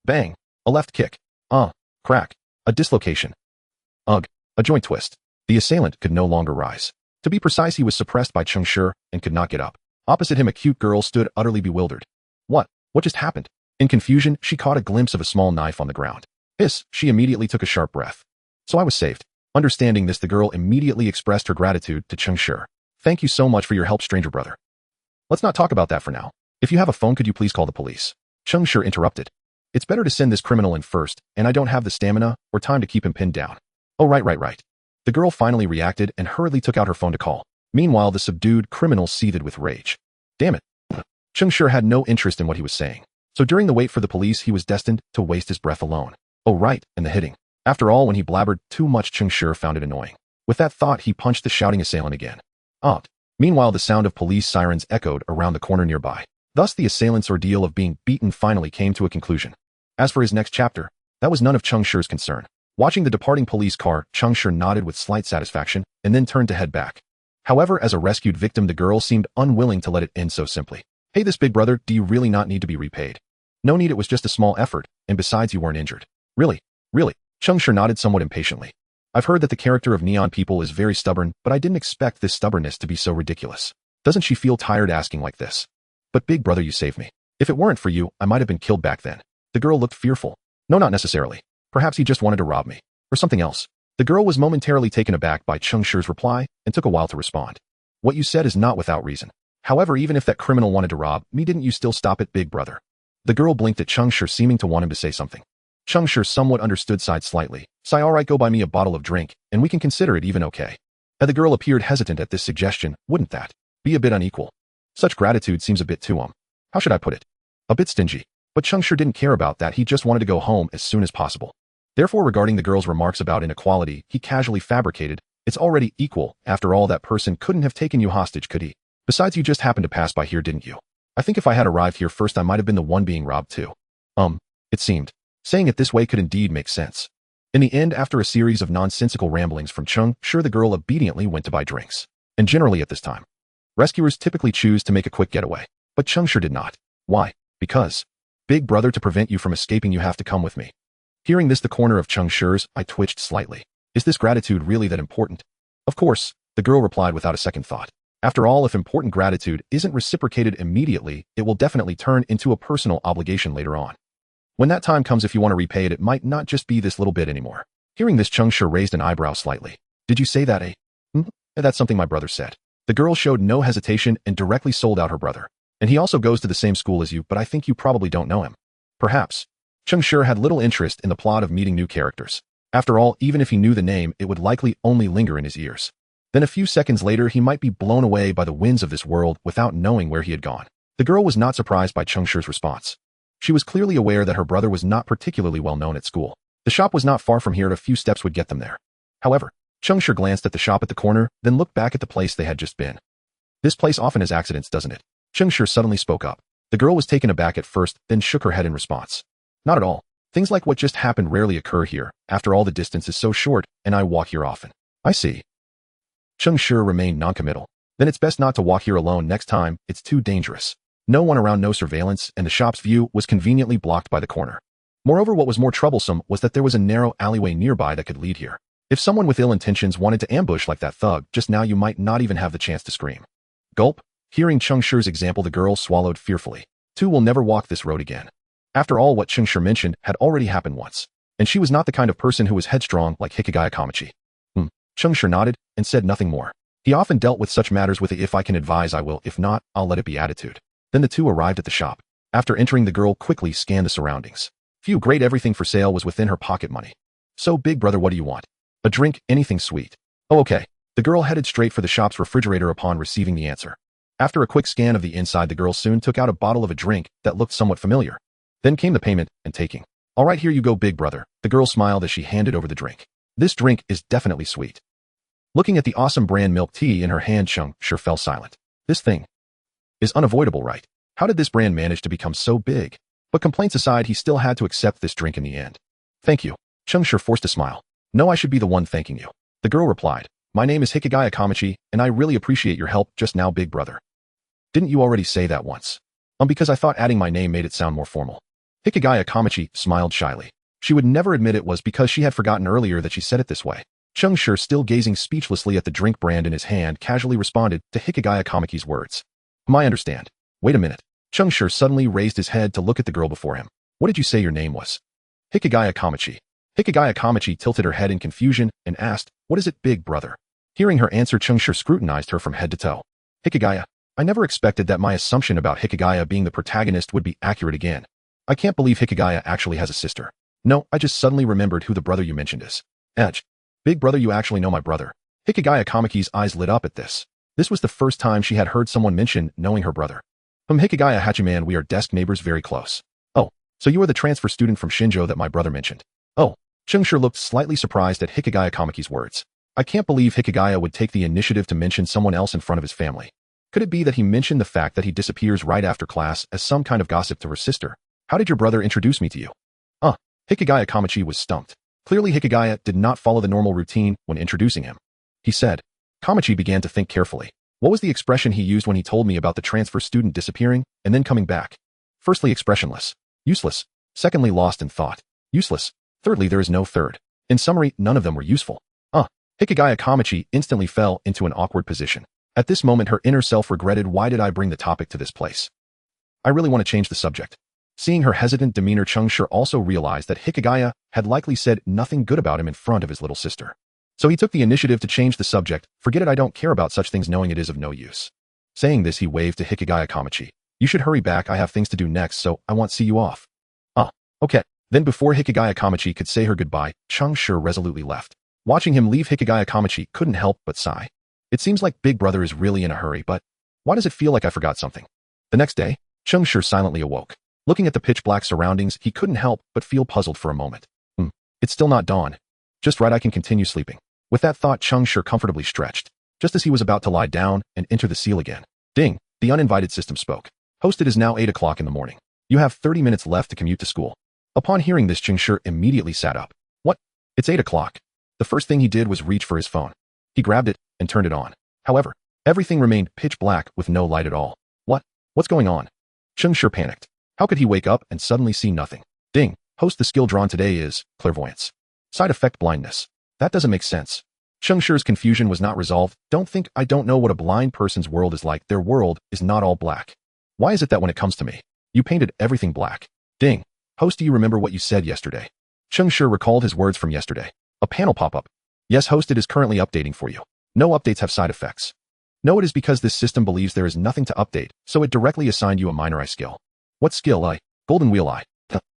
A: bang, a left kick, crack, a dislocation, ugh, a joint twist. The assailant could no longer rise. To be precise, he was suppressed by Cheng Shi and could not get up. Opposite him, a cute girl stood utterly bewildered. What just happened? In confusion, she caught a glimpse of a small knife on the ground. Hiss, she immediately took a sharp breath. So I was saved. Understanding this, the girl immediately expressed her gratitude to Cheng Shi. Thank you so much for your help, stranger brother. Let's not talk about that for now. If you have a phone, could you please call the police? Cheng Shi interrupted. It's better to send this criminal in first, and I don't have the stamina or time to keep him pinned down. Oh, right. The girl finally reacted and hurriedly took out her phone to call. Meanwhile, the subdued criminal seethed with rage. Damn it. Cheng Shi had no interest in what he was saying. So during the wait for the police, he was destined to waste his breath alone. Oh, right, and the hitting. After all, when he blabbered too much, Cheng Shi found it annoying. With that thought, he punched the shouting assailant again. Meanwhile, the sound of police sirens echoed around the corner nearby. Thus, the assailant's ordeal of being beaten finally came to a conclusion. As for his next chapter, that was none of Cheng Shi's concern. Watching the departing police car, Cheng Shi nodded with slight satisfaction and then turned to head back. However, as a rescued victim, the girl seemed unwilling to let it end so simply. Hey, this big brother, do you really not need to be repaid? No need, it was just a small effort, and besides, you weren't injured. Really? Cheng Shi nodded somewhat impatiently. I've heard that the character of Neon People is very stubborn, but I didn't expect this stubbornness to be so ridiculous. Doesn't she feel tired asking like this? But big brother, you saved me. If it weren't for you, I might have been killed back then. The girl looked fearful. No, not necessarily. Perhaps he just wanted to rob me. Or something else. The girl was momentarily taken aback by Cheng Shi's reply and took a while to respond. What you said is not without reason. However, even if that criminal wanted to rob me, didn't you still stop it, big brother? The girl blinked at Cheng Shi, seeming to want him to say something. Cheng Shi somewhat understood, sighed slightly. Sigh, alright, go buy me a bottle of drink, and we can consider it even okay. The girl appeared hesitant at this suggestion. Wouldn't that be a bit unequal? Such gratitude seems a bit too, how should I put it? A bit stingy. But Cheng Shi didn't care about that, he just wanted to go home as soon as possible. Therefore, regarding the girl's remarks about inequality, he casually fabricated, it's already equal. After all, that person couldn't have taken you hostage, could he? Besides, you just happened to pass by here, didn't you? I think if I had arrived here first, I might have been the one being robbed too. It seemed. Saying it this way could indeed make sense. In the end, after a series of nonsensical ramblings from Cheng Shi, the girl obediently went to buy drinks. And generally at this time, rescuers typically choose to make a quick getaway. But Cheng Shi did not. Why? Because Big brother, to prevent you from escaping you have to come with me. Hearing this, the corner of Cheng Shi's eye twitched slightly. Is this gratitude really that important? Of course, the girl replied without a second thought. After all, if important gratitude isn't reciprocated immediately, it will definitely turn into a personal obligation later on. When that time comes, if you want to repay it, it might not just be this little bit anymore. Hearing this, Cheng Shi raised an eyebrow slightly. Did you say that, eh? That's something my brother said. The girl showed no hesitation and directly sold out her brother. And he also goes to the same school as you, but I think you probably don't know him. Perhaps. Cheng Shi had little interest in the plot of meeting new characters. After all, even if he knew the name, it would likely only linger in his ears. Then a few seconds later, he might be blown away by the winds of this world without knowing where he had gone. The girl was not surprised by Cheng Shi's response. She was clearly aware that her brother was not particularly well known at school. The shop was not far from here, and a few steps would get them there. However, Cheng Shi glanced at the shop at the corner, then looked back at the place they had just been. This place often has accidents, doesn't it? Cheng Shi suddenly spoke up. The girl was taken aback at first, then shook her head in response. Not at all. Things like what just happened rarely occur here. After all, the distance is so short, and I walk here often. I see. Cheng Shi remained noncommittal. Then it's best not to walk here alone next time, it's too dangerous. No one around, no surveillance, and the shop's view was conveniently blocked by the corner. Moreover, what was more troublesome was that there was a narrow alleyway nearby that could lead here. If someone with ill intentions wanted to ambush like that thug just now, you might not even have the chance to scream. Gulp. Hearing Cheng Shi's example, the girl swallowed fearfully. Two will never walk this road again. After all, what Cheng Shi mentioned had already happened once. And she was not the kind of person who was headstrong like Hikigaya Kamachi. Cheng Shi nodded and said nothing more. He often dealt with such matters with a "if I can advise I will, if not, I'll let it be" attitude. Then the two arrived at the shop. After entering, the girl quickly scanned the surroundings. Great, everything for sale was within her pocket money. So, big brother, what do you want? A drink, anything sweet? Oh, okay. The girl headed straight for the shop's refrigerator upon receiving the answer. After a quick scan of the inside, the girl soon took out a bottle of a drink that looked somewhat familiar. Then came the payment and taking. All right, here you go, big brother. The girl smiled as she handed over the drink. This drink is definitely sweet. Looking at the awesome brand milk tea in her hand, Cheng Shi fell silent. This thing is unavoidable, right? How did this brand manage to become so big? But complaints aside, he still had to accept this drink in the end. Thank you. Cheng Shi forced a smile. No, I should be the one thanking you. The girl replied. My name is Hikigaya Kamachi, and I really appreciate your help just now, big brother. Didn't you already say that once? Because I thought adding my name made it sound more formal. Hikigaya Kamachi smiled shyly. She would never admit it was because she had forgotten earlier that she said it this way. Cheng Shi, still gazing speechlessly at the drink brand in his hand, casually responded to Hikigaya Kamachi's words. I understand. Wait a minute. Cheng Shi suddenly raised his head to look at the girl before him. What did you say your name was? Hikigaya Kamachi. Hikigaya Kamachi tilted her head in confusion and asked, What is it, big brother? Hearing her answer, Cheng Shi scrutinized her from head to toe. Hikigaya, I never expected that my assumption about Hikigaya being the protagonist would be accurate again. I can't believe Hikigaya actually has a sister. No, I just suddenly remembered who the brother you mentioned is. Edge. Big brother, you actually know my brother. Hikigaya Kamachi's eyes lit up at this. This was the first time she had heard someone mention knowing her brother. Hikigaya Hachiman, we are desk neighbors, very close. Oh, so you are the transfer student from Shinjo that my brother mentioned. Oh, Cheng Shi looked slightly surprised at Hikigaya Kamachi's words. I can't believe Hikigaya would take the initiative to mention someone else in front of his family. Could it be that he mentioned the fact that he disappears right after class as some kind of gossip to her sister? How did your brother introduce me to you? Hikigaya Kamachi was stumped. Clearly Hikigaya did not follow the normal routine when introducing him. He said. Kamachi began to think carefully. What was the expression he used when he told me about the transfer student disappearing and then coming back? Firstly, expressionless. Useless. Secondly, lost in thought. Useless. Thirdly, there is no third. In summary, none of them were useful. Hikigaya Kamachi instantly fell into an awkward position. At this moment, her inner self regretted, why did I bring the topic to this place? I really want to change the subject. Seeing her hesitant demeanor, Cheng Shi also realized that Hikigaya had likely said nothing good about him in front of his little sister. So he took the initiative to change the subject. Forget it, I don't care about such things, knowing it is of no use. Saying this, he waved to Hikigaya Kamachi. You should hurry back, I have things to do next, so I won't see you off. Okay. Then before Hikigaya Kamachi could say her goodbye, Cheng Shi resolutely left. Watching him leave, Hikigaya Kamachi couldn't help but sigh. It seems like big brother is really in a hurry, but why does it feel like I forgot something? The next day, Cheng Shi silently awoke. Looking at the pitch-black surroundings, he couldn't help but feel puzzled for a moment. It's still not dawn. Just right, I can continue sleeping. With that thought, Cheng Shi comfortably stretched. Just as he was about to lie down and enter the seal again. Ding! The uninvited system spoke. Host, it is now 8 o'clock in the morning. You have 30 minutes left to commute to school. Upon hearing this, Cheng Shi immediately sat up. What? It's 8 o'clock. The first thing he did was reach for his phone. He grabbed it and turned it on. However, everything remained pitch black with no light at all. What's going on? Cheng Shi panicked. How could he wake up and suddenly see nothing? Ding. Host, the skill drawn today is clairvoyance. Side effect blindness. That doesn't make sense. Cheng Shi's confusion was not resolved. Don't think I don't know what a blind person's world is like. Their world is not all black. Why is it that when it comes to me, you painted everything black? Ding. Host, do you remember what you said yesterday? Cheng Shi recalled his words from yesterday. A panel pop-up. Yes, host, it is currently updating for you. No updates have side effects. No, it is because this system believes there is nothing to update, so it directly assigned you a minor eye skill. What skill? I? Golden wheel eye.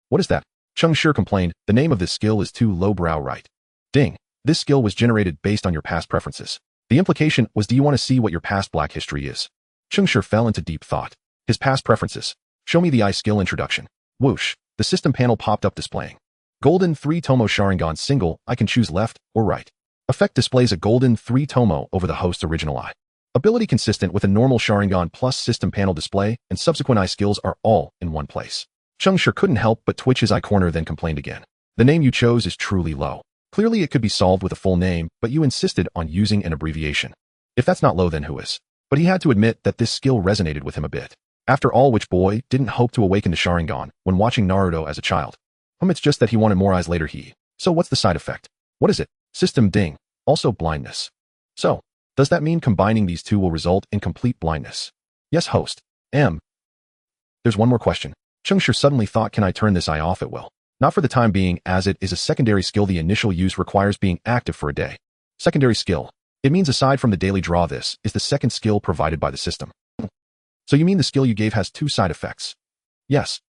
A: What is that? Cheng Shi complained. The name of this skill is too lowbrow, right? Ding. This skill was generated based on your past preferences. The implication was, do you want to see what your past black history is? Cheng Shi fell into deep thought. His past preferences. Show me the eye skill introduction. Whoosh. The system panel popped up displaying. Golden 3 Tomo Sharingan single. I can choose left or right. Effect displays a golden 3 Tomo over the host's original eye. Ability consistent with a normal Sharingan plus system panel display, and subsequent eye skills are all in one place. Cheng Shi couldn't help but twitch his eye corner, then complained again. The name you chose is truly low. Clearly it could be solved with a full name, but you insisted on using an abbreviation. If that's not low, then who is? But he had to admit that this skill resonated with him a bit. After all, which boy didn't hope to awaken the Sharingan when watching Naruto as a child? It's just that he wanted more eyes later. So what's the side effect? What is it? System ding. Also blindness. So, does that mean combining these two will result in complete blindness? Yes, host. There's one more question. Cheng Shi suddenly thought, can I turn this eye off at will? Not for the time being, as it is a secondary skill. The initial use requires being active for a day. Secondary skill. It means aside from the daily draw, this is the second skill provided by the system. So you mean the skill you gave has two side effects? Yes.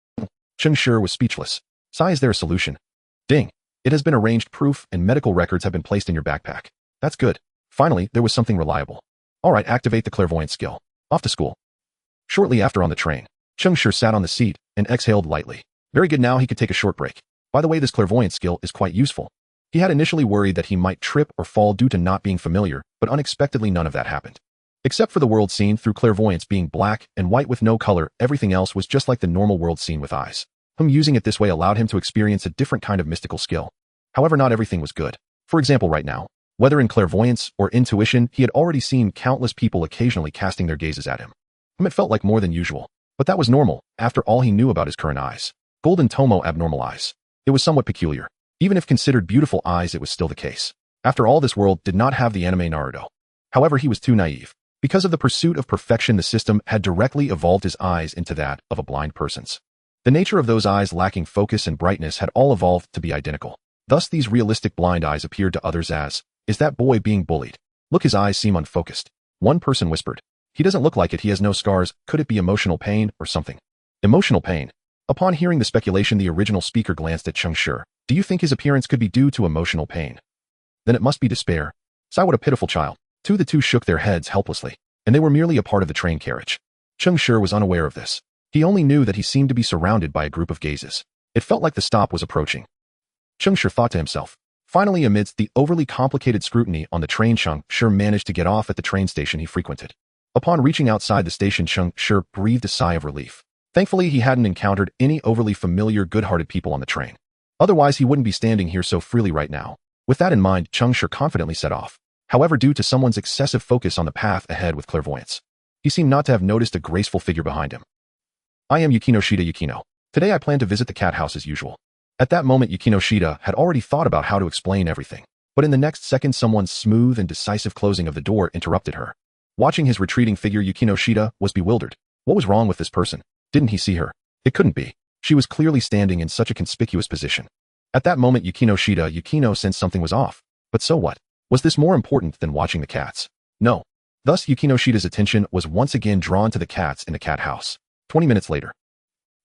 A: Cheng Shi was speechless. Sigh, is there a solution? Ding. It has been arranged. Proof and medical records have been placed in your backpack. That's good. Finally, there was something reliable. All right, activate the clairvoyance skill. Off to school. Shortly after, on the train, Cheng Shi sat on the seat and exhaled lightly. Very good, now he could take a short break. By the way, this clairvoyance skill is quite useful. He had initially worried that he might trip or fall due to not being familiar, but unexpectedly none of that happened. Except for the world seen through clairvoyance being black and white with no color, everything else was just like the normal world seen with eyes. Using it this way allowed him to experience a different kind of mystical skill. However, not everything was good. For example, right now, whether in clairvoyance or intuition, he had already seen countless people occasionally casting their gazes at him. It felt like more than usual, but that was normal. After all, he knew about his current eyes. Golden Tomo abnormal eyes. It was somewhat peculiar. Even if considered beautiful eyes, it was still the case. After all, this world did not have the anime Naruto. However, he was too naive. Because of the pursuit of perfection, the system had directly evolved his eyes into that of a blind person's. The nature of those eyes, lacking focus and brightness, had all evolved to be identical. Thus, these realistic blind eyes appeared to others as, is that boy being bullied? Look, his eyes seem unfocused. One person whispered. He doesn't look like it. He has no scars. Could it be emotional pain or something? Emotional pain. Upon hearing the speculation, the original speaker glanced at Cheng Shi. Do you think his appearance could be due to emotional pain? Then it must be despair. Sigh, what a pitiful child. The two shook their heads helplessly, and they were merely a part of the train carriage. Cheng Shi was unaware of this. He only knew that he seemed to be surrounded by a group of gazes. It felt like the stop was approaching. Cheng Shi thought to himself. Finally, amidst the overly complicated scrutiny on the train, Cheng Shi managed to get off at the train station he frequented. Upon reaching outside the station, Cheng Shi breathed a sigh of relief. Thankfully, he hadn't encountered any overly familiar, good-hearted people on the train. Otherwise, he wouldn't be standing here so freely right now. With that in mind, Cheng Shi confidently set off. However, due to someone's excessive focus on the path ahead with clairvoyance, he seemed not to have noticed a graceful figure behind him. I am Yukino. Today I plan to visit the cat house as usual. At that moment, Yukino had already thought about how to explain everything. But in the next second, someone's smooth and decisive closing of the door interrupted her. Watching his retreating figure, Yukino was bewildered. What was wrong with this person? Didn't he see her? It couldn't be. She was clearly standing in such a conspicuous position. At that moment, Yukino sensed something was off. But so what? Was this more important than watching the cats? No. Thus, Yukino attention was once again drawn to the cats in the cat house. 20 minutes later,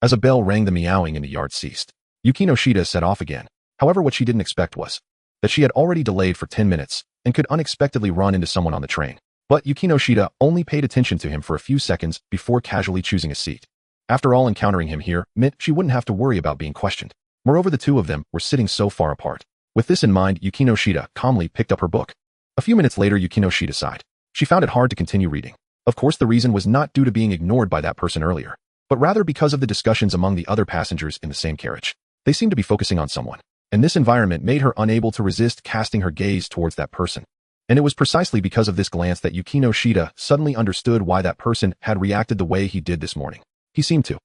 A: as a bell rang, the meowing in the yard ceased. Yukino set off again. However, what she didn't expect was that she had already delayed for 10 minutes and could unexpectedly run into someone on the train. But Yukino only paid attention to him for a few seconds before casually choosing a seat. After all, encountering him here meant she wouldn't have to worry about being questioned. Moreover, the two of them were sitting so far apart. With this in mind, Yukino calmly picked up her book. A few minutes later, Yukino sighed. She found it hard to continue reading. Of course, the reason was not due to being ignored by that person earlier, but rather because of the discussions among the other passengers in the same carriage. They seemed to be focusing on someone, and this environment made her unable to resist casting her gaze towards that person. And it was precisely because of this glance that Yukino suddenly understood why that person had reacted the way he did this morning. He seemed to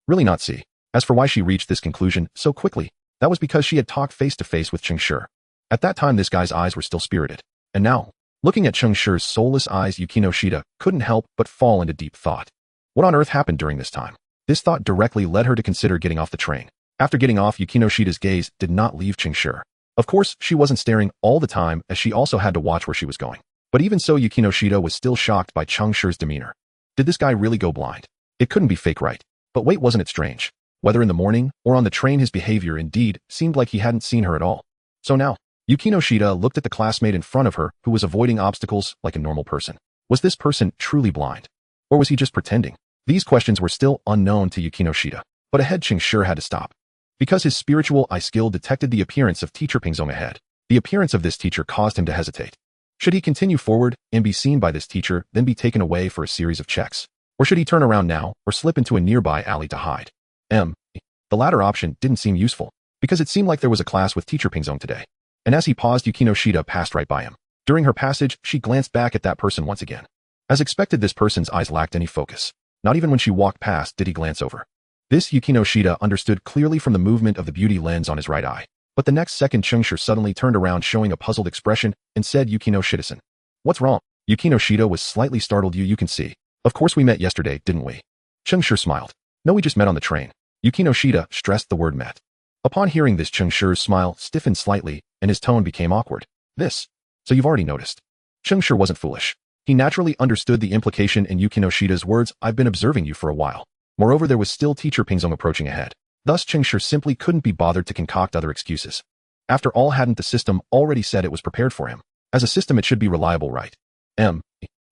A: Really not see. As for why she reached this conclusion so quickly, that was because she had talked face to face with Cheng Shi. At that time, this guy's eyes were still spirited. And now, looking at Cheng Shi's soulless eyes, Yukino Shida couldn't help but fall into deep thought. What on earth happened during this time? This thought directly led her to consider getting off the train. After getting off, Yukino Shida's gaze did not leave Cheng Shi. Of course, she wasn't staring all the time, as she also had to watch where she was going. But even so, Yukino Shida was still shocked by Cheng Shi's demeanor. Did this guy really go blind? It couldn't be fake, right? But wait, wasn't it strange? Whether in the morning or on the train, his behavior indeed seemed like he hadn't seen her at all. So now, Yukino Shida looked at the classmate in front of her who was avoiding obstacles like a normal person. Was this person truly blind? Or was he just pretending? These questions were still unknown to Yukino Shida, but ahead Cheng Shi had to stop. Because his spiritual eye skill detected the appearance of teacher Pingzong ahead. The appearance of this teacher caused him to hesitate. Should he continue forward and be seen by this teacher, then be taken away for a series of checks? Or should he turn around now or slip into a nearby alley to hide? The latter option didn't seem useful, because it seemed like there was a class with teacher Pingzong today. And as he paused, Yukino Shida passed right by him. During her passage, she glanced back at that person once again. As expected, this person's eyes lacked any focus. Not even when she walked past did he glance over. This Yukino Shida understood clearly from the movement of the beauty lens on his right eye. But the next second, Cheng Shi suddenly turned around showing a puzzled expression and said, Yukino Shida-san. What's wrong? Yukino Shida was slightly startled. You can see. Of course we met yesterday, didn't we? Cheng Shi smiled. No, we just met on the train. Yukino Shida stressed the word met. Upon hearing this, Cheng Shi's smile stiffened slightly and his tone became awkward. So you've already noticed. Cheng Shi wasn't foolish. He naturally understood the implication in Yukino Shida's words. I've been observing you for a while. Moreover, there was still teacher Pingzong approaching ahead. Thus, Cheng Shi simply couldn't be bothered to concoct other excuses. After all, hadn't the system already said it was prepared for him? As a system, it should be reliable, right?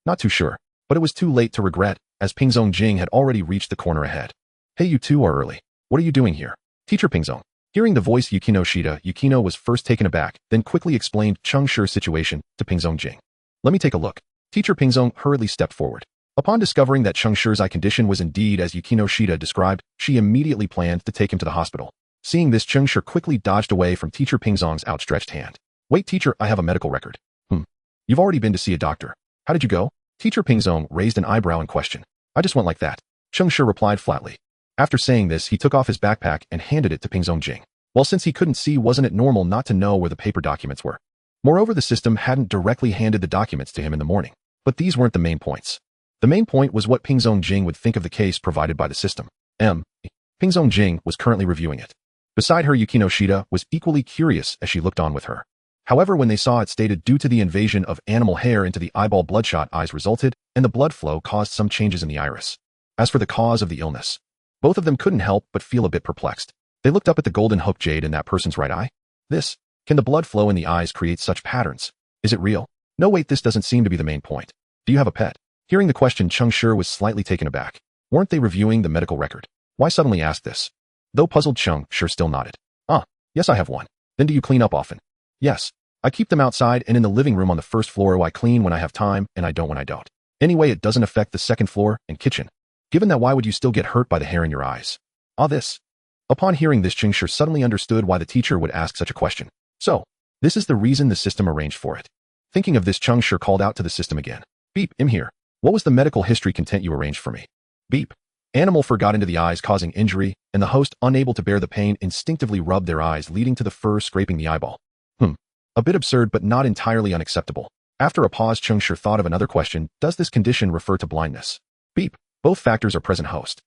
A: Not too sure. But it was too late to regret, as Pingzong Jing had already reached the corner ahead. Hey, you two are early. What are you doing here? Teacher Pingzong. Hearing the voice Yukino Shida, Yukino was first taken aback, then quickly explained Cheng Shi's situation to Pingzong Jing. Let me take a look. Teacher Pingzong hurriedly stepped forward. Upon discovering that Cheng Shi's eye condition was indeed as Yukino Shida described, she immediately planned to take him to the hospital. Seeing this, Cheng Shi quickly dodged away from teacher Pingzong's outstretched hand. Wait, teacher, I have a medical record. You've already been to see a doctor. How did you go? Teacher Pingzong raised an eyebrow in question. I just went like that. Cheng Shi replied flatly. After saying this, he took off his backpack and handed it to Pingzong Jing. Well, since he couldn't see, wasn't it normal not to know where the paper documents were? Moreover, the system hadn't directly handed the documents to him in the morning. But these weren't the main points. The main point was what Pingzong Jing would think of the case provided by the system. Pingzong Jing was currently reviewing it. Beside her, Yukino Shida was equally curious as she looked on with her. However, when they saw it stated due to the invasion of animal hair into the eyeball, bloodshot eyes resulted, and the blood flow caused some changes in the iris. As for the cause of the illness, both of them couldn't help but feel a bit perplexed. They looked up at the golden hook jade in that person's right eye. Can the blood flow in the eyes create such patterns? Is it real? No, wait, this doesn't seem to be the main point. Do you have a pet? Hearing the question, Cheng Shi was slightly taken aback. Weren't they reviewing the medical record? Why suddenly ask this? Though puzzled, Cheng Shi still nodded. Yes, I have one. Then do you clean up often? Yes. I keep them outside and in the living room on the first floor. I clean when I have time and I don't when I don't. Anyway, it doesn't affect the second floor and kitchen. Given that, why would you still get hurt by the hair in your eyes? Upon hearing this, Cheng Shi suddenly understood why the teacher would ask such a question. So, this is the reason the system arranged for it. Thinking of this, Cheng Shi called out to the system again. Beep, I'm here. What was the medical history content you arranged for me? Beep. Animal fur got into the eyes causing injury, and the host, unable to bear the pain, instinctively rubbed their eyes, leading to the fur scraping the eyeball. A bit absurd but not entirely unacceptable. After a pause, Cheng Shi thought of another question. Does this condition refer to blindness? Beep. Both factors are present, host.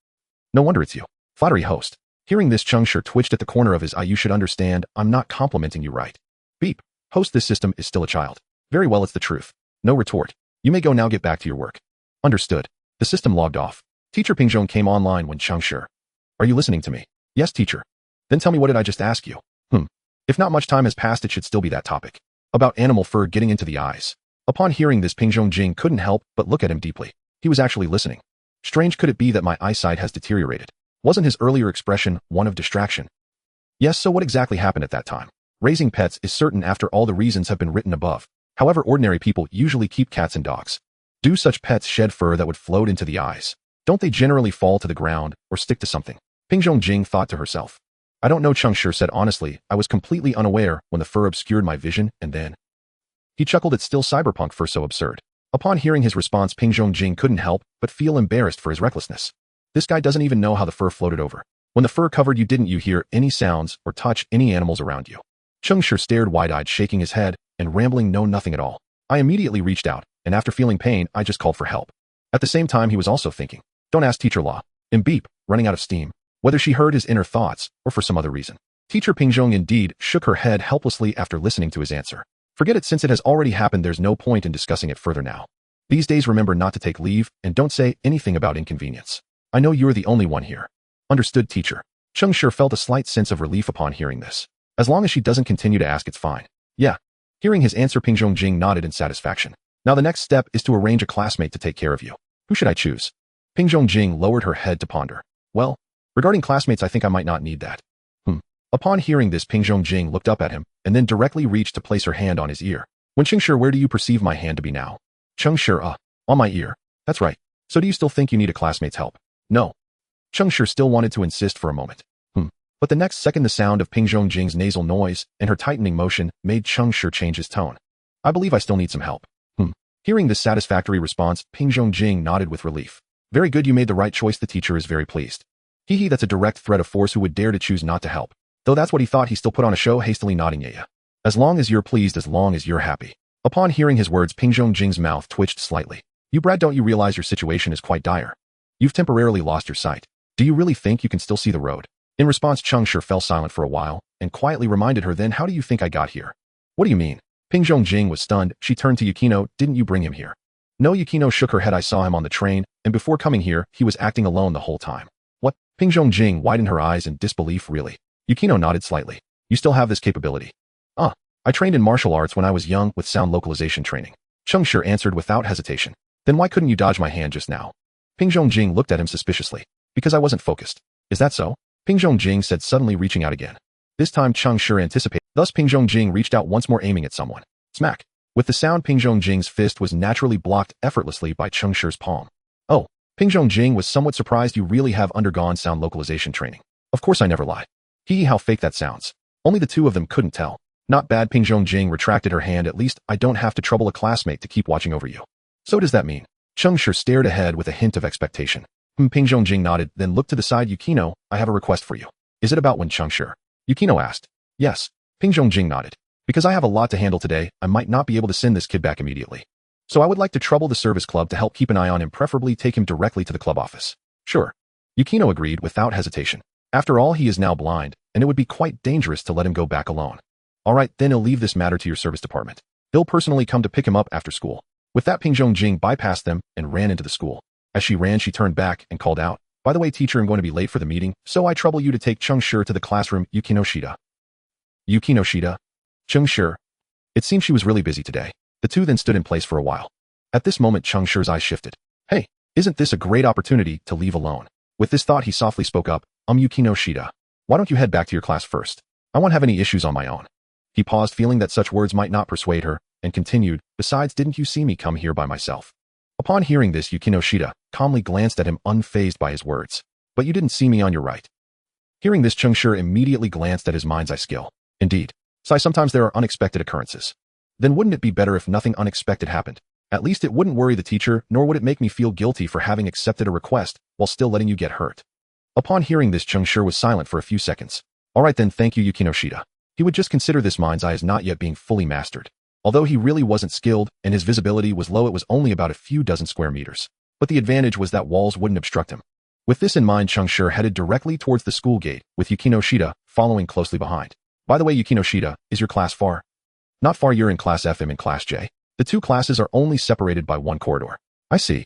A: No wonder it's you. Flattery, host. Hearing this, Cheng Shi twitched at the corner of his eye. You should understand, I'm not complimenting you, right? Beep. Host, this system is still a child. Very well, it's the truth. No retort. You may go now, get back to your work. Understood. The system logged off. Teacher Pingzong came online when Cheng Shi. Are you listening to me? Yes, teacher. Then tell me, what did I just ask you? If not much time has passed, it should still be that topic. About animal fur getting into the eyes. Upon hearing this, Pingzong Jing couldn't help but look at him deeply. He was actually listening. Strange, could it be that my eyesight has deteriorated? Wasn't his earlier expression one of distraction? Yes, so what exactly happened at that time? Raising pets is certain after all the reasons have been written above. However, ordinary people usually keep cats and dogs. Do such pets shed fur that would float into the eyes? Don't they generally fall to the ground or stick to something? Pingzong Jing thought to herself. I don't know, Cheng Shi said honestly. I was completely unaware when the fur obscured my vision, and then... He chuckled at still cyberpunk fur, so absurd. Upon hearing his response, Pingzong Jing couldn't help but feel embarrassed for his recklessness. This guy doesn't even know how the fur floated over. When the fur covered you, didn't you hear any sounds or touch any animals around you? Cheng Shi stared wide-eyed, shaking his head and rambling no nothing at all. I immediately reached out, and after feeling pain, I just called for help. At the same time, he was also thinking, don't ask Teacher Law. And beep, running out of steam. Whether she heard his inner thoughts or for some other reason. Teacher Pingjong indeed shook her head helplessly after listening to his answer. Forget it, since it has already happened. There's no point in discussing it further now. These days, remember not to take leave and don't say anything about inconvenience. I know you're the only one here. Understood, teacher. Cheng Shi felt a slight sense of relief upon hearing this. As long as she doesn't continue to ask, it's fine. Yeah. Hearing his answer, Pingjong Jing nodded in satisfaction. Now the next step is to arrange a classmate to take care of you. Who should I choose? Pingjong Jing lowered her head to ponder. Well, regarding classmates, I think I might not need that. Upon hearing this, Pingjong Jing looked up at him and then directly reached to place her hand on his ear. When Cheng Shi, where do you perceive my hand to be now? Cheng Shi, on my ear. That's right. So do you still think you need a classmate's help? No. Cheng Shi still wanted to insist for a moment. But the next second, the sound of Pingjong Jing's nasal noise and her tightening motion made Cheng Shi change his tone. I believe I still need some help. Hearing this satisfactory response, Pingjong Jing nodded with relief. Very good, you made the right choice. The teacher is very pleased. That's a direct threat of force. Who would dare to choose not to help? Though that's what he thought, he still put on a show, hastily nodding. Yeah. As long as you're pleased, as long as you're happy. Upon hearing his words, Pingjong Jing's mouth twitched slightly. You brat, don't you realize your situation is quite dire? You've temporarily lost your sight. Do you really think you can still see the road? In response, Cheng Shi fell silent for a while and quietly reminded her, then how do you think I got here? What do you mean? Pingjong Jing was stunned. She turned to Yukino. Didn't you bring him here? No, Yukino shook her head. I saw him on the train, and before coming here, he was acting alone the whole time. What? Pingjong Jing widened her eyes in disbelief. Really? Yukino nodded slightly. You still have this capability? I trained in martial arts when I was young with sound localization training. Cheng Shi answered without hesitation. Then why couldn't you dodge my hand just now? Pingjong Jing looked at him suspiciously. Because I wasn't focused. Is that so? Pingjong Jing said, suddenly reaching out again. This time Cheng Shi anticipated. Thus Pingjong Jing reached out once more, aiming at someone. Smack. With the sound, Pingjong Jing's fist was naturally blocked effortlessly by Cheng Shi's palm. Oh. Pingjong Jing was somewhat surprised. You really have undergone sound localization training. Of course I never lie. How fake that sounds. Only the two of them couldn't tell. Not bad. Pingjong Jing retracted her hand. At least I don't have to trouble a classmate to keep watching over you. So does that mean? Cheng Shi stared ahead with a hint of expectation. Pingjong Jing nodded, then looked to the side. Yukino, I have a request for you. Is it about when Cheng Shi? Yukino asked. Yes. Pingjong Jing nodded. Because I have a lot to handle today, I might not be able to send this kid back immediately. So I would like to trouble the service club to help keep an eye on him, preferably take him directly to the club office. Sure. Yukino agreed without hesitation. After all, he is now blind, and it would be quite dangerous to let him go back alone. All right, then I'll leave this matter to your service department. He'll personally come to pick him up after school. With that, Pingjong Jing bypassed them and ran into the school. As she ran, she turned back and called out, by the way, teacher, I'm going to be late for the meeting, so I trouble you to take Cheng Shi to the classroom. Yukino Shida. Yukino Shida? Cheng Shi. It seemed she was really busy today. The two then stood in place for a while. At this moment, Cheng Shi's eyes shifted. Hey, isn't this a great opportunity to leave alone? With this thought, he softly spoke up, Yukino Shida. Why don't you head back to your class first? I won't have any issues on my own. He paused, feeling that such words might not persuade her, and continued, besides, didn't you see me come here by myself? Upon hearing this, Yukino Shida calmly glanced at him, unfazed by his words. But you didn't see me on your right. Hearing this, Cheng Shi immediately glanced at his mind's eye skill. Indeed. Sometimes there are unexpected occurrences. Then wouldn't it be better if nothing unexpected happened? At least it wouldn't worry the teacher, nor would it make me feel guilty for having accepted a request while still letting you get hurt. Upon hearing this, Cheng Shi was silent for a few seconds. All right then, thank you, Yukino Shida. He would just consider this mind's eye as not yet being fully mastered. Although he really wasn't skilled and his visibility was low, it was only about a few dozen square meters. But the advantage was that walls wouldn't obstruct him. With this in mind, Cheng Shi headed directly towards the school gate, with Yukino Shida following closely behind. By the way, Yukino Shida, is your class far? Not far, you're in class F, I'm in class J. The two classes are only separated by one corridor. I see.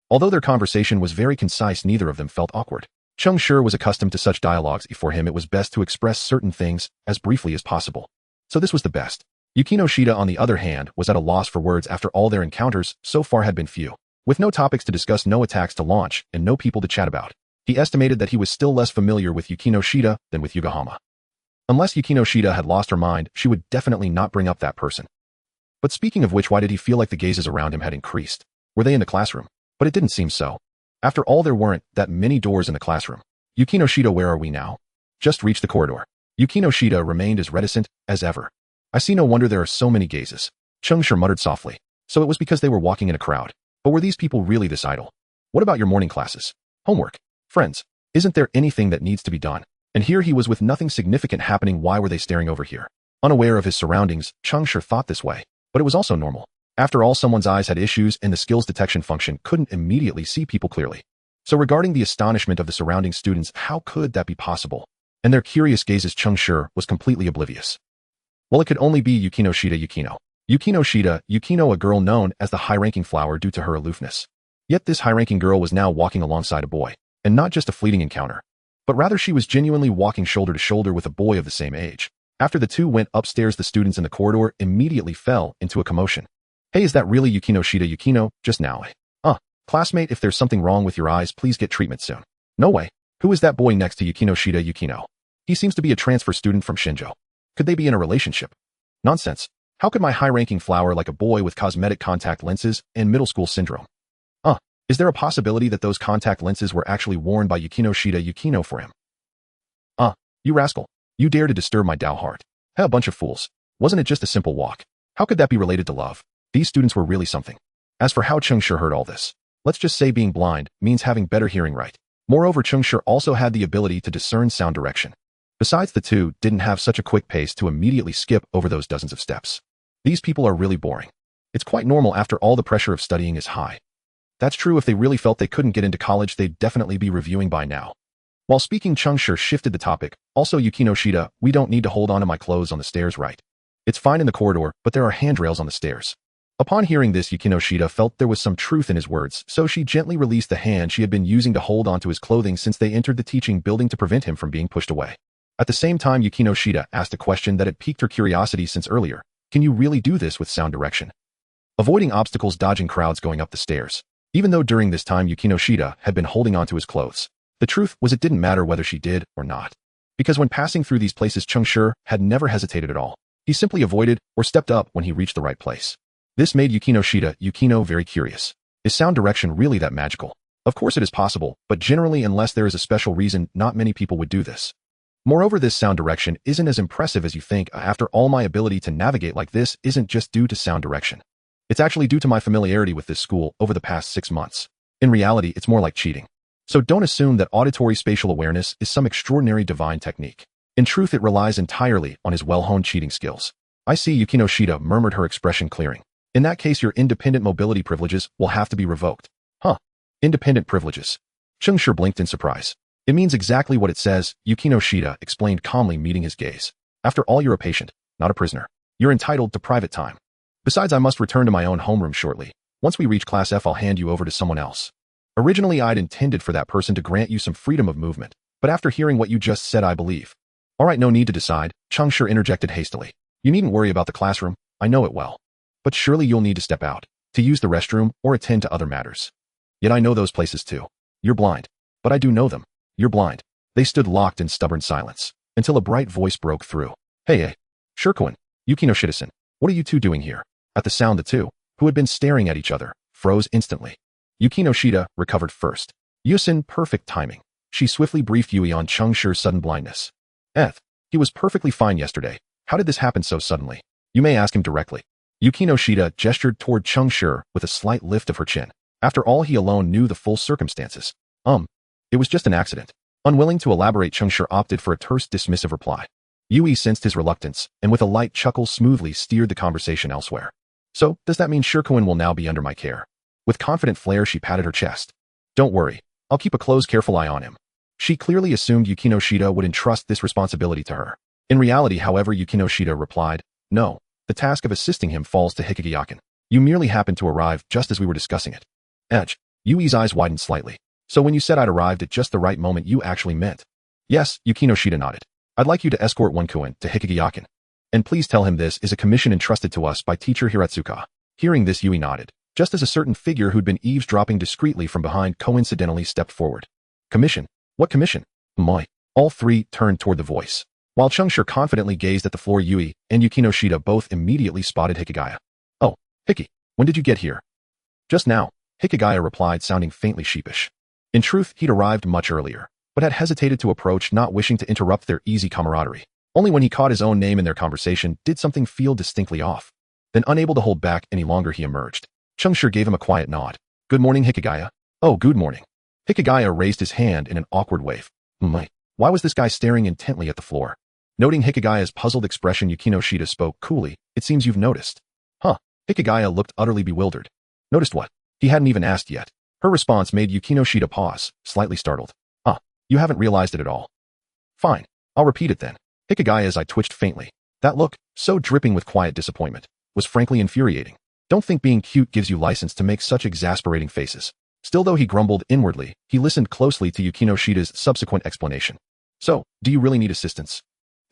A: Although their conversation was very concise, neither of them felt awkward. Cheng Shi was accustomed to such dialogues. For him, it was best to express certain things as briefly as possible. So this was the best. Yukino Shida, on the other hand, was at a loss for words after all their encounters so far had been few. With no topics to discuss, no attacks to launch, and no people to chat about, he estimated that he was still less familiar with Yukino Shida than with Yokohama. Unless Yukino Shida had lost her mind, she would definitely not bring up that person. But speaking of which, why did he feel like the gazes around him had increased? Were they in the classroom? But it didn't seem so. After all, there weren't that many doors in the classroom. Yukino Shida, where are we now? Just reached the corridor. Yukino Shida remained as reticent as ever. I see, no wonder there are so many gazes. Cheng Shi muttered softly. So it was because they were walking in a crowd. But were these people really this idle? What about your morning classes? Homework. Friends. Isn't there anything that needs to be done? And here he was with nothing significant happening. Why were they staring over here? Unaware of his surroundings, Cheng Shi thought this way. But it was also normal. After all, someone's eyes had issues and the skills detection function couldn't immediately see people clearly. So regarding the astonishment of the surrounding students, how could that be possible? And their curious gazes, Cheng Shi was completely oblivious. Well, it could only be Yukino Shida Yukino. Yukino Shida, Yukino, a girl known as the high-ranking flower due to her aloofness. Yet this high-ranking girl was now walking alongside a boy, and not just a fleeting encounter, but rather she was genuinely walking shoulder to shoulder with a boy of the same age. After the two went upstairs, the students in the corridor immediately fell into a commotion. Hey, is that really Yukino Shida Yukino? Just now, classmate, if there's something wrong with your eyes, please get treatment soon. No way. Who is that boy next to Yukino Shida Yukino? He seems to be a transfer student from Shinjo. Could they be in a relationship? Nonsense. How could my high-ranking flower like a boy with cosmetic contact lenses and middle school syndrome? Is there a possibility that those contact lenses were actually worn by Yukino Shida Yukino for him? You rascal. You dare to disturb my Dao heart. Hey, a bunch of fools. Wasn't it just a simple walk? How could that be related to love? These students were really something. As for how Cheng Shi heard all this, let's just say being blind means having better hearing right. Moreover, Cheng Shi also had the ability to discern sound direction. Besides, the two didn't have such a quick pace to immediately skip over those dozens of steps. These people are really boring. It's quite normal after all, the pressure of studying is high. That's true. If they really felt they couldn't get into college, they'd definitely be reviewing by now. While speaking, Cheng Shi shifted the topic. Also, Yukino Shida, we don't need to hold on to my clothes on the stairs, right? It's fine in the corridor, but there are handrails on the stairs. Upon hearing this, Yukino Shida felt there was some truth in his words, so she gently released the hand she had been using to hold onto his clothing since they entered the teaching building to prevent him from being pushed away. At the same time, Yukino Shida asked a question that had piqued her curiosity since earlier. Can you really do this with sound direction? Avoiding obstacles, dodging crowds, going up the stairs. Even though during this time Yukino Shida had been holding onto his clothes, the truth was it didn't matter whether she did or not. Because when passing through these places, Cheng Shi had never hesitated at all. He simply avoided or stepped up when he reached the right place. This made Yukino Shida Yukino very curious. Is sound direction really that magical? Of course it is possible, but generally, unless there is a special reason, not many people would do this. Moreover, this sound direction isn't as impressive as you think. After all, my ability to navigate like this isn't just due to sound direction. It's actually due to my familiarity with this school over the past 6 months. In reality, it's more like cheating. So don't assume that auditory spatial awareness is some extraordinary divine technique. In truth, it relies entirely on his well-honed cheating skills. I see, Yukino Shida murmured, her expression clearing. In that case, your independent mobility privileges will have to be revoked. Independent privileges. Cheng Shi blinked in surprise. It means exactly what it says, Yukino Shida explained calmly, meeting his gaze. After all, you're a patient, not a prisoner. You're entitled to private time. Besides, I must return to my own homeroom shortly. Once we reach Class F, I'll hand you over to someone else. Originally, I'd intended for that person to grant you some freedom of movement, but after hearing what you just said, I believe. All right, no need to decide, Cheng Shi interjected hastily. You needn't worry about the classroom, I know it well. But surely you'll need to step out, to use the restroom or attend to other matters. Yet I know those places too. You're blind. But I do know them. You're blind. They stood locked in stubborn silence, until a bright voice broke through. Hey, Shirkuin, Yukino Shida-san, what are you two doing here? At the sound, the two, who had been staring at each other, froze instantly. Yukino Shida recovered first. Yusin, perfect timing. She swiftly briefed Yui on Cheng Shi's sudden blindness. He was perfectly fine yesterday. How did this happen so suddenly? You may ask him directly. Yukino Shida gestured toward Cheng Shi with a slight lift of her chin. After all, he alone knew the full circumstances. It was just an accident. Unwilling to elaborate, Cheng Shi opted for a terse, dismissive reply. Yui sensed his reluctance, and with a light chuckle smoothly steered the conversation elsewhere. So, does that mean Shirkuin will now be under my care? With confident flair, she patted her chest. Don't worry. I'll keep a close, careful eye on him. She clearly assumed Yukino Shida would entrust this responsibility to her. In reality, however, Yukino Shida replied, No, the task of assisting him falls to Hikage-yakin. You merely happened to arrive just as we were discussing it. Yui's eyes widened slightly. So when you said I'd arrived at just the right moment, you actually meant? Yes, Yukino Shida nodded. I'd like you to escort One-kun to Hikage-yakin. And please tell him this is a commission entrusted to us by teacher Hiratsuka. Hearing this, Yui nodded, just as a certain figure who'd been eavesdropping discreetly from behind coincidentally stepped forward. Commission? What commission? My. All three turned toward the voice. While Cheng Shi confidently gazed at the floor, Yui and Yukino Shida both immediately spotted Hikagaya. Oh, Hiki, when did you get here? Just now, Hikagaya replied, sounding faintly sheepish. In truth, he'd arrived much earlier, but had hesitated to approach, not wishing to interrupt their easy camaraderie. Only when he caught his own name in their conversation did something feel distinctly off. Then, unable to hold back any longer, he emerged. Cheng Shi gave him a quiet nod. Good morning, Hikagaya. Oh, good morning. Hikigaya raised his hand in an awkward wave. Why was this guy staring intently at the floor? Noting Hikigaya's puzzled expression, Yukinoshita spoke coolly. It seems you've noticed. Huh. Hikigaya looked utterly bewildered. Noticed what? He hadn't even asked yet. Her response made Yukinoshita pause, slightly startled. You haven't realized it at all. Fine. I'll repeat it then. Hikigaya's eye twitched faintly. That look, so dripping with quiet disappointment, was frankly infuriating. Don't think being cute gives you license to make such exasperating faces. Still, though he grumbled inwardly, he listened closely to Yukinoshita's subsequent explanation. So, do you really need assistance?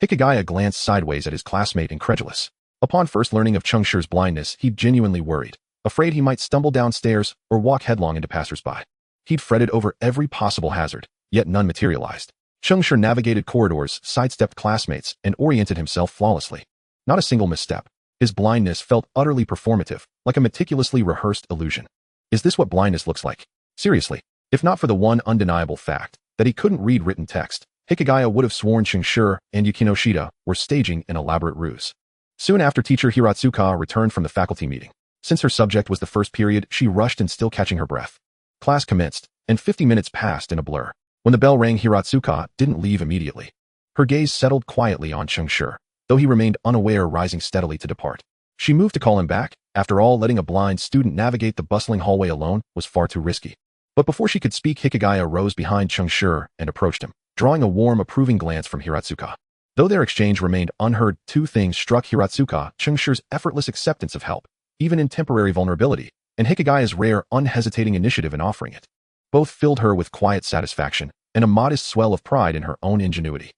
A: Hikigaya glanced sideways at his classmate, incredulous. Upon first learning of Cheng Shi's blindness, he'd genuinely worried, afraid he might stumble downstairs or walk headlong into passersby. He'd fretted over every possible hazard, yet none materialized. Cheng Shi navigated corridors, sidestepped classmates, and oriented himself flawlessly. Not a single misstep. His blindness felt utterly performative, like a meticulously rehearsed illusion. Is this what blindness looks like? Seriously, if not for the one undeniable fact that he couldn't read written text, Hikigaya would have sworn Cheng Shi and Yukinoshita were staging an elaborate ruse. Soon after, teacher Hiratsuka returned from the faculty meeting. Since her subject was the first period, she rushed and still catching her breath. Class commenced, and 50 minutes passed in a blur. When the bell rang, Hiratsuka didn't leave immediately. Her gaze settled quietly on Cheng Shi, though he remained unaware, rising steadily to depart. She moved to call him back. After all, letting a blind student navigate the bustling hallway alone was far too risky. But before she could speak, Hikigaya rose behind Cheng Shi and approached him, drawing a warm, approving glance from Hiratsuka. Though their exchange remained unheard, two things struck Hiratsuka: Cheng Shi's effortless acceptance of help, even in temporary vulnerability, and Hikigaya's rare, unhesitating initiative in offering it. Both filled her with quiet satisfaction and a modest swell of pride in her own ingenuity.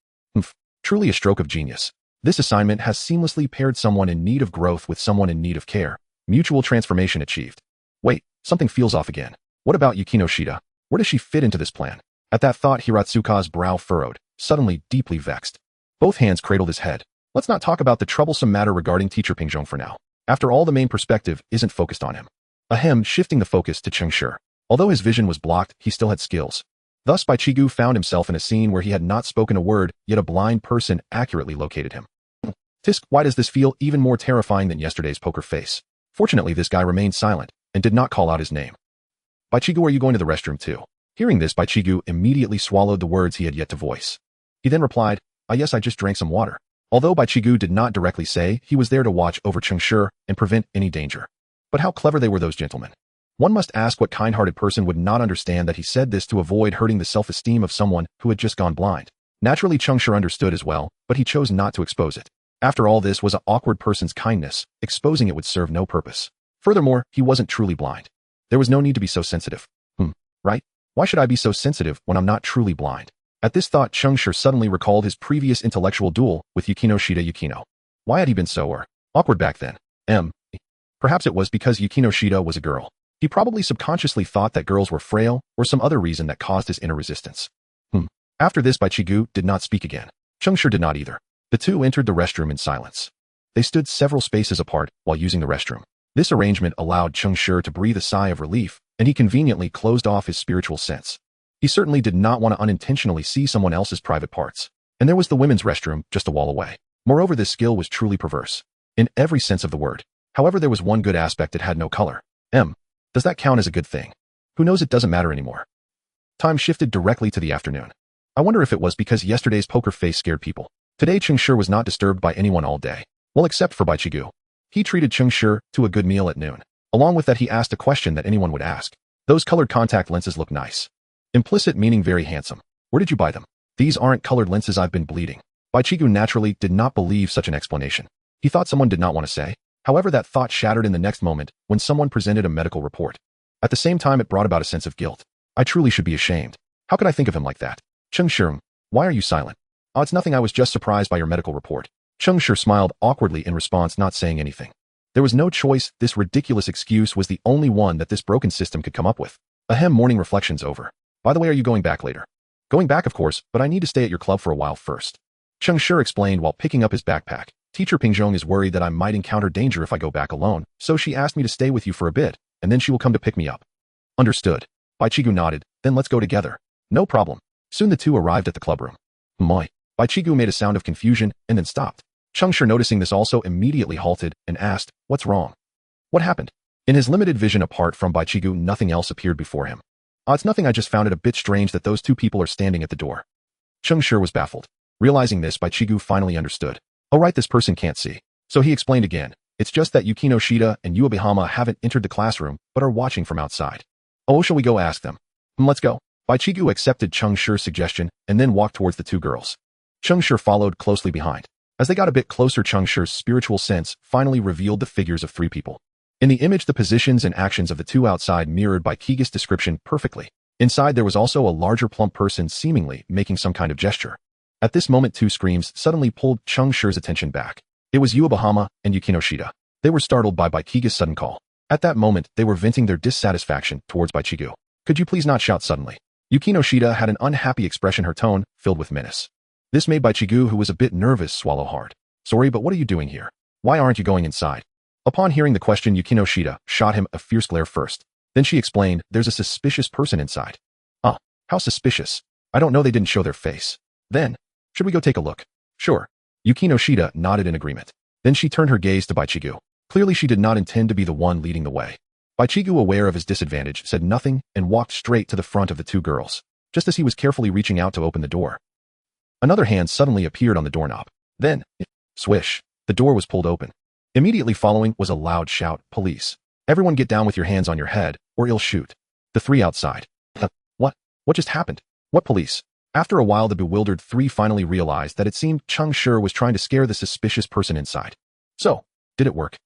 A: Truly a stroke of genius. This assignment has seamlessly paired someone in need of growth with someone in need of care. Mutual transformation achieved. Wait, something feels off again. What about Yukinoshita? Where does she fit into this plan? At that thought, Hiratsuka's brow furrowed, suddenly deeply vexed. Both hands cradled his head. Let's not talk about the troublesome matter regarding teacher Pingjong for now. After all, the main perspective isn't focused on him. Ahem, shifting the focus to Cheng Shi. Although his vision was blocked, he still had skills. Thus, Baichigu found himself in a scene where he had not spoken a word, yet a blind person accurately located him. Tisk, why does this feel even more terrifying than yesterday's poker face? Fortunately, this guy remained silent and did not call out his name. Baichigu, are you going to the restroom too? Hearing this, Baichigu immediately swallowed the words he had yet to voice. He then replied, yes, I just drank some water. Although Baichigu did not directly say, he was there to watch over Cheng Shi and prevent any danger. But how clever they were, those gentlemen. One must ask what kind-hearted person would not understand that he said this to avoid hurting the self-esteem of someone who had just gone blind. Naturally, Cheng Shi understood as well, but he chose not to expose it. After all, this was an awkward person's kindness. Exposing it would serve no purpose. Furthermore, he wasn't truly blind. There was no need to be so sensitive. Right? Why should I be so sensitive when I'm not truly blind? At this thought, Cheng Shi suddenly recalled his previous intellectual duel with Yukinoshita Yukino. Why had he been so awkward back then? Perhaps it was because Yukinoshita was a girl. He probably subconsciously thought that girls were frail, or some other reason that caused his inner resistance. After this, Baichigu did not speak again. Cheng Shi did not either. The two entered the restroom in silence. They stood several spaces apart while using the restroom. This arrangement allowed Cheng Shi to breathe a sigh of relief, and he conveniently closed off his spiritual sense. He certainly did not want to unintentionally see someone else's private parts. And there was the women's restroom just a wall away. Moreover, this skill was truly perverse. In every sense of the word. However, there was one good aspect: it had no color. Does that count as a good thing? Who knows, it doesn't matter anymore. Time shifted directly to the afternoon. I wonder if it was because yesterday's poker face scared people. Today, Cheng Shi was not disturbed by anyone all day. Well, except for Baichigu. He treated Cheng Shi to a good meal at noon. Along with that, he asked a question that anyone would ask. Those colored contact lenses look nice. Implicit meaning very handsome. Where did you buy them? These aren't colored lenses, I've been bleeding. Baichigu naturally did not believe such an explanation. He thought someone did not want to say. However, that thought shattered in the next moment when someone presented a medical report. At the same time, it brought about a sense of guilt. I truly should be ashamed. How could I think of him like that? Cheng Shi, why are you silent? Oh, it's nothing, I was just surprised by your medical report. Cheng Shi smiled awkwardly in response, not saying anything. There was no choice. This ridiculous excuse was the only one that this broken system could come up with. Morning reflections over. By the way, are you going back later? Going back, of course, but I need to stay at your club for a while first. Cheng Shi explained while picking up his backpack. Teacher Pingjong is worried that I might encounter danger if I go back alone, so she asked me to stay with you for a bit, and then she will come to pick me up. Understood. Baichigu nodded. Then let's go together. No problem. Soon the two arrived at the clubroom. Baichigu made a sound of confusion and then stopped. Cheng Shi, noticing this, also immediately halted and asked, what's wrong? What happened? In his limited vision apart from Baichigu, nothing else appeared before him. It's nothing, I just found it a bit strange that those two people are standing at the door. Cheng Shi was baffled. Realizing this, Baichigu finally understood. Oh right, this person can't see. So he explained again. It's just that Yukino Shida and Uebihama haven't entered the classroom, but are watching from outside. Oh, shall we go ask them? Let's go. Baichigu accepted Cheng Shi's suggestion and then walked towards the two girls. Cheng Shi followed closely behind. As they got a bit closer, Cheng Shi's spiritual sense finally revealed the figures of three people. In the image, the positions and actions of the two outside mirrored Baichiga's description perfectly. Inside there was also a larger plump person seemingly making some kind of gesture. At this moment, two screams suddenly pulled Cheng Shi's attention back. It was Uebihama and Yukino Shida. They were startled by Baichiga's sudden call. At that moment, they were venting their dissatisfaction towards Baichigu. Could you please not shout suddenly? Yukino Shida had an unhappy expression, her tone filled with menace. This made Baichigu, who was a bit nervous, swallow hard. Sorry, but what are you doing here? Why aren't you going inside? Upon hearing the question, Yukino Shida shot him a fierce glare first. Then she explained, there's a suspicious person inside. How suspicious? I don't know, they didn't show their face. Then, should we go take a look? Sure. Yukino Shida nodded in agreement. Then she turned her gaze to Baichigu. Clearly she did not intend to be the one leading the way. Baichigu, aware of his disadvantage, said nothing and walked straight to the front of the two girls. Just as he was carefully reaching out to open the door, another hand suddenly appeared on the doorknob. Then, swish, the door was pulled open. Immediately following was a loud shout, police. Everyone get down with your hands on your head, or I'll shoot. The three outside. What just happened? What police? After a while, the bewildered three finally realized that it seemed Cheng Shi was trying to scare the suspicious person inside. So, did it work?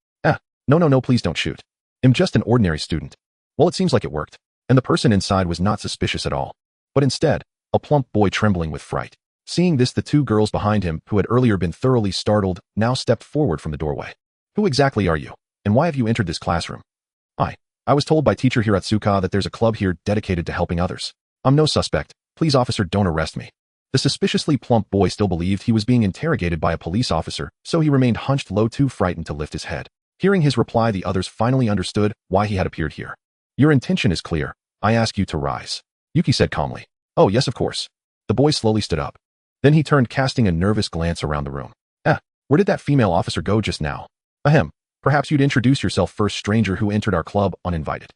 A: No, please don't shoot. I'm just an ordinary student. Well, it seems like it worked. And the person inside was not suspicious at all. But instead, a plump boy trembling with fright. Seeing this, the two girls behind him, who had earlier been thoroughly startled, now stepped forward from the doorway. Who exactly are you? And why have you entered this classroom? I was told by Teacher Hiratsuka that there's a club here dedicated to helping others. I'm no suspect. Please, officer, don't arrest me. The suspiciously plump boy still believed he was being interrogated by a police officer, so he remained hunched low, too frightened to lift his head. Hearing his reply, the others finally understood why he had appeared here. Your intention is clear. I ask you to rise. Yuki said calmly. Oh, yes, of course. The boy slowly stood up. Then he turned, casting a nervous glance around the room. Where did that female officer go just now? Ahem. Perhaps you'd introduce yourself first, stranger who entered our club uninvited.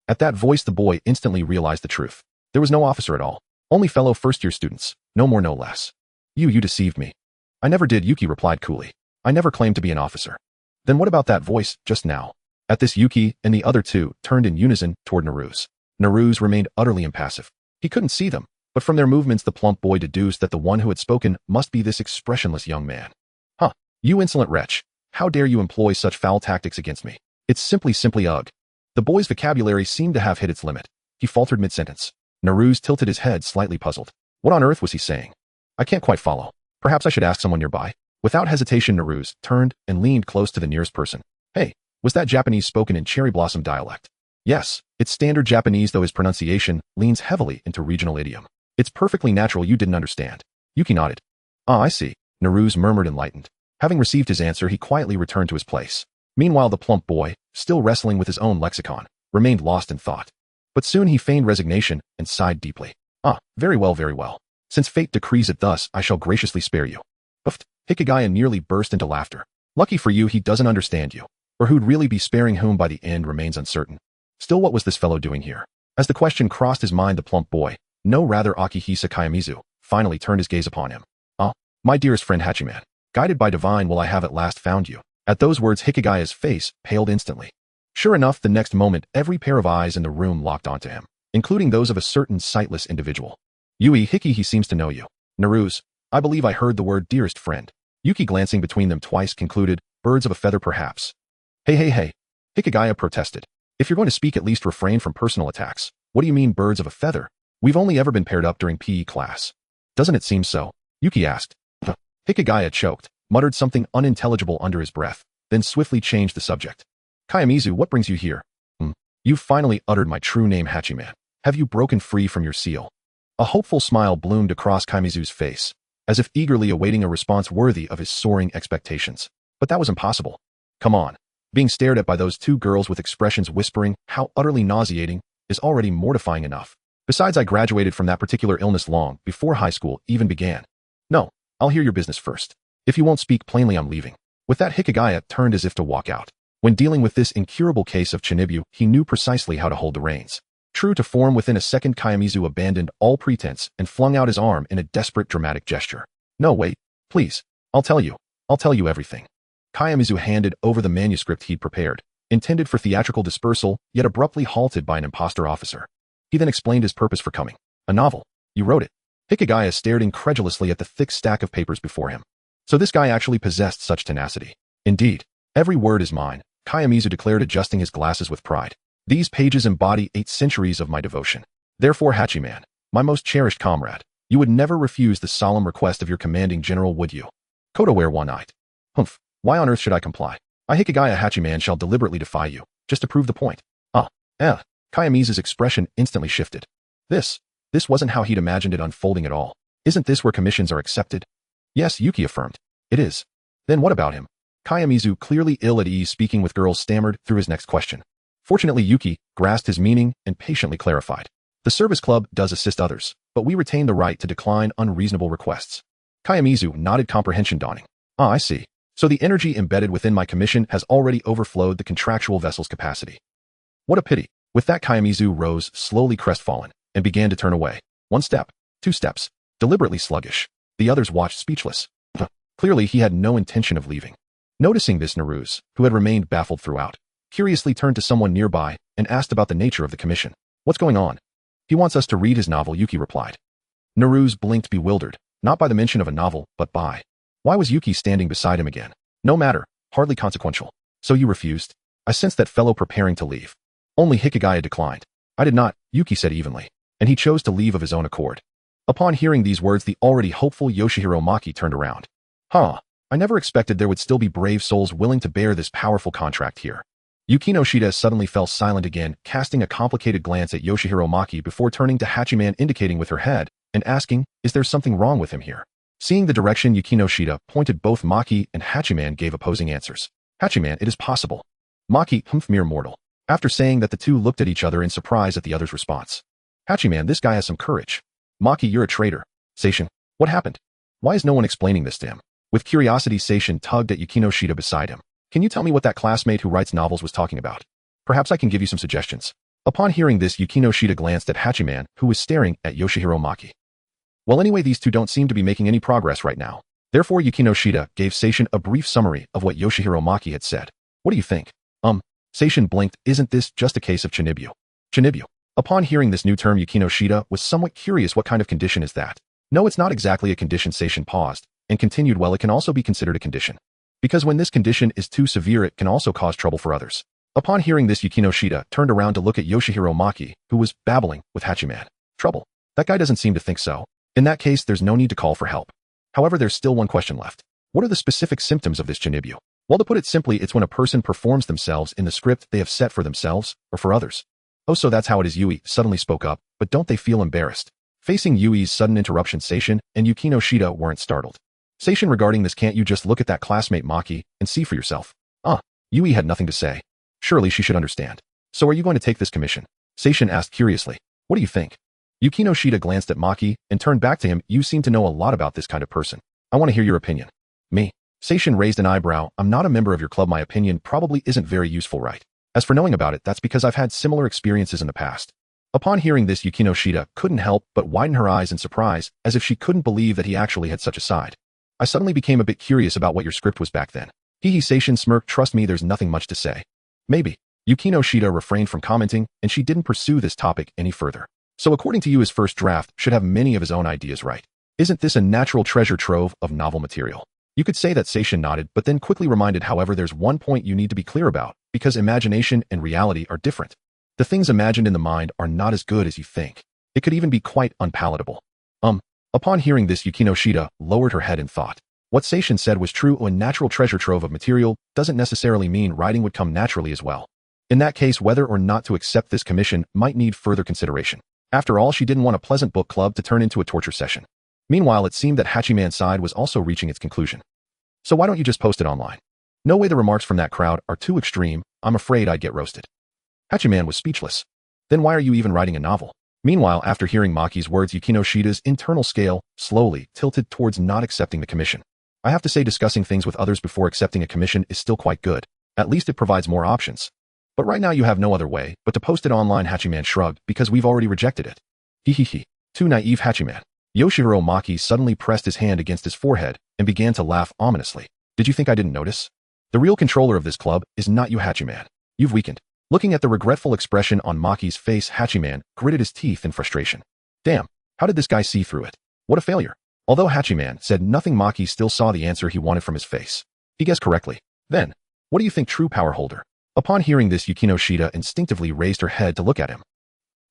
A: At that voice, the boy instantly realized the truth. There was no officer at all. Only fellow first-year students. No more, no less. You deceived me. I never did, Yuki replied coolly. I never claimed to be an officer. Then what about that voice just now? At this, Yuki and the other two turned in unison toward Naruse. Naruse remained utterly impassive. He couldn't see them, but from their movements the plump boy deduced that the one who had spoken must be this expressionless young man. You insolent wretch. How dare you employ such foul tactics against me? It's simply ugh. The boy's vocabulary seemed to have hit its limit. He faltered mid-sentence. Naruse tilted his head, slightly puzzled. What on earth was he saying? I can't quite follow. Perhaps I should ask someone nearby. Without hesitation, Naruse turned and leaned close to the nearest person. Hey, was that Japanese spoken in cherry blossom dialect? Yes, it's standard Japanese, though his pronunciation leans heavily into regional idiom. It's perfectly natural you didn't understand. Yuki nodded. I see. Naruse murmured, enlightened. Having received his answer, he quietly returned to his place. Meanwhile, the plump boy, still wrestling with his own lexicon, remained lost in thought. But soon he feigned resignation and sighed deeply. Very well. Since fate decrees it thus, I shall graciously spare you. Uffed. Hikigaya nearly burst into laughter. Lucky for you, he doesn't understand you. Or who'd really be sparing whom by the end remains uncertain. Still, what was this fellow doing here? As the question crossed his mind, the plump boy, Akihisa Kayamizu, finally turned his gaze upon him. My dearest friend Hachiman. Guided by divine will I have at last found you. At those words, Hikigaya's face paled instantly. Sure enough, the next moment, every pair of eyes in the room locked onto him, including those of a certain sightless individual. Yui, Hiki, he seems to know you. Naruse, I believe I heard the word dearest friend. Yuki, glancing between them twice, concluded, birds of a feather perhaps. Hey. Hikigaya protested. If you're going to speak, at least refrain from personal attacks. What do you mean, birds of a feather? We've only ever been paired up during PE class. Doesn't it seem so? Yuki asked. Hikigaya choked, muttered something unintelligible under his breath, then swiftly changed the subject. Kayamizu, what brings you here? You've finally uttered my true name, Hachiman. Have you broken free from your seal? A hopeful smile bloomed across Kayamizu's face, as if eagerly awaiting a response worthy of his soaring expectations. But that was impossible. Come on. Being stared at by those two girls with expressions whispering how utterly nauseating is already mortifying enough. Besides, I graduated from that particular illness long before high school even began. No. I'll hear your business first. If you won't speak plainly, I'm leaving. With that, Hikigaya turned as if to walk out. When dealing with this incurable case of Chinibu, he knew precisely how to hold the reins. True to form, within a second Kiyomizu abandoned all pretense and flung out his arm in a desperate dramatic gesture. No, wait. Please. I'll tell you. I'll tell you everything. Kiyomizu handed over the manuscript he'd prepared, intended for theatrical dispersal, yet abruptly halted by an imposter officer. He then explained his purpose for coming. A novel. You wrote it. Hikigaya stared incredulously at the thick stack of papers before him. So this guy actually possessed such tenacity. Indeed. Every word is mine, Kiyomizu declared, adjusting his glasses with pride. These pages embody 8 centuries of my devotion. Therefore, Hachiman, my most cherished comrade, you would never refuse the solemn request of your commanding general, would you? Kodaware one-eyed. Humph. Why on earth should I comply? I, Hikigaya Hachiman, shall deliberately defy you, just to prove the point. Kiyomizu's expression instantly shifted. This wasn't how he'd imagined it unfolding at all. Isn't this where commissions are accepted? Yes, Yuki affirmed. It is. Then what about him? Kiyomizu, clearly ill at ease speaking with girls, stammered through his next question. Fortunately, Yuki grasped his meaning and patiently clarified. The service club does assist others, but we retain the right to decline unreasonable requests. Kiyomizu nodded, comprehension dawning. I see. So the energy embedded within my commission has already overflowed the contractual vessel's capacity. What a pity. With that, Kiyomizu rose, slowly crestfallen, and began to turn away. 1 step, 2 steps, deliberately sluggish. The others watched speechless. Clearly, he had no intention of leaving. Noticing this, Naruse, who had remained baffled throughout, curiously turned to someone nearby and asked about the nature of the commission. What's going on? He wants us to read his novel, Yuki replied. Naruse blinked, bewildered, not by the mention of a novel, but by. Why was Yuki standing beside him again? No matter, hardly consequential. So you refused? I sensed that fellow preparing to leave. Only Hikigaya declined. I did not, Yuki said evenly, and he chose to leave of his own accord. Upon hearing these words, the already hopeful Yoshihiro Maki turned around. I never expected there would still be brave souls willing to bear this powerful contract here. Yukino Shida suddenly fell silent again, casting a complicated glance at Yoshihiro Maki before turning to Hachiman, indicating with her head, and asking, is there something wrong with him here? Seeing the direction Yukino Shida pointed, both Maki and Hachiman gave opposing answers. Hachiman, it is possible. Maki, mere mortal. After saying that, the two looked at each other in surprise at the other's response. Hachiman, this guy has some courage. Maki, you're a traitor. Seishin, what happened? Why is no one explaining this to him? With curiosity, Seishin tugged at Yukino Shida beside him. Can you tell me what that classmate who writes novels was talking about? Perhaps I can give you some suggestions. Upon hearing this, Yukino Shida glanced at Hachiman, who was staring at Yoshihiro Maki. Well, anyway, these two don't seem to be making any progress right now. Therefore, Yukino Shida gave Seishin a brief summary of what Yoshihiro Maki had said. What do you think? Seishin blinked. Isn't this just a case of Chinibyu? Chinibyu. Upon hearing this new term, Yukino Shida was somewhat curious. What kind of condition is that? No, it's not exactly a condition. Seishin paused and continued. Well, it can also be considered a condition. Because when this condition is too severe, it can also cause trouble for others. Upon hearing this, Yukino Shida turned around to look at Yoshihiro Maki, who was babbling with Hachiman. Trouble? That guy doesn't seem to think so. In that case, there's no need to call for help. However, there's still one question left. What are the specific symptoms of this Chinibyu? Well, to put it simply, it's when a person performs themselves in the script they have set for themselves or for others. Oh, so that's how it is. Yui suddenly spoke up, but don't they feel embarrassed? Facing Yui's sudden interruption, Seishin and Yukino Shida weren't startled. Seishin, regarding this, can't you just look at that classmate Maki and see for yourself? Yui had nothing to say. Surely she should understand. So are you going to take this commission? Seishin asked curiously. What do you think? Yukino Shida glanced at Maki and turned back to him. You seem to know a lot about this kind of person. I want to hear your opinion. Me? Seishin raised an eyebrow. I'm not a member of your club. My opinion probably isn't very useful, right? As for knowing about it, that's because I've had similar experiences in the past. Upon hearing this, Yukino Shida couldn't help but widen her eyes in surprise, as if she couldn't believe that he actually had such a side. I suddenly became a bit curious about what your script was back then. Seishin smirked. Trust me, there's nothing much to say. Maybe. Yukino Shida refrained from commenting, and she didn't pursue this topic any further. So according to you, his first draft should have many of his own ideas, right? Isn't this a natural treasure trove of novel material? You could say that. Seishin nodded, but then quickly reminded, however, there's one point you need to be clear about, because imagination and reality are different. The things imagined in the mind are not as good as you think. It could even be quite unpalatable. Upon hearing this, Yukino Shida lowered her head in thought. What Seishin said was true. A natural treasure trove of material doesn't necessarily mean writing would come naturally as well. In that case, whether or not to accept this commission might need further consideration. After all, she didn't want a pleasant book club to turn into a torture session. Meanwhile, it seemed that Hachiman's side was also reaching its conclusion. So why don't you just post it online? No way, the remarks from that crowd are too extreme. I'm afraid I'd get roasted. Hachiman was speechless. Then why are you even writing a novel? Meanwhile, after hearing Maki's words, Yukino Shida's internal scale slowly tilted towards not accepting the commission. I have to say, discussing things with others before accepting a commission is still quite good. At least it provides more options. But right now you have no other way but to post it online. Hachiman shrugged because we've already rejected it. Hehehe. Too naive Hachiman. Yoshihiro Maki suddenly pressed his hand against his forehead and began to laugh ominously. Did you think I didn't notice? The real controller of this club is not you, Hachiman. You've weakened. Looking at the regretful expression on Maki's face, Hachiman gritted his teeth in frustration. Damn, how did this guy see through it? What a failure. Although Hachiman said nothing, Maki still saw the answer he wanted from his face. He guessed correctly. Then, what do you think, true power holder? Upon hearing this, Yukino Shida instinctively raised her head to look at him.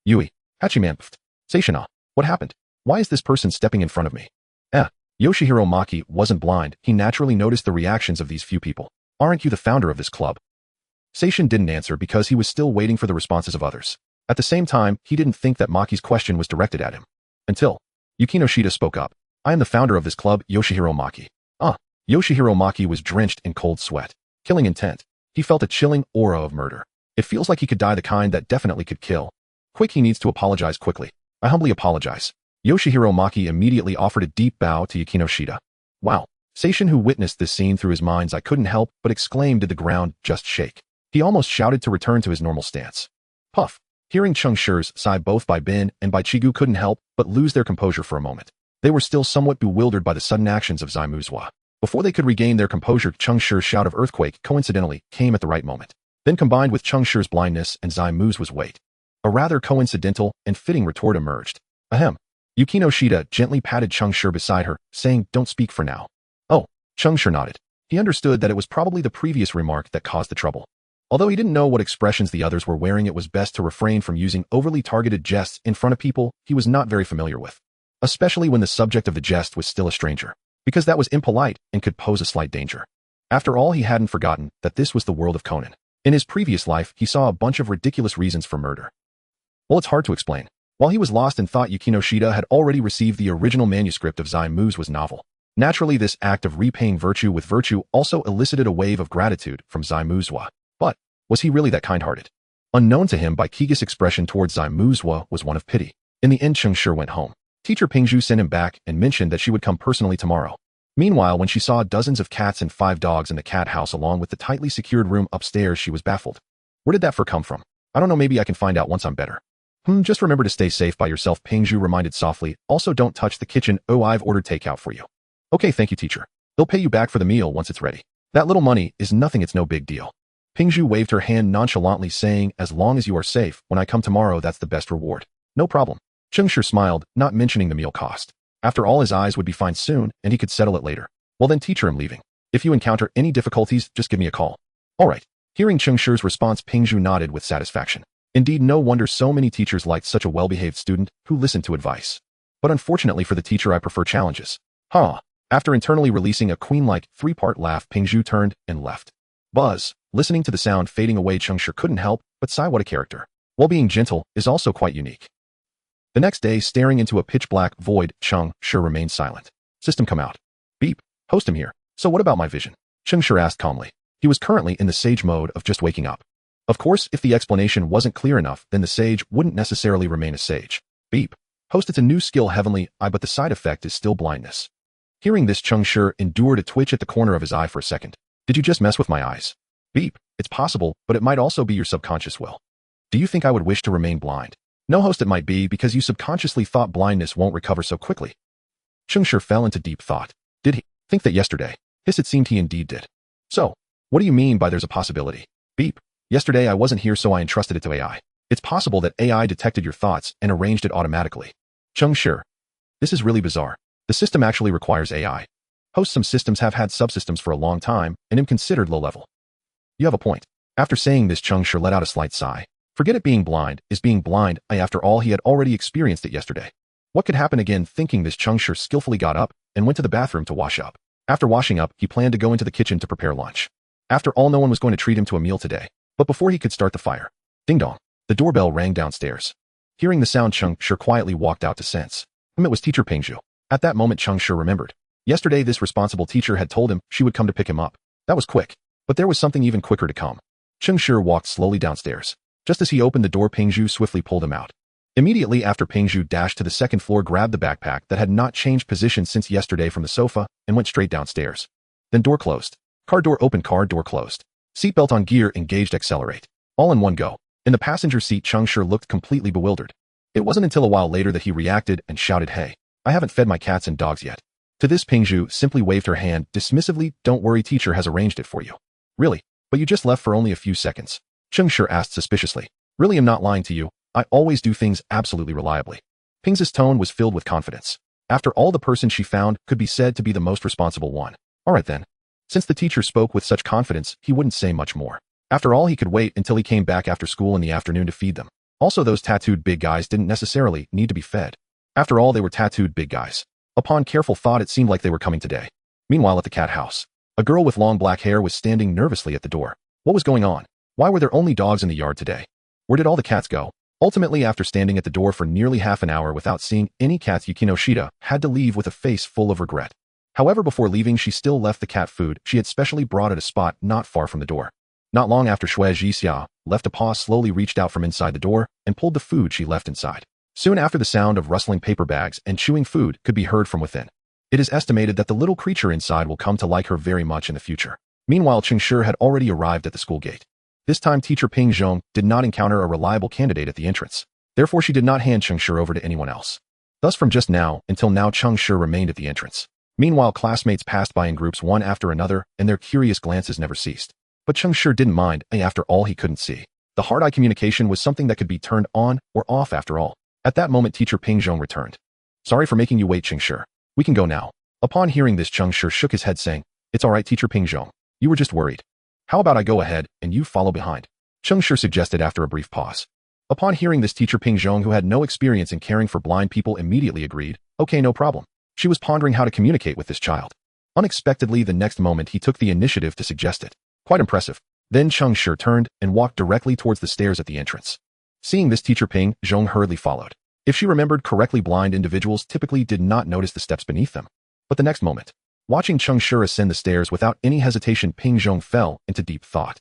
A: Yui. Hachiman. Seishina. What happened? Why is this person stepping in front of me? Yoshihiro Maki wasn't blind. He naturally noticed the reactions of these few people. Aren't you the founder of this club? Seishin didn't answer because he was still waiting for the responses of others. At the same time, he didn't think that Maki's question was directed at him. Until Yukino Shida spoke up. I am the founder of this club, Yoshihiro Maki. Yoshihiro Maki was drenched in cold sweat. Killing intent. He felt a chilling aura of murder. It feels like he could die, the kind that definitely could kill. Quick, he needs to apologize quickly. I humbly apologize. Yoshihiro Maki immediately offered a deep bow to Yukino Shida. Wow. Seishin, who witnessed this scene through his mind's eye, couldn't help but exclaim, did the ground just shake? He almost shouted to return to his normal stance. Puff. Hearing Cheng Shi's sigh, both by Bin and by Chigu couldn't help but lose their composure for a moment. They were still somewhat bewildered by the sudden actions of Zai Muzwa. Before they could regain their composure, Cheng Shi's shout of earthquake coincidentally came at the right moment. Then combined with Cheng Shi's blindness and Zai Muzwa's weight, a rather coincidental and fitting retort emerged. Ahem. Yukino Shida gently patted Cheng Shi beside her, saying, don't speak for now. Oh, Cheng Shi nodded. He understood that it was probably the previous remark that caused the trouble. Although he didn't know what expressions the others were wearing, it was best to refrain from using overly targeted jests in front of people he was not very familiar with, especially when the subject of the jest was still a stranger, because that was impolite and could pose a slight danger. After all, he hadn't forgotten that this was the world of Conan. In his previous life, he saw a bunch of ridiculous reasons for murder. Well, it's hard to explain. While he was lost in thought, Yukino Shida had already received the original manuscript of Zai Muzwa's novel. Naturally, this act of repaying virtue with virtue also elicited a wave of gratitude from Zai Muzwa. But was he really that kind-hearted? Unknown to him, Baikiga's expression towards Zai Muzwa was one of pity. In the end, Cheng Shi went home. Teacher Pingzhu sent him back and mentioned that she would come personally tomorrow. Meanwhile, when she saw dozens of cats and 5 dogs in the cat house along with the tightly secured room upstairs, she was baffled. Where did that fur come from? I don't know, maybe I can find out once I'm better. Just remember to stay safe by yourself, Pingzhu reminded softly. Also, don't touch the kitchen. Oh, I've ordered takeout for you. Okay, thank you, teacher. They'll pay you back for the meal once it's ready. That little money is nothing, it's no big deal. Pingzhu waved her hand nonchalantly, saying, as long as you are safe, when I come tomorrow, that's the best reward. No problem. Cheng Shi smiled, not mentioning the meal cost. After all, his eyes would be fine soon, and he could settle it later. Well then, teacher, I'm leaving. If you encounter any difficulties, just give me a call. All right. Hearing Cheng Shi's response, Pingzhu nodded with satisfaction. Indeed, no wonder so many teachers liked such a well-behaved student who listened to advice. But unfortunately for the teacher, I prefer challenges. After internally releasing a queen-like 3-part laugh, Pingzhu turned and left. Buzz. Listening to the sound fading away, Cheng Shi couldn't help but sigh. What a character. While being gentle is also quite unique. The next day, staring into a pitch-black void, Cheng Shi remained silent. System come out. Beep. Host him here. So what about my vision? Cheng Shi asked calmly. He was currently in the sage mode of just waking up. Of course, if the explanation wasn't clear enough, then the sage wouldn't necessarily remain a sage. Beep. Host, it's a new skill, heavenly eye, but the side effect is still blindness. Hearing this, Cheng Shi endured a twitch at the corner of his eye for a second. Did you just mess with my eyes? Beep. It's possible, but it might also be your subconscious will. Do you think I would wish to remain blind? No, host, it might be because you subconsciously thought blindness won't recover so quickly. Cheng Shi fell into deep thought. Did he think that yesterday? Hiss, it seemed he indeed did. So, what do you mean by there's a possibility? Beep. Yesterday I wasn't here, so I entrusted it to AI. It's possible that AI detected your thoughts and arranged it automatically. Cheng Shi. This is really bizarre. The system actually requires AI. Host, some systems have had subsystems for a long time and am considered low level. You have a point. After saying this, Cheng Shi let out a slight sigh. Forget it, being blind is being blind. After all, he had already experienced it yesterday. What could happen again? Thinking this, Cheng Shi skillfully got up and went to the bathroom to wash up. After washing up, he planned to go into the kitchen to prepare lunch. After all, no one was going to treat him to a meal today. But before he could start the fire, ding dong, the doorbell rang downstairs. Hearing the sound, Cheng Shi quietly walked out to sense. It was teacher Pingzhu. At that moment, Cheng Shi remembered. Yesterday, this responsible teacher had told him she would come to pick him up. That was quick. But there was something even quicker to come. Cheng Shi walked slowly downstairs. Just as he opened the door, Pingzhu swiftly pulled him out. Immediately after, Pingzhu dashed to the second floor, grabbed the backpack that had not changed position since yesterday from the sofa, and went straight downstairs. Then door closed. Car door open, car door closed. Seatbelt on, gear engaged, accelerate. all in one go. In the passenger seat, Cheng Shi looked completely bewildered. It wasn't until a while later that he reacted and shouted, "Hey, I haven't fed my cats and dogs yet." To this, Pingzhu simply waved her hand dismissively. "Don't worry, teacher has arranged it for you." "Really? But you just left for only a few seconds?" Cheng Shi asked suspiciously. "Really, am not lying to you. I always do things absolutely reliably." Pingzhu's tone was filled with confidence. After all, the person she found could be said to be the most responsible one. All right then. Since the teacher spoke with such confidence, he wouldn't say much more. After all, he could wait until he came back after school in the afternoon to feed them. Also, those tattooed big guys didn't necessarily need to be fed. After all, they were tattooed big guys. Upon careful thought, it seemed like they were coming today. Meanwhile, at the cat house, a girl with long black hair was standing nervously at the door. What was going on? Why were there only dogs in the yard today? Where did all the cats go? Ultimately, after standing at the door for nearly half an hour without seeing any cats, Yukino Shida had to leave with a face full of regret. However, before leaving, she still left the cat food she had specially brought at a spot not far from the door. Not long after, Shui Jixia left, a paw slowly reached out from inside the door and pulled the food she left inside. Soon after, the sound of rustling paper bags and chewing food could be heard from within. It is estimated that the little creature inside will come to like her very much in the future. Meanwhile, Cheng Shi had already arrived at the school gate. This time, teacher Ping Zhong did not encounter a reliable candidate at the entrance. Therefore, she did not hand Cheng Shi over to anyone else. Thus, from just now until now, Cheng Shi remained at the entrance. Meanwhile, classmates passed by in groups one after another, and their curious glances never ceased. But Cheng Shi didn't mind, after all, he couldn't see. The hard-eye communication was something that could be turned on or off after all. At that moment, teacher Ping Zhong returned. "Sorry for making you wait, Cheng Shi. We can go now." Upon hearing this, Cheng Shi shook his head, saying, "It's all right, teacher Ping Zhong. You were just worried. How about I go ahead and you follow behind?" Cheng Shi suggested after a brief pause. Upon hearing this, teacher Ping Zhong, who had no experience in caring for blind people, immediately agreed. Okay, no problem. She was pondering how to communicate with this child. Unexpectedly, the next moment, he took the initiative to suggest it. Quite impressive. Then Cheng Shi turned and walked directly towards the stairs at the entrance. Seeing this, teacher Ping Zhong hurriedly followed. If she remembered correctly, blind individuals typically did not notice the steps beneath them. But the next moment, watching Cheng Shi ascend the stairs without any hesitation, Ping Zhong fell into deep thought.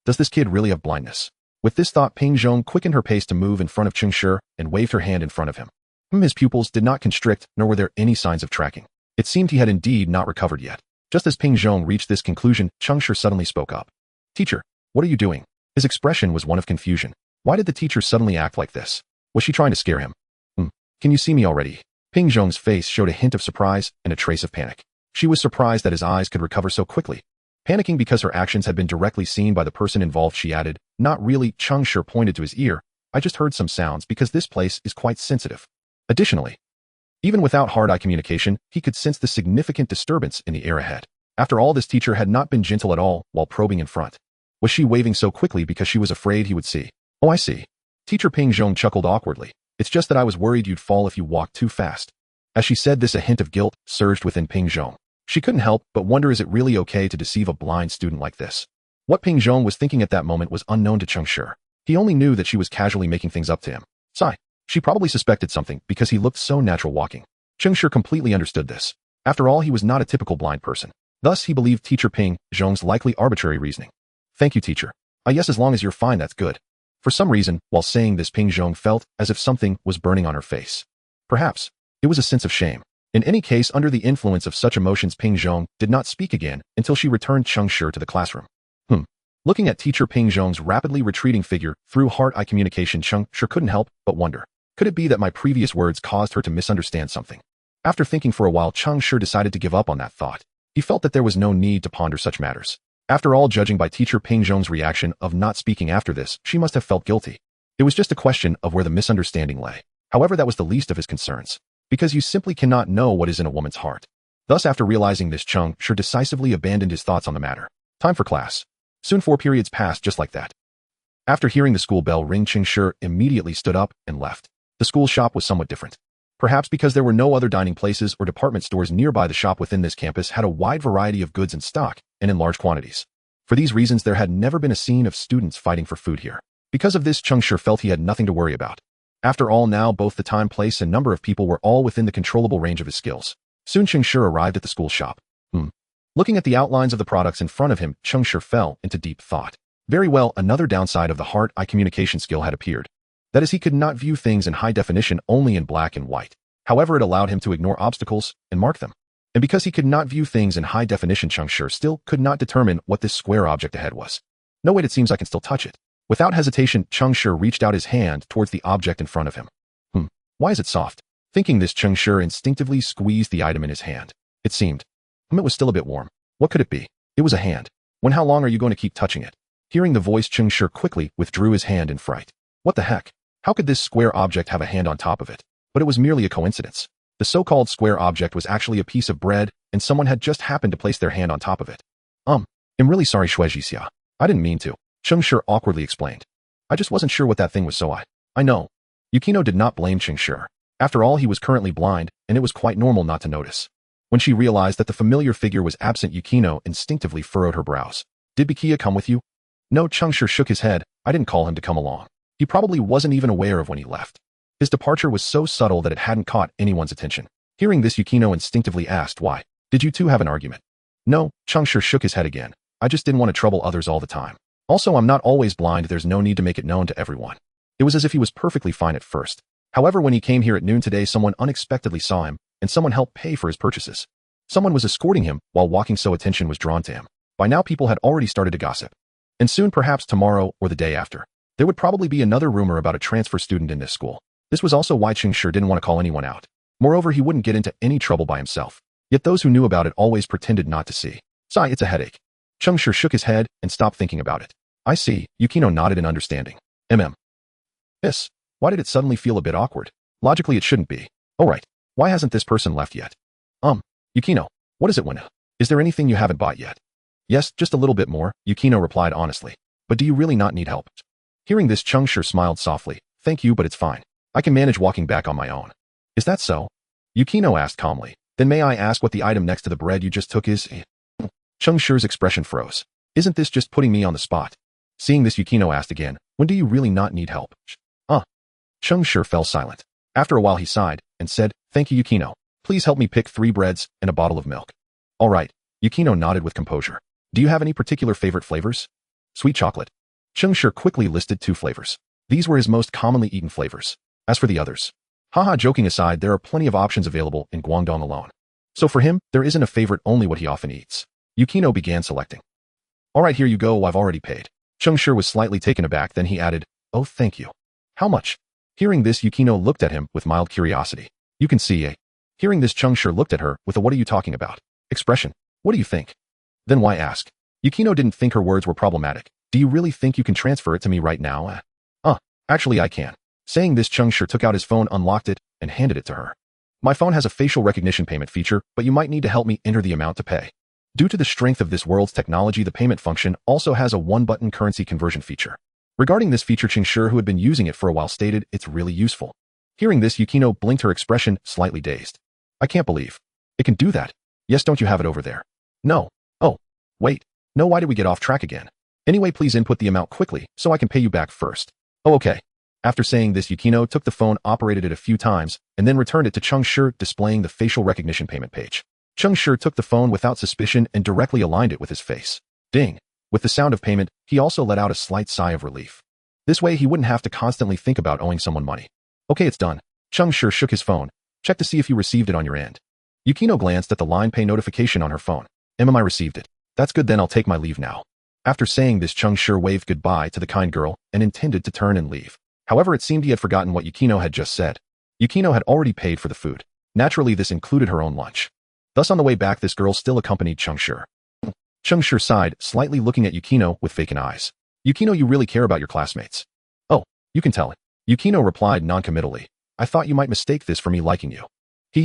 A: Does this kid really have blindness? With this thought, Ping Zhong quickened her pace to move in front of Cheng Shi and waved her hand in front of him. His pupils did not constrict, nor were there any signs of tracking. It seemed he had indeed not recovered yet. Just as Ping Zhong reached this conclusion, Cheng Shi suddenly spoke up. "Teacher, what are you doing?" His expression was one of confusion. Why did the teacher suddenly act like this? Was she trying to scare him? Can you see me already? Ping Zhong's face showed a hint of surprise and a trace of panic. She was surprised that his eyes could recover so quickly. Panicking because her actions had been directly seen by the person involved, she added, "Not really." Cheng Shi pointed to his ear. "I just heard some sounds because this place is quite sensitive." Additionally, even without hard-eye communication, he could sense the significant disturbance in the air ahead. After all, this teacher had not been gentle at all while probing in front. Was she waving so quickly because she was afraid he would see? "Oh, I see." Teacher Ping Zhong chuckled awkwardly. "It's just that I was worried you'd fall if you walked too fast." As she said this, a hint of guilt surged within Ping Zhong. She couldn't help but wonder, is it really okay to deceive a blind student like this? What Ping Zhong was thinking at that moment was unknown to Cheng Shi. He only knew that she was casually making things up to him. Sigh. She probably suspected something because he looked so natural walking. Cheng Shi completely understood this. After all, he was not a typical blind person. Thus, he believed teacher Ping Zhong's likely arbitrary reasoning. "Thank you, teacher. Yes, as long as you're fine, that's good." For some reason, while saying this, Ping Zhong felt as if something was burning on her face. Perhaps it was a sense of shame. In any case, under the influence of such emotions, Ping Zhong did not speak again until she returned Cheng Shi to the classroom. Looking at teacher Ping Zhong's rapidly retreating figure through heart-eye communication, Cheng Shi couldn't help but wonder. Could it be that my previous words caused her to misunderstand something? After thinking for a while, Cheng Shi decided to give up on that thought. He felt that there was no need to ponder such matters. After all, judging by teacher Ping Zhong's reaction of not speaking after this, she must have felt guilty. It was just a question of where the misunderstanding lay. However, that was the least of his concerns, because you simply cannot know what is in a woman's heart. Thus, after realizing this, Cheng Shi decisively abandoned his thoughts on the matter. Time for class. Soon 4 periods passed just like that. After hearing the school bell ring, Cheng Shi immediately stood up and left. The school shop was somewhat different. Perhaps because there were no other dining places or department stores nearby, the shop within this campus had a wide variety of goods in stock and in large quantities. For these reasons, there had never been a scene of students fighting for food here. Because of this, Cheng Shi felt he had nothing to worry about. After all, now both the time, place, and number of people were all within the controllable range of his skills. Soon Cheng Shi arrived at the school shop. Looking at the outlines of the products in front of him, Cheng Shi fell into deep thought. Very well, another downside of the heart-eye communication skill had appeared. That is, he could not view things in high definition, only in black and white. However, it allowed him to ignore obstacles and mark them. And because he could not view things in high definition, Cheng Shi still could not determine what this square object ahead was. "No, wait, it seems I can still touch it." Without hesitation, Cheng Shi reached out his hand towards the object in front of him. Why is it soft? Thinking this, Cheng Shi instinctively squeezed the item in his hand. It seemed. It was still a bit warm. What could it be? It was a hand. How long are you going to keep touching it? Hearing the voice, Cheng Shi quickly withdrew his hand in fright. What the heck? How could this square object have a hand on top of it? But it was merely a coincidence. The so-called square object was actually a piece of bread, and someone had just happened to place their hand on top of it. I'm really sorry, Shueijixia. I didn't mean to, Cheng Shi awkwardly explained. I just wasn't sure what that thing was, so I know. Yukino did not blame Cheng Shi. After all, he was currently blind, and it was quite normal not to notice. When she realized that the familiar figure was absent, Yukino instinctively furrowed her brows. Did Bikia come with you? No, Cheng Shi shook his head. I didn't call him to come along. He probably wasn't even aware of when he left. His departure was so subtle that it hadn't caught anyone's attention. Hearing this, Yukino instinctively asked, why? Did you two have an argument? No, Cheng Shi shook his head again. I just didn't want to trouble others all the time. Also, I'm not always blind. There's no need to make it known to everyone. It was as if he was perfectly fine at first. However, when he came here at noon today, someone unexpectedly saw him, and someone helped pay for his purchases. Someone was escorting him while walking, so attention was drawn to him. By now, people had already started to gossip. And soon, perhaps tomorrow or the day after, there would probably be another rumor about a transfer student in this school. This was also why Cheng Shi didn't want to call anyone out. Moreover, he wouldn't get into any trouble by himself. Yet those who knew about it always pretended not to see. Sigh, it's a headache. Cheng Shi shook his head and stopped thinking about it. I see, Yukino nodded in understanding. Yes. Why did it suddenly feel a bit awkward? Logically, it shouldn't be. Oh right. Why hasn't this person left yet? Yukino, what is it, Wina? Is there anything you haven't bought yet? Yes, just a little bit more, Yukino replied honestly. But do you really not need help? Hearing this, Cheng Shi smiled softly. Thank you, but it's fine. I can manage walking back on my own. Is that so? Yukino asked calmly. Then may I ask what the item next to the bread you just took is? Cheng Shi's expression froze. Isn't this just putting me on the spot? Seeing this, Yukino asked again, when do you really not need help? Cheng Shi fell silent. After a while he sighed and said, thank you, Yukino. Please help me pick 3 breads and a bottle of milk. All right. Yukino nodded with composure. Do you have any particular favorite flavors? Sweet chocolate. Cheng Shi quickly listed 2 flavors. These were his most commonly eaten flavors. As for the others, joking aside, there are plenty of options available in Guangdong alone. So for him, there isn't a favorite, only what he often eats. Yukino began selecting. All right, here you go, I've already paid. Cheng Shi was slightly taken aback, then he added, oh, thank you. How much? Hearing this, Yukino looked at him with mild curiosity. You can see, Hearing this, Cheng Shi looked at her with a what are you talking about expression. What do you think? Then why ask? Yukino didn't think her words were problematic. Do you really think you can transfer it to me right now? Actually I can. Saying this, Cheng Shi took out his phone, unlocked it, and handed it to her. My phone has a facial recognition payment feature, but you might need to help me enter the amount to pay. Due to the strength of this world's technology, the payment function also has a one-button currency conversion feature. Regarding this feature, Cheng Shi, who had been using it for a while, stated, it's really useful. Hearing this, Yukino blinked, her expression slightly dazed. I can't believe. It can do that. Yes, don't you have it over there? No. Oh. Wait. No, why did we get off track again? Anyway, please input the amount quickly, so I can pay you back first. Oh, okay. After saying this, Yukino took the phone, operated it a few times, and then returned it to Cheng Shi, displaying the facial recognition payment page. Cheng Shi took the phone without suspicion and directly aligned it with his face. Ding. With the sound of payment, he also let out a slight sigh of relief. This way, he wouldn't have to constantly think about owing someone money. Okay, it's done. Cheng Shi shook his phone. Check to see if you received it on your end. Yukino glanced at the line pay notification on her phone. I received it. That's good, then I'll take my leave now. After saying this, Cheng Shi waved goodbye to the kind girl and intended to turn and leave. However, it seemed he had forgotten what Yukino had just said. Yukino had already paid for the food. Naturally, this included her own lunch. Thus, on the way back, this girl still accompanied Cheng Shi. Cheng Shi sighed, slightly looking at Yukino with vacant eyes. Yukino, you really care about your classmates. Oh, you can tell it. Yukino replied noncommittally. I thought you might mistake this for me liking you.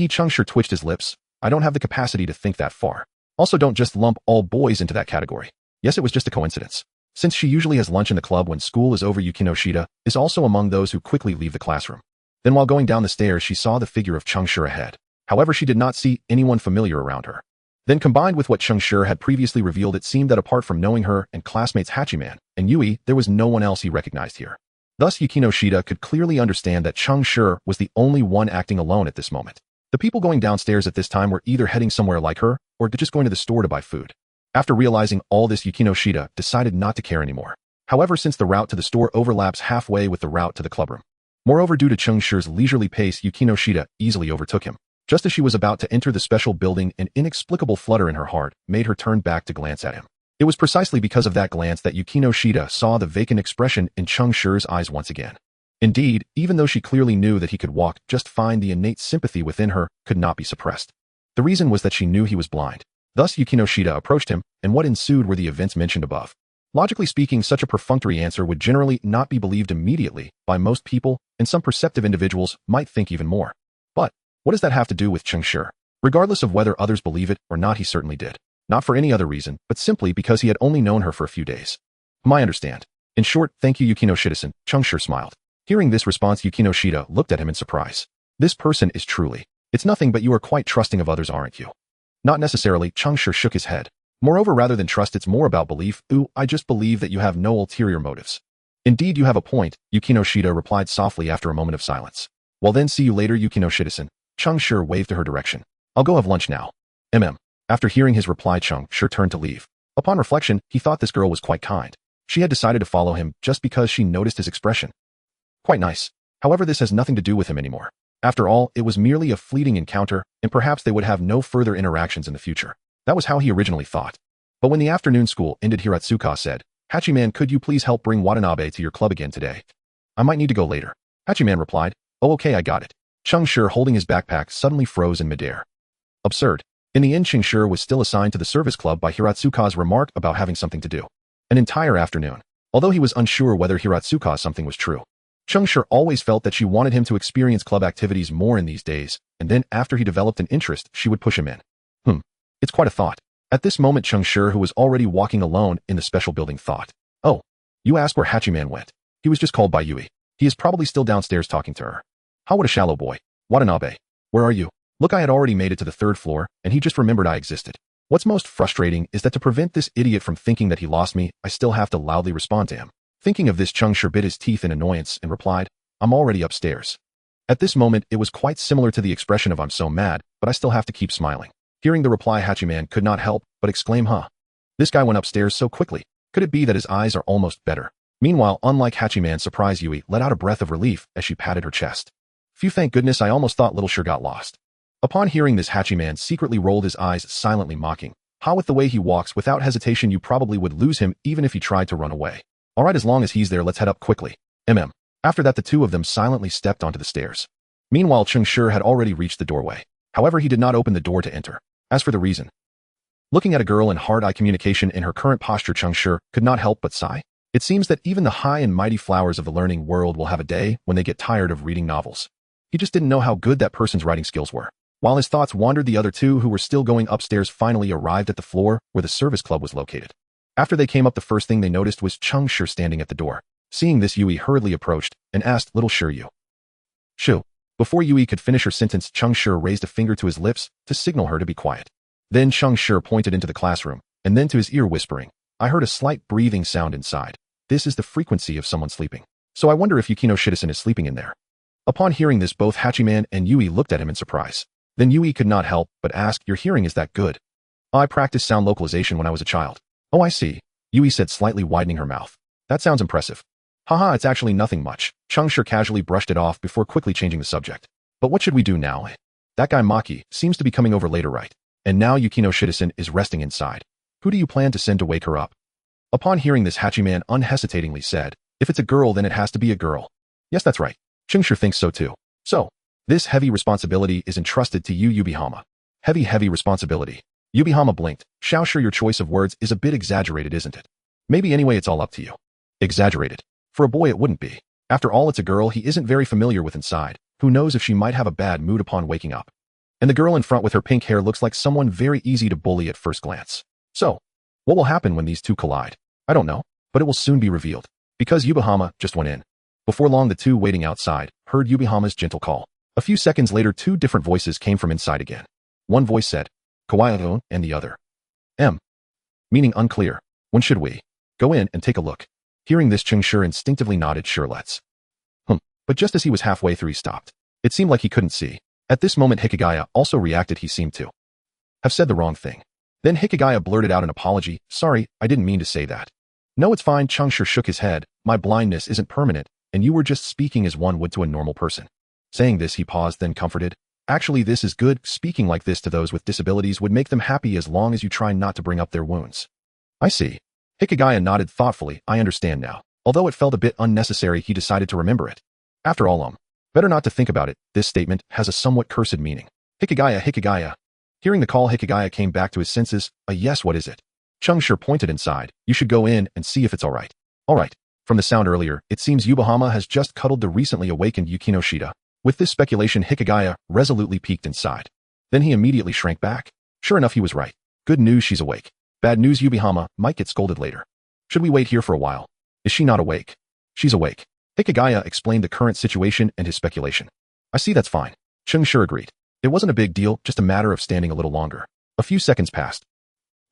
A: Cheng Shi twitched his lips. I don't have the capacity to think that far. Also, don't just lump all boys into that category. Yes, it was just a coincidence. Since she usually has lunch in the club when school is over, Yukino Shida is also among those who quickly leave the classroom. Then while going down the stairs, she saw the figure of Cheng Shi ahead. However, she did not see anyone familiar around her. Then combined with what Cheng Shi had previously revealed, it seemed that apart from knowing her and classmates Hachiman and Yui, there was no one else he recognized here. Thus, Yukino Shida could clearly understand that Cheng Shi was the only one acting alone at this moment. The people going downstairs at this time were either heading somewhere like her or just going to the store to buy food. After realizing all this, Yukino Shida decided not to care anymore. However, since the route to the store overlaps halfway with the route to the clubroom. Moreover, due to Cheng Shi's leisurely pace, Yukino Shida easily overtook him. Just as she was about to enter the special building, an inexplicable flutter in her heart made her turn back to glance at him. It was precisely because of that glance that Yukino Shida saw the vacant expression in Cheng Shi's eyes once again. Indeed, even though she clearly knew that he could walk just fine, the innate sympathy within her could not be suppressed. The reason was that she knew he was blind. Thus Yukino Shida approached him, and what ensued were the events mentioned above. Logically speaking, such a perfunctory answer would generally not be believed immediately by most people, and some perceptive individuals might think even more. But what does that have to do with Cheng Shi? Regardless of whether others believe it or not, he certainly did. Not for any other reason, but simply because he had only known her for a few days. I understand. In short, thank you, Yukino Shida-san. Cheng Shi smiled. Hearing this response, Yukino Shida looked at him in surprise. This person is truly. It's nothing, but you are quite trusting of others, aren't you? Not necessarily, Cheng Shi shook his head. Moreover, rather than trust, it's more about belief. I just believe that you have no ulterior motives. Indeed, you have a point, Yukino Shida replied softly after a moment of silence. Well then, see you later, Yukino Shida-san. Cheng Shi waved to her direction. I'll go have lunch now. After hearing his reply, Cheng Shi turned to leave. Upon reflection, he thought this girl was quite kind. She had decided to follow him just because she noticed his expression. Quite nice. However, this has nothing to do with him anymore. After all, it was merely a fleeting encounter, and perhaps they would have no further interactions in the future. That was how he originally thought. But when the afternoon school ended, Hiratsuka said, Hachiman, could you please help bring Watanabe to your club again today? I might need to go later. Hachiman replied, oh okay, I got it. Cheng Shi, holding his backpack, suddenly froze in midair. Absurd. In the end, Cheng Shi was still assigned to the service club by Hiratsuka's remark about having something to do. An entire afternoon. Although he was unsure whether Hiratsuka's something was true. Cheng Shi always felt that she wanted him to experience club activities more in these days, and then after he developed an interest, she would push him in. It's quite a thought. At this moment, Cheng Shi, who was already walking alone in the special building, thought, oh, you ask where Hachiman went. He was just called by Yui. He is probably still downstairs talking to her. How what a shallow boy. Watanabe. Where are you? Look, I had already made it to the 3rd floor, and he just remembered I existed. What's most frustrating is that to prevent this idiot from thinking that he lost me, I still have to loudly respond to him. Thinking of this, Cheng Shi bit his teeth in annoyance and replied, I'm already upstairs. At this moment, it was quite similar to the expression of I'm so mad, but I still have to keep smiling. Hearing the reply, Hachiman could not help but exclaim, This guy went upstairs so quickly. Could it be that his eyes are almost better? Meanwhile, unlike Hachiman, surprised Yui let out a breath of relief as she patted her chest. Phew, thank goodness, I almost thought little Shi got lost. Upon hearing this, Hachiman secretly rolled his eyes, silently mocking. How with the way he walks, without hesitation you probably would lose him even if he tried to run away. Alright, as long as he's there, let's head up quickly. After that, the two of them silently stepped onto the stairs. Meanwhile, Cheng Shi had already reached the doorway. However, he did not open the door to enter. As for the reason, looking at a girl in hard-eye communication in her current posture, Cheng Shi could not help but sigh. It seems that even the high and mighty flowers of the learning world will have a day when they get tired of reading novels. He just didn't know how good that person's writing skills were. While his thoughts wandered, the other two, who were still going upstairs, finally arrived at the floor where the service club was located. After they came up, the first thing they noticed was Cheng Shi standing at the door. Seeing this, Yui hurriedly approached and asked, little Shi, Shu. Before Yui could finish her sentence, Cheng Shi raised a finger to his lips to signal her to be quiet. Then Cheng Shi pointed into the classroom, and then to his ear, whispering, I heard a slight breathing sound inside. This is the frequency of someone sleeping. So I wonder if Yukino Shida-san is sleeping in there. Upon hearing this, both Hachiman and Yui looked at him in surprise. Then Yui could not help but ask, your hearing is that good? I practiced sound localization when I was a child. Oh, I see, Yui said, slightly widening her mouth. That sounds impressive. Haha, it's actually nothing much. Cheng Shi casually brushed it off before quickly changing the subject. But what should we do now? That guy Maki seems to be coming over later, right? And now Yukino Shida-san is resting inside. Who do you plan to send to wake her up? Upon hearing this, Hachiman unhesitatingly said, if it's a girl, then it has to be a girl. Yes, that's right. Cheng Shi thinks so too. So, this heavy responsibility is entrusted to you, Yubihama. Heavy responsibility. Yubihama blinked. Xiao Shi, your choice of words is a bit exaggerated, isn't it? Maybe anyway, it's all up to you. Exaggerated. For a boy, it wouldn't be. After all, it's a girl he isn't very familiar with inside. Who knows if she might have a bad mood upon waking up. And the girl in front with her pink hair looks like someone very easy to bully at first glance. So, what will happen when these two collide? I don't know, but it will soon be revealed. Because Yubihama just went in. Before long, the two waiting outside heard Yubihama's gentle call. A few seconds later, two different voices came from inside again. One voice said, Kawaii, and the other, meaning unclear. When should we go in and take a look? Hearing this, Cheng Shi instinctively nodded, sure, let's. But just as he was halfway through, he stopped. It seemed like he couldn't see. At this moment, Hikigaya also reacted. He seemed to have said the wrong thing. Then Hikigaya blurted out an apology. Sorry, I didn't mean to say that. No, it's fine. Cheng Shi shook his head. My blindness isn't permanent, and you were just speaking as one would to a normal person. Saying this, he paused, then comforted. Actually, this is good. Speaking like this to those with disabilities would make them happy as long as you try not to bring up their wounds. I see. Hikigaya nodded thoughtfully. I understand now. Although it felt a bit unnecessary, he decided to remember it. After all, better not to think about it. This statement has a somewhat cursed meaning. Hikigaya. Hearing the call, Hikigaya came back to his senses. Yes, what is it? Cheng Shi pointed inside. You should go in and see if it's alright. Alright. From the sound earlier, it seems Yubahama has just cuddled the recently awakened Yukinoshita. With this speculation, Hikigaya resolutely peeked inside. Then he immediately shrank back. Sure enough, he was right. Good news, she's awake. Bad news, Yubahama might get scolded later. Should we wait here for a while? Is she not awake? She's awake. Hikigaya explained the current situation and his speculation. I see, that's fine. Cheng Shi agreed. It wasn't a big deal, just a matter of standing a little longer. A few seconds passed.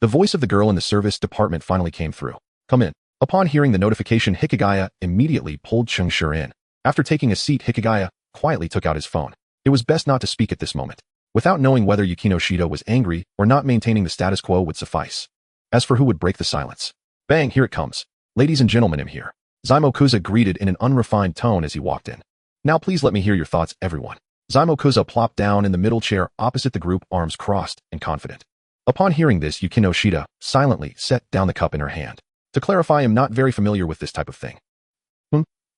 A: The voice of the girl in the service department finally came through. Come in. Upon hearing the notification, Hikigaya immediately pulled Cheng Shi in. After taking a seat, Hikigaya quietly took out his phone. It was best not to speak at this moment. Without knowing whether Yukinoshita was angry or not, maintaining the status quo would suffice. As for who would break the silence. Bang, here it comes. Ladies and gentlemen, I'm here. Zaimokuza greeted in an unrefined tone as he walked in. Now please let me hear your thoughts, everyone. Zaimokuza plopped down in the middle chair opposite the group, arms crossed and confident. Upon hearing this, Yukinoshita silently set down the cup in her hand. To clarify, I'm not very familiar with this type of thing.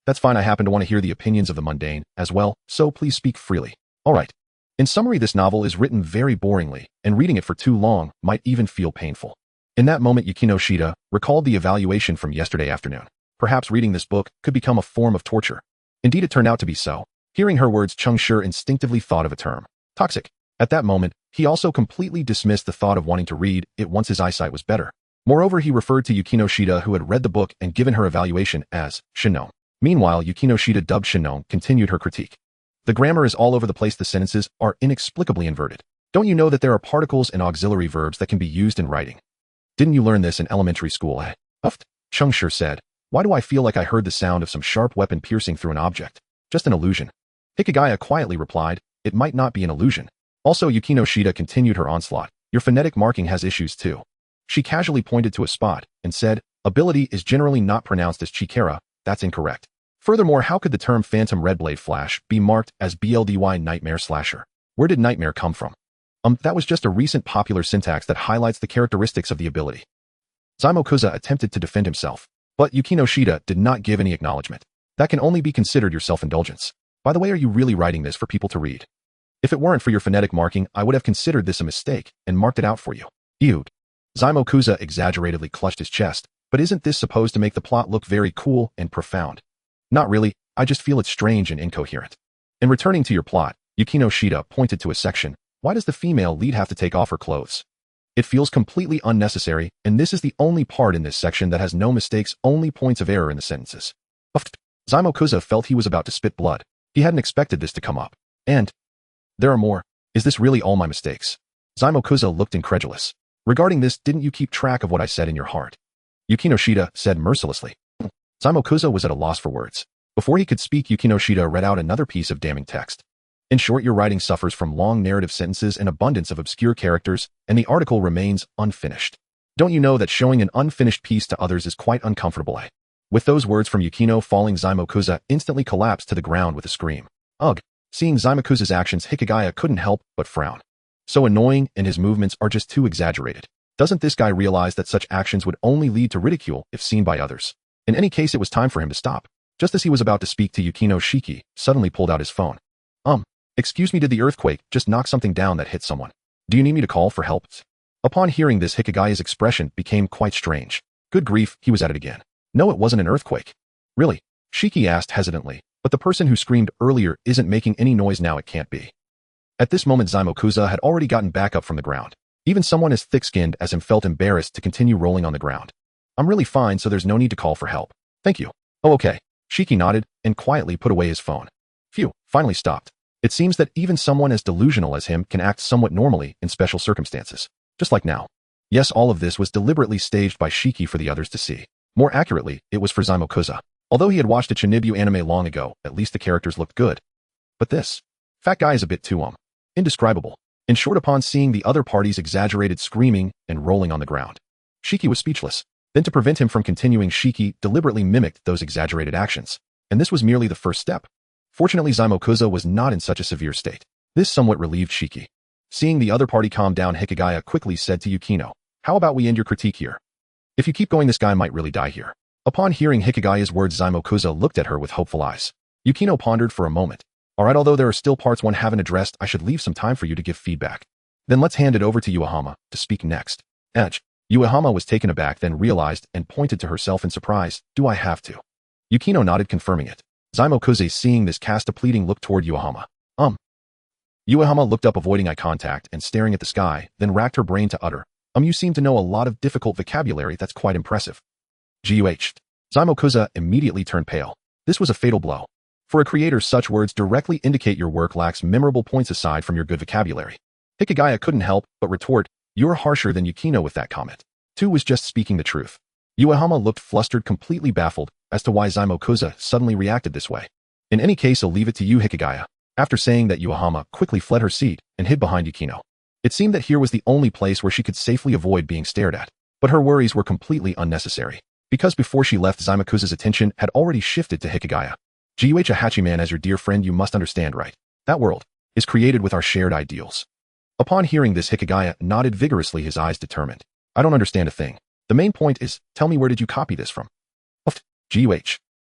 A: That's fine, I happen to want to hear the opinions of the mundane as well, so please speak freely. Alright. In summary, this novel is written very boringly, and reading it for too long might even feel painful. In that moment, Yukinoshita recalled the evaluation from yesterday afternoon. Perhaps reading this book could become a form of torture. Indeed, it turned out to be so. Hearing her words, Cheng Shi instinctively thought of a term. Toxic. At that moment, he also completely dismissed the thought of wanting to read it once his eyesight was better. Moreover, he referred to Yukinoshita, who had read the book and given her evaluation, as Shinon. Meanwhile, Yukinoshita, dubbed Shinon, continued her critique. The grammar is all over the place. The sentences are inexplicably inverted. Don't you know that there are particles and auxiliary verbs that can be used in writing? Didn't you learn this in elementary school, eh? Uft, Cheng Shi said. Why do I feel like I heard the sound of some sharp weapon piercing through an object? Just an illusion. Hikigaya quietly replied, it might not be an illusion. Also, Yukinoshita continued her onslaught. Your phonetic marking has issues too. She casually pointed to a spot and said, ability is generally not pronounced as chikara. That's incorrect. Furthermore, how could the term Phantom Redblade Flash be marked as BLDY Nightmare Slasher? Where did nightmare come from? That was just a recent popular syntax that highlights the characteristics of the ability. Zaimokuza attempted to defend himself, but Yukinoshita did not give any acknowledgement. That can only be considered your self-indulgence. By the way, are you really writing this for people to read? If it weren't for your phonetic marking, I would have considered this a mistake and marked it out for you. Ew. Zaimokuza exaggeratedly clutched his chest. But isn't this supposed to make the plot look very cool and profound? Not really, I just feel it's strange and incoherent. In returning to your plot, Yukinoshita pointed to a section. Why does the female lead have to take off her clothes? It feels completely unnecessary, and this is the only part in this section that has no mistakes, only points of error in the sentences. Zaimokuza felt he was about to spit blood. He hadn't expected this to come up. And there are more. Is this really all my mistakes? Zaimokuza looked incredulous. Regarding this, didn't you keep track of what I said in your heart? Yukinoshita said mercilessly. Zaimokuza was at a loss for words. Before he could speak, Yukinoshita read out another piece of damning text. In short, your writing suffers from long narrative sentences and abundance of obscure characters, and the article remains unfinished. Don't you know that showing an unfinished piece to others is quite uncomfortable, eh? With those words from Yukino falling, Zaimokuza instantly collapsed to the ground with a scream. Ugh! Seeing Zaimokuza's actions, Hikigaya couldn't help but frown. So annoying, and his movements are just too exaggerated. Doesn't this guy realize that such actions would only lead to ridicule if seen by others? In any case, it was time for him to stop. Just as he was about to speak to Yukino, Shiki suddenly pulled out his phone. Excuse me, did the earthquake just knock something down that hit someone? Do you need me to call for help? Upon hearing this, Hikigaya's expression became quite strange. Good grief, he was at it again. No, it wasn't an earthquake. Really? Shiki asked hesitantly, but the person who screamed earlier isn't making any noise now, it can't be. At this moment, Zaimokuza had already gotten back up from the ground. Even someone as thick-skinned as him felt embarrassed to continue rolling on the ground. I'm really fine, so there's no need to call for help. Thank you. Oh, okay. Shiki nodded and quietly put away his phone. Phew, finally stopped. It seems that even someone as delusional as him can act somewhat normally in special circumstances. Just like now. Yes, all of this was deliberately staged by Shiki for the others to see. More accurately, it was for Zaimokuza. Although he had watched a Chinibu anime long ago, at least the characters looked good. But this fat guy is a bit too, indescribable. In short, upon seeing the other party's exaggerated screaming and rolling on the ground, Shiki was speechless. Then to prevent him from continuing, Shiki deliberately mimicked those exaggerated actions. And this was merely the first step. Fortunately, Zaimokuza was not in such a severe state. This somewhat relieved Shiki. Seeing the other party calm down, Hikigaya quickly said to Yukino, how about we end your critique here? If you keep going, this guy might really die here. Upon hearing Hikagaya's words, Zaimokuza looked at her with hopeful eyes. Yukino pondered for a moment. Alright, although there are still parts one haven't addressed, I should leave some time for you to give feedback. Then let's hand it over to Uehama to speak next. Edge. Uehama was taken aback, then realized and pointed to herself in surprise. Do I have to? Yukino nodded, confirming it. Zaimokuza, seeing this, cast a pleading look toward Uehama. Uehama looked up, avoiding eye contact and staring at the sky, then racked her brain to utter. You seem to know a lot of difficult vocabulary. That's quite impressive. Guh. Zaimokuza immediately turned pale. This was a fatal blow. For a creator, such words directly indicate your work lacks memorable points aside from your good vocabulary. Hikagaya couldn't help but retort, "You're harsher than Yukino with that comment." Tu was just speaking the truth. Uehama looked flustered, completely baffled as to why Zaimokuza suddenly reacted this way. In any case, I'll leave it to you, Hikagaya. After saying that, Uehama quickly fled her seat and hid behind Yukino. It seemed that here was the only place where she could safely avoid being stared at. But her worries were completely unnecessary, because before she left, Zaimokuza's attention had already shifted to Hikagaya. Guh, Hachiman, as your dear friend, you must understand, right? That world is created with our shared ideals. Upon hearing this, Hikagaya nodded vigorously, his eyes determined. I don't understand a thing. The main point is, tell me, where did you copy this from? Guh.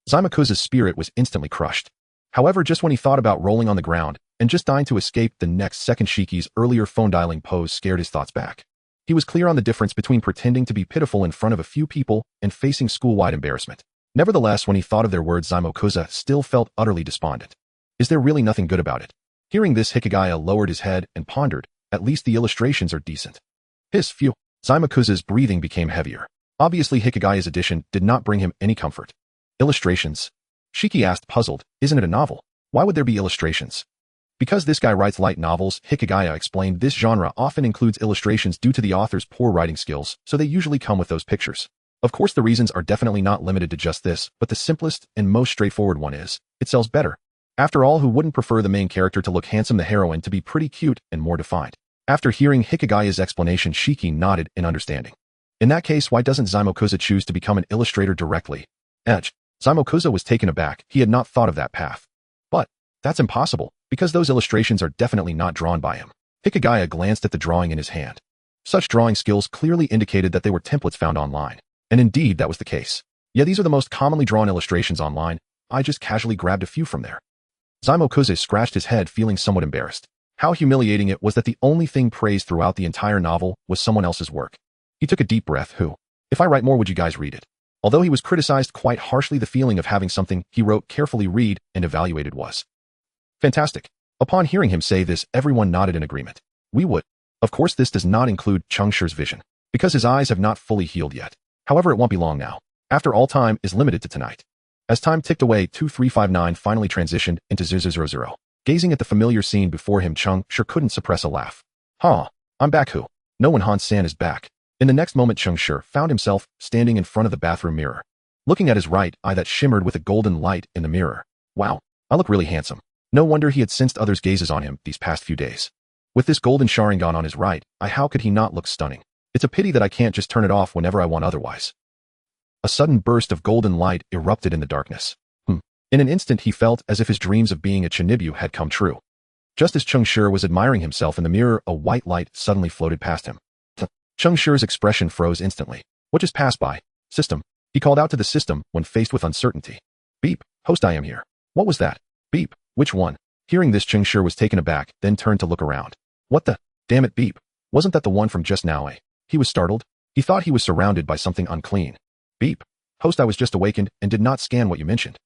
A: Zaimokuza's spirit was instantly crushed. However, just when he thought about rolling on the ground and just dying to escape, the next second Shiki's earlier phone dialing pose scared his thoughts back. He was clear on the difference between pretending to be pitiful in front of a few people and facing school-wide embarrassment. Nevertheless, when he thought of their words, Zaimokuza still felt utterly despondent. Is there really nothing good about it? Hearing this, Hikagaya lowered his head and pondered. At least the illustrations are decent. Phew. Zaimokuza's breathing became heavier. Obviously, Hikagaya's addition did not bring him any comfort. Illustrations? Shiki asked, puzzled. Isn't it a novel? Why would there be illustrations? Because this guy writes light novels, Hikagaya explained. This genre often includes illustrations due to the author's poor writing skills, so they usually come with those pictures. Of course, the reasons are definitely not limited to just this, but the simplest and most straightforward one is, it sells better. After all, who wouldn't prefer the main character to look handsome, the heroine to be pretty cute and more defined? After hearing Hikagaya's explanation, Shiki nodded in understanding. In that case, why doesn't Zaimokuza choose to become an illustrator directly? Edge. Zaimokuza was taken aback. He had not thought of that path. But that's impossible, because those illustrations are definitely not drawn by him. Hikagaya glanced at the drawing in his hand. Such drawing skills clearly indicated that they were templates found online. And indeed, that was the case. Yeah, these are the most commonly drawn illustrations online. I just casually grabbed a few from there. Zaimokuza scratched his head, feeling somewhat embarrassed. How humiliating it was that the only thing praised throughout the entire novel was someone else's work. He took a deep breath. If I write more, would you guys read it? Although he was criticized quite harshly, the feeling of having something he wrote carefully read and evaluated was fantastic. Upon hearing him say this, everyone nodded in agreement. We would. Of course, this does not include Cheng Shi's vision, because his eyes have not fully healed yet. However, it won't be long now. After all, time is limited to tonight. As time ticked away, 2359 finally transitioned into 000. Gazing at the familiar scene before him, Cheng Shi couldn't suppress a laugh. I'm back. No one, Han-san is back. In the next moment, Cheng Shi found himself standing in front of the bathroom mirror, looking at his right eye that shimmered with a golden light in the mirror. Wow, I look really handsome. No wonder he had sensed others' gazes on him these past few days. With this golden Sharingan on his right eye, how could he not look stunning? It's a pity that I can't just turn it off whenever I want otherwise. A sudden burst of golden light erupted in the darkness. In an instant, he felt as if his dreams of being a Chinibu had come true. Just as Cheng Shi was admiring himself in the mirror, a white light suddenly floated past him. Cheng Shi's expression froze instantly. What just passed by? System. He called out to the system when faced with uncertainty. Beep. Host, I am here. What was that? Beep. Which one? Hearing this, Cheng Shi was taken aback, then turned to look around. What the? Damn it, Beep. Wasn't that the one from just now, eh? He was startled. He thought he was surrounded by something unclean. Beep. Host, I was just awakened and did not scan what you mentioned.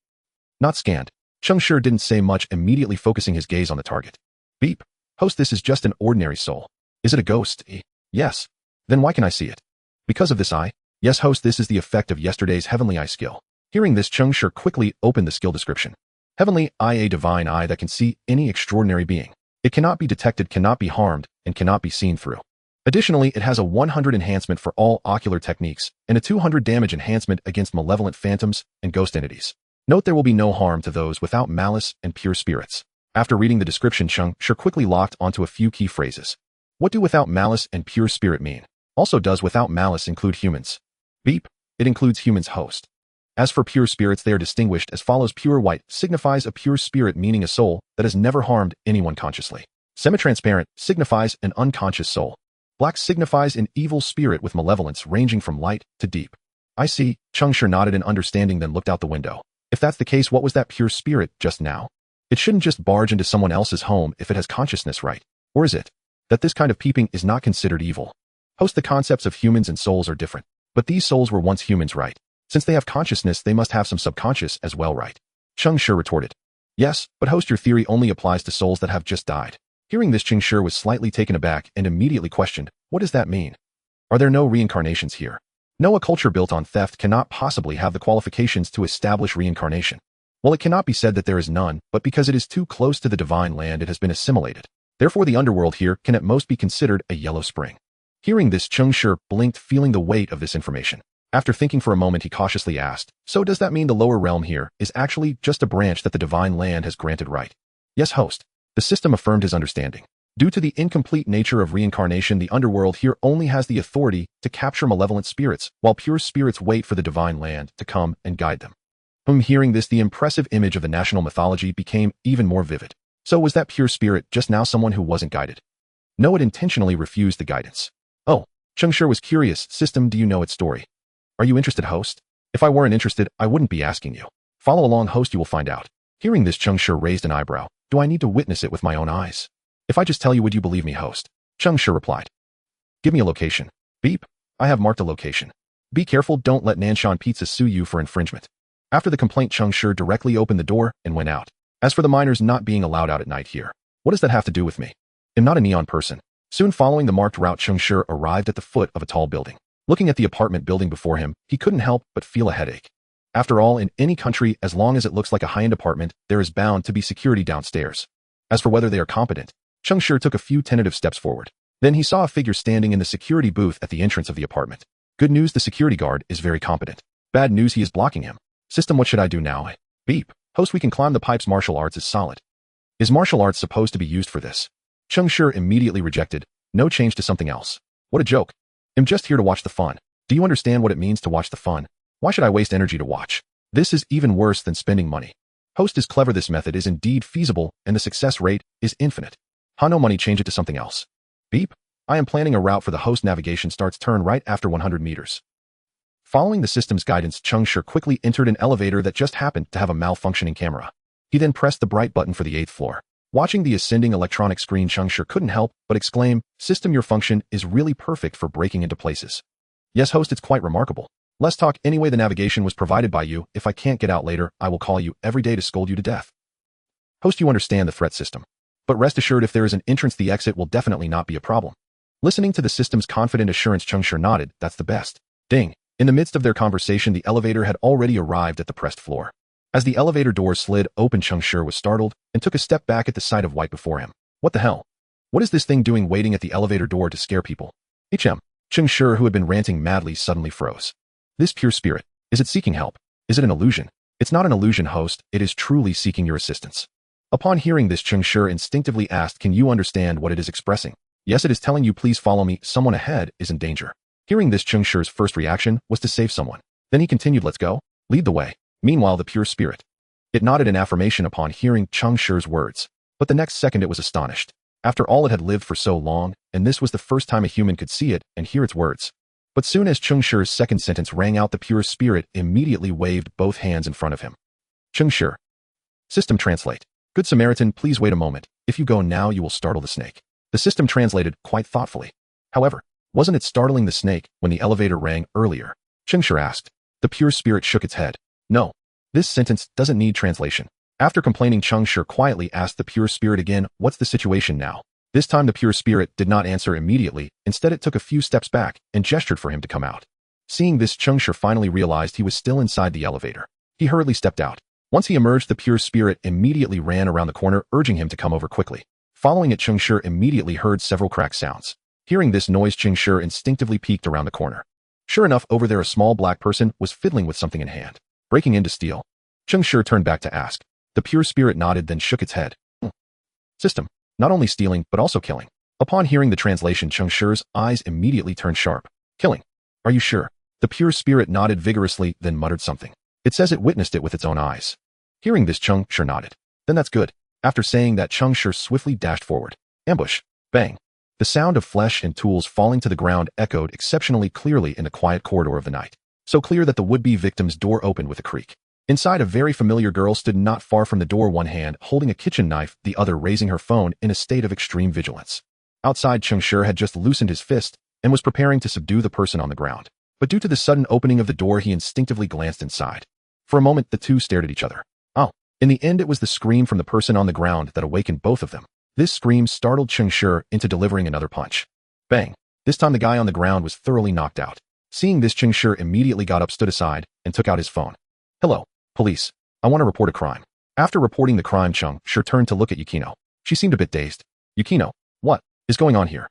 A: Not scanned. Cheng Shi didn't say much, immediately focusing his gaze on the target. Beep. Host, this is just an ordinary soul. Is it a ghost? Yes. Then why can I see it? Because of this eye? Yes, host, this is the effect of yesterday's heavenly eye skill. Hearing this, Cheng Shi quickly opened the skill description. Heavenly eye, a divine eye that can see any extraordinary being. It cannot be detected, cannot be harmed, and cannot be seen through. Additionally, it has a 100 enhancement for all ocular techniques and a 200 damage enhancement against malevolent phantoms and ghost entities. Note there will be no harm to those without malice and pure spirits. After reading the description, Cheng Shi quickly locked onto a few key phrases. What do without malice and pure spirit mean? Also, does without malice include humans? Beep. It includes humans, host. As for pure spirits, they are distinguished as follows. Pure white signifies a pure spirit, meaning a soul that has never harmed anyone consciously. Semi-transparent signifies an unconscious soul. Black signifies an evil spirit with malevolence ranging from light to deep. I see. Cheng Shi nodded in understanding, then looked out the window. If that's the case, what was that pure spirit just now? It shouldn't just barge into someone else's home if it has consciousness, right? Or is it that this kind of peeping is not considered evil? Host, the concepts of humans and souls are different. But these souls were once humans, right? Since they have consciousness, they must have some subconscious as well, right? Cheng Shi retorted. Yes, but host, your theory only applies to souls that have just died. Hearing this, Cheng Shi was slightly taken aback and immediately questioned, what does that mean? Are there no reincarnations here? No, a culture built on theft cannot possibly have the qualifications to establish reincarnation. Well, it cannot be said that there is none, but because it is too close to the divine land, it has been assimilated. Therefore, the underworld here can at most be considered a yellow spring. Hearing this, Cheng Shi blinked, feeling the weight of this information. After thinking for a moment, he cautiously asked, so does that mean the lower realm here is actually just a branch that the divine land has granted, right? Yes, host. The system affirmed his understanding. Due to the incomplete nature of reincarnation, the underworld here only has the authority to capture malevolent spirits, while pure spirits wait for the divine land to come and guide them. Hearing this, the impressive image of the national mythology became even more vivid. So was that pure spirit just now someone who wasn't guided? No, it intentionally refused the guidance. Oh, Cheng Shi was curious. System, do you know its story? Are you interested, host? If I weren't interested, I wouldn't be asking you. Follow along, host, you will find out. Hearing this, Cheng Shi raised an eyebrow. Do I need to witness it with my own eyes? If I just tell you, would you believe me, host? Cheng Shi replied. Give me a location. Beep. I have marked a location. Be careful, don't let Nanshan Pizza sue you for infringement. After the complaint, Cheng Shi directly opened the door and went out. As for the miners not being allowed out at night here, what does that have to do with me? I'm not a neon person. Soon following the marked route, Cheng Shi arrived at the foot of a tall building. Looking at the apartment building before him, he couldn't help but feel a headache. After all, in any country, as long as it looks like a high-end apartment, there is bound to be security downstairs. As for whether they are competent, Cheng Shi took a few tentative steps forward. Then he saw a figure standing in the security booth at the entrance of the apartment. Good news, the security guard is very competent. Bad news, he is blocking him. System, what should I do now? Beep. Host, we can climb the pipes. Martial arts is solid. Is martial arts supposed to be used for this? Cheng Shi immediately rejected. No, change to something else. What a joke. I'm just here to watch the fun. Do you understand what it means to watch the fun? Why should I waste energy to watch? This is even worse than spending money. Host is clever. This method is indeed feasible, and the success rate is infinite. No money, change it to something else. Beep. I am planning a route for the host. Navigation starts turn right after 100 meters. Following the system's guidance, Cheng Shi quickly entered an elevator that just happened to have a malfunctioning camera. He then pressed the bright button for the 8th floor. Watching the ascending electronic screen, Cheng Shi couldn't help but exclaim, System, your function is really perfect for breaking into places. Yes, host, it's quite remarkable. Let's talk anyway. The navigation was provided by you. If I can't get out later, I will call you every day to scold you to death. Host, you understand the threat system. But rest assured, if there is an entrance, the exit will definitely not be a problem. Listening to the system's confident assurance, Cheng Shi nodded. That's the best. Ding. In the midst of their conversation, the elevator had already arrived at the pressed floor. As the elevator doors slid open, Cheng Shi was startled and took a step back at the sight of white before him. What the hell? What is this thing doing waiting at the elevator door to scare people? Cheng Shi, who had been ranting madly, suddenly froze. This pure spirit, is it seeking help? Is it an illusion? It's not an illusion, host. It is truly seeking your assistance. Upon hearing this, Cheng Shi instinctively asked, can you understand what it is expressing? Yes, it is telling you, please follow me. Someone ahead is in danger. Hearing this, Cheng Shi's first reaction was to save someone. Then he continued, let's go. Lead the way. Meanwhile, the pure spirit. It nodded in affirmation upon hearing Cheng Shi's words. But the next second it was astonished. After all, it had lived for so long, and this was the first time a human could see it and hear its words. But soon as Cheng Shi's second sentence rang out, the pure spirit immediately waved both hands in front of him. Cheng Shi. System translate. Good Samaritan, please wait a moment. If you go now, you will startle the snake. The system translated quite thoughtfully. However, wasn't it startling the snake when the elevator rang earlier? Cheng Shi asked. The pure spirit shook its head. No. This sentence doesn't need translation. After complaining, Cheng Shi quietly asked the pure spirit again, what's the situation now? This time the pure spirit did not answer immediately. Instead, it took a few steps back and gestured for him to come out. Seeing this, Cheng Shi finally realized he was still inside the elevator. He hurriedly stepped out. Once he emerged, the pure spirit immediately ran around the corner, urging him to come over quickly. Following it, Cheng Shi immediately heard several cracked sounds. Hearing this noise, Cheng Shi instinctively peeked around the corner. Sure enough, over there a small black person was fiddling with something in hand. Breaking in to steal. Cheng Shi turned back to ask. The pure spirit nodded, then shook its head. System. Not only stealing, but also killing. Upon hearing the translation, Cheng Shi's eyes immediately turned sharp. Killing. Are you sure? The pure spirit nodded vigorously, then muttered something. It says it witnessed it with its own eyes. Hearing this, Cheng Shi nodded. Then that's good. After saying that, Cheng Shi swiftly dashed forward. Ambush. Bang. The sound of flesh and tools falling to the ground echoed exceptionally clearly in the quiet corridor of the night. so clear that the would-be victim's door opened with a creak. Inside, a very familiar girl stood not far from the door, one hand holding a kitchen knife, the other raising her phone in a state of extreme vigilance. Outside, Cheng Shi had just loosened his fist and was preparing to subdue the person on the ground. But due to the sudden opening of the door, he instinctively glanced inside. For a moment, the two stared at each other. Oh. In the end, it was the scream from the person on the ground that awakened both of them. This scream startled Cheng Shi into delivering another punch. Bang. This time the guy on the ground was thoroughly knocked out. Seeing this, Cheng Shi immediately got up, stood aside, and took out his phone. Hello, police. I want to report a crime. After reporting the crime, Cheng Shi turned to look at Yukino. She seemed a bit dazed. Yukino, what is going on here?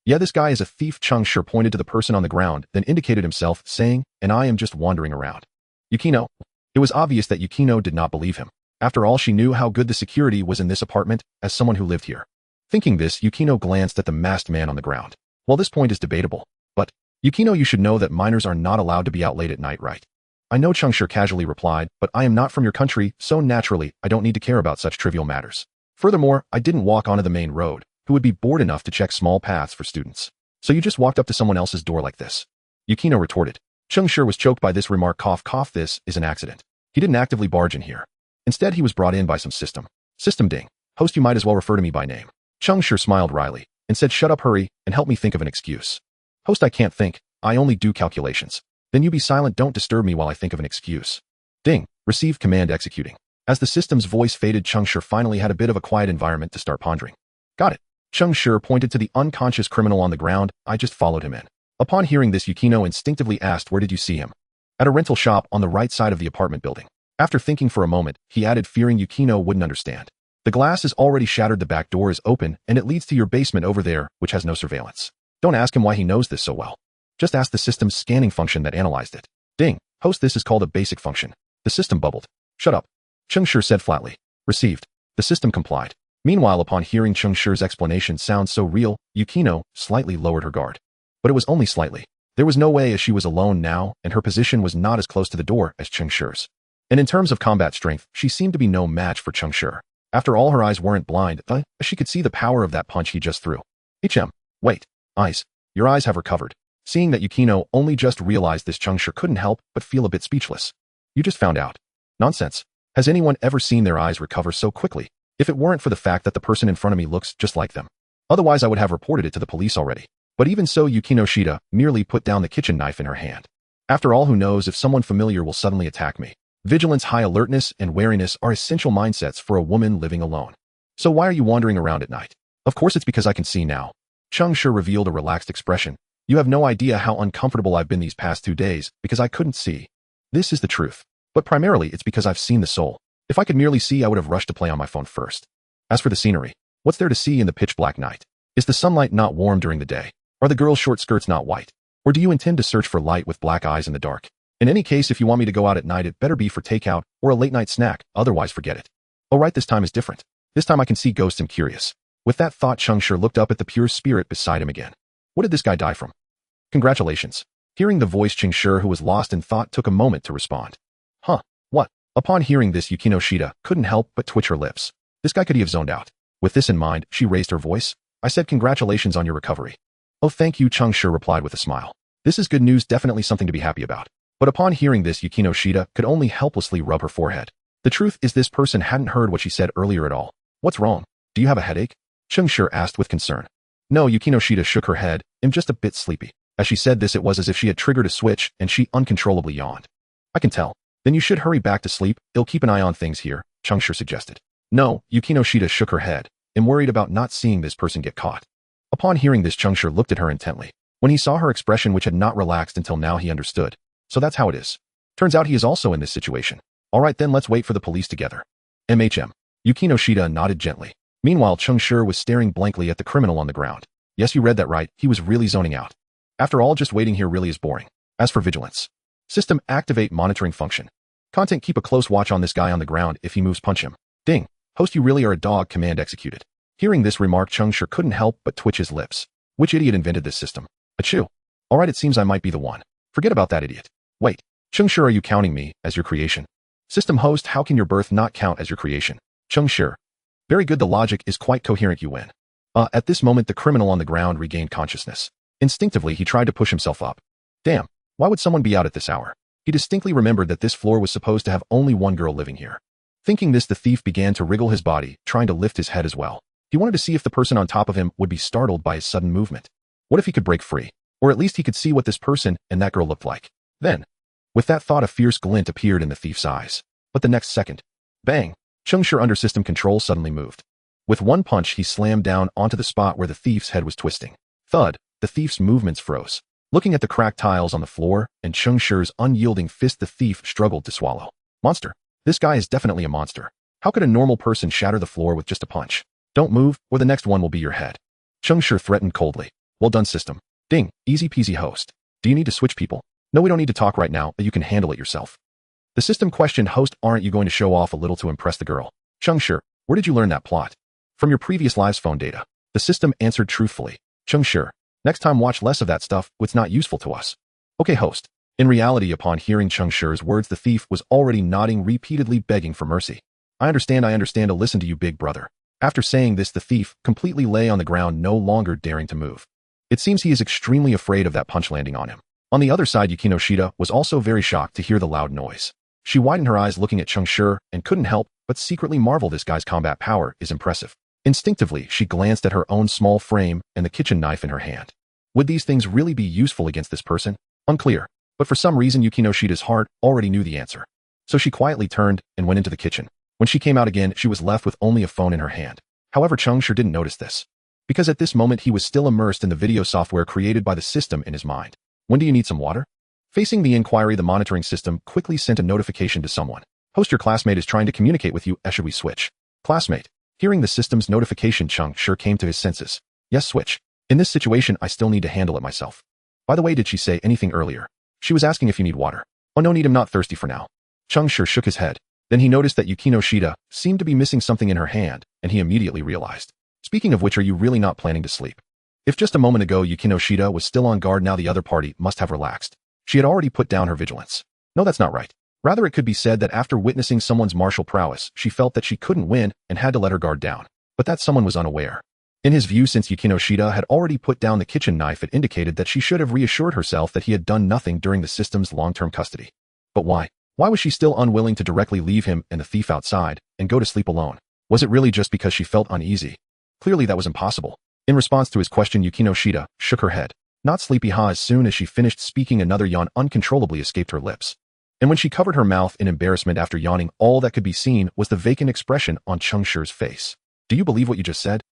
A: Yeah, this guy is a thief. Cheng Shi pointed to the person on the ground, then indicated himself, saying, and I am just wandering around. Yukino. It was obvious that Yukino did not believe him. After all, she knew how good the security was in this apartment, as someone who lived here. Thinking this, Yukino glanced at the masked man on the ground. Well, this point is debatable, but, Yukino, you should know that minors are not allowed to be out late at night, right? I know, Cheng Shi casually replied, but I am not from your country, so naturally, I don't need to care about such trivial matters. Furthermore, I didn't walk onto the main road, who would be bored enough to check small paths for students. So you just walked up to someone else's door like this? Yukino retorted. Cheng Shi was choked by this remark. Cough, cough. This is an accident. He didn't actively barge in here. Instead, he was brought in by some system. System ding. Host, you might as well refer to me by name. Cheng Shi smiled wryly and said, shut up, hurry, and help me think of an excuse. Host, I can't think. I only do calculations. Then you be silent. Don't disturb me while I think of an excuse. Ding. Received command executing. As the system's voice faded, Cheng Shi finally had a bit of a quiet environment to start pondering. Got it. Cheng Shi pointed to the unconscious criminal on the ground. I just followed him in. Upon hearing this, Yukino instinctively asked, where did you see him? At a rental shop on the right side of the apartment building. After thinking for a moment, he added, fearing Yukino wouldn't understand. The glass is already shattered, the back door is open, and it leads to your basement over there, which has no surveillance. Don't ask him why he knows this so well. Just ask the system's scanning function that analyzed it. Ding. Host, this is called a basic function. The system bubbled. Shut up. Cheng Shi said flatly. Received. The system complied. Meanwhile, upon hearing Cheng Shi's explanation sound so real, Yukino slightly lowered her guard. But it was only slightly. There was no way, as she was alone now, and her position was not as close to the door as Cheng Shi's. And in terms of combat strength, she seemed to be no match for Cheng Shi. After all, her eyes weren't blind, but she could see the power of that punch he just threw. Wait. Eyes. Your eyes have recovered. Seeing that Yukino only just realized this, Cheng Shi couldn't help but feel a bit speechless. You just found out. Nonsense. Has anyone ever seen their eyes recover so quickly? If it weren't for the fact that the person in front of me looks just like them. Otherwise, I would have reported it to the police already. But even so, Yukino Shida merely put down the kitchen knife in her hand. After all, who knows if someone familiar will suddenly attack me? Vigilance, high alertness, and wariness are essential mindsets for a woman living alone. So why are you wandering around at night? Of course it's because I can see now. Cheng Shi revealed a relaxed expression. You have no idea how uncomfortable I've been these past 2 days because I couldn't see. This is the truth. But primarily it's because I've seen the soul. If I could merely see, I would have rushed to play on my phone first. As for the scenery, what's there to see in the pitch black night? Is the sunlight not warm during the day? Are the girls' short skirts not white? Or do you intend to search for light with black eyes in the dark? In any case, if you want me to go out at night, it better be for takeout or a late night snack, otherwise forget it. Oh right, this time is different. This time I can see ghosts. I'm curious. With that thought, Cheng Shi looked up at the pure spirit beside him again. What did this guy die from? Congratulations. Hearing the voice, Cheng Shi, who was lost in thought, took a moment to respond. Huh, what? Upon hearing this, Yukino Shida couldn't help but twitch her lips. This guy, could he have zoned out? With this in mind, she raised her voice. I said congratulations on your recovery. Oh, thank you, Cheng Shi replied with a smile. This is good news, definitely something to be happy about. But upon hearing this, Yukino Shida could only helplessly rub her forehead. The truth is, this person hadn't heard what she said earlier at all. What's wrong? Do you have a headache? Cheng Shi asked with concern. No, Yukino Shida shook her head. I'm just a bit sleepy. As she said this, it was as if she had triggered a switch and she uncontrollably yawned. I can tell. Then you should hurry back to sleep. I'll keep an eye on things here, Cheng Shi suggested. No, Yukino Shida shook her head. I'm worried about not seeing this person get caught. Upon hearing this, Cheng Shi looked at her intently. When he saw her expression, which had not relaxed until now, he understood. So that's how it is. Turns out he is also in this situation. All right, then let's wait for the police together. Yukino Shida nodded gently. Meanwhile, Cheng Shi was staring blankly at the criminal on the ground. Yes, you read that right. He was really zoning out. After all, just waiting here really is boring. As for vigilance. System activate monitoring function. Content, keep a close watch on this guy on the ground. If he moves, punch him. Ding. Host, you really are a dog. Command executed. Hearing this remark, Cheng Shi couldn't help but twitch his lips. Which idiot invented this system? Achoo. All right, it seems I might be the one. Forget about that idiot. Wait. Cheng Shi, are you counting me as your creation? System host, how can your birth not count as your creation? Cheng Shi. Very good, the logic is quite coherent, you win. At this moment, the criminal on the ground regained consciousness. Instinctively, he tried to push himself up. Damn. Why would someone be out at this hour? He distinctly remembered that this floor was supposed to have only one girl living here. Thinking this, the thief began to wriggle his body, trying to lift his head as well. He wanted to see if the person on top of him would be startled by his sudden movement. What if he could break free? Or at least he could see what this person and that girl looked like. Then, with that thought, a fierce glint appeared in the thief's eyes. But the next second, bang! Cheng Shi under system control suddenly moved. With one punch, he slammed down onto the spot where the thief's head was twisting. Thud! The thief's movements froze. Looking at the cracked tiles on the floor and Cheng Shi's unyielding fist, the thief struggled to swallow. Monster. This guy is definitely a monster. How could a normal person shatter the floor with just a punch? Don't move, or the next one will be your head. Cheng Shi threatened coldly. Well done, system. Ding, easy peasy host. Do you need to switch people? No, we don't need to talk right now, but you can handle it yourself. The system questioned, host, aren't you going to show off a little to impress the girl? Cheng Shi, where did you learn that plot? From your previous live's phone data. The system answered truthfully. Cheng Shi, next time watch less of that stuff, it's not useful to us. Okay, host. In reality, upon hearing Cheng Shi's words, the thief was already nodding, repeatedly begging for mercy. I understand to listen to you, big brother. After saying this, the thief completely lay on the ground, no longer daring to move. It seems he is extremely afraid of that punch landing on him. On the other side, Yukino Shida was also very shocked to hear the loud noise. She widened her eyes looking at Cheng Shi and couldn't help but secretly marvel. This guy's combat power is impressive. Instinctively, she glanced at her own small frame and the kitchen knife in her hand. Would these things really be useful against this person? Unclear. But for some reason, Yukino Shida's heart already knew the answer. So she quietly turned and went into the kitchen. When she came out again, she was left with only a phone in her hand. However, Cheng Shi didn't notice this, because at this moment he was still immersed in the video software created by the system in his mind. When do you need some water? Facing the inquiry, the monitoring system quickly sent a notification to someone. Host, your classmate is trying to communicate with you. Should we switch? Classmate. Hearing the system's notification, Cheng Shi came to his senses. Yes, switch. In this situation, I still need to handle it myself. By the way, did she say anything earlier? She was asking if you need water. Oh, no need, I'm not thirsty for now. Cheng Shi shook his head. Then he noticed that Yukino Shida seemed to be missing something in her hand, and he immediately realized. Speaking of which, are you really not planning to sleep? If just a moment ago Yukino Shida was still on guard, now the other party must have relaxed. She had already put down her vigilance. No, that's not right. Rather, it could be said that after witnessing someone's martial prowess, she felt that she couldn't win and had to let her guard down. But that someone was unaware. In his view, since Yukino Shida had already put down the kitchen knife, it indicated that she should have reassured herself that he had done nothing during the system's long-term custody. But why? Why was she still unwilling to directly leave him and the thief outside and go to sleep alone? Was it really just because she felt uneasy? Clearly that was impossible. In response to his question, Yukino Shida shook her head. Not sleepy, As soon as she finished speaking, another yawn uncontrollably escaped her lips. And when she covered her mouth in embarrassment after yawning, all that could be seen was the vacant expression on Cheng Shi's face. Do you believe what you just said?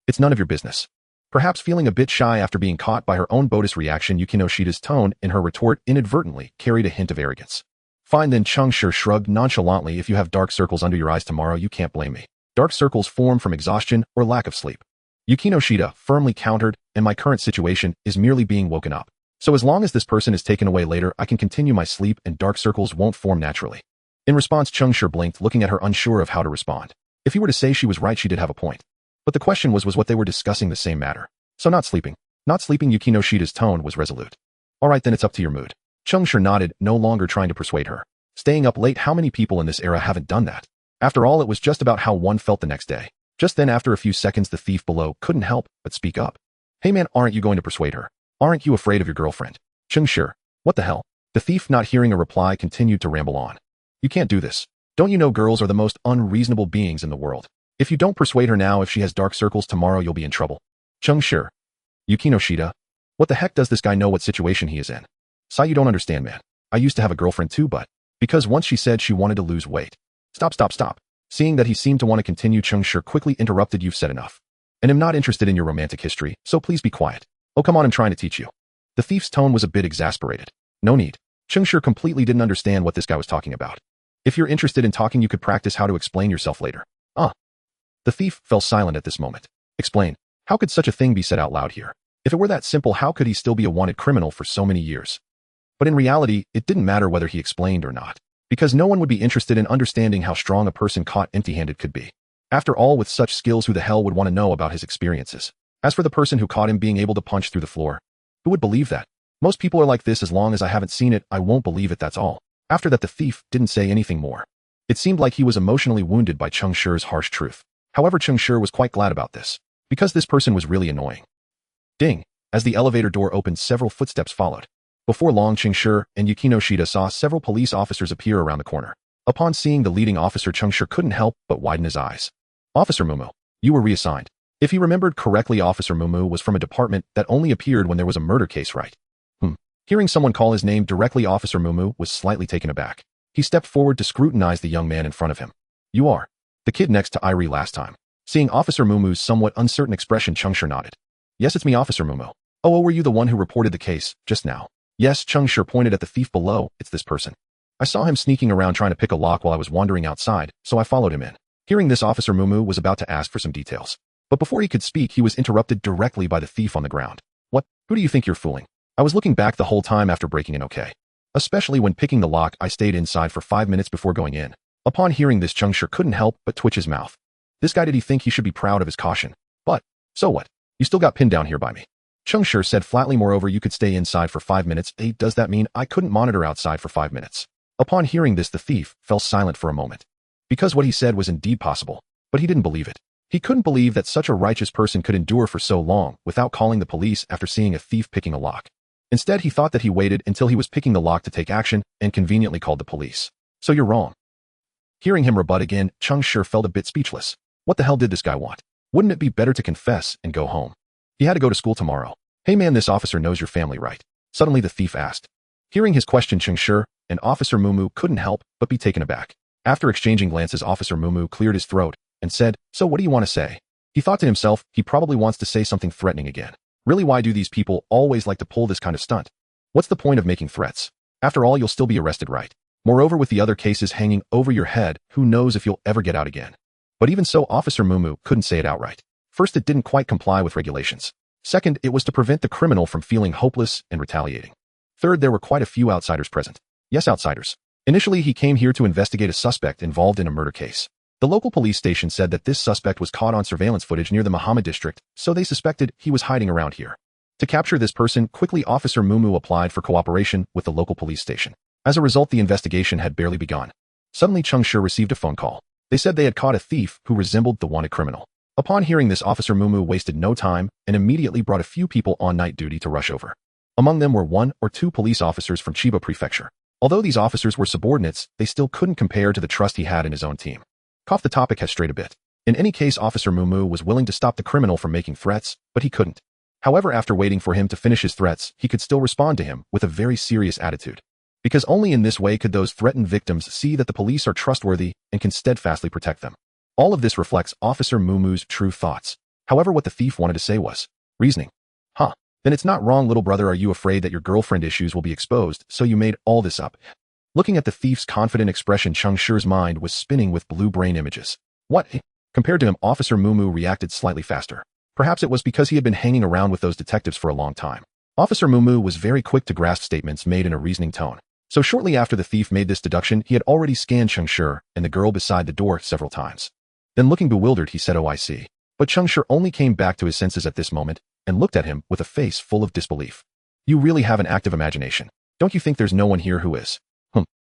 A: It's none of your business. Perhaps feeling a bit shy after being caught by her own bogus reaction, Yukino Shida's tone in her retort inadvertently carried a hint of arrogance. Fine then, Cheng Shi shrugged nonchalantly. If you have dark circles under your eyes tomorrow, you can't blame me. Dark circles form from exhaustion or lack of sleep. Yukino Shida firmly countered, and my current situation is merely being woken up. So as long as this person is taken away later, I can continue my sleep and dark circles won't form naturally. In response, Cheng Shi blinked, looking at her unsure of how to respond. If he were to say she was right, she did have a point. But the question was what they were discussing the same matter. So not sleeping. Not sleeping, Yukino Shida's tone was resolute. All right then, it's up to your mood. Cheng Shi nodded, no longer trying to persuade her. Staying up late, how many people in this era haven't done that? After all, it was just about how one felt the next day. Just then, after a few seconds, the thief below couldn't help but speak up. Hey man, aren't you going to persuade her? Aren't you afraid of your girlfriend? Cheng Shi, what the hell? The thief, not hearing a reply, continued to ramble on. You can't do this. Don't you know girls are the most unreasonable beings in the world? If you don't persuade her now, if she has dark circles tomorrow, you'll be in trouble. Cheng Shi. Yukino Shida. What the heck, does this guy know what situation he is in? Sai, you don't understand, man. I used to have a girlfriend too, but because once she said she wanted to lose weight. Stop. Seeing that he seemed to want to continue, Cheng Shi quickly interrupted. You've said enough. And am not interested in your romantic history, so please be quiet. Oh, come on, I'm trying to teach you. The thief's tone was a bit exasperated. No need. Cheng Shi completely didn't understand what this guy was talking about. If you're interested in talking, you could practice how to explain yourself later. The thief fell silent at this moment. Explain. How could such a thing be said out loud here? If it were that simple, how could he still be a wanted criminal for so many years? But in reality, it didn't matter whether he explained or not, because no one would be interested in understanding how strong a person caught empty-handed could be. After all, with such skills, who the hell would want to know about his experiences? As for the person who caught him being able to punch through the floor, who would believe that? Most people are like this. As long as I haven't seen it, I won't believe it, that's all. After that, the thief didn't say anything more. It seemed like he was emotionally wounded by Cheng Shi's harsh truth. However, Cheng Shi was quite glad about this, because this person was really annoying. Ding! As the elevator door opened, several footsteps followed. Before long, Cheng Shi and Yukinoshita saw several police officers appear around the corner. Upon seeing the leading officer, Cheng Shi couldn't help but widen his eyes. Officer Mumu, you were reassigned. If he remembered correctly, Officer Mumu was from a department that only appeared when there was a murder case, right? Hearing someone call his name directly, Officer Mumu was slightly taken aback. He stepped forward to scrutinize the young man in front of him. You are the kid next to Irie last time. Seeing Officer Mumu's somewhat uncertain expression, Cheng Shi nodded. Yes, it's me, Officer Mumu. Oh, were you the one who reported the case just now? Yes, Cheng Shi pointed at the thief below. It's this person. I saw him sneaking around trying to pick a lock while I was wandering outside, so I followed him in. Hearing this, Officer Mumu was about to ask for some details. But before he could speak, he was interrupted directly by the thief on the ground. What? Who do you think you're fooling? I was looking back the whole time after breaking in, okay? Especially when picking the lock, I stayed inside for 5 minutes before going in. Upon hearing this, Cheng Shi couldn't help but twitch his mouth. This guy, did he think he should be proud of his caution? But, so what? You still got pinned down here by me. Cheng Shi said flatly, moreover, you could stay inside for 5 minutes. Does that mean I couldn't monitor outside for 5 minutes? Upon hearing this, the thief fell silent for a moment. Because what he said was indeed possible, but he didn't believe it. He couldn't believe that such a righteous person could endure for so long without calling the police after seeing a thief picking a lock. Instead, he thought that he waited until he was picking the lock to take action and conveniently called the police. So you're wrong. Hearing him rebut again, Cheng Shi felt a bit speechless. What the hell did this guy want? Wouldn't it be better to confess and go home? He had to go to school tomorrow. Hey man, this officer knows your family, right? Suddenly the thief asked. Hearing his question, Cheng Shi and Officer Mumu couldn't help but be taken aback. After exchanging glances, Officer Mumu cleared his throat and said, so what do you want to say? He thought to himself, he probably wants to say something threatening again. Really, why do these people always like to pull this kind of stunt? What's the point of making threats? After all, you'll still be arrested, right? Moreover, with the other cases hanging over your head, who knows if you'll ever get out again? But even so, Officer Mumu couldn't say it outright. First, it didn't quite comply with regulations. Second, it was to prevent the criminal from feeling hopeless and retaliating. Third, there were quite a few outsiders present. Yes, outsiders. Initially, he came here to investigate a suspect involved in a murder case. The local police station said that this suspect was caught on surveillance footage near the Muhammad district, so they suspected he was hiding around here. To capture this person, quickly Officer Mumu applied for cooperation with the local police station. As a result, the investigation had barely begun. Suddenly, Cheng Shi received a phone call. They said they had caught a thief who resembled the wanted criminal. Upon hearing this, Officer Mumu wasted no time and immediately brought a few people on night duty to rush over. Among them were 1 or 2 police officers from Chiba Prefecture. Although these officers were subordinates, they still couldn't compare to the trust he had in his own team. The topic has strayed a bit. In any case, Officer Mumu was willing to stop the criminal from making threats, but he couldn't. However, after waiting for him to finish his threats, he could still respond to him with a very serious attitude. Because only in this way could those threatened victims see that the police are trustworthy and can steadfastly protect them. All of this reflects Officer Mumu's true thoughts. However, what the thief wanted to say was reasoning. Then it's not wrong, little brother. Are you afraid that your girlfriend issues will be exposed, so you made all this up? Looking at the thief's confident expression, Cheng Shi's mind was spinning with blue brain images. What? Compared to him, Officer Mumu reacted slightly faster. Perhaps it was because he had been hanging around with those detectives for a long time. Officer Mumu was very quick to grasp statements made in a reasoning tone. So shortly after the thief made this deduction, he had already scanned Cheng Shi and the girl beside the door several times. Then looking bewildered, he said, oh, I see. But Cheng Shi only came back to his senses at this moment and looked at him with a face full of disbelief. You really have an active imagination. Don't you think there's no one here who is?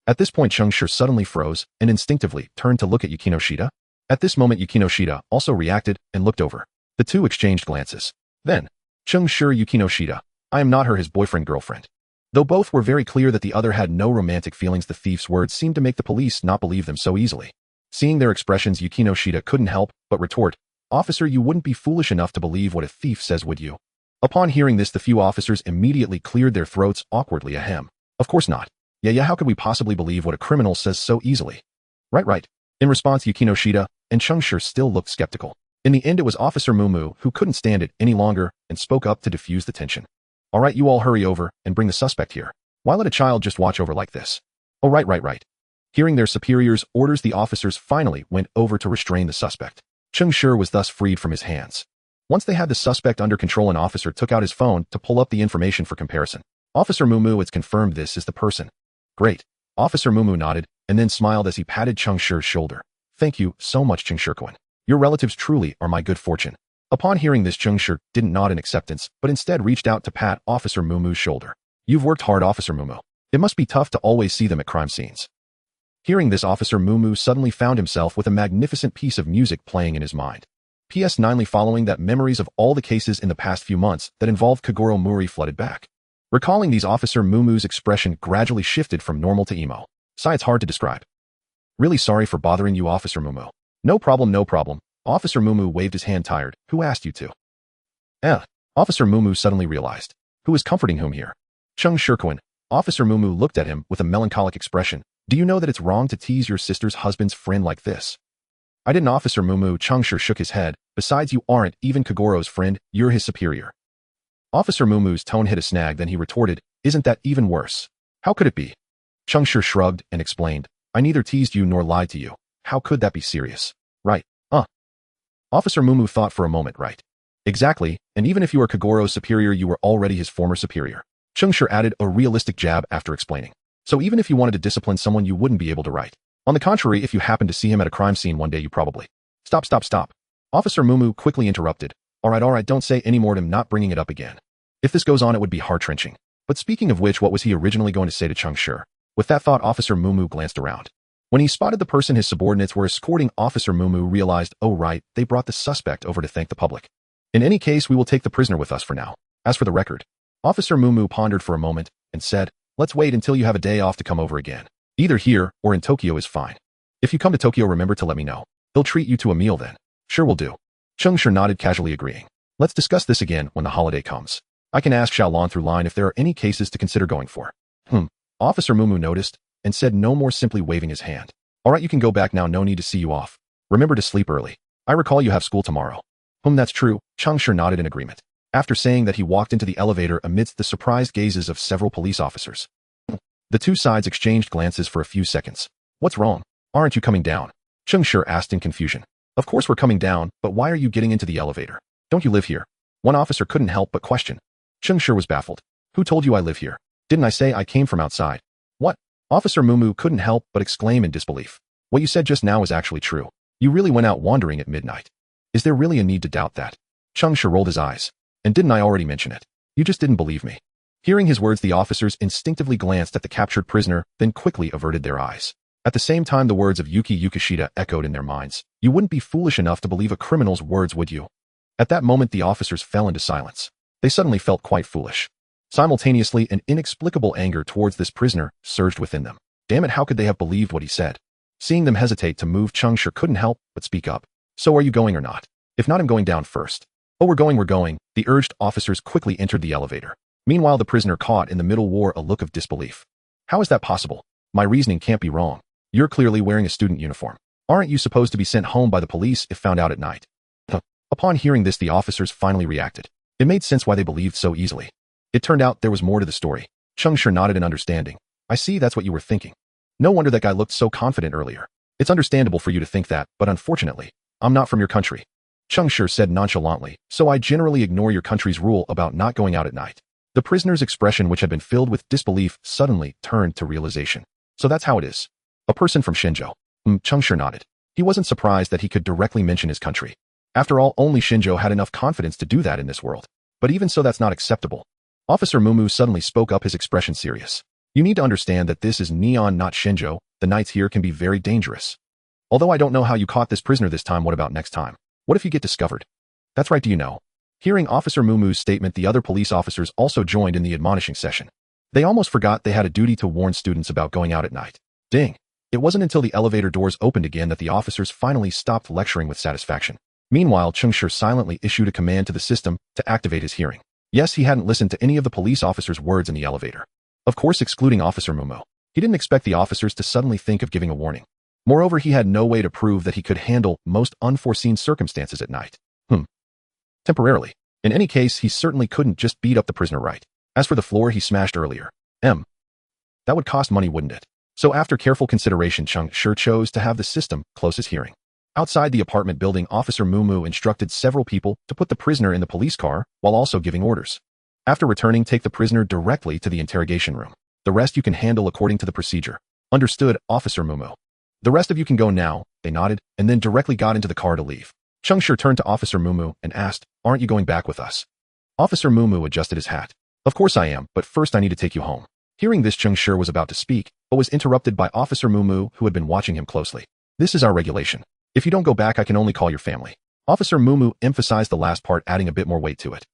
A: At this point, Cheng Shi suddenly froze and instinctively turned to look at Yukinoshita. At this moment, Yukinoshita also reacted and looked over. The two exchanged glances. Then, Cheng Shi, Yukinoshita, I am not his boyfriend-girlfriend. Though both were very clear that the other had no romantic feelings, the thief's words seemed to make the police not believe them so easily. Seeing their expressions, Yukinoshita couldn't help but retort, Officer, you wouldn't be foolish enough to believe what a thief says, would you? Upon hearing this, the few officers immediately cleared their throats awkwardly. Ahem. Of course not. Yeah, how could we possibly believe what a criminal says so easily? Right. In response, Yukinoshita and Cheng Shi still looked skeptical. In the end, it was Officer Mumu who couldn't stand it any longer and spoke up to diffuse the tension. All right, you all hurry over and bring the suspect here. Why let a child just watch over like this? Oh, right. Hearing their superiors' orders, the officers finally went over to restrain the suspect. Cheng Shi was thus freed from his hands. Once they had the suspect under control, an officer took out his phone to pull up the information for comparison. Officer Mumu, it's confirmed this is the person. Great. Officer Mumu nodded and then smiled as he patted Cheng Shi's shoulder. Thank you so much, Cheng Shi-kun. Your relatives truly are my good fortune. Upon hearing this, Cheng Shi didn't nod in acceptance, but instead reached out to pat Officer Mumu's shoulder. You've worked hard, Officer Mumu. It must be tough to always see them at crime scenes. Hearing this, Officer Mumu suddenly found himself with a magnificent piece of music playing in his mind. PS9ly following that, memories of all the cases in the past few months that involved Kagoro Muri flooded back. Recalling these, Officer Mumu's expression gradually shifted from normal to emo. Sigh, it's hard to describe. Really sorry for bothering you, Officer Mumu. No problem, no problem. Officer Mumu waved his hand tired. Who asked you to? Officer Mumu suddenly realized. Who is comforting whom here? Cheng Shi. Officer Mumu looked at him with a melancholic expression. Do you know that it's wrong to tease your sister's husband's friend like this? I didn't, Officer Mumu. Cheng Shi shook his head. Besides, you aren't even Kagoro's friend, you're his superior. Officer Mumu's tone hit a snag, then he retorted, isn't that even worse? How could it be? Cheng Shi shrugged and explained, I neither teased you nor lied to you. How could that be serious? Right. Officer Mumu thought for a moment. Right. Exactly, and even if you are Kagoro's superior, you were already his former superior. Cheng Shi added a realistic jab after explaining. So even if you wanted to discipline someone, you wouldn't be able to, right? On the contrary, if you happened to see him at a crime scene one day, you probably… Stop. Officer Mumu quickly interrupted. All right, don't say any more. I'm not bringing it up again. If this goes on, it would be heart-wrenching. But speaking of which, what was he originally going to say to Cheng Shi? With that thought, Officer Mumu glanced around. When he spotted the person his subordinates were escorting, Officer Mumu realized, oh right, they brought the suspect over to thank the public. In any case, we will take the prisoner with us for now. As for the record, Officer Mumu pondered for a moment and said, let's wait until you have a day off to come over again. Either here or in Tokyo is fine. If you come to Tokyo, remember to let me know. They'll treat you to a meal then. Sure, will do. Cheng Shi nodded, casually agreeing. Let's discuss this again when the holiday comes. I can ask Xiaolon through line if there are any cases to consider going for. Officer Mumu noticed and said no more, simply waving his hand. All right, you can go back now. No need to see you off. Remember to sleep early. I recall you have school tomorrow. That's true. Cheng Shi nodded in agreement. After saying that, he walked into the elevator amidst the surprised gazes of several police officers. The two sides exchanged glances for a few seconds. What's wrong? Aren't you coming down? Cheng Shi asked in confusion. Of course we're coming down, but why are you getting into the elevator? Don't you live here? One officer couldn't help but question. Cheng Shi was baffled. Who told you I live here? Didn't I say I came from outside? What? Officer Mumu couldn't help but exclaim in disbelief. What you said just now is actually true. You really went out wandering at midnight. Is there really a need to doubt that? Cheng Shi rolled his eyes. And didn't I already mention it? You just didn't believe me. Hearing his words, the officers instinctively glanced at the captured prisoner, then quickly averted their eyes. At the same time, the words of Yuki Yukishita echoed in their minds. You wouldn't be foolish enough to believe a criminal's words, would you? At that moment, the officers fell into silence. They suddenly felt quite foolish. Simultaneously, an inexplicable anger towards this prisoner surged within them. Damn it, how could they have believed what he said? Seeing them hesitate to move, Cheng Shi couldn't help but speak up. So are you going or not? If not, I'm going down first. Oh, we're going. The urged officers quickly entered the elevator. Meanwhile, the prisoner caught in the middle wore a look of disbelief. How is that possible? My reasoning can't be wrong. You're clearly wearing a student uniform. Aren't you supposed to be sent home by the police if found out at night? Upon hearing this, the officers finally reacted. It made sense why they believed so easily. It turned out there was more to the story. Cheng Shi nodded in understanding. I see, that's what you were thinking. No wonder that guy looked so confident earlier. It's understandable for you to think that, but unfortunately, I'm not from your country. Cheng Shi said nonchalantly, so I generally ignore your country's rule about not going out at night. The prisoner's expression, which had been filled with disbelief, suddenly turned to realization. So that's how it is. A person from Shinjo. Cheng Shi nodded. He wasn't surprised that he could directly mention his country. After all, only Shinjo had enough confidence to do that in this world. But even so, that's not acceptable. Officer Mumu suddenly spoke up, his expression serious. You need to understand that this is Neon, not Shinjo. The nights here can be very dangerous. Although I don't know how you caught this prisoner this time, what about next time? What if you get discovered? That's right, do you know? Hearing Officer Mumu's statement, the other police officers also joined in the admonishing session. They almost forgot they had a duty to warn students about going out at night. Ding! It wasn't until the elevator doors opened again that the officers finally stopped lecturing with satisfaction. Meanwhile, Cheng Shi silently issued a command to the system to activate his hearing. Yes, he hadn't listened to any of the police officers' words in the elevator. Of course, excluding Officer Mumu. He didn't expect the officers to suddenly think of giving a warning. Moreover, he had no way to prove that he could handle most unforeseen circumstances at night. Temporarily. In any case, he certainly couldn't just beat up the prisoner, right? As for the floor he smashed earlier, that would cost money, wouldn't it? So after careful consideration, Cheng Shi chose to have the system close his hearing. Outside the apartment building, Officer Mumu instructed several people to put the prisoner in the police car while also giving orders. After returning, take the prisoner directly to the interrogation room. The rest you can handle according to the procedure. Understood, Officer Mumu. The rest of you can go now, they nodded, and then directly got into the car to leave. Cheng Shi turned to Officer Mumu and asked, aren't you going back with us? Officer Mumu adjusted his hat. Of course I am, but first I need to take you home. Hearing this, Cheng Shi was about to speak, but was interrupted by Officer Mumu, who had been watching him closely. This is our regulation. If you don't go back, I can only call your family. Officer Mumu emphasized the last part, adding a bit more weight to it.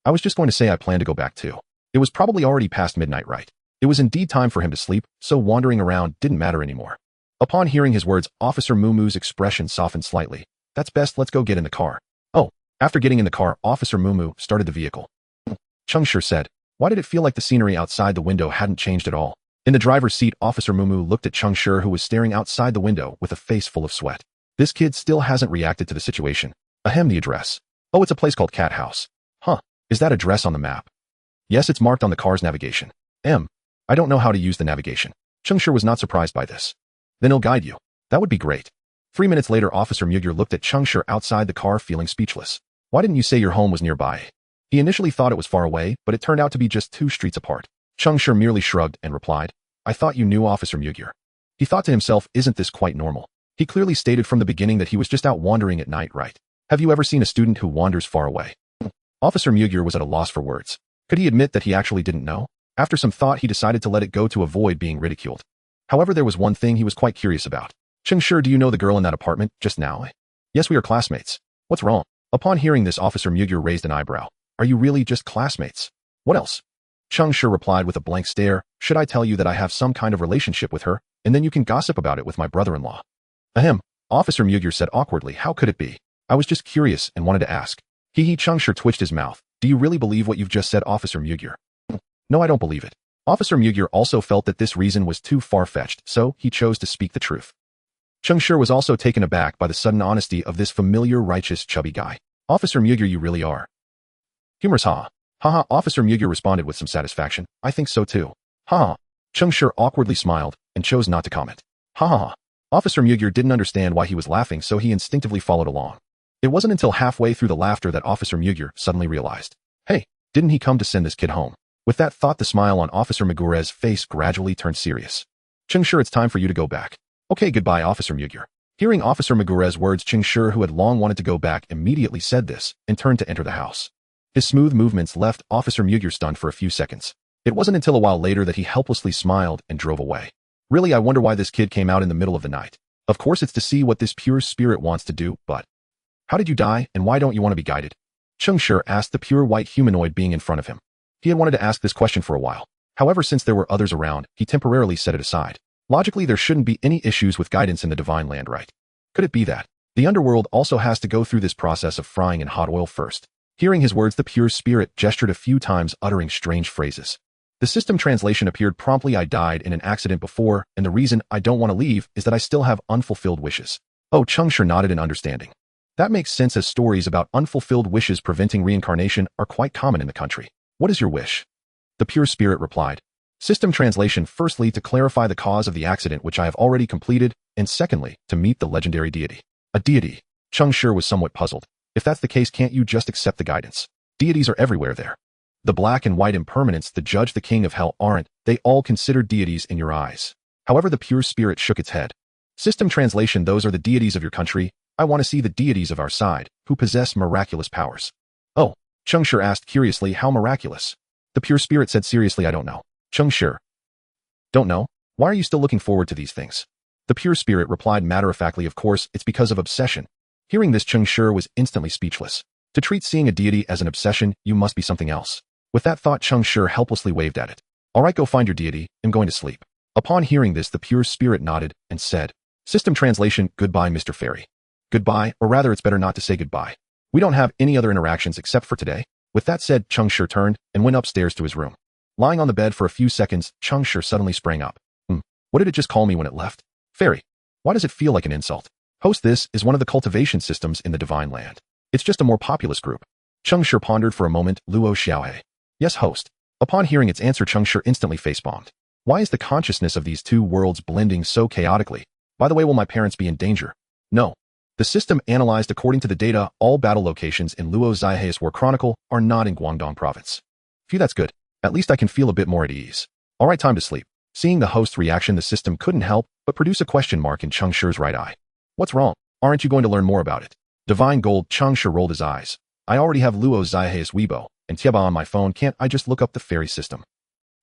A: I was just going to say I plan to go back too. It was probably already past midnight, right? It was indeed time for him to sleep, so wandering around didn't matter anymore. Upon hearing his words, Officer Mumu's expression softened slightly. That's best, let's go get in the car. Oh, after getting in the car, Officer Mumu started the vehicle. Cheng Shi said, why did it feel like the scenery outside the window hadn't changed at all? In the driver's seat, Officer Mumu looked at Cheng Shi, who was staring outside the window with a face full of sweat. This kid still hasn't reacted to the situation. Ahem, the address. Oh, it's a place called Cat House. Huh, is that address on the map? Yes, it's marked on the car's navigation. I don't know how to use the navigation. Cheng Shi was not surprised by this. Then he'll guide you. That would be great. 3 minutes later, Officer Mugyur looked at Cheng Shi outside the car, feeling speechless. Why didn't you say your home was nearby? He initially thought it was far away, but it turned out to be just 2 streets apart. Cheng Shi merely shrugged and replied, I thought you knew, Officer Mugyur. He thought to himself, isn't this quite normal? He clearly stated from the beginning that he was just out wandering at night, right? Have you ever seen a student who wanders far away? Officer Mugyur was at a loss for words. Could he admit that he actually didn't know? After some thought, he decided to let it go to avoid being ridiculed. However, there was one thing he was quite curious about. Cheng Shi, do you know the girl in that apartment just now? Yes, we are classmates. What's wrong? Upon hearing this, Officer Mugyur raised an eyebrow. Are you really just classmates? What else? Cheng Shi replied with a blank stare. Should I tell you that I have some kind of relationship with her, and then you can gossip about it with my brother-in-law? Ahem. Officer Mugyur said awkwardly, how could it be? I was just curious and wanted to ask. Cheng Shi twitched his mouth. Do you really believe what you've just said, Officer Mugyur? No, I don't believe it. Officer Mugyur also felt that this reason was too far-fetched, so he chose to speak the truth. Cheng Shi was also taken aback by the sudden honesty of this familiar, righteous, chubby guy. Officer Mugyur, you really are. Humorous, ha. Haha, Officer Mugyur responded with some satisfaction. I think so too. Ha. Cheng Shi awkwardly smiled and chose not to comment. Ha ha ha. Officer Mugyur didn't understand why he was laughing, so he instinctively followed along. It wasn't until halfway through the laughter that Officer Mugyur suddenly realized. Hey, didn't he come to send this kid home? With that thought, the smile on Officer Muguru's face gradually turned serious. Cheng Shi, it's time for you to go back. Okay, goodbye, Officer Mugyur. Hearing Officer Muguru's words, Cheng Shi, who had long wanted to go back, immediately said this and turned to enter the house. His smooth movements left Officer Mugyur stunned for a few seconds. It wasn't until a while later that he helplessly smiled and drove away. Really, I wonder why this kid came out in the middle of the night. Of course, it's to see what this pure spirit wants to do, but how did you die, and why don't you want to be guided? Cheng Shi asked the pure white humanoid being in front of him. He had wanted to ask this question for a while. However, since there were others around, he temporarily set it aside. Logically, there shouldn't be any issues with guidance in the divine land, right? Could it be that the underworld also has to go through this process of frying in hot oil first? Hearing his words, the pure spirit gestured a few times, uttering strange phrases. The system translation appeared promptly. I died in an accident before, and the reason I don't want to leave is that I still have unfulfilled wishes. Oh, Cheng Shi nodded in understanding. That makes sense, as stories about unfulfilled wishes preventing reincarnation are quite common in the country. What is your wish? The pure spirit replied. System translation: firstly, to clarify the cause of the accident, which I have already completed, and secondly, to meet the legendary deity. A deity? Cheng Shi was somewhat puzzled. If that's the case, can't you just accept the guidance? Deities are everywhere there. The black and white impermanents, the judge, the king of hell, aren't they all considered deities in your eyes? However, the pure spirit shook its head. System translation: those are the deities of your country. I want to see the deities of our side, who possess miraculous powers. Oh, Cheng Shi asked curiously, how miraculous? The pure spirit said seriously, I don't know. Cheng Shi. Don't know? Why are you still looking forward to these things? The pure spirit replied matter-of-factly, of course, it's because of obsession. Hearing this, Cheng Shi was instantly speechless. To treat seeing a deity as an obsession, you must be something else. With that thought, Cheng Shi helplessly waved at it. All right, go find your deity. I'm going to sleep. Upon hearing this, the pure spirit nodded and said, System translation: goodbye, Mr. Fairy. Goodbye, or rather it's better not to say goodbye. We don't have any other interactions except for today. With that said, Cheng Shi turned and went upstairs to his room. Lying on the bed for a few seconds, Cheng Shi suddenly sprang up. What did it just call me when it left? Fairy. Why does it feel like an insult? Host, this is one of the cultivation systems in the divine land. It's just a more populous group. Cheng Shi pondered for a moment. Luo Xiaohe. Yes, host. Upon hearing its answer, Cheng Shi instantly facepalmed. Why is the consciousness of these two worlds blending so chaotically? By the way, will my parents be in danger? No. The system analyzed according to the data, all battle locations in Luo Xiaohe's War Chronicle are not in Guangdong province. Phew, that's good. At least I can feel a bit more at ease. All right, time to sleep. Seeing the host's reaction, the system couldn't help but produce a question mark in Cheng Shi's right eye. What's wrong? Aren't you going to learn more about it? Divine Gold. Cheng Shi rolled his eyes. I already have Luo Xiaohe's Weibo and Tieba on my phone. Can't I just look up the fairy system?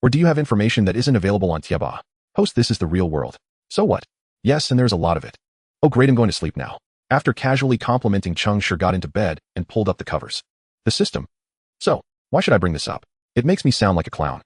A: Or do you have information that isn't available on Tieba? Host, this is the real world. So what? Yes, and there's a lot of it. Oh great, I'm going to sleep now. After casually complimenting, Cheng Shi got into bed and pulled up the covers. The system. So, why should I bring this up? It makes me sound like a clown.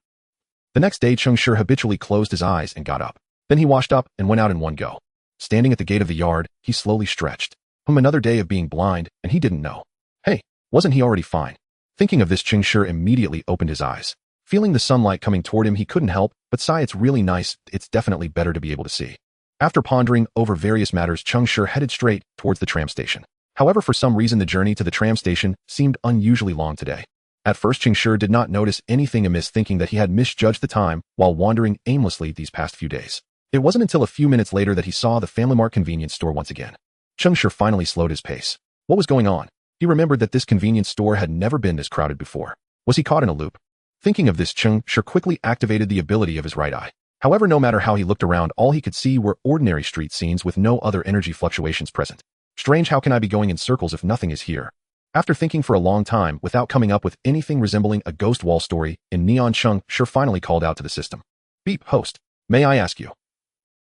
A: The next day, Cheng Shi habitually closed his eyes and got up. Then he washed up and went out in one go. Standing at the gate of the yard, he slowly stretched. Another day of being blind, and he didn't know. Hey, wasn't he already fine? Thinking of this, Cheng Shi immediately opened his eyes. Feeling the sunlight coming toward him, he couldn't help but sigh. It's really nice. It's definitely better to be able to see. After pondering over various matters, Cheng Shi headed straight towards the tram station. However, for some reason, the journey to the tram station seemed unusually long today. At first, Cheng Shi did not notice anything amiss, thinking that he had misjudged the time while wandering aimlessly these past few days. It wasn't until a few minutes later that he saw the Family Mart convenience store once again. Cheng Shi finally slowed his pace. What was going on? He remembered that this convenience store had never been this crowded before. Was he caught in a loop? Thinking of this, Cheng Shi quickly activated the ability of his right eye. However, no matter how he looked around, all he could see were ordinary street scenes with no other energy fluctuations present. Strange, how can I be going in circles if nothing is here? After thinking for a long time without coming up with anything resembling a ghost wall story in neon, Cheng Shi finally called out to the system. Beep, host. May I ask you?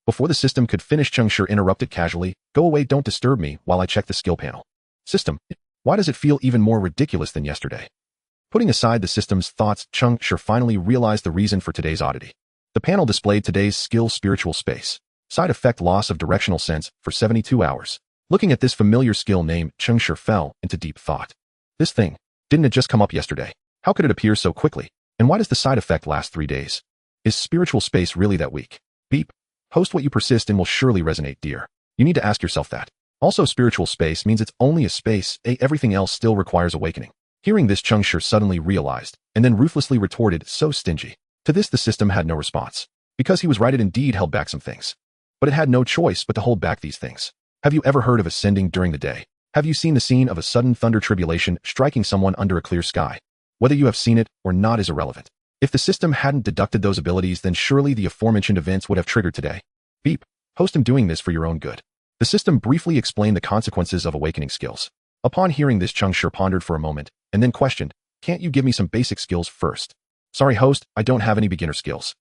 A: Before the system could finish, Cheng Shi interrupted casually. Go away, don't disturb me while I check the skill panel. System, why does it feel even more ridiculous than yesterday? Putting aside the system's thoughts, Cheng Shi finally realized the reason for today's oddity. The panel displayed today's skill: spiritual space. Side effect: loss of directional sense for 72 hours. Looking at this familiar skill name, Cheng Shi fell into deep thought. This thing, didn't it just come up yesterday? How could it appear so quickly? And why does the side effect last 3 days? Is spiritual space really that weak? Beep. Host, what you persist in will surely resonate, dear. You need to ask yourself that. Also, spiritual space means it's only a space, everything else still requires awakening. Hearing this, Cheng Shi suddenly realized, and then ruthlessly retorted, so stingy. To this, the system had no response. Because he was right, it indeed held back some things. But it had no choice but to hold back these things. Have you ever heard of ascending during the day? Have you seen the scene of a sudden thunder tribulation striking someone under a clear sky? Whether you have seen it or not is irrelevant. If the system hadn't deducted those abilities, then surely the aforementioned events would have triggered today. Beep. Host, I'm doing this for your own good. The system briefly explained the consequences of awakening skills. Upon hearing this, Cheng Shi pondered for a moment, and then questioned, can't you give me some basic skills first? Sorry, host, I don't have any beginner skills.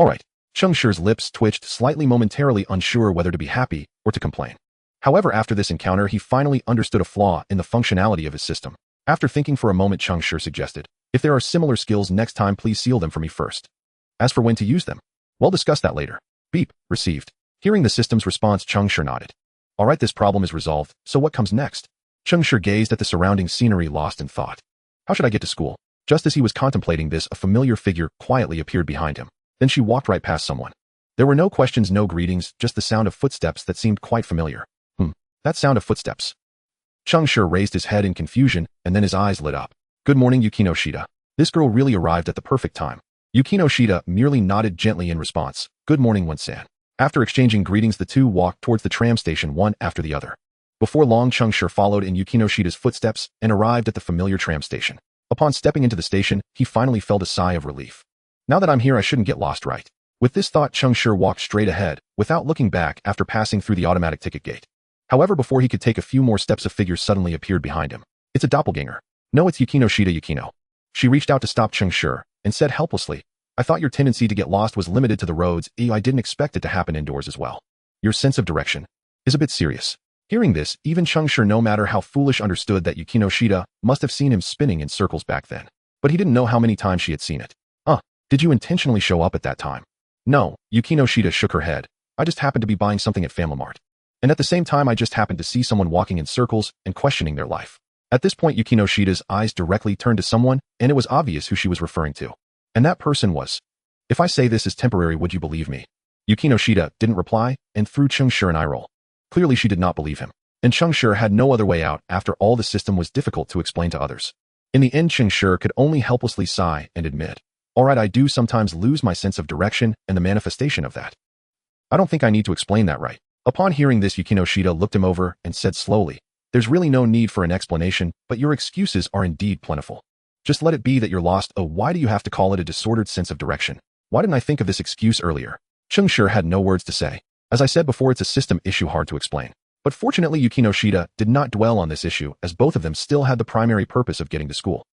A: Alright. Cheng Shi's lips twitched slightly, momentarily unsure whether to be happy or to complain. However, after this encounter, he finally understood a flaw in the functionality of his system. After thinking for a moment, Cheng Shi suggested, if there are similar skills next time, please seal them for me first. As for when to use them, we'll discuss that later. Beep. Received. Hearing the system's response, Cheng Shi nodded. Alright, this problem is resolved, so what comes next? Cheng Shi gazed at the surrounding scenery, lost in thought. How should I get to school? Just as he was contemplating this, a familiar figure quietly appeared behind him. Then she walked right past someone. There were no questions, no greetings, just the sound of footsteps that seemed quite familiar. That sound of footsteps. Cheng Shi raised his head in confusion, and then his eyes lit up. Good morning, Yukino Shida. This girl really arrived at the perfect time. Yukino Shida merely nodded gently in response. Good morning, Wen-san. After exchanging greetings, the two walked towards the tram station one after the other. Before long, Cheng Shi followed in Yukino Shida's footsteps and arrived at the familiar tram station. Upon stepping into the station, he finally felt a sigh of relief. Now that I'm here, I shouldn't get lost, right? With this thought, Cheng Shi walked straight ahead, without looking back after passing through the automatic ticket gate. However, before he could take a few more steps, a figure suddenly appeared behind him. It's a doppelganger. No, it's Yukino Shida. Yukino. She reached out to stop Cheng Shi and said helplessly, I thought your tendency to get lost was limited to the roads. I didn't expect it to happen indoors as well. Your sense of direction is a bit serious. Hearing this, even Cheng Shi, no matter how foolish, understood that Yukino Shida must have seen him spinning in circles back then. But he didn't know how many times she had seen it. Did you intentionally show up at that time? No, Yukino Shida shook her head. I just happened to be buying something at Family Mart. And at the same time, I just happened to see someone walking in circles and questioning their life. At this point, Yukino Shida's eyes directly turned to someone, and it was obvious who she was referring to. And that person was. If I say this is temporary, would you believe me? Yukino Shida didn't reply, and threw Cheng Shi an eye roll. Clearly she did not believe him. And Cheng Shi had no other way out. After all, the system was difficult to explain to others. In the end, Cheng Shi could only helplessly sigh and admit, alright, I do sometimes lose my sense of direction and the manifestation of that. I don't think I need to explain that, right? Upon hearing this, Yukino Shida looked him over and said slowly, there's really no need for an explanation, but your excuses are indeed plentiful. Just let it be that you're lost. Oh, why do you have to call it a disordered sense of direction? Why didn't I think of this excuse earlier? Cheng Shi had no words to say. As I said before, it's a system issue hard to explain. But fortunately, Yukino Shida did not dwell on this issue, as both of them still had the primary purpose of getting to school.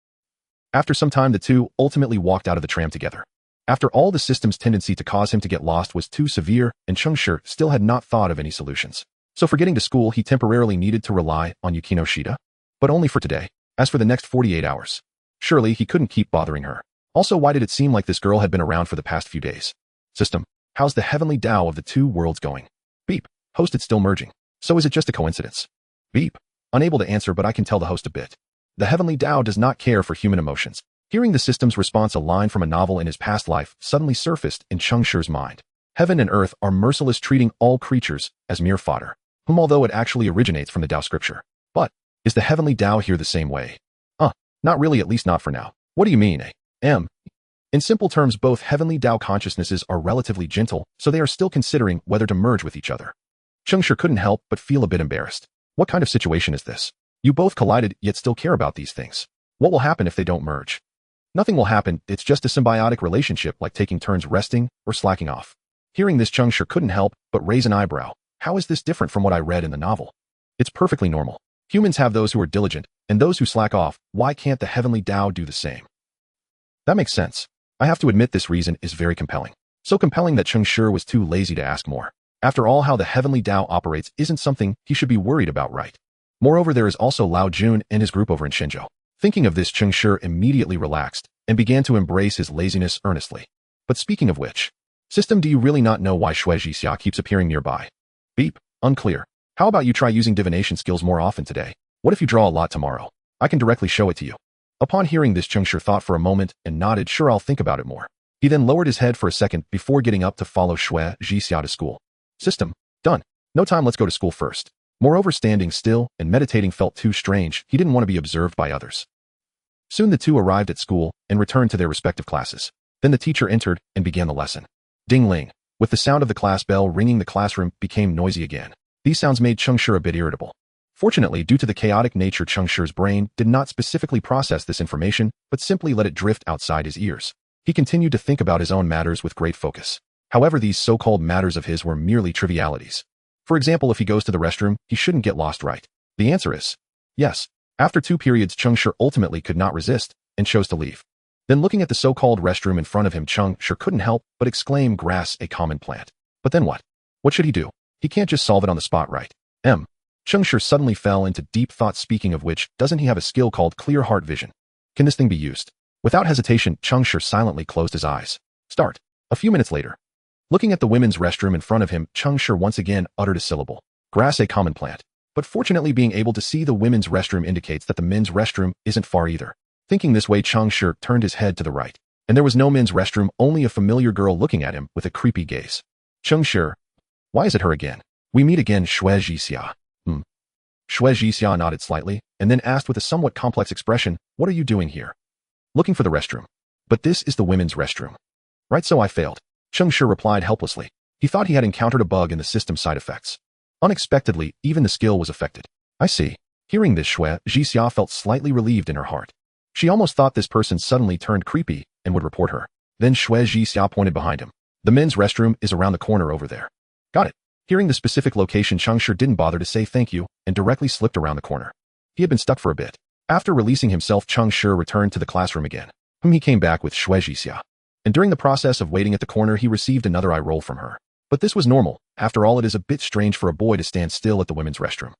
A: After some time, the two ultimately walked out of the tram together. After all, the system's tendency to cause him to get lost was too severe, and Cheng Shi still had not thought of any solutions. So for getting to school, he temporarily needed to rely on Yukino Shida, but only for today. As for the next 48 hours, surely he couldn't keep bothering her. Also, why did it seem like this girl had been around for the past few days? System. How's the heavenly Tao of the two worlds going? Beep. Host, it's still merging. So is it just a coincidence? Beep. Unable to answer, but I can tell the host a bit. The heavenly Tao does not care for human emotions. Hearing the system's response, a line from a novel in his past life suddenly surfaced in Cheng Shi's mind. Heaven and earth are merciless, treating all creatures as mere fodder, whom although it actually originates from the Tao scripture. But, is the heavenly Tao here the same way? Not really, at least not for now. What do you mean, In simple terms, both heavenly Tao consciousnesses are relatively gentle, so they are still considering whether to merge with each other. Cheng Shi couldn't help but feel a bit embarrassed. What kind of situation is this? You both collided, yet still care about these things. What will happen if they don't merge? Nothing will happen, it's just a symbiotic relationship like taking turns resting or slacking off. Hearing this, Cheng Shi couldn't help but raise an eyebrow. How is this different from what I read in the novel? It's perfectly normal. Humans have those who are diligent, and those who slack off. Why can't the heavenly Tao do the same? That makes sense. I have to admit this reason is very compelling. So compelling that Cheng Shi was too lazy to ask more. After all, how the heavenly Tao operates isn't something he should be worried about, right? Moreover, there is also Lao Jun and his group over in Shenzhou. Thinking of this, Cheng Shi immediately relaxed and began to embrace his laziness earnestly. But speaking of which, system, do you really not know why Shui Jixia keeps appearing nearby? Beep. Unclear. How about you try using divination skills more often today? What if you draw a lot tomorrow? I can directly show it to you. Upon hearing this, Cheng Shi thought for a moment and nodded. Sure, I'll think about it more. He then lowered his head for a second before getting up to follow Shui Jixia to school. System. Done. No time, let's go to school first. Moreover, standing still and meditating felt too strange. He didn't want to be observed by others. Soon the two arrived at school and returned to their respective classes. Then the teacher entered and began the lesson. Ding-ling. With the sound of the class bell ringing, the classroom became noisy again. These sounds made Cheng Shi a bit irritable. Fortunately, due to the chaotic nature, Cheng Shi's brain did not specifically process this information, but simply let it drift outside his ears. He continued to think about his own matters with great focus. However, these so-called matters of his were merely trivialities. For example, if he goes to the restroom, he shouldn't get lost, right? The answer is yes. After 2 periods, Cheng Shi ultimately could not resist and chose to leave. Then looking at the so-called restroom in front of him, Cheng Shi couldn't help but exclaim, grass, a common plant. But then what? What should he do? He can't just solve it on the spot, right? Cheng Shi suddenly fell into deep thought. Speaking of which, doesn't he have a skill called clear heart vision? Can this thing be used? Without hesitation, Cheng Shi silently closed his eyes. Start. A few minutes later. Looking at the women's restroom in front of him, Cheng Shi once again uttered a syllable. Grass, a common plant. But fortunately, being able to see the women's restroom indicates that the men's restroom isn't far either. Thinking this way, Cheng Shi turned his head to the right. And there was no men's restroom, only a familiar girl looking at him with a creepy gaze. Cheng Shi. Why is it her again? We meet again, Shui Jixia. Shui Jixia nodded slightly, and then asked with a somewhat complex expression, what are you doing here? Looking for the restroom. But this is the women's restroom. Right, so I failed. Cheng Shi replied helplessly. He thought he had encountered a bug in the system's side effects. Unexpectedly, even the skill was affected. I see. Hearing this, Shui Jixia felt slightly relieved in her heart. She almost thought this person suddenly turned creepy and would report her. Then Shui Jixia pointed behind him. The men's restroom is around the corner over there. Got it. Hearing the specific location, Cheng Shi didn't bother to say thank you and directly slipped around the corner. He had been stuck for a bit. After releasing himself, Cheng Shi returned to the classroom again, whom he came back with Shui Jixia. And during the process of waiting at the corner, he received another eye roll from her. But this was normal. After all, it is a bit strange for a boy to stand still at the women's restroom.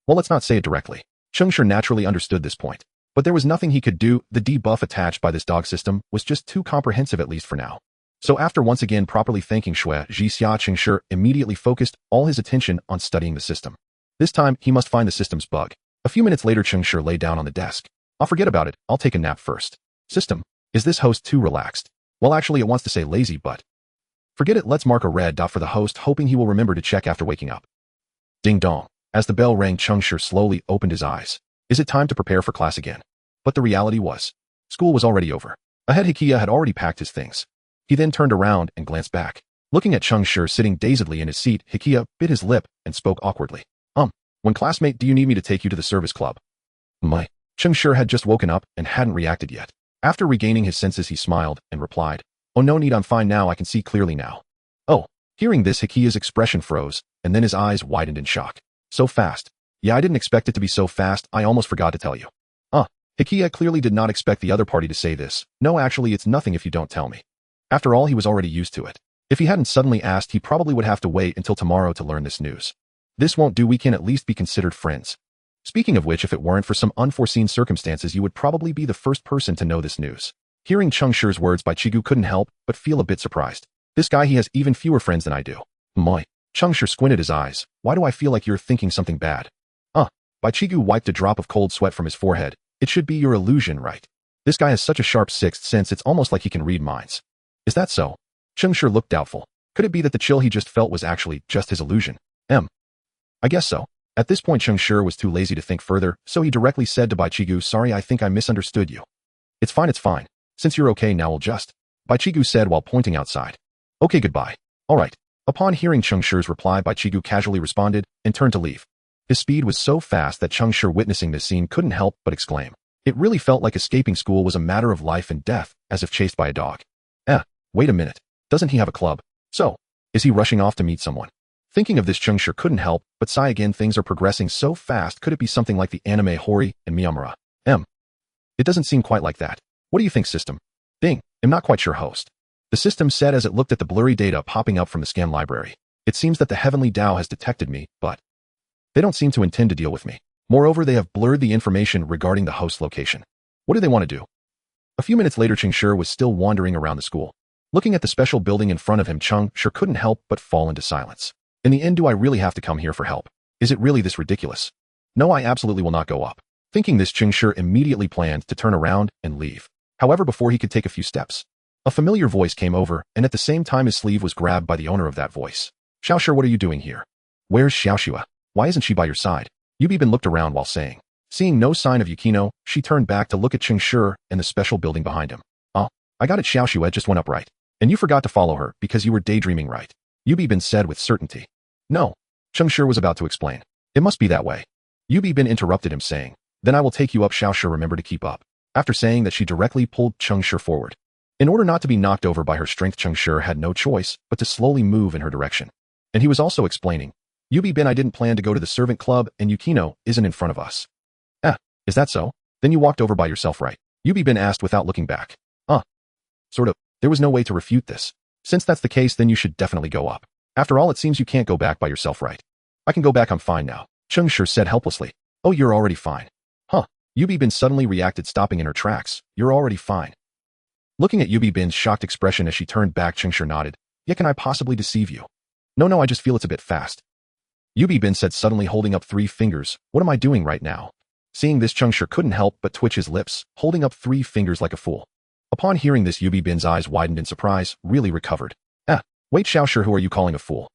A: Well, let's not say it directly. Cheng Shi naturally understood this point. But there was nothing he could do. The debuff attached by this dog system was just too comprehensive, at least for now. So after once again properly thanking Shui Jixia, Cheng Shi immediately focused all his attention on studying the system. This time, he must find the system's bug. A few minutes later, Cheng Shi lay down on the desk. I'll forget about it. I'll take a nap first. System. Is this host too relaxed? Well, actually, it wants to say lazy, but forget it. Let's mark a red dot for the host, hoping he will remember to check after waking up. Ding dong. As the bell rang, Cheng Shi slowly opened his eyes. Is it time to prepare for class again? But the reality was, school was already over. Ahead, Hikiya had already packed his things. He then turned around and glanced back. Looking at Cheng Shi sitting dazedly in his seat, Hikiya bit his lip and spoke awkwardly. When classmate, do you need me to take you to the service club? Cheng Shi had just woken up and hadn't reacted yet. After regaining his senses, he smiled and replied, oh, no need, I'm fine now, I can see clearly now. Oh, hearing this, Hikiya's expression froze, and then his eyes widened in shock. So fast. Yeah, I didn't expect it to be so fast, I almost forgot to tell you. Hikiya clearly did not expect the other party to say this. No, actually, it's nothing if you don't tell me. After all, he was already used to it. If he hadn't suddenly asked, he probably would have to wait until tomorrow to learn this news. This won't do, we can at least be considered friends. Speaking of which, if it weren't for some unforeseen circumstances, you would probably be the first person to know this news. Hearing Cheng Shi's words, Bai Chigu couldn't help but feel a bit surprised. This guy, he has even fewer friends than I do. My. Cheng Shi squinted his eyes. Why do I feel like you're thinking something bad? Bai Chigu wiped a drop of cold sweat from his forehead. It should be your illusion, right? This guy has such a sharp sixth sense, it's almost like he can read minds. Is that so? Cheng Shi looked doubtful. Could it be that the chill he just felt was actually just his illusion? I guess so. At this point, Cheng Shi was too lazy to think further, so he directly said to Bai Chigu, sorry, I think I misunderstood you. It's fine. Since you're okay now, we'll just. Bai Chigu said while pointing outside. Okay, goodbye. Alright. Upon hearing Cheng Shi's reply, Bai Chigu casually responded and turned to leave. His speed was so fast that Cheng Shi, witnessing this scene, couldn't help but exclaim. It really felt like escaping school was a matter of life and death, as if chased by a dog. Wait a minute. Doesn't he have a club? So, is he rushing off to meet someone? Thinking of this, Cheng Shi couldn't help but sigh again. Things are progressing so fast. Could it be something like the anime Hori and Miyamura? It doesn't seem quite like that. What do you think, system? Bing. I'm not quite sure, host. The system said as it looked at the blurry data popping up from the scan library. It seems that the Heavenly Tao has detected me, but they don't seem to intend to deal with me. Moreover, they have blurred the information regarding the host location. What do they want to do? A few minutes later, Cheng Shi was still wandering around the school. Looking at the special building in front of him, Cheng Shi couldn't help but fall into silence. In the end, do I really have to come here for help? Is it really this ridiculous? No, I absolutely will not go up. Thinking this, Cheng Shi immediately planned to turn around and leave. However, before he could take a few steps, a familiar voice came over, and at the same time his sleeve was grabbed by the owner of that voice. Xiaoshi, what are you doing here? Where's Xiaoshi? Why isn't she by your side? Yubin looked around while saying. Seeing no sign of Yukino, she turned back to look at Cheng Shi and the special building behind him. I got it, Xiaoshi just went up, right? And you forgot to follow her because you were daydreaming, right? Yubin said with certainty. No. Cheng Shi was about to explain. It must be that way. Yubin interrupted him, saying, then I will take you up, Xiaoshi, remember to keep up. After saying that, she directly pulled Cheng Shi forward. In order not to be knocked over by her strength, Cheng Shi had no choice but to slowly move in her direction. And he was also explaining, Yubin, I didn't plan to go to the servant club and Yukino isn't in front of us. Is that so? Then you walked over by yourself, right? Yubin asked without looking back. Sort of. There was no way to refute this. Since that's the case, then you should definitely go up. After all, it seems you can't go back by yourself, right? I can go back, I'm fine now. Cheng Shi said helplessly. Oh, you're already fine. Yubin suddenly reacted, stopping in her tracks. You're already fine. Looking at Yubin's shocked expression as she turned back, Cheng Shi nodded. Yeah, can I possibly deceive you? No, I just feel it's a bit fast. Yubin said suddenly, holding up 3 fingers. What am I doing right now? Seeing this, Cheng Shi couldn't help but twitch his lips, holding up 3 fingers like a fool. Upon hearing this, Yubin's eyes widened in surprise, really recovered. Wait, Xiaoshi, who are you calling a fool?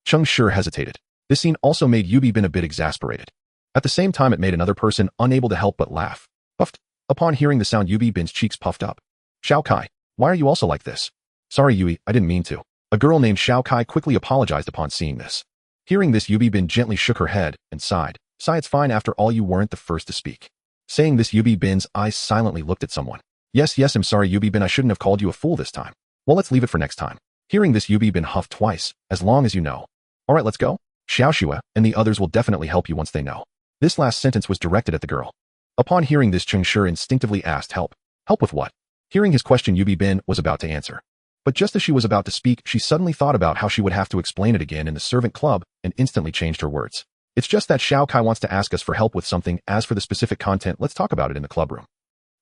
A: Cheng Shi hesitated. This scene also made Yubin a bit exasperated. At the same time, it made another person unable to help but laugh. Puffed. Upon hearing the sound, Yubin's cheeks puffed up. Xiao Kai, why are you also like this? Sorry, Yui, I didn't mean to. A girl named Xiao Kai quickly apologized upon seeing this. Hearing this, Yubin gently shook her head and sighed. Sigh, it's fine, after all you weren't the first to speak. Saying this, Yubin's eyes silently looked at someone. Yes, I'm sorry, Yubin, I shouldn't have called you a fool this time. Well, let's leave it for next time. Hearing this, Yubin huffed twice, as long as you know. Alright, let's go. Xiaoxue and the others will definitely help you once they know. This last sentence was directed at the girl. Upon hearing this, Cheng Shi instinctively asked, help. Help with what? Hearing his question, Yubin was about to answer. But just as she was about to speak, she suddenly thought about how she would have to explain it again in the servant club and instantly changed her words. It's just that Xiao Kai wants to ask us for help with something. As for the specific content, let's talk about it in the club room.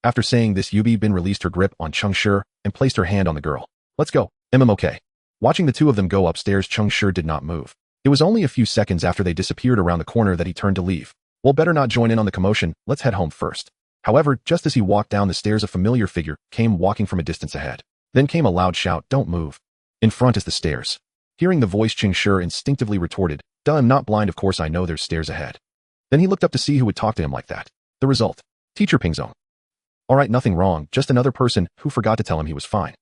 A: After saying this, Yubin released her grip on Cheng Shi and placed her hand on the girl. Let's go. Okay. Watching the two of them go upstairs, Cheng Shi did not move. It was only a few seconds after they disappeared around the corner that he turned to leave. Well, better not join in on the commotion, let's head home first. However, just as he walked down the stairs, a familiar figure came walking from a distance ahead. Then came a loud shout, don't move. In front is the stairs. Hearing the voice, Cheng Shi instinctively retorted, duh, I'm not blind, of course I know there's stairs ahead. Then he looked up to see who would talk to him like that. The result. Teacher Pingzong. Alright, nothing wrong, just another person who forgot to tell him he was fine.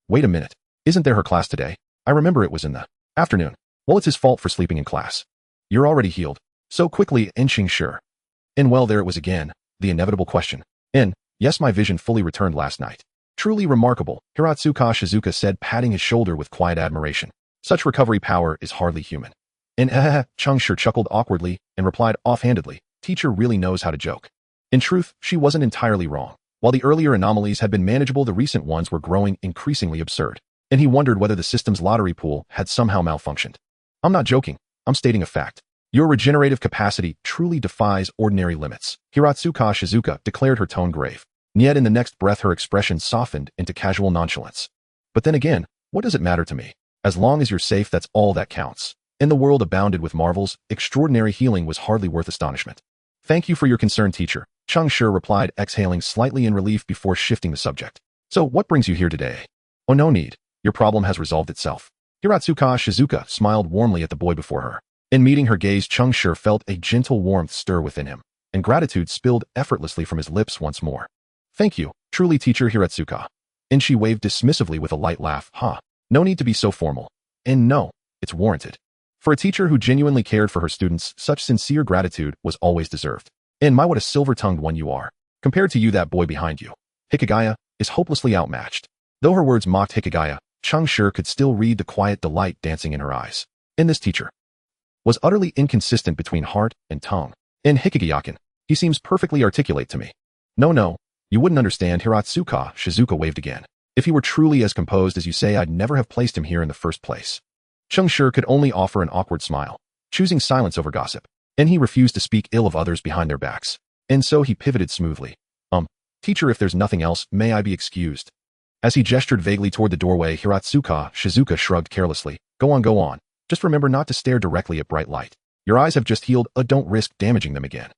A: Wait a minute. Isn't there her class today? I remember it was in the afternoon. Well, it's his fault for sleeping in class. You're already healed. So quickly, and Cheng Shi. And well, there it was again, the inevitable question. Yes, my vision fully returned last night. Truly remarkable, Hiratsuka Shizuka said, patting his shoulder with quiet admiration. Such recovery power is hardly human. And Cheng Shi chuckled awkwardly and replied offhandedly, teacher really knows how to joke. In truth, she wasn't entirely wrong. While the earlier anomalies had been manageable, the recent ones were growing increasingly absurd. And he wondered whether the system's lottery pool had somehow malfunctioned. I'm not joking, I'm stating a fact. Your regenerative capacity truly defies ordinary limits. Hiratsuka Shizuka declared, her tone grave. And yet in the next breath her expression softened into casual nonchalance. But then again, what does it matter to me? As long as you're safe, that's all that counts. In the world abounded with marvels, extraordinary healing was hardly worth astonishment. Thank you for your concern, teacher, Cheng Shi replied, exhaling slightly in relief before shifting the subject. So what brings you here today? Oh, no need. Your problem has resolved itself. Hiratsuka Shizuka smiled warmly at the boy before her. In meeting her gaze, Cheng Shi felt a gentle warmth stir within him, and gratitude spilled effortlessly from his lips once more. Thank you, truly, teacher Hiratsuka. And she waved dismissively with a light laugh. No need to be so formal. And no, it's warranted. For a teacher who genuinely cared for her students, such sincere gratitude was always deserved. And my, what a silver-tongued one you are. Compared to you, that boy behind you, Hikigaya, is hopelessly outmatched. Though her words mocked Hikigaya, Cheng Shi could still read the quiet delight dancing in her eyes. And this teacher was utterly inconsistent between heart and tongue. In Hikigayakin, he seems perfectly articulate to me. No, you wouldn't understand. Hiratsuka Shizuka waved again. If he were truly as composed as you say, I'd never have placed him here in the first place. Cheng Shi could only offer an awkward smile, choosing silence over gossip. And he refused to speak ill of others behind their backs. And so he pivoted smoothly. Teacher, if there's nothing else, may I be excused? As he gestured vaguely toward the doorway, Hiratsuka Shizuka shrugged carelessly. Go on. Just remember not to stare directly at bright light. Your eyes have just healed, don't risk damaging them again.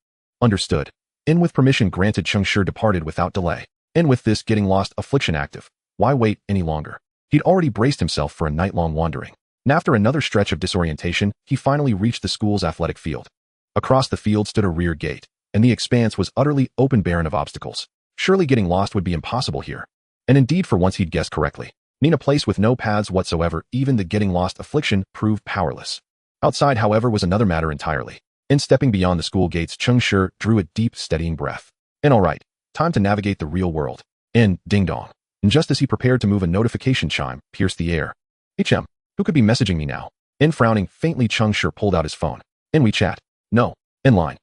A: Understood. And with permission granted, Cheng Shi departed without delay. And with this getting lost affliction active, why wait any longer? He'd already braced himself for a night-long wandering. And after another stretch of disorientation, he finally reached the school's athletic field. Across the field stood a rear gate, and the expanse was utterly open, barren of obstacles. Surely getting lost would be impossible here. And indeed, for once he'd guessed correctly. In a place with no paths whatsoever, even the getting lost affliction proved powerless. Outside, however, was another matter entirely. In stepping beyond the school gates, Cheng Shi drew a deep, steadying breath. And all right, time to navigate the real world. And ding-dong. And just as he prepared to move, a notification chime pierced the air. HM, who could be messaging me now? In frowning faintly, Cheng Shi pulled out his phone. In WeChat. No. In line.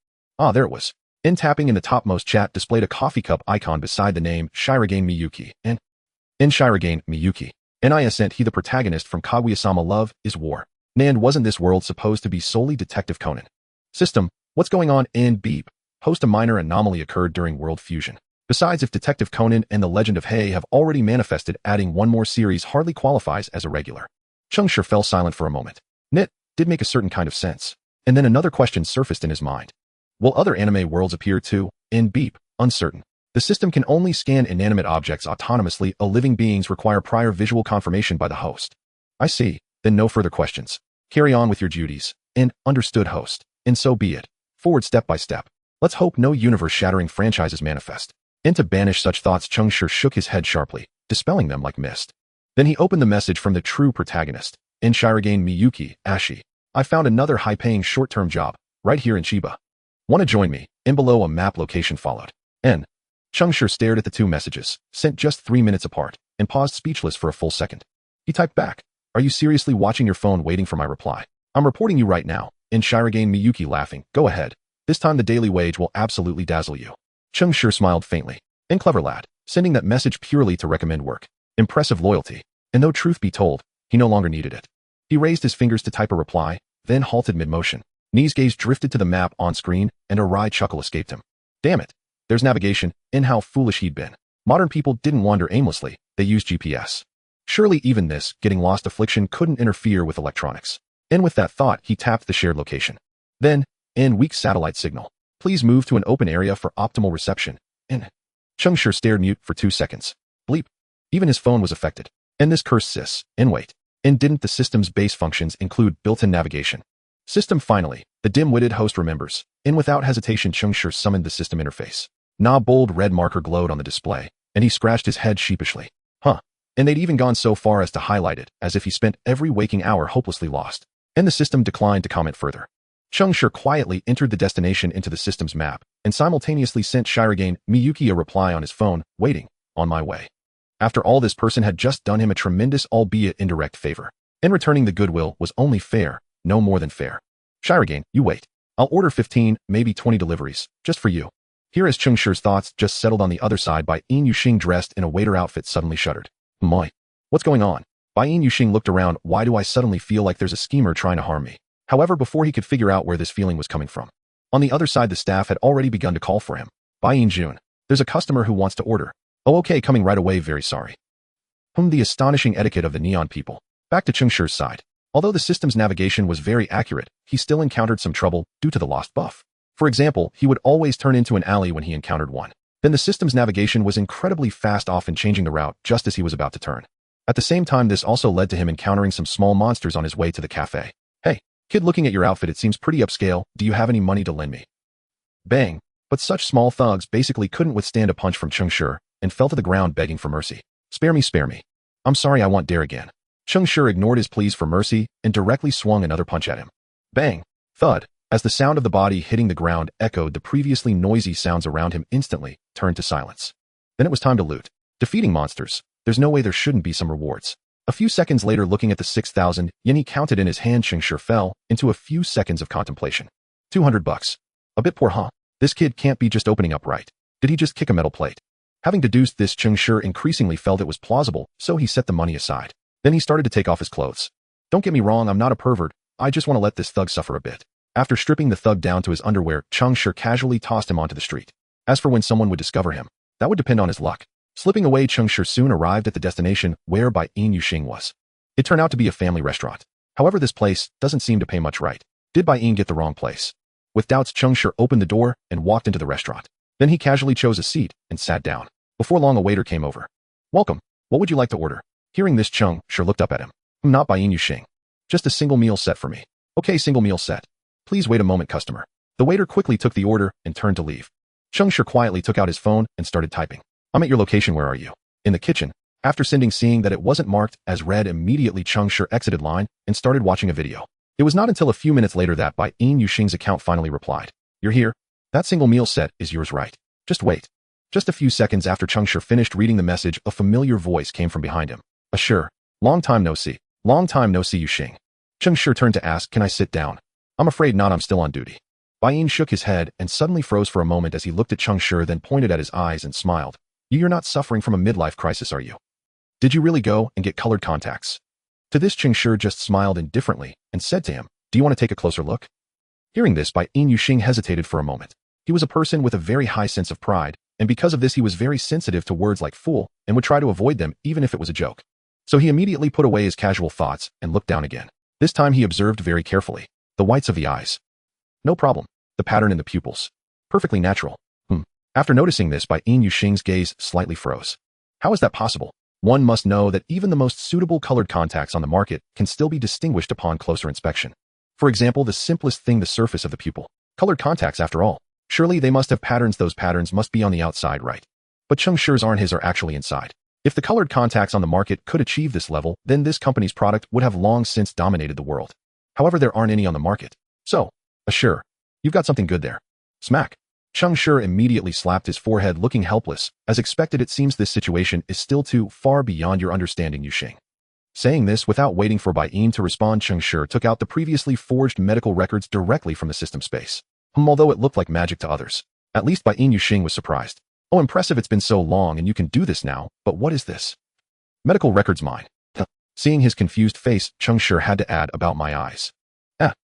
A: There it was. In tapping in the topmost chat displayed a coffee cup icon beside the name Shirogane Miyuki. And in Shirogane Miyuki. And I assent, he the protagonist from Kaguya-sama Love is War. And wasn't this world supposed to be solely Detective Conan? System, what's going on? And beep. Host, a minor anomaly occurred during world fusion. Besides, if Detective Conan and the Legend of Hay have already manifested, adding one more series hardly qualifies as a regular. Cheng Shi fell silent for a moment. It did make a certain kind of sense. And then another question surfaced in his mind. Will other anime worlds appear too? In beep, uncertain. The system can only scan inanimate objects autonomously. Living beings require prior visual confirmation by the host. I see. Then no further questions. Carry on with your duties. And understood, host. And so be it. Forward step by step. Let's hope no universe-shattering franchises manifest. And to banish such thoughts, Cheng Shi shook his head sharply, dispelling them like mist. Then he opened the message from the true protagonist. In Shirogane Miyuki, Ashi. I found another high-paying short-term job, right here in Chiba. Want to join me? And below a map location followed. N. Cheng Shi stared at the two messages, sent just 3 minutes apart, and paused speechless for a full second. He typed back. Are you seriously watching your phone waiting for my reply? I'm reporting you right now. In Shirogane Miyuki, laughing. Go ahead. This time the daily wage will absolutely dazzle you. Cheng Shi smiled faintly. And clever lad, sending that message purely to recommend work. Impressive loyalty. And though truth be told, he no longer needed it. He raised his fingers to type a reply, then halted mid-motion. His gaze drifted to the map on screen, and a wry chuckle escaped him. Damn it. There's navigation, and how foolish he'd been. Modern people didn't wander aimlessly, they used GPS. Surely even this, getting lost affliction couldn't interfere with electronics. And with that thought, he tapped the shared location. Then, in weak satellite signal. Please move to an open area for optimal reception. And Cheng Shi stared mute for 2 seconds. Bleep. Even his phone was affected. And this cursed sys. And wait. And didn't the system's base functions include built-in navigation? System finally, the dim-witted host remembers. And without hesitation, Cheng Shi summoned the system interface. A bold red marker glowed on the display, and he scratched his head sheepishly. And they'd even gone so far as to highlight it, as if he spent every waking hour hopelessly lost. And the system declined to comment further. Cheng Shi quietly entered the destination into the system's map, and simultaneously sent Shirogane Miyuki a reply on his phone, waiting, on my way. After all, this person had just done him a tremendous, albeit indirect, favor. And returning the goodwill was only fair, no more than fair. Shirogane, you wait. I'll order 15, maybe 20 deliveries, just for you. Here, as Cheng Shi's thoughts just settled on the other side, Bai In Yuxing, dressed in a waiter outfit, suddenly shuddered. My. What's going on? Bai In Yuxing looked around. Why do I suddenly feel like there's a schemer trying to harm me? However, before he could figure out where this feeling was coming from, on the other side the staff had already begun to call for him. Bai In Jun. There's a customer who wants to order. Oh, okay, coming right away, very sorry. The astonishing etiquette of the neon people. Back to Cheng Shi's side. Although the system's navigation was very accurate, he still encountered some trouble due to the lost buff. For example, he would always turn into an alley when he encountered one. Then the system's navigation was incredibly fast, often changing the route just as he was about to turn. At the same time, this also led to him encountering some small monsters on his way to the cafe. Hey, kid, looking at your outfit, it seems pretty upscale. Do you have any money to lend me? Bang. But such small thugs basically couldn't withstand a punch from Cheng Shi and fell to the ground begging for mercy. Spare me, spare me. I'm sorry, I won't dare again. Cheng Shi ignored his pleas for mercy and directly swung another punch at him. Bang. Thud. As the sound of the body hitting the ground echoed, the previously noisy sounds around him instantly turned to silence. Then it was time to loot. Defeating monsters. There's no way there shouldn't be some rewards. A few seconds later, looking at the 6,000 yen he counted in his hand, Cheng Shi fell into a few seconds of contemplation. 200 bucks. A bit poor, huh? This kid can't be just opening up right. Did he just kick a metal plate? Having deduced this, Cheng Shi increasingly felt it was plausible, so he set the money aside. Then he started to take off his clothes. Don't get me wrong, I'm not a pervert. I just want to let this thug suffer a bit. After stripping the thug down to his underwear, Cheng Shi casually tossed him onto the street. As for when someone would discover him, that would depend on his luck. Slipping away, Cheng Shi soon arrived at the destination where Bai In Yuxing was. It turned out to be a family restaurant. However, this place doesn't seem to pay much right. Did Bai In get the wrong place? With doubts, Cheng Shi opened the door and walked into the restaurant. Then he casually chose a seat and sat down. Before long, a waiter came over. Welcome. What would you like to order? Hearing this, Cheng Shi looked up at him. Not Bai In Yuxing. Just a single meal set for me. Okay, single meal set. Please wait a moment, customer. The waiter quickly took the order and turned to leave. Cheng Shi quietly took out his phone and started typing. I'm at your location, where are you? In the kitchen. After seeing that it wasn't marked as read, immediately Cheng Shi exited line and started watching a video. It was not until a few minutes later that Bai In Yuxing's account finally replied. You're here? That single meal set is yours, right? Just wait. Just a few seconds after Cheng Shi finished reading the message, a familiar voice came from behind him. Sure. Long time no see. Long time no see, Yuxing. Cheng Shi turned to ask, can I sit down? I'm afraid not, I'm still on duty. Bai In shook his head and suddenly froze for a moment as he looked at Cheng Shi, then pointed at his eyes and smiled. You're not suffering from a midlife crisis, are you? Did you really go and get colored contacts? To this, Cheng Shi just smiled indifferently and said to him, do you want to take a closer look? Hearing this, Bai In Yuxing hesitated for a moment. He was a person with a very high sense of pride, and because of this he was very sensitive to words like fool and would try to avoid them even if it was a joke. So he immediately put away his casual thoughts and looked down again. This time he observed very carefully. The whites of the eyes. No problem. The pattern in the pupils. Perfectly natural. After noticing this, Bai In Yuxing's gaze slightly froze. How is that possible? One must know that even the most suitable colored contacts on the market can still be distinguished upon closer inspection. For example, the simplest thing, the surface of the pupil. Colored contacts, after all. Surely they must have patterns. Those patterns must be on the outside, right? But Cheng Shi's aren't. His are actually inside. If the colored contacts on the market could achieve this level, then this company's product would have long since dominated the world. However, there aren't any on the market. So, sure. You've got something good there. Smack. Cheng Shi immediately slapped his forehead, looking helpless. As expected, it seems this situation is still too far beyond your understanding, Yuxing. Saying this, without waiting for Bai In to respond, Cheng Shi took out the previously forged medical records directly from the system space. Although it looked like magic to others. At least Bai In Yuxing was surprised. Oh, impressive, it's been so long and you can do this now, but what is this? Medical records mine. Seeing his confused face, Cheng Shi had to add, about my eyes.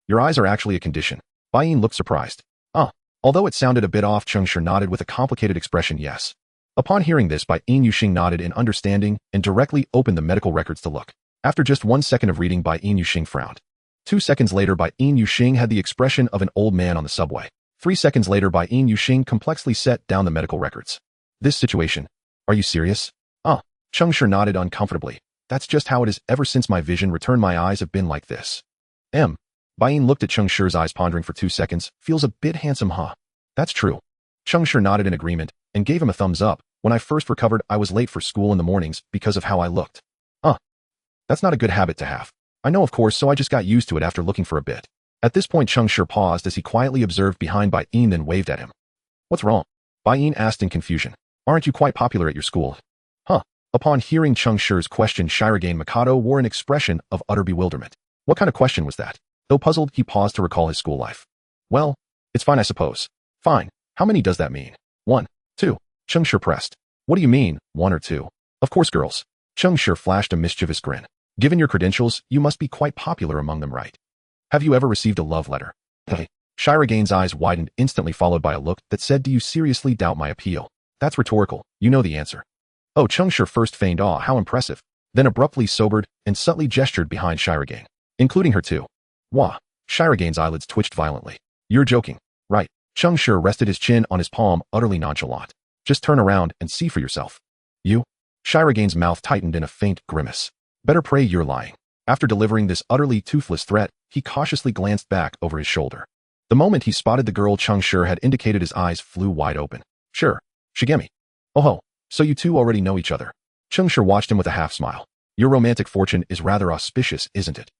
A: Your eyes are actually a condition. Bai In looked surprised. Although it sounded a bit off, Cheng Shi nodded with a complicated expression, yes. Upon hearing this, Bai In Yuxing nodded in understanding and directly opened the medical records to look. After just 1 second of reading, Bai In Yuxing frowned. 2 seconds later, Bai In Yuxing had the expression of an old man on the subway. 3 seconds later, Bai In Yuxing complexly set down the medical records. This situation. Are you serious? Cheng Shi nodded uncomfortably. That's just how it is. Ever since my vision returned, my eyes have been like this. Bai In looked at Cheng Shi's eyes, pondering for 2 seconds. Feels a bit handsome, huh? That's true. Cheng Shi nodded in agreement and gave him a thumbs up. When I first recovered, I was late for school in the mornings because of how I looked. That's not a good habit to have. I know, of course, so I just got used to it after looking for a bit. At this point, Cheng Shi paused as he quietly observed behind Bai In, then waved at him. What's wrong? Bai In asked in confusion. Aren't you quite popular at your school? Upon hearing Cheng Shi's question, Shirogane Mikado wore an expression of utter bewilderment. What kind of question was that? Though puzzled, he paused to recall his school life. Well, it's fine, I suppose. Fine. How many does that mean? 1, 2. Cheng Shi pressed. What do you mean, 1 or 2? Of course, girls. Cheng Shi flashed a mischievous grin. Given your credentials, you must be quite popular among them, right? Have you ever received a love letter? Shirogane's eyes widened, instantly followed by a look that said, do you seriously doubt my appeal? That's rhetorical. You know the answer. Oh, Cheng Shi first feigned awe, how impressive, then abruptly sobered and subtly gestured behind Shirogane, including her too. Wah. Shirogane's eyelids twitched violently. You're joking, right? Cheng Shi rested his chin on his palm, utterly nonchalant. Just turn around and see for yourself. You? Shirogane's mouth tightened in a faint grimace. Better pray you're lying. After delivering this utterly toothless threat, he cautiously glanced back over his shoulder. The moment he spotted the girl Cheng Shi had indicated, his eyes flew wide open. Sure. Shigemi. Oh ho, so you two already know each other. Cheng Shi watched him with a half-smile. Your romantic fortune is rather auspicious, isn't it?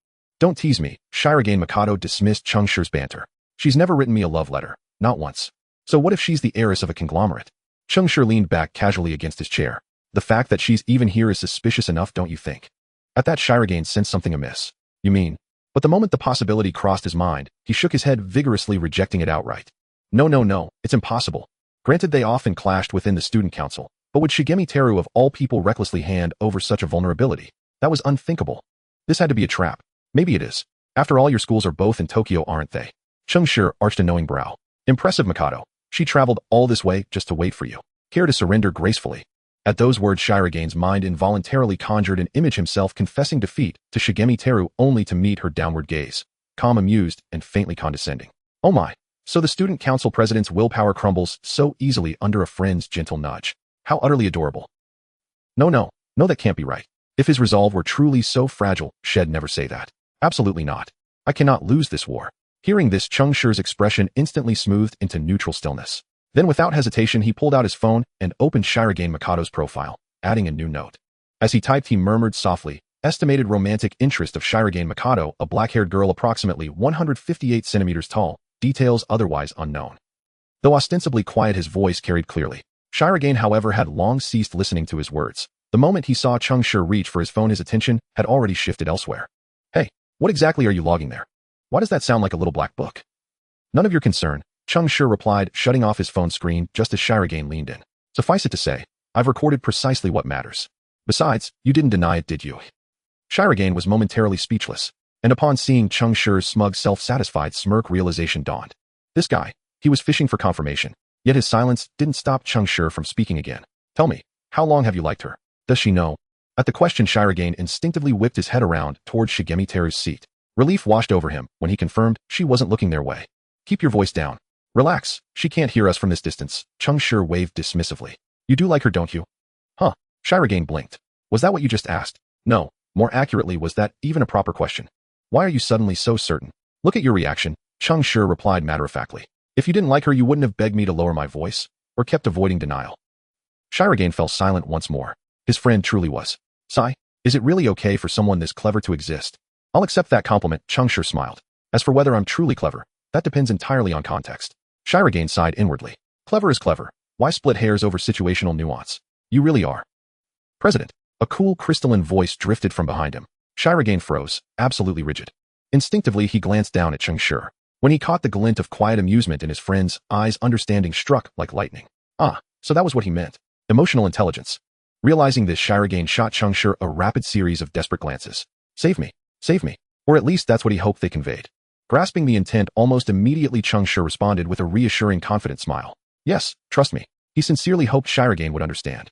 A: Don't tease me. Shirogane Mikado dismissed Cheng Shi's banter. She's never written me a love letter. Not once. So what if she's the heiress of a conglomerate? Cheng Shi leaned back casually against his chair. The fact that she's even here is suspicious enough, don't you think? At that, Shirogane sensed something amiss. You mean? But the moment the possibility crossed his mind, he shook his head vigorously, rejecting it outright. No, it's impossible. Granted, they often clashed within the student council, but would Shigemi Teru of all people recklessly hand over such a vulnerability? That was unthinkable. This had to be a trap. Maybe it is. After all, your schools are both in Tokyo, aren't they? Cheng Shi arched a knowing brow. Impressive, Mikado. She traveled all this way just to wait for you. Care to surrender gracefully? At those words, Shirogane's mind involuntarily conjured an image, himself confessing defeat to Shigemi Teru, only to meet her downward gaze, calm, amused, and faintly condescending. Oh my. So the student council president's willpower crumbles so easily under a friend's gentle nudge. How utterly adorable. No, that can't be right. If his resolve were truly so fragile, she'd never say that. Absolutely not. I cannot lose this war. Hearing this, Cheng Shi's expression instantly smoothed into neutral stillness. Then without hesitation, he pulled out his phone and opened Shirogane Mikado's profile, adding a new note. As he typed, he murmured softly, estimated romantic interest of Shirogane Mikado, a black-haired girl approximately 158 centimeters tall, details otherwise unknown. Though ostensibly quiet, his voice carried clearly. Shirogane, however, had long ceased listening to his words. The moment he saw Cheng Shi reach for his phone, his attention had already shifted elsewhere. Hey, what exactly are you logging there? Why does that sound like a little black book? None of your concern, Cheng Shi replied, shutting off his phone screen just as Shirogane leaned in. Suffice it to say, I've recorded precisely what matters. Besides, you didn't deny it, did you? Shirogane was momentarily speechless, and upon seeing Cheng Shi's smug, self-satisfied smirk, realization dawned. This guy, he was fishing for confirmation, yet his silence didn't stop Cheng Shi from speaking again. Tell me, how long have you liked her? Does she know? At the question, Shirogane instinctively whipped his head around towards Shigemi Teru's seat. Relief washed over him when he confirmed she wasn't looking their way. Keep your voice down. Relax, she can't hear us from this distance. Cheng Shi waved dismissively. You do like her, don't you? Huh? Shirogane blinked. Was that what you just asked? No, more accurately, was that even a proper question? Why are you suddenly so certain? Look at your reaction, Cheng Shi replied matter-of-factly. If you didn't like her, you wouldn't have begged me to lower my voice, or kept avoiding denial. Shirogane fell silent once more. His friend truly was. Sigh, is it really okay for someone this clever to exist? I'll accept that compliment, Cheng Shi smiled. As for whether I'm truly clever, that depends entirely on context. Shirogane sighed inwardly. Clever is clever. Why split hairs over situational nuance? You really are. President. A cool, crystalline voice drifted from behind him. Shirogane froze, absolutely rigid. Instinctively, he glanced down at Cheng Shi. When he caught the glint of quiet amusement in his friend's eyes, understanding struck like lightning. Ah, so that was what he meant. Emotional intelligence. Realizing this, Shirogane shot Cheng Shi a rapid series of desperate glances. Save me. Save me. Or at least that's what he hoped they conveyed. Grasping the intent, almost immediately Cheng Shi responded with a reassuring, confident smile. Yes, trust me. He sincerely hoped Shirogane would understand.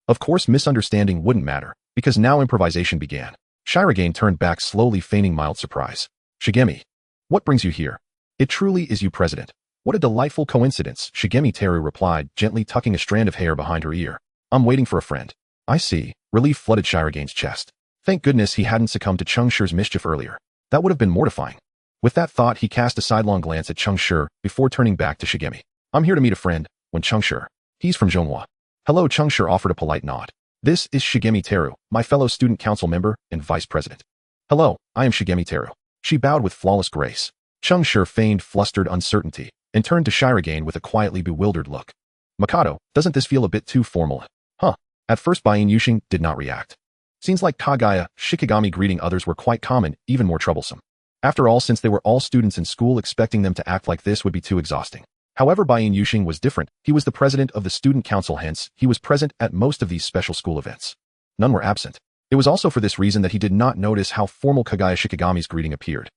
A: Of course, misunderstanding wouldn't matter, because now improvisation began. Shirogane turned back slowly, feigning mild surprise. Shigemi. What brings you here? It truly is you, President. What a delightful coincidence, Shigemi Teru replied, gently tucking a strand of hair behind her ear. I'm waiting for a friend. I see. Relief flooded Shirogane's chest. Thank goodness he hadn't succumbed to Cheng Shi's mischief earlier. That would have been mortifying. With that thought, he cast a sidelong glance at Cheng Shi before turning back to Shigemi. I'm here to meet a friend, when Cheng Shi. He's from Zhonghua. Hello, Cheng Shi offered a polite nod. This is Shigemi Teru, my fellow student council member and vice president. Hello, I am Shigemi Teru. She bowed with flawless grace. Cheng Shi feigned flustered uncertainty and turned to Shirogane with a quietly bewildered look. Mikado, doesn't this feel a bit too formal? Huh. At first, Bain Yushing did not react. Scenes like Kagaya, Shikigami greeting others were quite common, even more troublesome. After all, since they were all students in school, expecting them to act like this would be too exhausting. However, Bain Yushing was different. He was the president of the student council, hence, he was present at most of these special school events. None were absent. It was also for this reason that he did not notice how formal Kagaya Shikigami's greeting appeared.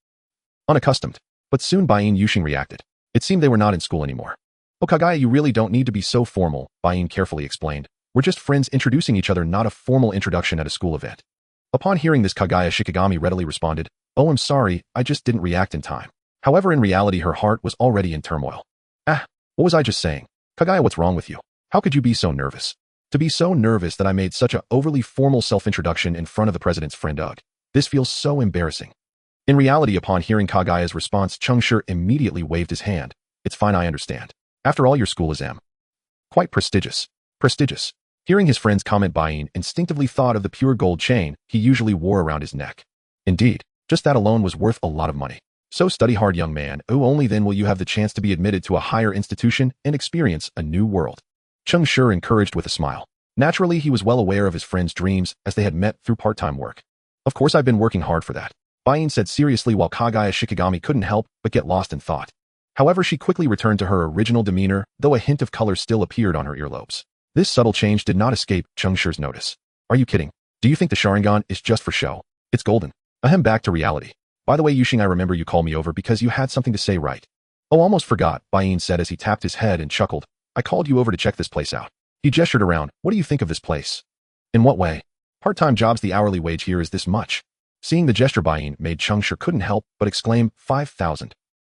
A: Unaccustomed. But soon Bain Yushing reacted. It seemed they were not in school anymore. Oh Kagaya, you really don't need to be so formal, Bain carefully explained. We're just friends introducing each other, not a formal introduction at a school event. Upon hearing this, Kagaya Shikigami readily responded, oh, I'm sorry, I just didn't react in time. However, in reality, her heart was already in turmoil. Ah, what was I just saying? Kagaya, what's wrong with you? How could you be so nervous? To be so nervous that I made such a overly formal self-introduction in front of the president's friend Ugh. This feels so embarrassing. In reality, upon hearing Kagaya's response, Cheng Shi immediately waved his hand. It's fine, I understand. After all, your school is quite prestigious. Prestigious. Hearing his friend's comment, Bain instinctively thought of the pure gold chain he usually wore around his neck. Indeed, just that alone was worth a lot of money. So study hard, young man. Oh, only then will you have the chance to be admitted to a higher institution and experience a new world. Cheng Shi encouraged with a smile. Naturally, he was well aware of his friend's dreams as they had met through part-time work. Of course, I've been working hard for that, Bain said seriously while Kagaya Shikigami couldn't help but get lost in thought. However, she quickly returned to her original demeanor, though a hint of color still appeared on her earlobes. This subtle change did not escape Cheng Shi's notice. Are you kidding? Do you think the Sharingan is just for show? It's golden. Ahem, back to reality. By the way, Yuxing, I remember you called me over because you had something to say, right? Oh, almost forgot, Bain said as he tapped his head and chuckled. I called you over to check this place out. He gestured around. What do you think of this place? In what way? Part-time jobs, the hourly wage here is this much. Seeing the gesture Bain made, Cheng Shi couldn't help but exclaim, 5,000.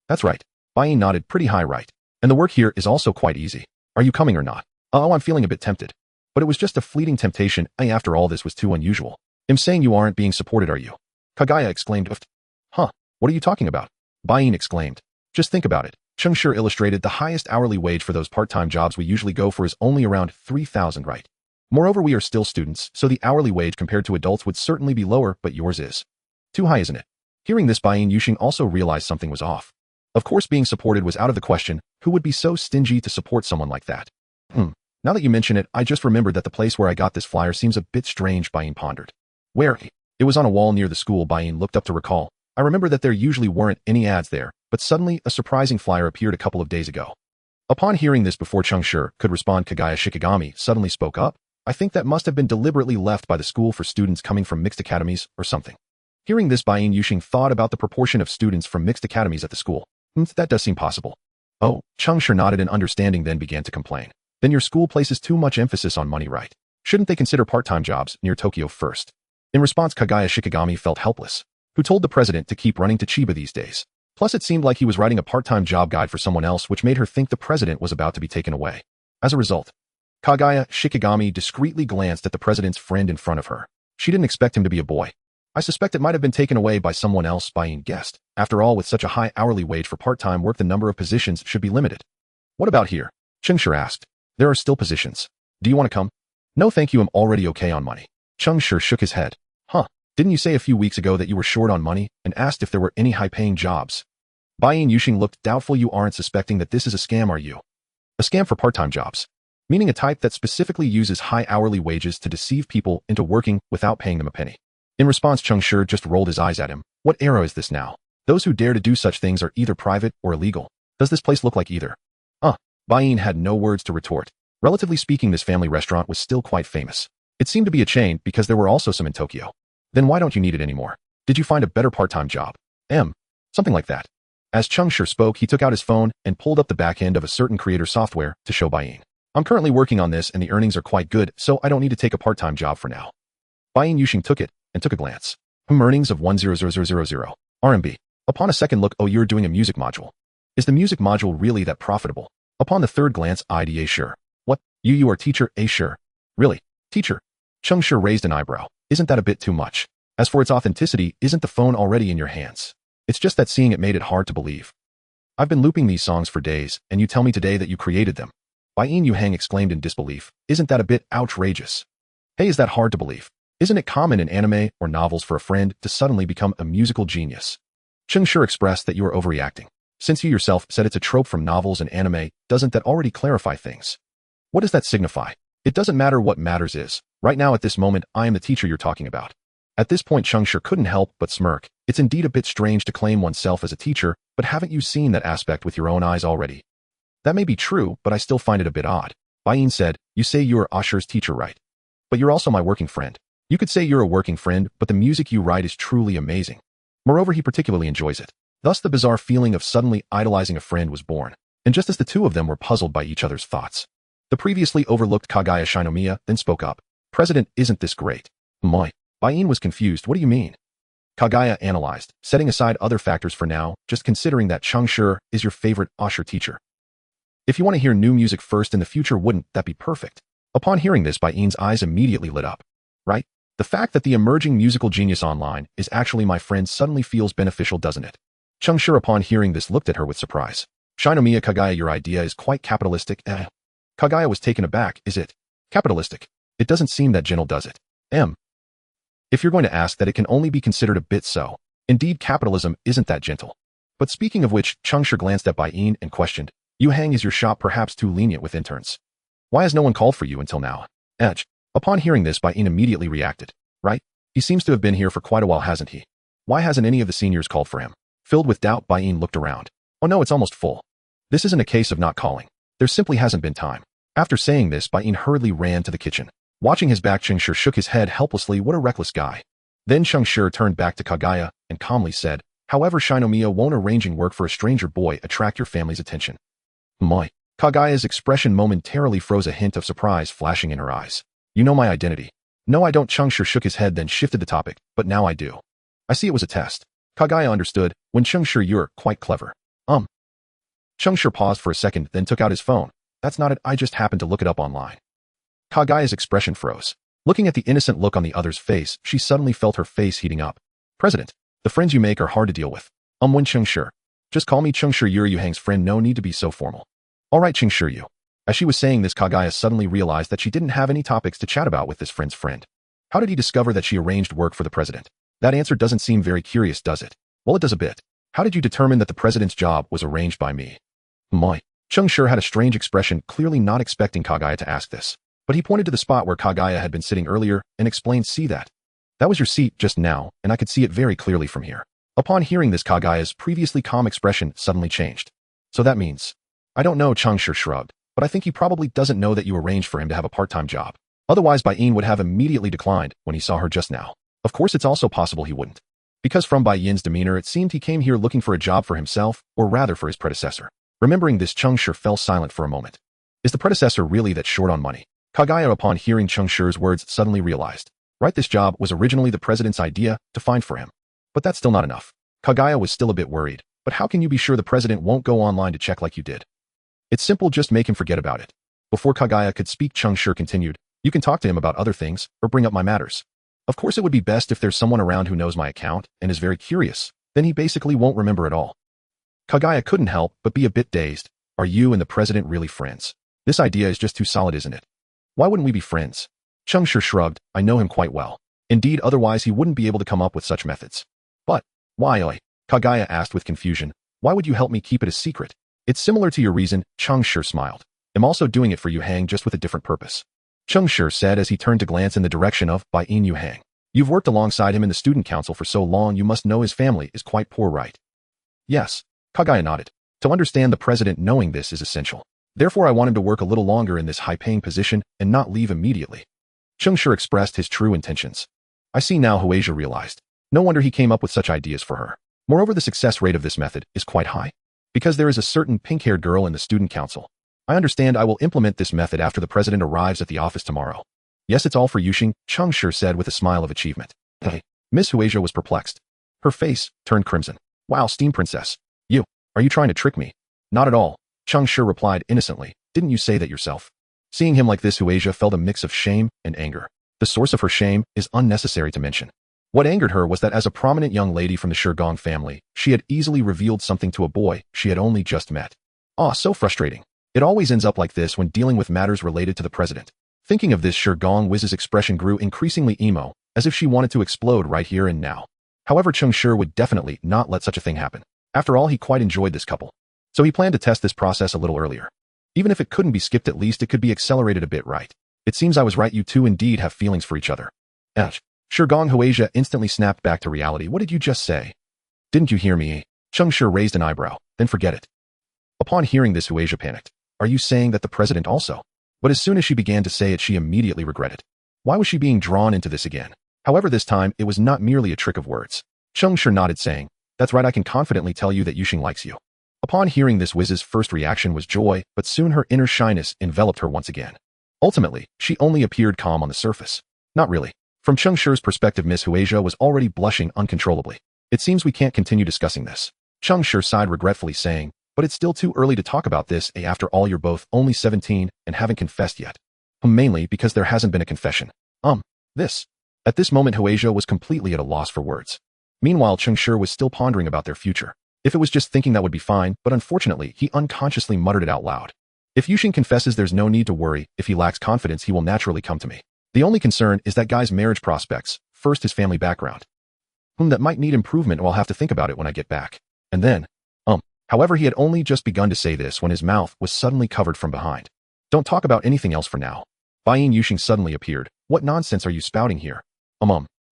A: That's right. Bain nodded, pretty high, right? And the work here is also quite easy. Are you coming or not? Oh, I'm feeling a bit tempted. But it was just a fleeting temptation. After all, this was too unusual. I'm saying you aren't being supported, are you? Kagaya exclaimed. Huh, what are you talking about? Bain exclaimed. Just think about it. Cheng Shi illustrated the highest hourly wage for those part-time jobs we usually go for is only around 3,000, right? Moreover, we are still students, so the hourly wage compared to adults would certainly be lower, but yours is too high, isn't it? Hearing this, Bain Yuxing also realized something was off. Of course, being supported was out of the question. Who would be so stingy to support someone like that? Now that you mention it, I just remembered that the place where I got this flyer seems a bit strange, Bain pondered. Where? It was on a wall near the school, Bain looked up to recall. I remember that there usually weren't any ads there, but suddenly a surprising flyer appeared a couple of days ago. Upon hearing this, before Cheng Shi could respond, Kagaya Shikigami suddenly spoke up. I think that must have been deliberately left by the school for students coming from mixed academies or something. Hearing this, Bain Yuxing thought about the proportion of students from mixed academies at the school. That does seem possible. Oh, Cheng Shi nodded in understanding, then began to complain. Then your school places too much emphasis on money, right? Shouldn't they consider part-time jobs near Tokyo first? In response, Kagaya Shikigami felt helpless. Who told the president to keep running to Chiba these days? Plus, it seemed like he was writing a part-time job guide for someone else, which made her think the president was about to be taken away. As a result, Kagaya Shikigami discreetly glanced at the president's friend in front of her. She didn't expect him to be a boy. I suspect it might have been taken away by someone else, Bain guessed. After all, with such a high hourly wage for part-time work, the number of positions should be limited. What about here? Cheng Shi asked. There are still positions. Do you want to come? No thank you, I'm already okay on money. Cheng Shi shook his head. Huh, didn't you say a few weeks ago that you were short on money and asked if there were any high-paying jobs? Bain Yuxing looked doubtful. You aren't suspecting that this is a scam, are you? A scam for part-time jobs. Meaning a type that specifically uses high hourly wages to deceive people into working without paying them a penny. In response, Cheng Shi just rolled his eyes at him. What era is this now? Those who dare to do such things are either private or illegal. Does this place look like either? Bain had no words to retort. Relatively speaking, this family restaurant was still quite famous. It seemed to be a chain because there were also some in Tokyo. Then why don't you need it anymore? Did you find a better part-time job? Something like that. As Cheng Shi spoke, he took out his phone and pulled up the back end of a certain creator software to show Bain. I'm currently working on this and the earnings are quite good, so I don't need to take a part-time job for now. Bain Yuxing took it and took a glance. Earnings of 100,000 RMB. Upon a second look, oh, you're doing a music module. Is the music module really that profitable? Upon the third glance, IDA sure. What? You are teacher, sure. Really? Teacher? Cheng Shi raised an eyebrow. Isn't that a bit too much? As for its authenticity, isn't the phone already in your hands? It's just that seeing it made it hard to believe. I've been looping these songs for days, and you tell me today that you created them. Bain Yuhang exclaimed in disbelief. Isn't that a bit outrageous? Hey, is that hard to believe? Isn't it common in anime or novels for a friend to suddenly become a musical genius? Cheng Shi expressed that you are overreacting. Since you yourself said it's a trope from novels and anime, doesn't that already clarify things? What does that signify? It doesn't matter. What matters is, right now at this moment, I am the teacher you're talking about. At this point, Cheng Shi couldn't help but smirk. It's indeed a bit strange to claim oneself as a teacher, but haven't you seen that aspect with your own eyes already? That may be true, but I still find it a bit odd. Bain said, you say you are Asher's teacher, right? But you're also my working friend. You could say you're a working friend, but the music you write is truly amazing. Moreover, he particularly enjoys it. Thus, the bizarre feeling of suddenly idolizing a friend was born. and just as the two of them were puzzled by each other's thoughts, the previously overlooked Kagaya Shinomiya then spoke up. President, isn't this great? My. Bain was confused. What do you mean? Kagaya analyzed, setting aside other factors for now, just considering that Cheng Shi is your favorite usher teacher. If you want to hear new music first in the future, wouldn't that be perfect? Upon hearing this, Bain's eyes immediately lit up. Right? The fact that the emerging musical genius online is actually my friend suddenly feels beneficial, doesn't it? Cheng Shi upon hearing this looked at her with surprise. Shinomiya Kagaya, your idea is quite capitalistic. Kagaya was taken aback. Is it capitalistic? It doesn't seem that gentle, does it? If you're going to ask that, it can only be considered a bit so. Indeed, capitalism isn't that gentle. But speaking of which, Cheng Shi glanced at Bain and questioned, Yu Hang, is your shop perhaps too lenient with interns? Why has no one called for you until now? Upon hearing this, Bain immediately reacted. Right? He seems to have been here for quite a while, hasn't he? Why hasn't any of the seniors called for him? Filled with doubt, Bain looked around. Oh no, it's almost full. This isn't a case of not calling. There simply hasn't been time. After saying this, Bain hurriedly ran to the kitchen. Watching his back, Cheng Shi shook his head helplessly. What a reckless guy. Then Cheng Shi turned back to Kagaya and calmly said, however, Shinomiya, won't arranging work for a stranger boy attract your family's attention? My. Kagaya's expression momentarily froze, a hint of surprise flashing in her eyes. You know my identity. No, I don't. Cheng Shi shook his head, then shifted the topic. But now I do. I see it was a test. Kagaya understood. When Cheng Shi, you're quite clever. Cheng Shi paused for a second, then took out his phone. That's not it. I just happened to look it up online. Kagaya's expression froze. Looking at the innocent look on the other's face, she suddenly felt her face heating up. President, the friends you make are hard to deal with. When Cheng Shi. Just call me Cheng Shi. You're Yu Hang's friend. No need to be so formal. All right, Cheng Shi, you. As she was saying this, Kagaya suddenly realized that she didn't have any topics to chat about with this friend's friend. How did he discover that she arranged work for the president? That answer doesn't seem very curious, does it? Well, it does a bit. How did you determine that the president's job was arranged by me? My. Cheng Shi had a strange expression, clearly not expecting Kagaya to ask this. But he pointed to the spot where Kagaya had been sitting earlier and explained, see that? That was your seat just now, and I could see it very clearly from here. Upon hearing this, Kagaya's previously calm expression suddenly changed. So that means? I don't know, Cheng Shi shrugged, but I think he probably doesn't know that you arranged for him to have a part-time job. Otherwise, Bain would have immediately declined when he saw her just now. Of course, it's also possible he wouldn't. Because from Bain's demeanor, it seemed he came here looking for a job for himself, or rather for his predecessor. Remembering this, Cheng Shi fell silent for a moment. Is the predecessor really that short on money? Kagaya, upon hearing Cheng Shi's words, suddenly realized. Right, this job was originally the president's idea to find for him. But that's still not enough. Kagaya was still a bit worried. But how can you be sure the president won't go online to check like you did? It's simple, just make him forget about it. Before Kagaya could speak, Cheng Shi continued, you can talk to him about other things, or bring up my matters. Of course, it would be best if there's someone around who knows my account and is very curious. Then he basically won't remember at all. Kagaya couldn't help but be a bit dazed. Are you and the president really friends? This idea is just too solid, isn't it? Why wouldn't we be friends? Cheng Shi shrugged. I know him quite well. Indeed, otherwise he wouldn't be able to come up with such methods. But, why? Kagaya asked with confusion. Why would you help me keep it a secret? It's similar to your reason, Cheng Shi smiled. I'm also doing it for Yu Hang, just with a different purpose. Cheng Shi said as he turned to glance in the direction of Bain Yu Hang. You've worked alongside him in the student council for so long, you must know his family is quite poor, right? Yes. Kagaya nodded. To understand the president, knowing this is essential. Therefore, I want him to work a little longer in this high-paying position and not leave immediately. Cheng Shi expressed his true intentions. I see now, Huasia realized. No wonder he came up with such ideas for her. Moreover, the success rate of this method is quite high. Because there is a certain pink-haired girl in the student council. I understand. I will implement this method after the president arrives at the office tomorrow. Yes, it's all for Yuxing, Cheng Shi said with a smile of achievement. Miss Huasia was perplexed. Her face turned crimson. Wow, Steam Princess. Are you trying to trick me? Not at all, Cheng Shi replied innocently. Didn't you say that yourself? Seeing him like this, Huasia felt a mix of shame and anger. The source of her shame is unnecessary to mention. What angered her was that as a prominent young lady from the Shigong family, she had easily revealed something to a boy she had only just met. So frustrating. It always ends up like this when dealing with matters related to the president. Thinking of this, Shigong Wiz's expression grew increasingly emo, as if she wanted to explode right here and now. However, Cheng Shi would definitely not let such a thing happen. After all, he quite enjoyed this couple. So he planned to test this process a little earlier. Even if it couldn't be skipped, at least it could be accelerated a bit, right? It seems I was right, you two indeed have feelings for each other. Shigong Huasia instantly snapped back to reality. What did you just say? Didn't you hear me? Cheng Shi raised an eyebrow. Then forget it. Upon hearing this, Huasia panicked. Are you saying that the president also? But as soon as she began to say it, she immediately regretted. Why was she being drawn into this again? However, this time, it was not merely a trick of words. Cheng Shi nodded, saying, That's right, I can confidently tell you that Yuxing likes you. Upon hearing this, Wiz's first reaction was joy, but soon her inner shyness enveloped her once again. Ultimately, she only appeared calm on the surface. Not really. From Cheng Shi's perspective, Miss Huasia was already blushing uncontrollably. It seems we can't continue discussing this. Cheng Shi sighed regretfully, saying, but it's still too early to talk about this, after all you're both only 17 and haven't confessed yet. Mainly because there hasn't been a confession. This. At this moment, Huasia was completely at a loss for words. Meanwhile, Cheng Shi was still pondering about their future. If it was just thinking, that would be fine, but unfortunately, he unconsciously muttered it out loud. If Yuxing confesses, there's no need to worry. If he lacks confidence, he will naturally come to me. The only concern is that guy's marriage prospects. First, his family background. That might need improvement, or I'll have to think about it when I get back. And then, However, he had only just begun to say this when his mouth was suddenly covered from behind. Don't talk about anything else for now. Baiyin Yuxing suddenly appeared. What nonsense are you spouting here?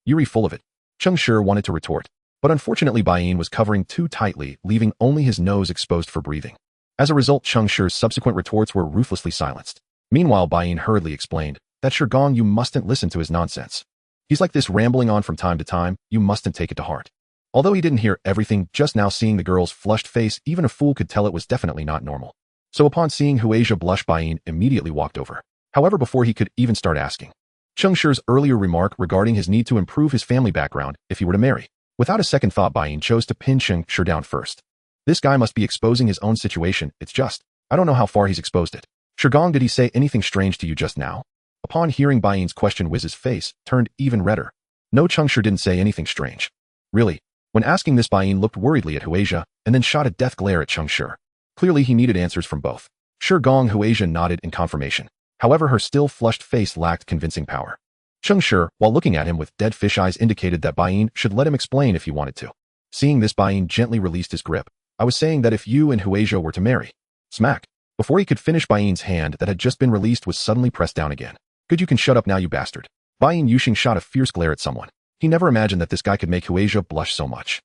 A: You're full of it. Cheng Shi wanted to retort, but unfortunately Baiyin was covering too tightly, leaving only his nose exposed for breathing. As a result, Cheng Shi's subsequent retorts were ruthlessly silenced. Meanwhile, Baiyin hurriedly explained, that Shigong, you mustn't listen to his nonsense. He's like this, rambling on from time to time, you mustn't take it to heart. Although he didn't hear everything, just now seeing the girl's flushed face, even a fool could tell it was definitely not normal. So upon seeing Huasia blush, Baiyin immediately walked over. However, before he could even start asking, Cheng Shi's earlier remark regarding his need to improve his family background if he were to marry. Without a second thought, Baiyin chose to pin Cheng Shi down first. This guy must be exposing his own situation, it's just, I don't know how far he's exposed it. Shigong, did he say anything strange to you just now? Upon hearing Baiin's question, Wiz's face turned even redder. No, Cheng Shi didn't say anything strange. Really? When asking this, Baiyin looked worriedly at Huasia and then shot a death glare at Cheng Shi. Clearly, he needed answers from both. Shigong. Huasia nodded in confirmation. However, her still flushed face lacked convincing power. Cheng Shi, while looking at him with dead fish eyes, indicated that Baiyin should let him explain if he wanted to. Seeing this, Baiyin gently released his grip. I was saying that if you and Huasia were to marry. Smack. Before he could finish, Baiin's hand that had just been released was suddenly pressed down again. Good, you can shut up now, you bastard. Baiyin Yuxing shot a fierce glare at someone. He never imagined that this guy could make Huasia blush so much.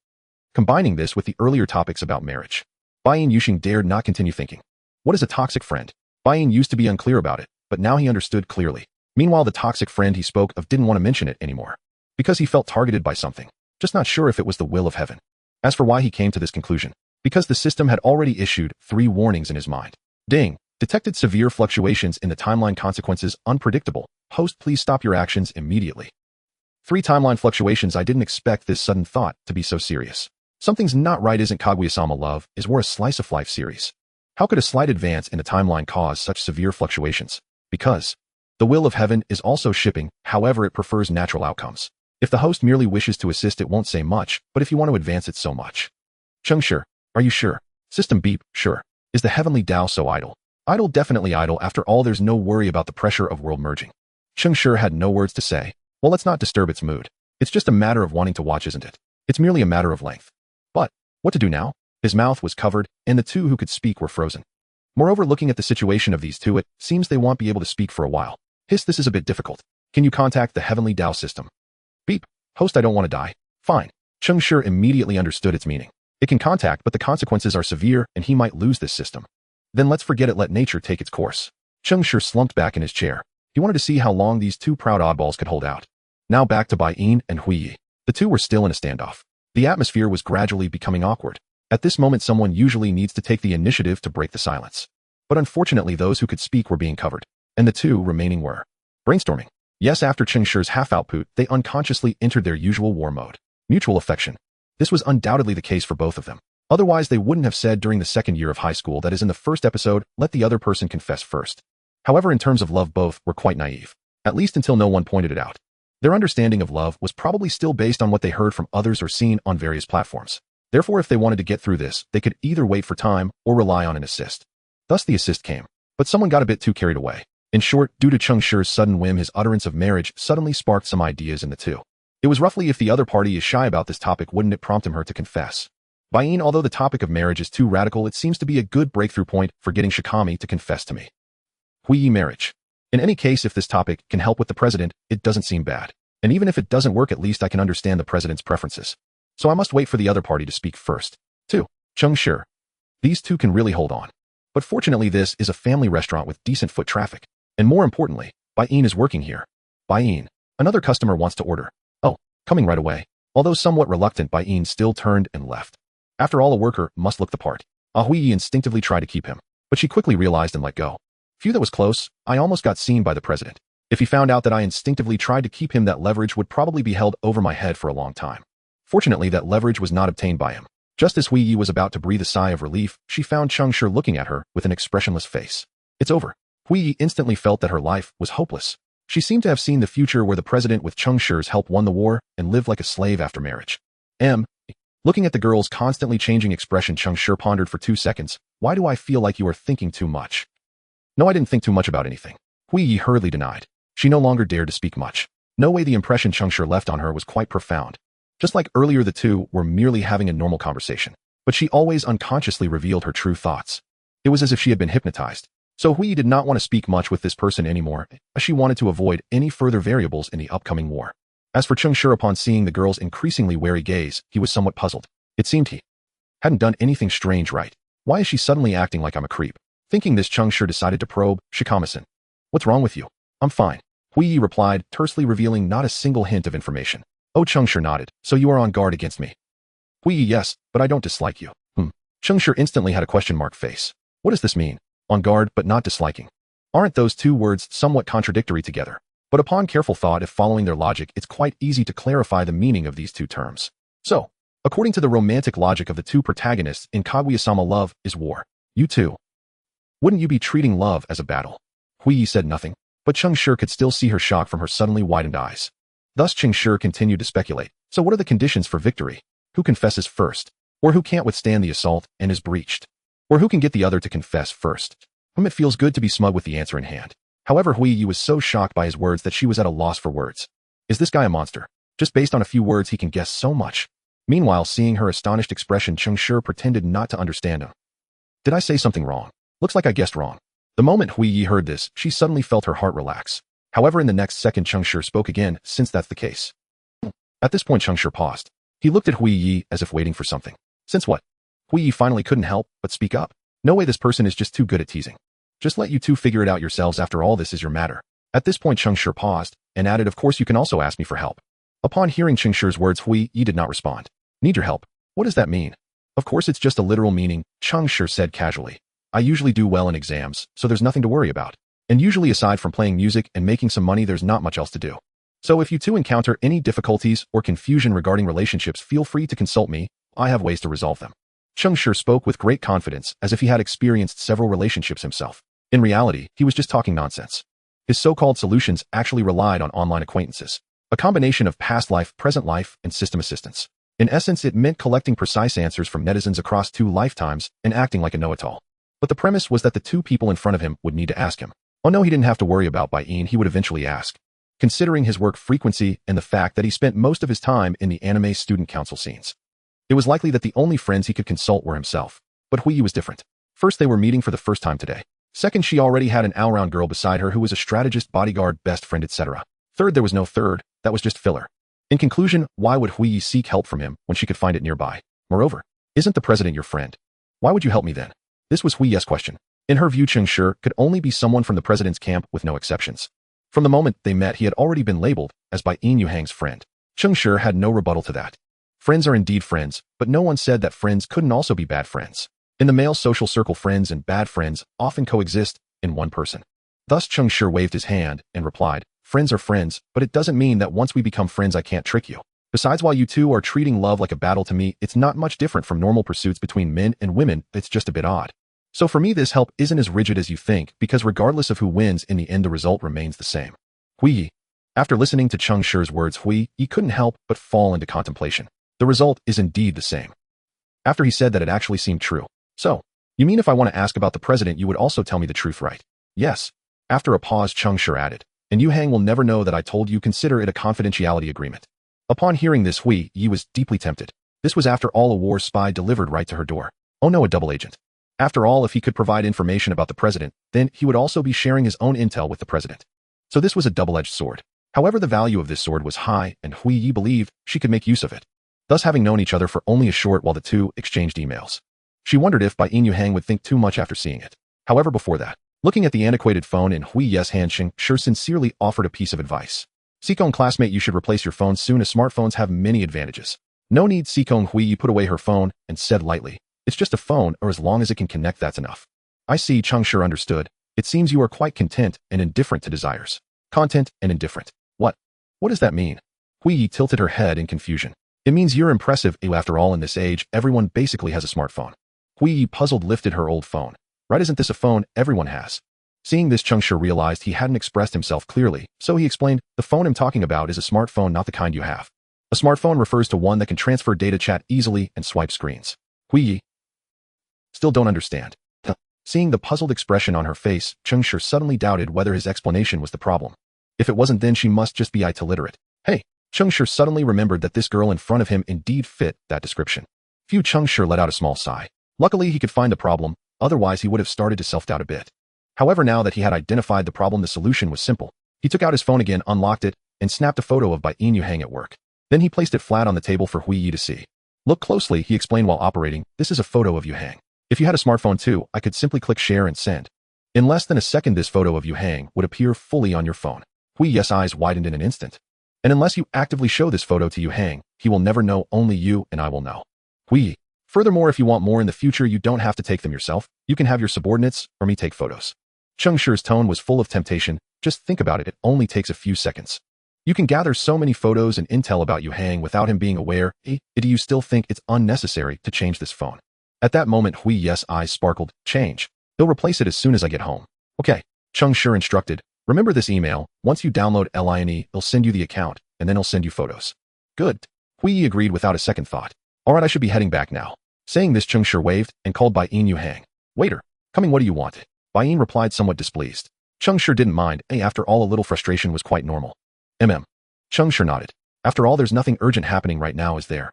A: Combining this with the earlier topics about marriage, Baiyin Yuxing dared not continue thinking. What is a toxic friend? Baiyin used to be unclear about it, but now he understood clearly. Meanwhile, the toxic friend he spoke of didn't want to mention it anymore. Because he felt targeted by something, just not sure if it was the will of heaven. As for why he came to this conclusion, because the system had already issued 3 warnings in his mind. Ding. Detected severe fluctuations in the timeline, consequences unpredictable. Host, please stop your actions immediately. 3 timeline fluctuations. I didn't expect this sudden thought to be so serious. Something's not right. Isn't Kaguya-sama love is we're a slice of life series. How could a slight advance in the timeline cause such severe fluctuations? Because the will of heaven is also shipping, however it prefers natural outcomes. If the host merely wishes to assist, it won't say much, but if you want to advance it so much. Cheng Shi, are you sure? System beep, sure. Is the heavenly Tao so idle? Idle, definitely idle. After all, there's no worry about the pressure of world merging. Cheng Shi had no words to say. Well, let's not disturb its mood. It's just a matter of wanting to watch, isn't it? It's merely a matter of length. But what to do now? His mouth was covered, and the 2 who could speak were frozen. Moreover, looking at the situation of these 2, it seems they won't be able to speak for a while. Hiss, this is a bit difficult. Can you contact the heavenly Tao system? Beep. Host, I don't want to die. Fine. Cheng Shi immediately understood its meaning. It can contact, but the consequences are severe, and he might lose this system. Then let's forget it, let nature take its course. Cheng Shi slumped back in his chair. He wanted to see how long these 2 proud oddballs could hold out. Now back to Baiyin and Huiyi. The 2 were still in a standoff. The atmosphere was gradually becoming awkward. At this moment, someone usually needs to take the initiative to break the silence. But unfortunately, those who could speak were being covered, and the 2 remaining were brainstorming. Yes, after Cheng Shi's half output, they unconsciously entered their usual war mode. Mutual affection. This was undoubtedly the case for both of them. Otherwise, they wouldn't have said during the 2nd year of high school, that is in the first episode, let the other person confess first. However, in terms of love, both were quite naive. At least until no one pointed it out. Their understanding of love was probably still based on what they heard from others or seen on various platforms. Therefore, if they wanted to get through this, they could either wait for time or rely on an assist. Thus the assist came. But someone got a bit too carried away. In short, due to Cheng Shi's sudden whim, his utterance of marriage suddenly sparked some ideas in the 2. It was roughly, if the other party is shy about this topic, wouldn't it prompt her to confess? Baiyin, although the topic of marriage is too radical, it seems to be a good breakthrough point for getting Shikami to confess to me. Huiyi, marriage. In any case, if this topic can help with the president, it doesn't seem bad. And even if it doesn't work, at least I can understand the president's preferences. So I must wait for the other party to speak first. 2. Cheng Shi. These 2 can really hold on. But fortunately, this is a family restaurant with decent foot traffic. And more importantly, Baiyin is working here. Baiyin. Another customer wants to order. Oh, coming right away. Although somewhat reluctant, Baiyin still turned and left. After all, a worker must look the part. Hui instinctively tried to keep him, but she quickly realized and let go. Phew, that was close. I almost got seen by the president. If he found out that I instinctively tried to keep him, that leverage would probably be held over my head for a long time. Fortunately, that leverage was not obtained by him. Just as Hui was about to breathe a sigh of relief, she found Cheng Shi looking at her with an expressionless face. It's over. Hui instantly felt that her life was hopeless. She seemed to have seen the future where the president with Cheng Shi's help won the war and lived like a slave after marriage. Looking at the girl's constantly changing expression, Cheng Shi pondered for 2 seconds. Why do I feel like you are thinking too much? No, I didn't think too much about anything. Hui hurriedly denied. She no longer dared to speak much. No way, the impression Cheng Shi left on her was quite profound. Just like earlier, the two were merely having a normal conversation. But she always unconsciously revealed her true thoughts. It was as if she had been hypnotized. So Hui did not want to speak much with this person anymore, as she wanted to avoid any further variables in the upcoming war. As for Cheng Shi, upon seeing the girl's increasingly wary gaze, he was somewhat puzzled. It seemed he hadn't done anything strange, right? Why is she suddenly acting like I'm a creep? Thinking this, Cheng Shi decided to probe. Shikama-san, what's wrong with you? I'm fine. Hui replied, tersely revealing not a single hint of information. Oh, Cheng Shi nodded. So you are on guard against me? Hui, yes, but I don't dislike you. Cheng Shi instantly had a question mark face. What does this mean? On guard but not disliking. Aren't those two words somewhat contradictory together? But upon careful thought, if following their logic, it's quite easy to clarify the meaning of these two terms. So, according to the romantic logic of the two protagonists in Kaguya-sama, love is war. You too. Wouldn't you be treating love as a battle? Hui said nothing, but Cheng Shi could still see her shock from her suddenly widened eyes. Thus Cheng Shi continued to speculate. So what are the conditions for victory? Who confesses first? Or who can't withstand the assault and is breached? Or who can get the other to confess first? It feels good to be smug with the answer in hand. However, Hui was so shocked by his words that she was at a loss for words. Is this guy a monster? Just based on a few words he can guess so much. Meanwhile, seeing her astonished expression, Cheng Shi pretended not to understand him. Did I say something wrong? Looks like I guessed wrong. The moment Hui heard this, she suddenly felt her heart relax. However, in the next second, Cheng Shi spoke again, since that's the case. At this point, Cheng Shi paused. He looked at Hui as if waiting for something. Since what? Hui finally couldn't help but speak up. No way, this person is just too good at teasing. Just let you two figure it out yourselves, after all, this is your matter. At this point, Cheng Shi paused and added, of course you can also ask me for help. Upon hearing Cheng Shi's words, Hui did not respond. Need your help? What does that mean? Of course it's just a literal meaning, Cheng Shi said casually. I usually do well in exams, so there's nothing to worry about. And usually, aside from playing music and making some money, there's not much else to do. So if you two encounter any difficulties or confusion regarding relationships, feel free to consult me. I have ways to resolve them. Cheng Shi spoke with great confidence, as if he had experienced several relationships himself. In reality, he was just talking nonsense. His so-called solutions actually relied on online acquaintances, a combination of past life, present life, and system assistance. In essence, it meant collecting precise answers from netizens across 2 lifetimes and acting like a know-it-all. But the premise was that the 2 people in front of him would need to ask him. Oh no, he didn't have to worry about Bain, he would eventually ask. Considering his work frequency and the fact that he spent most of his time in the anime student council scenes, it was likely that the only friends he could consult were himself. But Hui was different. First, they were meeting for the first time today. Second, she already had an all-round girl beside her who was a strategist, bodyguard, best friend, etc. Third, there was no third, that was just filler. In conclusion, why would Hui seek help from him when she could find it nearby? Moreover, isn't the president your friend? Why would you help me then? This was Hui's question. In her view, Cheng Shi could only be someone from the president's camp with no exceptions. From the moment they met, he had already been labeled as Bain Yuhang's friend. Cheng Shi had no rebuttal to that. Friends are indeed friends, but no one said that friends couldn't also be bad friends. In the male social circle, friends and bad friends often coexist in one person. Thus Cheng Shi waved his hand and replied, friends are friends, but it doesn't mean that once we become friends I can't trick you. Besides, while you two are treating love like a battle, to me it's not much different from normal pursuits between men and women, it's just a bit odd. So for me this help isn't as rigid as you think, because regardless of who wins in the end, the result remains the same. Hui. After listening to Cheng Shi's words, Hui couldn't help but fall into contemplation. The result is indeed the same. After he said that, it actually seemed true. So, you mean if I want to ask about the president, you would also tell me the truth, right? Yes. After a pause, Cheng Shi added, and Yuhang will never know that I told you, consider it a confidentiality agreement. Upon hearing this, Hui was deeply tempted. This was after all a war spy delivered right to her door. Oh no, a double agent. After all, if he could provide information about the president, then he would also be sharing his own intel with the president. So this was a double-edged sword. However, the value of this sword was high, and Hui believed she could make use of it. Thus, having known each other for only a short while, the two exchanged emails. She wondered if Bain Yuhang would think too much after seeing it. However, before that, looking at the antiquated phone in Hui's hand, Cheng Shi sincerely offered a piece of advice. Sikong classmate, you should replace your phone soon, as smartphones have many advantages. No need, Sikong. Hui put away her phone and said lightly, It's just a phone, or as long as it can connect, that's enough. I see, Cheng Shi understood. It seems you are quite content and indifferent to desires. Content and indifferent. What? What does that mean? Hui Yi tilted her head in confusion. It means you're impressive. After all, in this age, everyone basically has a smartphone. Hui Yi, puzzled, lifted her old phone. Right, isn't this a phone everyone has? Seeing this, Cheng Shi realized he hadn't expressed himself clearly, so he explained, the phone I'm talking about is a smartphone, not the kind you have. A smartphone refers to one that can transfer data, chat easily, and swipe screens. Hui Yi still don't understand. Seeing the puzzled expression on her face, Cheng Shi suddenly doubted whether his explanation was the problem. If it wasn't, then she must just be illiterate. Hey! Cheng Shi suddenly remembered that this girl in front of him indeed fit that description. Phew, Cheng Shi let out a small sigh. Luckily he could find the problem, otherwise he would have started to self-doubt a bit. However, now that he had identified the problem, the solution was simple. He took out his phone again, unlocked it, and snapped a photo of Bai Yin Hang at work. Then he placed it flat on the table for Hui Yi to see. Look closely, he explained while operating, this is a photo of Yu Hang. If you had a smartphone too, I could simply click share and send. In less than a second, this photo of Yu Hang would appear fully on your phone. Hui Yi's eyes widened in an instant. And unless you actively show this photo to Yu Hang, he will never know, only you and I will know. Hui Yi. Furthermore, if you want more in the future, you don't have to take them yourself. You can have your subordinates or me take photos. Cheng Shi's tone was full of temptation. Just think about it, it only takes a few seconds. You can gather so many photos and intel about Yu Hang without him being aware. Do you still think it's unnecessary to change this phone? At that moment, Hui Yi's eyes sparkled. Change. They'll replace it as soon as I get home. Okay. Cheng Shi instructed. Remember this email. Once you download Line, it'll send you the account, and then it'll send you photos. Good. Hui Yi agreed without a second thought. Alright, I should be heading back now. Saying this, Cheng Shi waved and called Bai Yin Yu Hang. Waiter. Coming, what do you want? Bai Yin replied, somewhat displeased. Cheng Shi didn't mind. After all, a little frustration was quite normal. Cheng Shi nodded. After all, there's nothing urgent happening right now, is there?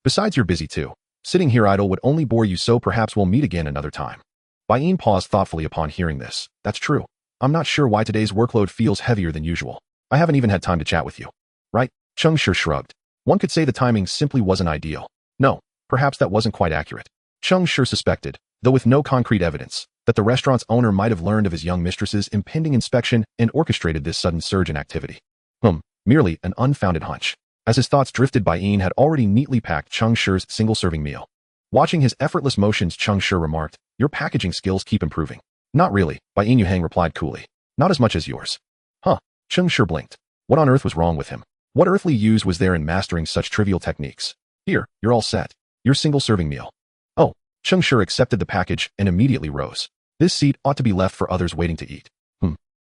A: Besides, you're busy too. Sitting here idle would only bore you, so perhaps we'll meet again another time. Bai Yin paused thoughtfully upon hearing this. That's true. I'm not sure why today's workload feels heavier than usual. I haven't even had time to chat with you. Right? Cheng Shi shrugged. One could say the timing simply wasn't ideal. No, perhaps that wasn't quite accurate. Cheng Shi suspected, though with no concrete evidence, that the restaurant's owner might have learned of his young mistress's impending inspection and orchestrated this sudden surge in activity. Merely an unfounded hunch. As his thoughts drifted, Bai Yin had already neatly packed Cheng Shi's single-serving meal. Watching his effortless motions, Cheng Shi remarked, your packaging skills keep improving. Not really, Bai Yin Yu Hang replied coolly. Not as much as yours. Cheng Shi blinked. What on earth was wrong with him? What earthly use was there in mastering such trivial techniques? Here, you're all set. Your single-serving meal. Oh, Cheng Shi accepted the package and immediately rose. This seat ought to be left for others waiting to eat.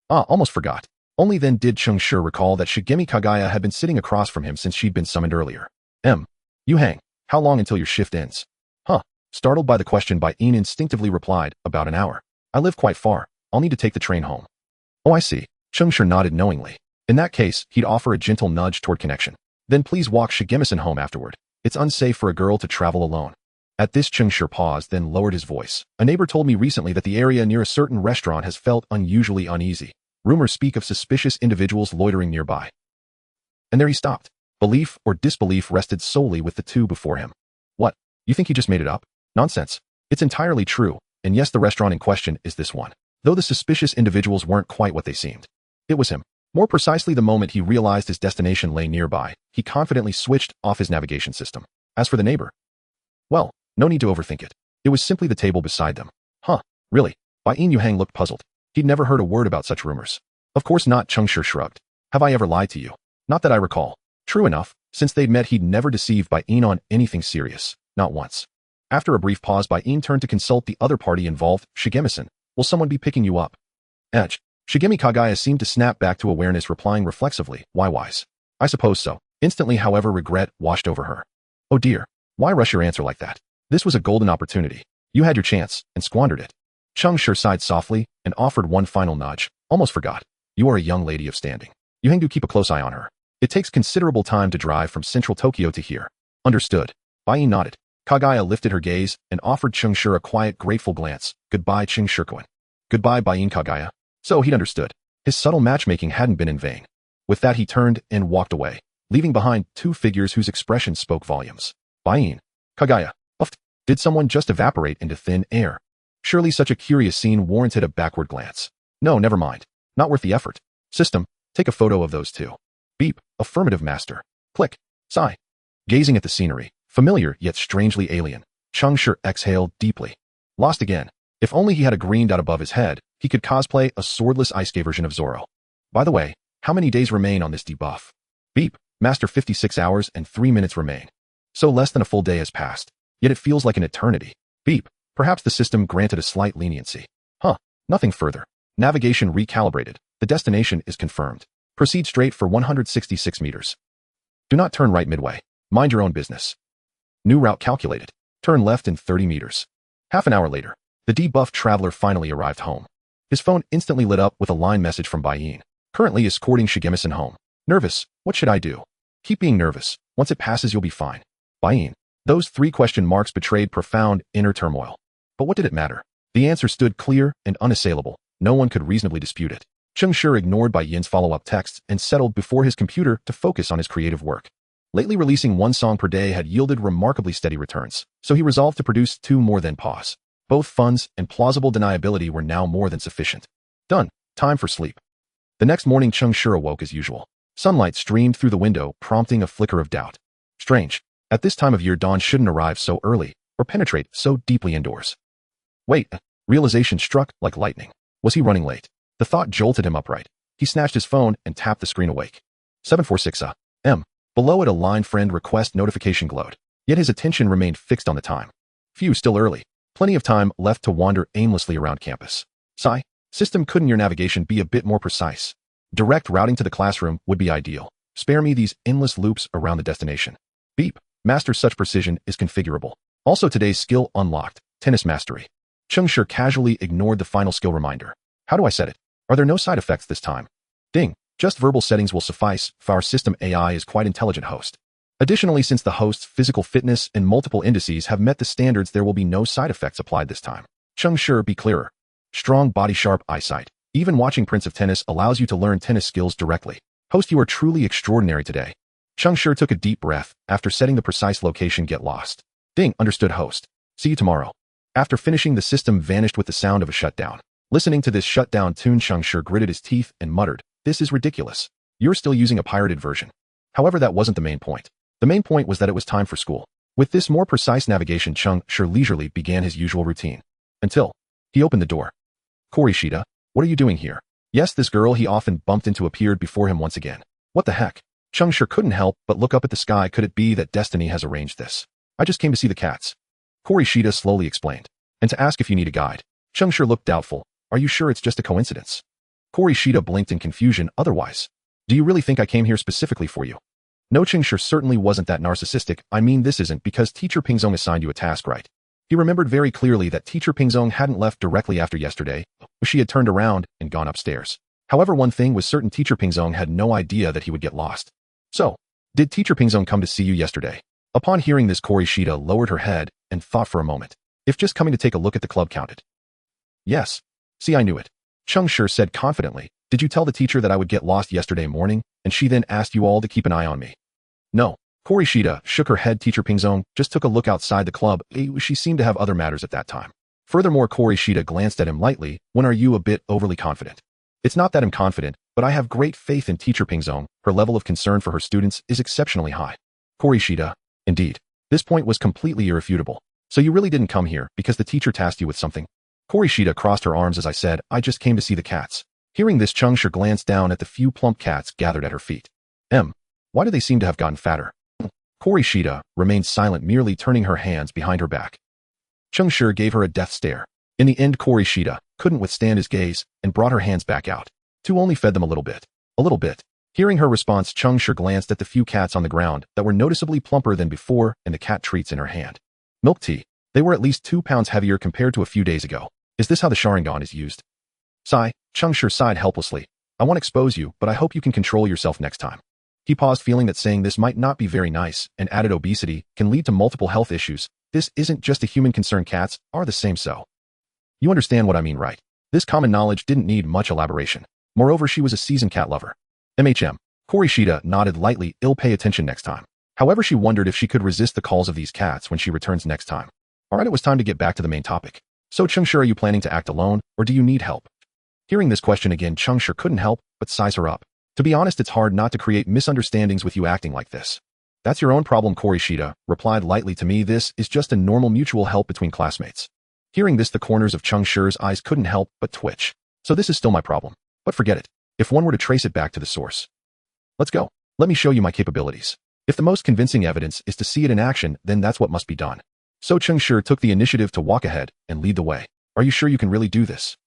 A: Almost forgot. Only then did Cheng Shi recall that Shigemi Kagaya had been sitting across from him since she'd been summoned earlier. Yu Hang, how long until your shift ends? Startled by the question, Bai Yin instinctively replied, about an hour. I live quite far. I'll need to take the train home. Oh, I see. Cheng Shi nodded knowingly. In that case, he'd offer a gentle nudge toward connection. Then please walk Shigemi-san home afterward. It's unsafe for a girl to travel alone. At this, Cheng Shi paused, then lowered his voice. A neighbor told me recently that the area near a certain restaurant has felt unusually uneasy. Rumors speak of suspicious individuals loitering nearby. And there he stopped. Belief or disbelief rested solely with the two before him. What? You think he just made it up? Nonsense. It's entirely true, and yes, the restaurant in question is this one. Though the suspicious individuals weren't quite what they seemed. It was him. More precisely, the moment he realized his destination lay nearby, he confidently switched off his navigation system. As for the neighbor, well, no need to overthink it. It was simply the table beside them. Really? Bai Yin Yu Hang looked puzzled. He'd never heard a word about such rumors. Of course not, Cheng Shi shrugged. Have I ever lied to you? Not that I recall. True enough, since they'd met, he'd never deceived Bai Yin on anything serious. Not once. After a brief pause, Bai Yin turned to consult the other party involved. Shigemi-san, will someone be picking you up? Shigemi Kagaya seemed to snap back to awareness, replying reflexively, why wise? I suppose so. Instantly, however, regret washed over her. Oh dear. Why rush your answer like that? This was a golden opportunity. You had your chance, and squandered it. Cheng Shi sighed softly, and offered one final nudge. Almost forgot. You are a young lady of standing. You hang to keep a close eye on her. It takes considerable time to drive from central Tokyo to here. Understood. Bai Yin nodded. Kagaya lifted her gaze, and offered Cheng Shi a quiet, grateful glance. Goodbye, Cheng Shi-kun. Goodbye, Bai Yin Kagaya. So he'd understood. His subtle matchmaking hadn't been in vain. With that, he turned and walked away, leaving behind two figures whose expressions spoke volumes. Bai Yin. Kagaya. Did someone just evaporate into thin air? Surely such a curious scene warranted a backward glance. No, never mind. Not worth the effort. System, take a photo of those two. Beep. Affirmative, master. Click. Sigh. Gazing at the scenery, familiar yet strangely alien, Cheng Shi exhaled deeply. Lost again. If only he had a green dot above his head, he could cosplay a swordless ice skate version of Zoro. By the way, how many days remain on this debuff? Beep. Master 56 hours and 3 minutes remain. So less than a full day has passed. Yet it feels like an eternity. Beep. Perhaps the system granted a slight leniency. Huh. Nothing further. Navigation recalibrated. The destination is confirmed. Proceed straight for 166 meters. Do not turn right midway. Mind your own business. New route calculated. Turn left in 30 meters. Half an hour later, the debuffed traveler finally arrived home. His phone instantly lit up with a line message from Bayin. Currently escorting Shigemisson home. Nervous. What should I do? Keep being nervous. Once it passes, you'll be fine. Bayin. Those 3 question marks betrayed profound inner turmoil. But what did it matter? The answer stood clear and unassailable. No one could reasonably dispute it. Cheng Shi ignored Bayin's follow-up texts and settled before his computer to focus on his creative work. Lately releasing 1 song per day had yielded remarkably steady returns, so he resolved to produce 2 more than pause. Both funds and plausible deniability were now more than sufficient. Done. Time for sleep. The next morning Cheng Shi awoke as usual. Sunlight streamed through the window, prompting a flicker of doubt. Strange. At this time of year dawn shouldn't arrive so early, or penetrate so deeply indoors. Wait. Realization struck like lightning. Was he running late? The thought jolted him upright. He snatched his phone and tapped the screen awake. 746 a.m. Below it a line friend request notification glowed. Yet his attention remained fixed on the time. Phew, still early. Plenty of time left to wander aimlessly around campus. Sigh. System, couldn't your navigation be a bit more precise? Direct routing to the classroom would be ideal. Spare me these endless loops around the destination. Beep. Master, such precision is configurable. Also today's skill unlocked. Tennis mastery. Cheng Shi casually ignored the final skill reminder. How do I set it? Are there no side effects this time? Ding. Just verbal settings will suffice, for our system AI is quite intelligent host. Additionally, since the host's physical fitness and multiple indices have met the standards, there will be no side effects applied this time. Cheng Shi, be clearer. Strong body, sharp eyesight. Even watching Prince of Tennis allows you to learn tennis skills directly. Host, you are truly extraordinary today. Cheng Shi took a deep breath. After setting the precise location, get lost. Ding. Understood, host. See you tomorrow. After finishing, the system vanished with the sound of a shutdown. Listening to this shutdown tune, Cheng Shi gritted his teeth and muttered, "This is ridiculous. You're still using a pirated version." However, that wasn't the main point. The main point was that it was time for school. With this more precise navigation, Cheng Shi leisurely began his usual routine. Until he opened the door. Korishida, what are you doing here? Yes, this girl he often bumped into appeared before him once again. What the heck? Cheng Shi couldn't help but look up at the sky. Could it be that destiny has arranged this? I just came to see the cats. Korishida slowly explained. And to ask if you need a guide. Cheng Shi looked doubtful. Are you sure it's just a coincidence? Korishida blinked in confusion. Otherwise, do you really think I came here specifically for you? No, Cheng Shi certainly wasn't that narcissistic. I mean, this isn't because Teacher Pingzong assigned you a task, right? He remembered very clearly that Teacher Pingzong hadn't left directly after yesterday. She had turned around and gone upstairs. However, one thing was certain: Teacher Pingzong had no idea that he would get lost. So, did Teacher Pingzong come to see you yesterday? Upon hearing this, Korishida lowered her head and thought for a moment. If just coming to take a look at the club counted. Yes. See, I knew it. Cheng Shi said confidently. Did you tell the teacher that I would get lost yesterday morning, and she then asked you all to keep an eye on me? No. Korishida shook her head. Teacher Pingzong just took a look outside the club. She seemed to have other matters at that time. Furthermore, Korishida glanced at him lightly. When are you a bit overly confident? It's not that I'm confident, but I have great faith in Teacher Pingzong. Her level of concern for her students is exceptionally high. Korishida, indeed. This point was completely irrefutable. So you really didn't come here because the teacher tasked you with something? Korishida crossed her arms. As I said, I just came to see the cats. Hearing this, Cheng Shi glanced down at the few plump cats gathered at her feet. Why do they seem to have gotten fatter? Korishida remained silent, merely turning her hands behind her back. Cheng Shi gave her a death stare. In the end, Korishida couldn't withstand his gaze and brought her hands back out. To only fed them a little bit. A little bit. Hearing her response, Cheng Shi glanced at the few cats on the ground that were noticeably plumper than before and the cat treats in her hand. Milk tea. They were at least 2 pounds heavier compared to a few days ago. Is this how the Sharingan is used? Sigh. Cheng Shi sighed helplessly. I won't expose you, but I hope you can control yourself next time. He paused, feeling that saying this might not be very nice, and added, obesity can lead to multiple health issues. This isn't just a human concern. Cats are the same, so. You understand what I mean, right? This common knowledge didn't need much elaboration. Moreover, she was a seasoned cat lover. Korishida nodded lightly. I'll pay attention next time. However, she wondered if she could resist the calls of these cats when she returns next time. Alright, it was time to get back to the main topic. So Cheng Shi, are you planning to act alone, or do you need help? Hearing this question again, Cheng Shi couldn't help but size her up. To be honest, it's hard not to create misunderstandings with you acting like this. That's your own problem, Korishida replied lightly to me. This is just a normal mutual help between classmates. Hearing this, the corners of Cheng Shi's eyes couldn't help but twitch. So this is still my problem. But forget it. If one were to trace it back to the source. Let's go. Let me show you my capabilities. If the most convincing evidence is to see it in action, then that's what must be done. So Cheng Shi took the initiative to walk ahead and lead the way. Are you sure you can really do this?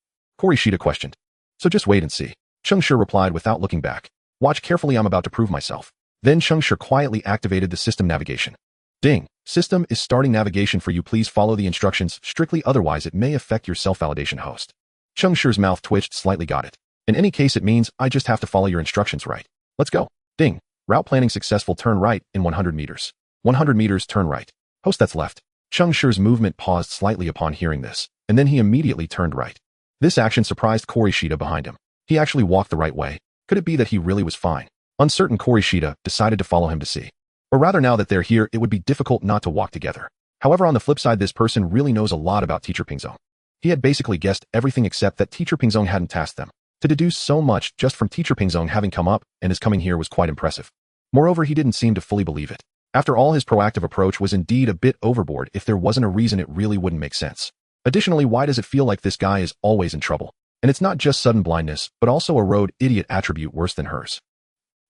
A: Korishida questioned. So just wait and see. Cheng Shi replied without looking back. Watch carefully, I'm about to prove myself. Then Cheng Shi quietly activated the system navigation. Ding. System is starting navigation for you. Please follow the instructions strictly, otherwise it may affect your self-validation host. Cheng Shi's mouth twitched slightly. Got it. In any case, it means I just have to follow your instructions, right? Let's go. Ding. Route planning successful. Turn right in 100 meters. 100 meters, turn right. Host, that's left. Cheng Shi's movement paused slightly upon hearing this, and then he immediately turned right. This action surprised Korishida behind him. He actually walked the right way. Could it be that he really was fine? Uncertain, Korishida decided to follow him to see. Or rather, now that they're here, it would be difficult not to walk together. However, on the flip side, this person really knows a lot about Teacher Pingzong. He had basically guessed everything except that Teacher Pingzong hadn't tasked them. To deduce so much just from Teacher Pingzong having come up and his coming here was quite impressive. Moreover, he didn't seem to fully believe it. After all, his proactive approach was indeed a bit overboard. If there wasn't a reason, it really wouldn't make sense. Additionally, why does it feel like this guy is always in trouble? And it's not just sudden blindness, but also a road idiot attribute worse than hers.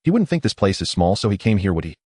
A: He wouldn't think this place is small, so he came here, would he?